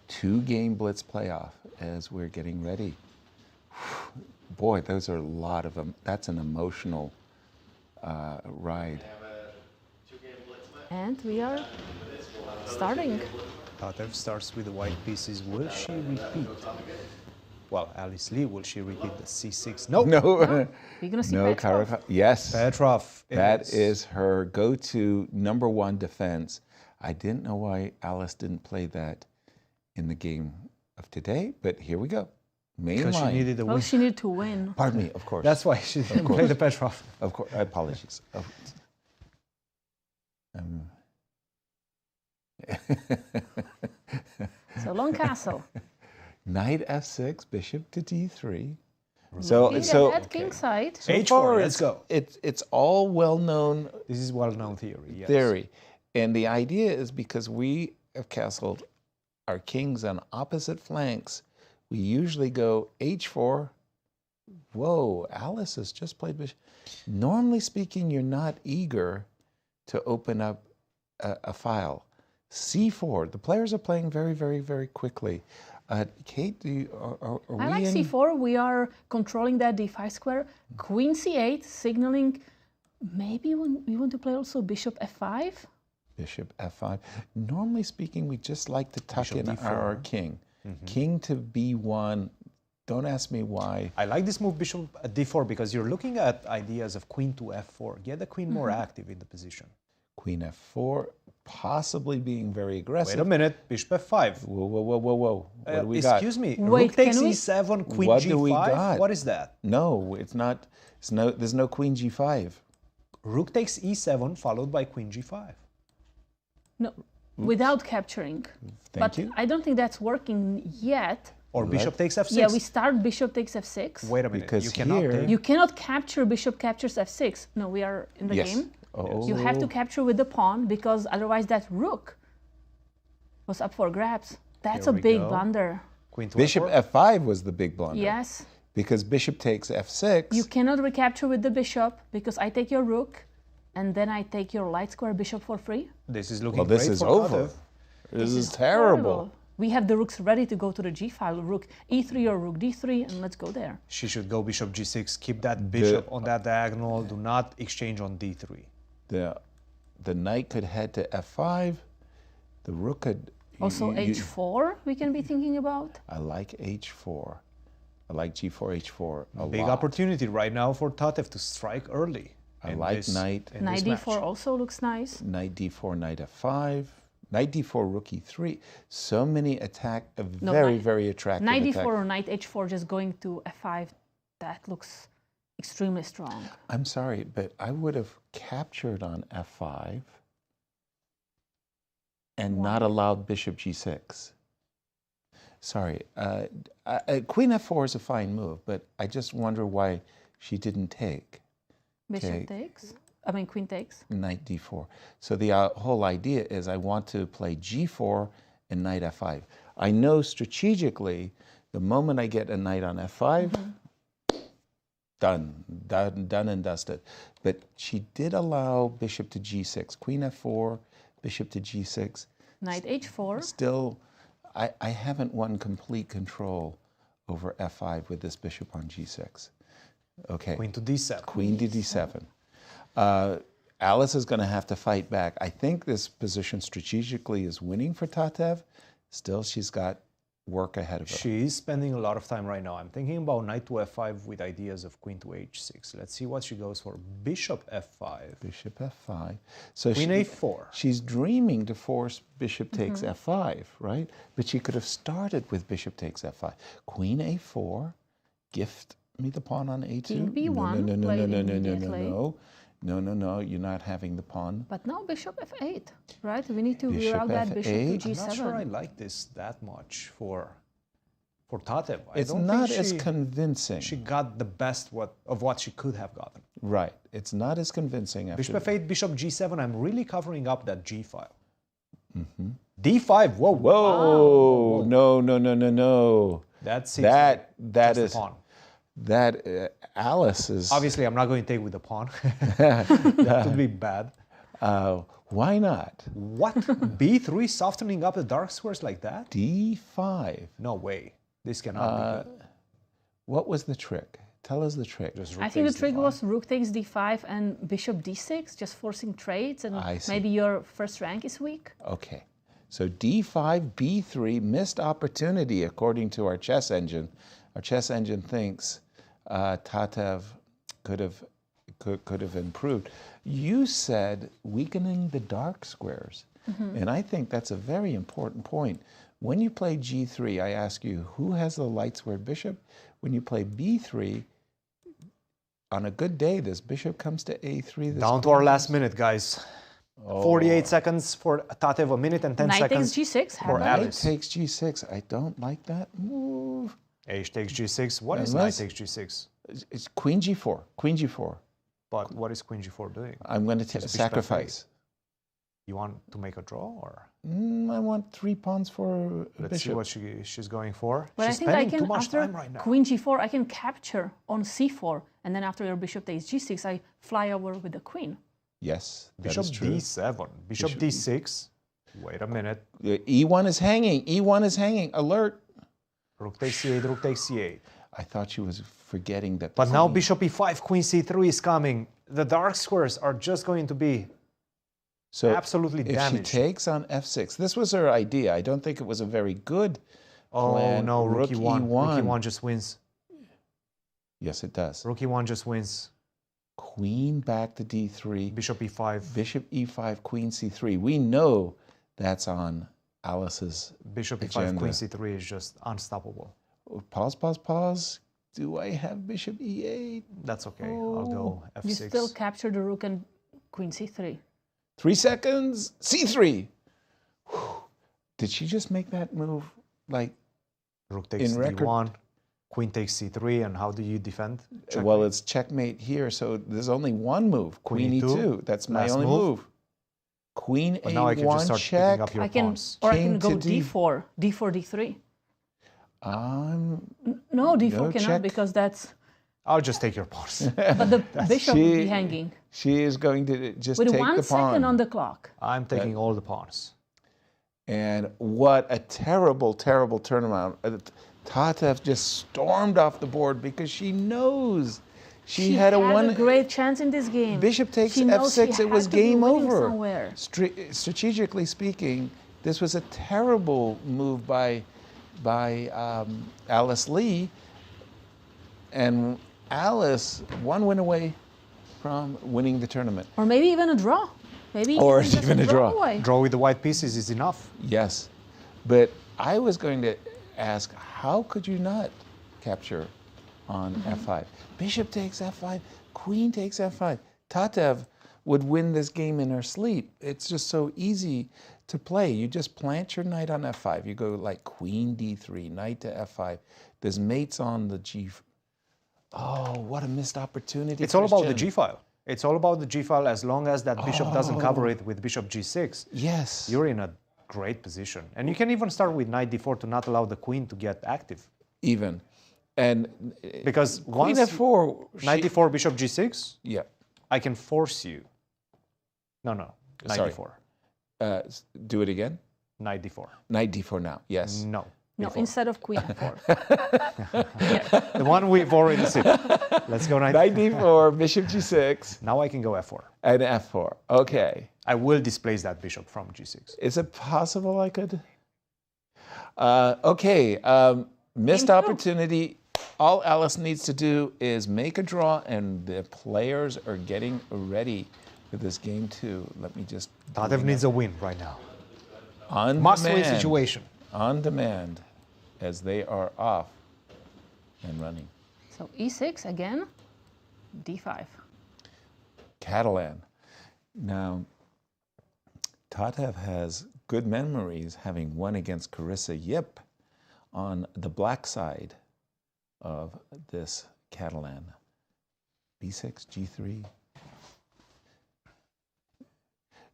2-game Blitz playoff as we're getting ready. Boy, those are a lot of them. That's an emotional ride. And we are starting. Tatev starts with the white pieces. Will she repeat? Well, Alice Lee, will she repeat the C6? No. We're gonna see No, Petrov. yes. Petrov. That is her go-to #1 defense. I didn't know why Alice didn't play that in the game of today, but here we go. Main Because line. she needed a win. She needed to win. Pardon me, of course. That's why she didn't play the Petrov. Of course, apologies. So long castle. Knight F6, bishop to D3. So at king side. H4, let's go. It's all well-known. This is well-known theory, yes. Theory. And the idea is because we have castled our kings on opposite flanks, we usually go H4. Whoa, Alice has just played bishop. Normally speaking, you're not eager to open up a file. C4, the players are playing very, very, very quickly. Kate, are I like C4. We are controlling that D5 square. Queen C8, signaling Maybe we want to play also bishop f5? Bishop f5. Normally speaking, we just like to tuck Bishop in d4. our king. King to b1. Don't ask me why. I like this move, bishop at d4, because you're looking at ideas of queen to f4. Get the queen more active in the position. Queen f4, possibly being very aggressive. Wait a minute, bishop f5. Whoa, whoa, whoa, whoa, whoa. What do we got? Excuse me, Wait, rook takes can we- e7, queen What g5? do we got? What is that? No, it's not. There's no queen g5. Rook takes e7 followed by queen g5. No, without capturing. Thank you. I don't think that's working yet. Or bishop takes f6. Yeah, we start bishop takes f6. Wait a minute, Because you cannot here- take... You cannot capture bishop captures f6. No, we are in the Yes. game. Oh. You have to capture with the pawn because otherwise that rook was up for grabs. That's Here a we big go. blunder. Queen to Bishop f4. f5 was the big blunder. Yes. Because bishop takes f6. You cannot recapture with the bishop because I take your rook and then I take your light square bishop for free. This is looking Well, this great is for over. Tatev. This is terrible. We have the rooks ready to go to the g file. Rook e3 or rook d3 and let's go there. She should go bishop g6, keep that bishop on that diagonal, do not exchange on d3. The knight could head to f5. The rook could... Also h4 we can be thinking about. I like h4. I like g4, h4 a Big lot. opportunity right now for Tatev to strike early. I like knight. Knight d4 also looks nice. Knight d4, knight f5. Knight d4, rook e3. So many No, very attractive Knight attack. d4 or knight h4 just going to f5, that looks extremely strong. I'm sorry, but I would have captured on f5 and not allowed bishop g6. Sorry, queen f4 is a fine move, but I just wonder why she didn't take. Bishop takes. I mean, queen takes. Knight d4. So the whole idea is I want to play g4 and knight f5. I know strategically, the moment I get a knight on f5, done and dusted. But she did allow bishop to g6, queen f4, bishop to g6. Knight h4. Still, I haven't won complete control over f5 with this bishop on g6. Okay. Queen to d7. Queen to d7. Alice is going to have to fight back. I think this position strategically is winning for Tatev. Still, she's got work ahead of her. She's spending a lot of time right now. I'm thinking about knight to f5 with ideas of queen to h6. Let's see what she goes for. Bishop f5. Bishop f5. So Queen a4. She's dreaming to force bishop takes f5, right? But she could have started with bishop takes f5. Queen a4, gift me the pawn on a2. King b1, No, you're not having the pawn. But now bishop f8, right? We need to Bishop reroute that bishop f8. to g7. I'm not sure I like this that much for Tatev. It's not as convincing. She got the best of what she could have gotten. Right. It's not as convincing. After Bishop f8, bishop g7. I'm really covering up that g file. d5. Whoa. Whoa. Wow. No. That's that just is the pawn. that Alice is Obviously, I'm not going to take with the pawn. That would be bad. Why not? What? b3 softening up the dark squares like that? d5. No way. This cannot be good. What was the trick? Tell us the trick. I think the trick was rook takes d5 and bishop d6, just forcing trades, and I see. maybe your first rank is weak. Okay. So d5, b3, missed opportunity according to our chess engine. Our chess engine thinks Tatev could have improved. You said weakening the dark squares. And I think that's a very important point. When you play g3, I ask you, who has the light squared bishop? When you play b3, on a good day, this bishop comes to a3. Down to our last minute, guys. 48 seconds for Tatev, a minute and 10 Knight seconds takes g6. for Knight Alice. Takes g6. I don't like that move. H takes g6. What is knight takes g6? It's queen g4. Queen g4. But what is queen g4 doing? I'm going to sacrifice. You want to make a draw, or? I want 3 pawns for a Let's see bishop. what she's going for. But She's I think I spending can, too much after time right now. queen g4, I can capture on c4, and then after your bishop takes g6, I fly over with the queen. Yes, that Bishop is true. d7. Bishop d6. Wait a minute. E1 is hanging. E1 is hanging. Alert. Rook takes c8. Rook takes c8. I thought she was forgetting that. But now bishop e5, queen c3 is coming. The dark squares are just going to be absolutely damaged. If she takes on f6, this was her idea. I don't think it was a very good plan. Oh no, rook e1. Rook e1 just wins. Yes, it does. Rook e1 just wins. Queen back to d3. Bishop e5. Bishop e5, queen c3. We know that's on Alice's Bishop e5, agenda. queen c3 is just unstoppable. Pause, pause, pause. Do I have bishop e8? That's okay. I'll go f6. You still capture the rook and queen c3. 3 seconds. c3. Whew. Did she just make that move like rook takes in record? d1, queen takes c3, and how do you defend? Checkmate. Well, it's checkmate here, so there's only one move. Queen e2. That's my only move. Queen but a1 now I can just start check. picking up your pawns. Or I can go d4, d4, d3. No, d4 cannot check. because that's... I'll just take your pawns. But the bishop will be hanging. She is going to just with take the pawn. With 1 second on the clock. I'm taking all the pawns. And what a terrible, terrible turnaround. Tatev just stormed off the board because she knows she had a great chance in this game. Bishop takes f6, it was game over. Strategically speaking, this was a terrible move by Alice Lee. And Alice, one win away from winning the tournament. Or maybe even a draw. Maybe even a draw. Away. Draw with the white pieces is enough. Yes. But I was going to ask, how could you not capture on f5? Bishop takes f5, queen takes f5. Tatev would win this game in her sleep. It's just so easy to play. You just plant your knight on f5. You go like queen d3, knight to f5. There's mates on the g. Oh, what a missed opportunity. It's all about the g-file. It's all about the g-file as long as that bishop doesn't cover it with bishop g6. Yes. You're in a great position. And you can even start with knight d4 to not allow the queen to get active. Even. And because queen once f4, knight d4, bishop g6, yeah, I can force you. No, knight d4. Do it again. Knight d4. Knight d4 now. Yes. No. No, d4. instead of queen f4. The one we've already seen. Let's go knight d4, bishop g6. Now I can go f4. And f4. Okay. I will displace that bishop from g6. Is it possible I could? Okay. Missed opportunity. All Alice needs to do is make a draw, and the players are getting ready for this game too. Let me just. Tatev needs a win right now. On must-win situation. On demand, as they are off and running. So e6 again, d5. Catalan. Now, Tatev has good memories having won against Carissa Yip on the black side of this Catalan. b6, g3.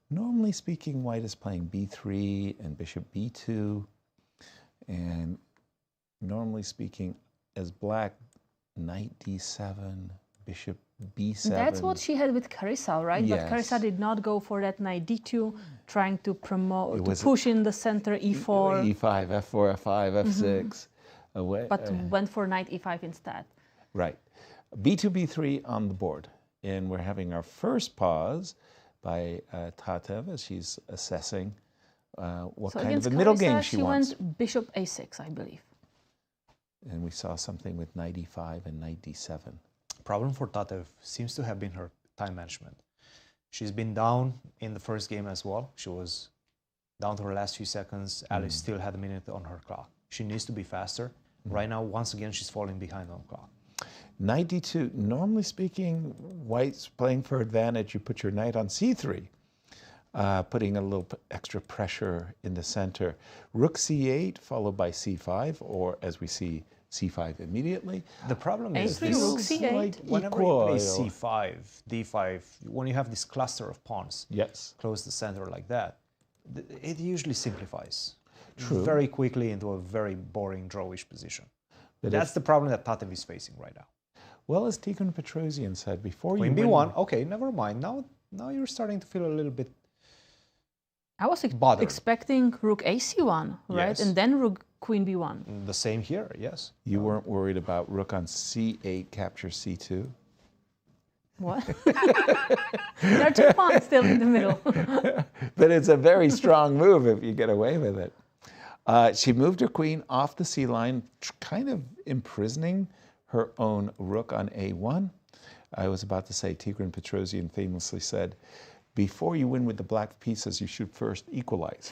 Normally speaking, white is playing b3 and bishop b2. And normally speaking, as black, knight d7, bishop b7. That's what she had with Carissa, right? Yes. But Carissa did not go for that knight d2, trying to promote, to push in the center e4. e5, f4, f5, f6. Away. But went for knight e5 instead. Right. b2, b3 on the board. And we're having our first pause by Tatev as she's assessing what kind of a middle game she wants. Went bishop a6, I believe. And we saw something with knight e5 and knight d7. Problem for Tatev seems to have been her time management. She's been down in the first game as well. She was down to her last few seconds. Alice still had a minute on her clock. She needs to be faster. Right now, once again, she's falling behind on the clock. Knight d2, normally speaking, white's playing for advantage. You put your knight on c3, putting a little extra pressure in the center. Rook c8 followed by c5, or as we see, c5 immediately. The problem is this, rook c8. Like whenever you play c5, d5, when you have this cluster of pawns close the center like that, it usually simplifies very quickly into a very boring drawish position. But that's the problem that Tatev is facing right now. Well, as Tikhon Petrosian said, before Queen you b1, okay, never mind. Now you're starting to feel a little bit I was bothered. expecting rook ac1, right? Yes. And then rook Queen B1. The same here, yes. You weren't worried about rook on C8 capture C2? What? There are 2 pawns still in the middle. But it's a very strong move if you get away with it. She moved her queen off the C line, kind of imprisoning her own rook on A1. I was about to say, Tigran Petrosian famously said, before you win with the black pieces, you should first equalize.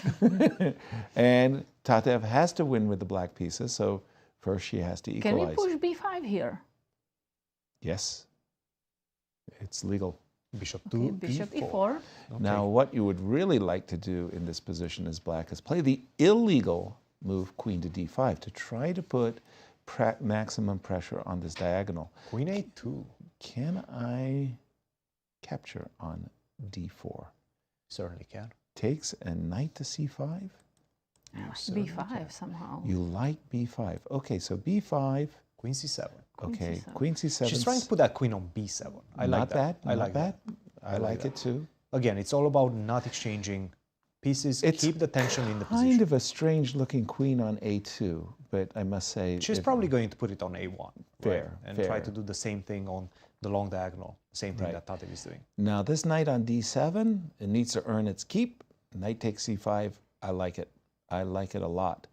And Tatev has to win with the black pieces, so first she has to equalize. Can we push B5 here? Yes, it's legal. Bishop Okay, bishop E4. Now, what you would really like to do in this position as black is play the illegal move queen to D5 to try to put maximum pressure on this diagonal. Queen A2. Can I capture on D4? Certainly can. Takes a knight to C5? B5 somehow. You like B5. Okay, so B5. Queen C7. Okay, Queen C7. She's trying to put that queen on B7. I like that. I like that. I like it too. Again, it's all about not exchanging pieces. Keep the tension in the position. Kind of a strange looking queen on A2, but I must say... She's probably going to put it on A1. Fair, right? And try to do the same thing on the long diagonal. Same thing that Tatev is doing. Now this knight on D7, it needs to earn its keep. Knight takes C5, I like it. I like it a lot.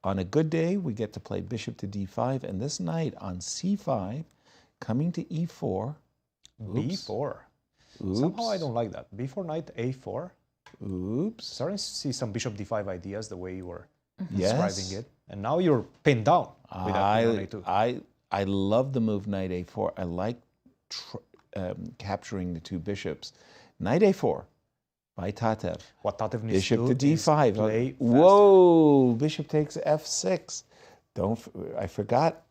On a good day, we get to play bishop to D5, and this knight on C5, coming to E4. B4. Oops. Somehow I don't like that. B4 knight A4. Oops. Starting to see some bishop D5 ideas the way you were Yes. describing it. And now you're pinned down with that queen on A2. I love the move knight A4. I like capturing the 2 bishops. Knight A4 by Tatev. What Tatev needs bishop to to do is D5. play Whoa! Bishop takes F6. I forgot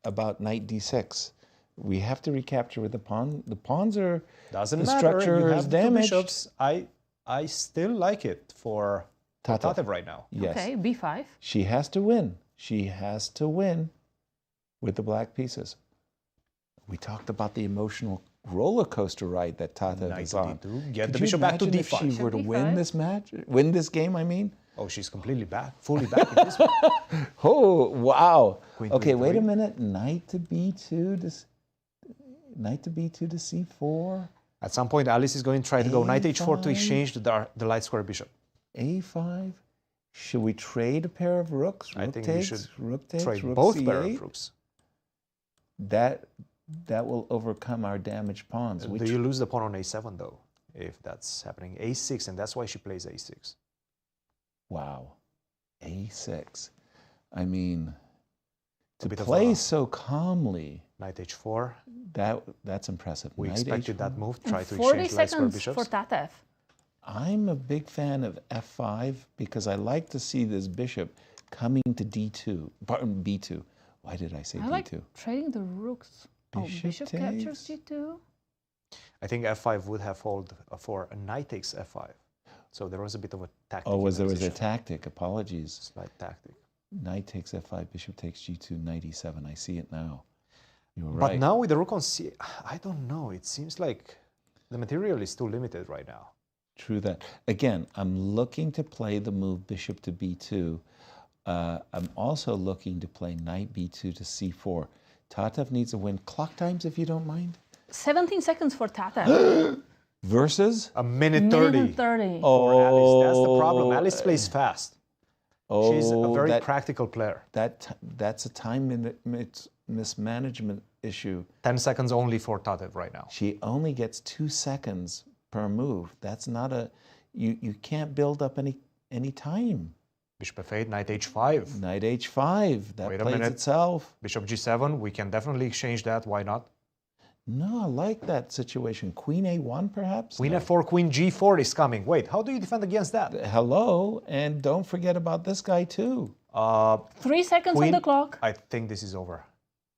about knight D6. We have to recapture with the pawn. The pawns are... Doesn't the matter. structure You is have 2 damaged. bishops. I still like it for Tatev right now. Yes. Okay, B5. She has to win. She has to win with the black pieces. We talked about the emotional roller coaster ride that Tatev is on. Get Could the you bishop back to imagine if D5. she were to win this match, win this game, I mean? Oh, she's completely back, fully back in this one. Oh, wow. Queen Okay, to wait a E3. minute. Knight to B2 to C4. At some point, Alice is going to try to go knight H4 to exchange the light square bishop. A5. Should we trade a pair of rooks? I Rook think takes, you should rook takes, trade rook both C8. pair of rooks. That will overcome our damaged pawns. Do you lose the pawn on A7 though, if that's happening? A6, and that's why she plays A6. Wow. A6. I mean, to bit of play a- so calmly, Knight H4. that's impressive. We Knight expected H4. that move. Try to 40 exchange light square seconds for bishops. Tatev. I'm a big fan of F5 because I like to see this bishop coming to D2, pardon, B2. Why did I say I D2? like trading the rooks. Bishop captures G2. I think F5 would have followed for a knight takes F5. So there was a bit of a tactic. Oh, in the there was a position. tactic. Apologies. Slight tactic. Knight takes F5, bishop takes G2, knight E7. I see it now. You were But right. now with the rook on C, I don't know. It seems like the material is too limited right now. True that. Again, I'm looking to play the move bishop to B2. I'm also looking to play knight B2 to C4. Tatev needs a win. Clock times, if you don't mind. 17 seconds for Tatev. Versus? A minute 30. Minute 30. For Alice. That's the problem. Alice plays fast. Oh, She's a very that- practical player. That's a time mismanagement issue. 10 seconds only for Tatev right now. She only gets 2 seconds per move. That's not a... You can't build up any time. Bishop F8, knight H5. Knight H5. That Wait a plays minute. itself. Bishop G7, we can definitely exchange that. Why not? No, I like that situation. Queen A1, perhaps? Queen No. F4, Queen G4 is coming. Wait, how do you defend against that? Hello, and don't forget about this guy too. 3 seconds on the clock. I think this is over.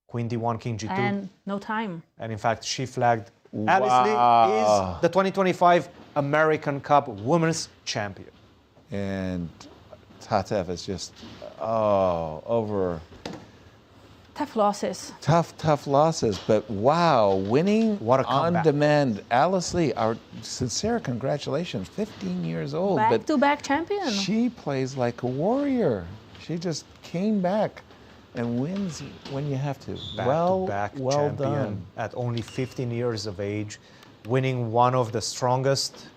Queen D1, King G2. And no time. And in fact, she flagged Alice Lee is the 2025 American Cup Women's Champion. And Tatev is just, over. Tough losses. Tough losses, but wow, winning What a on comeback. demand. Alice Lee, our sincere congratulations, 15 years old. but Back-to-back champion. she plays like a warrior. She just came back and wins when you have to. Back-to-back well champion done. at only 15 years of age, winning one of the strongest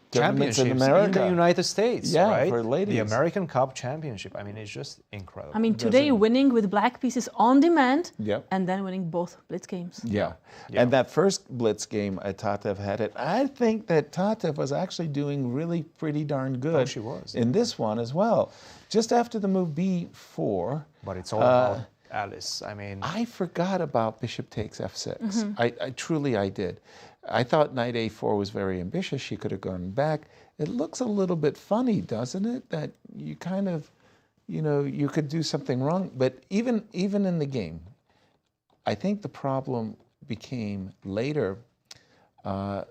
Tournaments championships in in America. the United States, Yeah, right? for ladies. The American Cup Championship. I mean, it's just incredible. I mean, today winning with black pieces on demand, Yep. and then winning both Blitz games. Yeah. And that first Blitz game, Tatev had it. I think that Tatev was actually doing really pretty darn good. Oh, she was. In this one as well. Just after the move B4. But it's all about Alice. I mean, I forgot about Bishop takes F6. Mhm. I truly did. I thought Knight A4 was very ambitious. She could have gone back. It looks a little bit funny, doesn't it? That you kind of, you could do something wrong. But even in the game, I think the problem became later that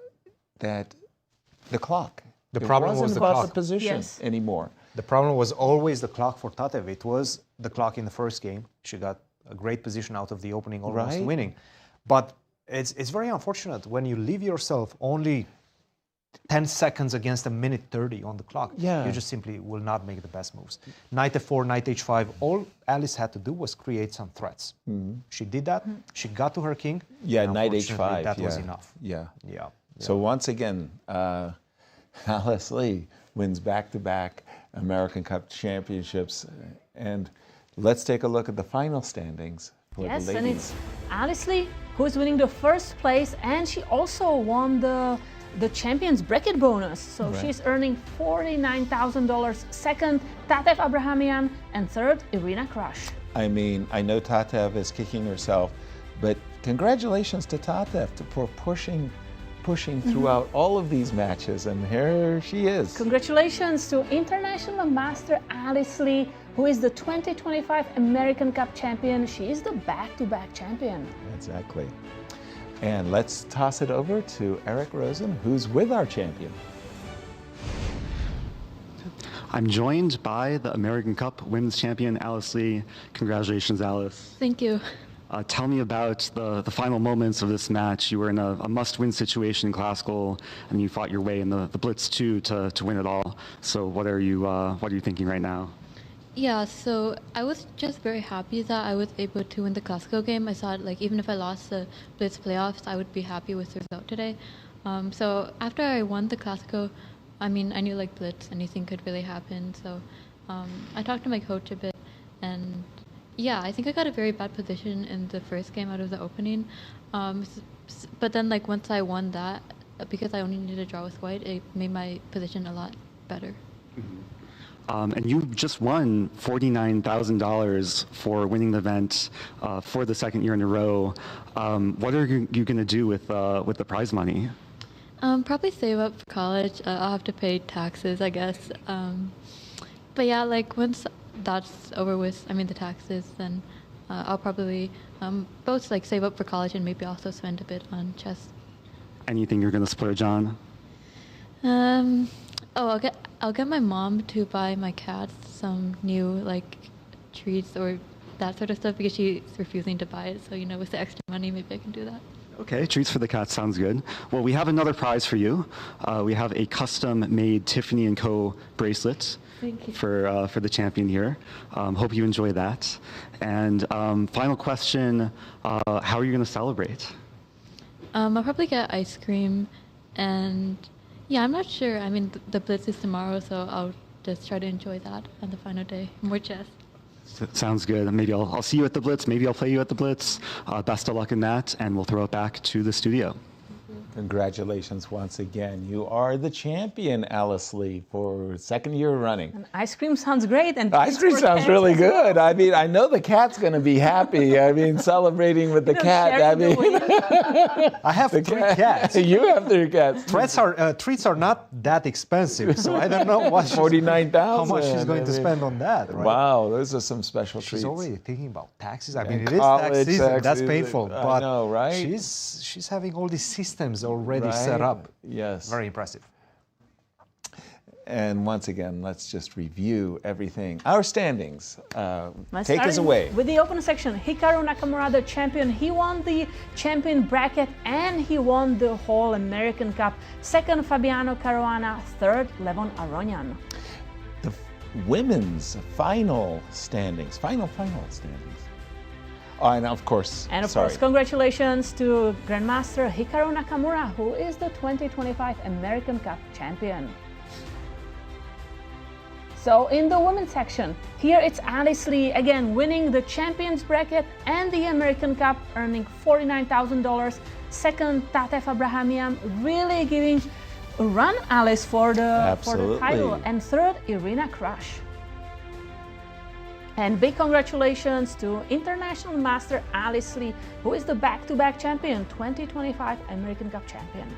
the clock. The problem was wasn't the about clock. the position Yes. anymore. the problem was always the clock for Tatev. It was the clock in the first game. She got a great position out of the opening, almost Right. winning. But it's very unfortunate when you leave yourself only 10 seconds against a minute 30 on the clock. Yeah. You just simply will not make the best moves. Knight F4, Knight H5, all Alice had to do was create some threats. She did that. She got to her king. Yeah, and Knight unfortunately, H5. That yeah. was enough. Yeah. Yeah. So once again, Alice Lee wins back-to-back American Cup championships. And let's take a look at the final standings for Yes, the and ladies. it's Alice Lee who's winning the first place, and she also won the champions bracket bonus. So Right. she's earning $49,000. Second, Tatev Abrahamian, and third, Irina Krush. I mean, I know Tatev is kicking herself, but congratulations to Tatev for pushing throughout all of these matches, and here she is. Congratulations to International Master Alice Lee, who is the 2025 American Cup champion. She is the back-to-back champion. Exactly. And let's toss it over to Eric Rosen, who's with our champion. I'm joined by the American Cup Women's Champion, Alice Lee. Congratulations, Alice. Thank you. Tell me about the final moments of this match. You were in a must-win situation in classical, and you fought your way in the Blitz 2 to win it all. So what are you thinking right now? Yeah, so I was just very happy that I was able to win the classical game. I thought, like, even if I lost the Blitz playoffs, I would be happy with the result today. So after I won the classical, I mean, I knew, like, Blitz, anything could really happen. So I talked to my coach a bit, and yeah, I think I got a very bad position in the first game out of the opening. But then, like, once I won that, because I only needed a draw with white, it made my position a lot better. And you just won $49,000 for winning the event for the second year in a row. What are you going to do with the prize money? Probably save up for college. I'll have to pay taxes, I guess. But yeah, like, once that's over with, I mean, the taxes, then I'll probably both, like, save up for college and maybe also spend a bit on chess. Anything you're going to splurge on? I'll get my mom to buy my cats some new, like, treats or that sort of stuff because she's refusing to buy it. So, with the extra money, maybe I can do that. Okay, treats for the cat sounds good. Well, we have another prize for you. We have a custom-made Tiffany & Co. bracelet. Thank you. For the champion here. Hope you enjoy that. And final question, how are you going to celebrate? I'll probably get ice cream and, yeah, I'm not sure. I mean, the Blitz is tomorrow, so I'll just try to enjoy that on the final day. More chess. Sounds good. Maybe I'll see you at the Blitz. Maybe I'll play you at the Blitz. Best of luck in that, and we'll throw it back to the studio. Congratulations once again. You are the champion, Alice Lee, for second year running. And ice cream sounds great. And Ice cream sounds really good. I mean, I know the cat's going to be happy. I mean, celebrating with the cat. I mean, I have 3 cats. You have 3 cats. Treats are not that expensive, so I don't know what $49,000. How much she's going to spend on that. Right? Wow, those are some special She's treats. already thinking about taxes. I mean, And it is tax college season. That's taxes. painful. I But know, right? She's having all these systems already set up. Yes. Very impressive. And once again, let's just review everything. Our standings. Let's Take start us away. With the open section, Hikaru Nakamura, the champion, he won the champion bracket and he won the whole American Cup. Second, Fabiano Caruana. Third, Levon Aronyan. women's final standings. Final standings. Oh, and of course, And of course, congratulations to Grandmaster Hikaru Nakamura, who is the 2025 American Cup champion. So in the women's section, here it's Alice Lee again winning the champions bracket and the American Cup, earning $49,000. Second, Tatev Abrahamian really giving a run, Alice, for the title. And third, Irina Krush. And big congratulations to International Master Alice Lee, who is the back-to-back champion, 2025 American Cup champion.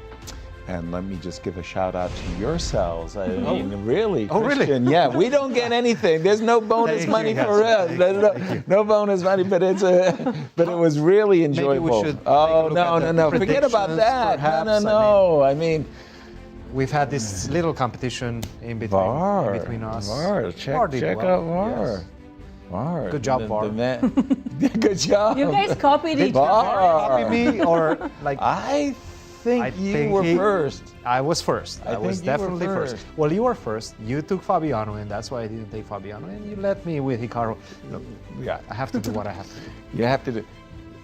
And let me just give a shout out to yourselves. I mean, really, Oh, really? Cristian, yeah, we don't get anything. There's no bonus money for us. No bonus money, but it was really enjoyable. Maybe we should No. Forget about that. Perhaps. No. I mean, we've had this little competition in between us. VAR. Check out VAR. Yes. VAR. Good job, VAR. Good job. You guys copied each other. Copy me or like? I think you were first. I was first. I was think you were definitely first. first. Well, you were first. You took Fabiano, and that's why I didn't take Fabiano. And you let me with Hikaru. Look, yeah, I have to do what I have to do. You have to do.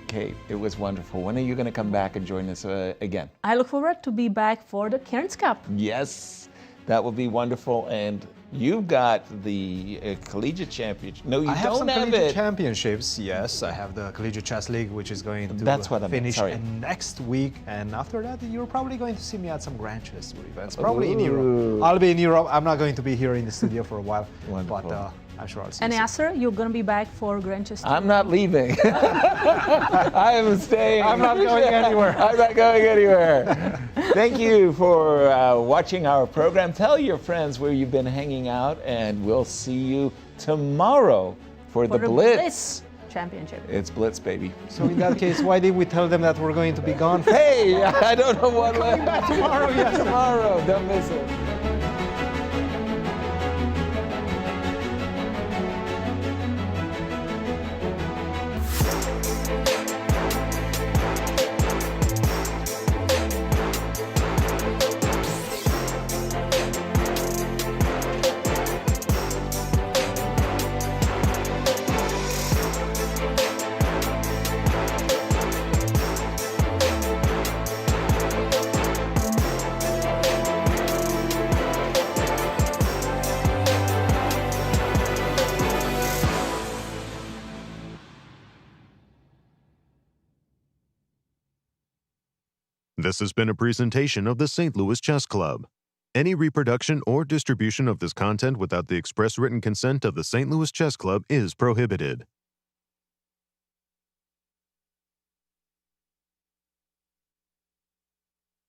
Kate, it was wonderful. When are you going to come back and join us again? I look forward to be back for the Cairns Cup. Yes, that will be wonderful. And you've got the collegiate championship. No, you I have don't some have collegiate it. championships. Yes, I have the Collegiate Chess League, which is going to That's what I meant, finish sorry. next week. And after that, you're probably going to see me at some Grand Chess Tour events, probably in Europe. I'll be in Europe. I'm not going to be here in the studio for a while, but I'm sure I'll see And you. Yasser, you're going to be back for Grand Chess. I'm not leaving. I am staying. I'm not going anywhere. I'm not going anywhere. Thank you for watching our program. Tell your friends where you've been hanging out, and we'll see you tomorrow for the Blitz. Championship. It's Blitz, baby. So in that case, why did we tell them that we're going to be gone? Hey, I don't know what. Coming back tomorrow, yes. Tomorrow, don't miss it. This has been a presentation of the St. Louis Chess Club. Any reproduction or distribution of this content without the express written consent of the St. Louis Chess Club is prohibited.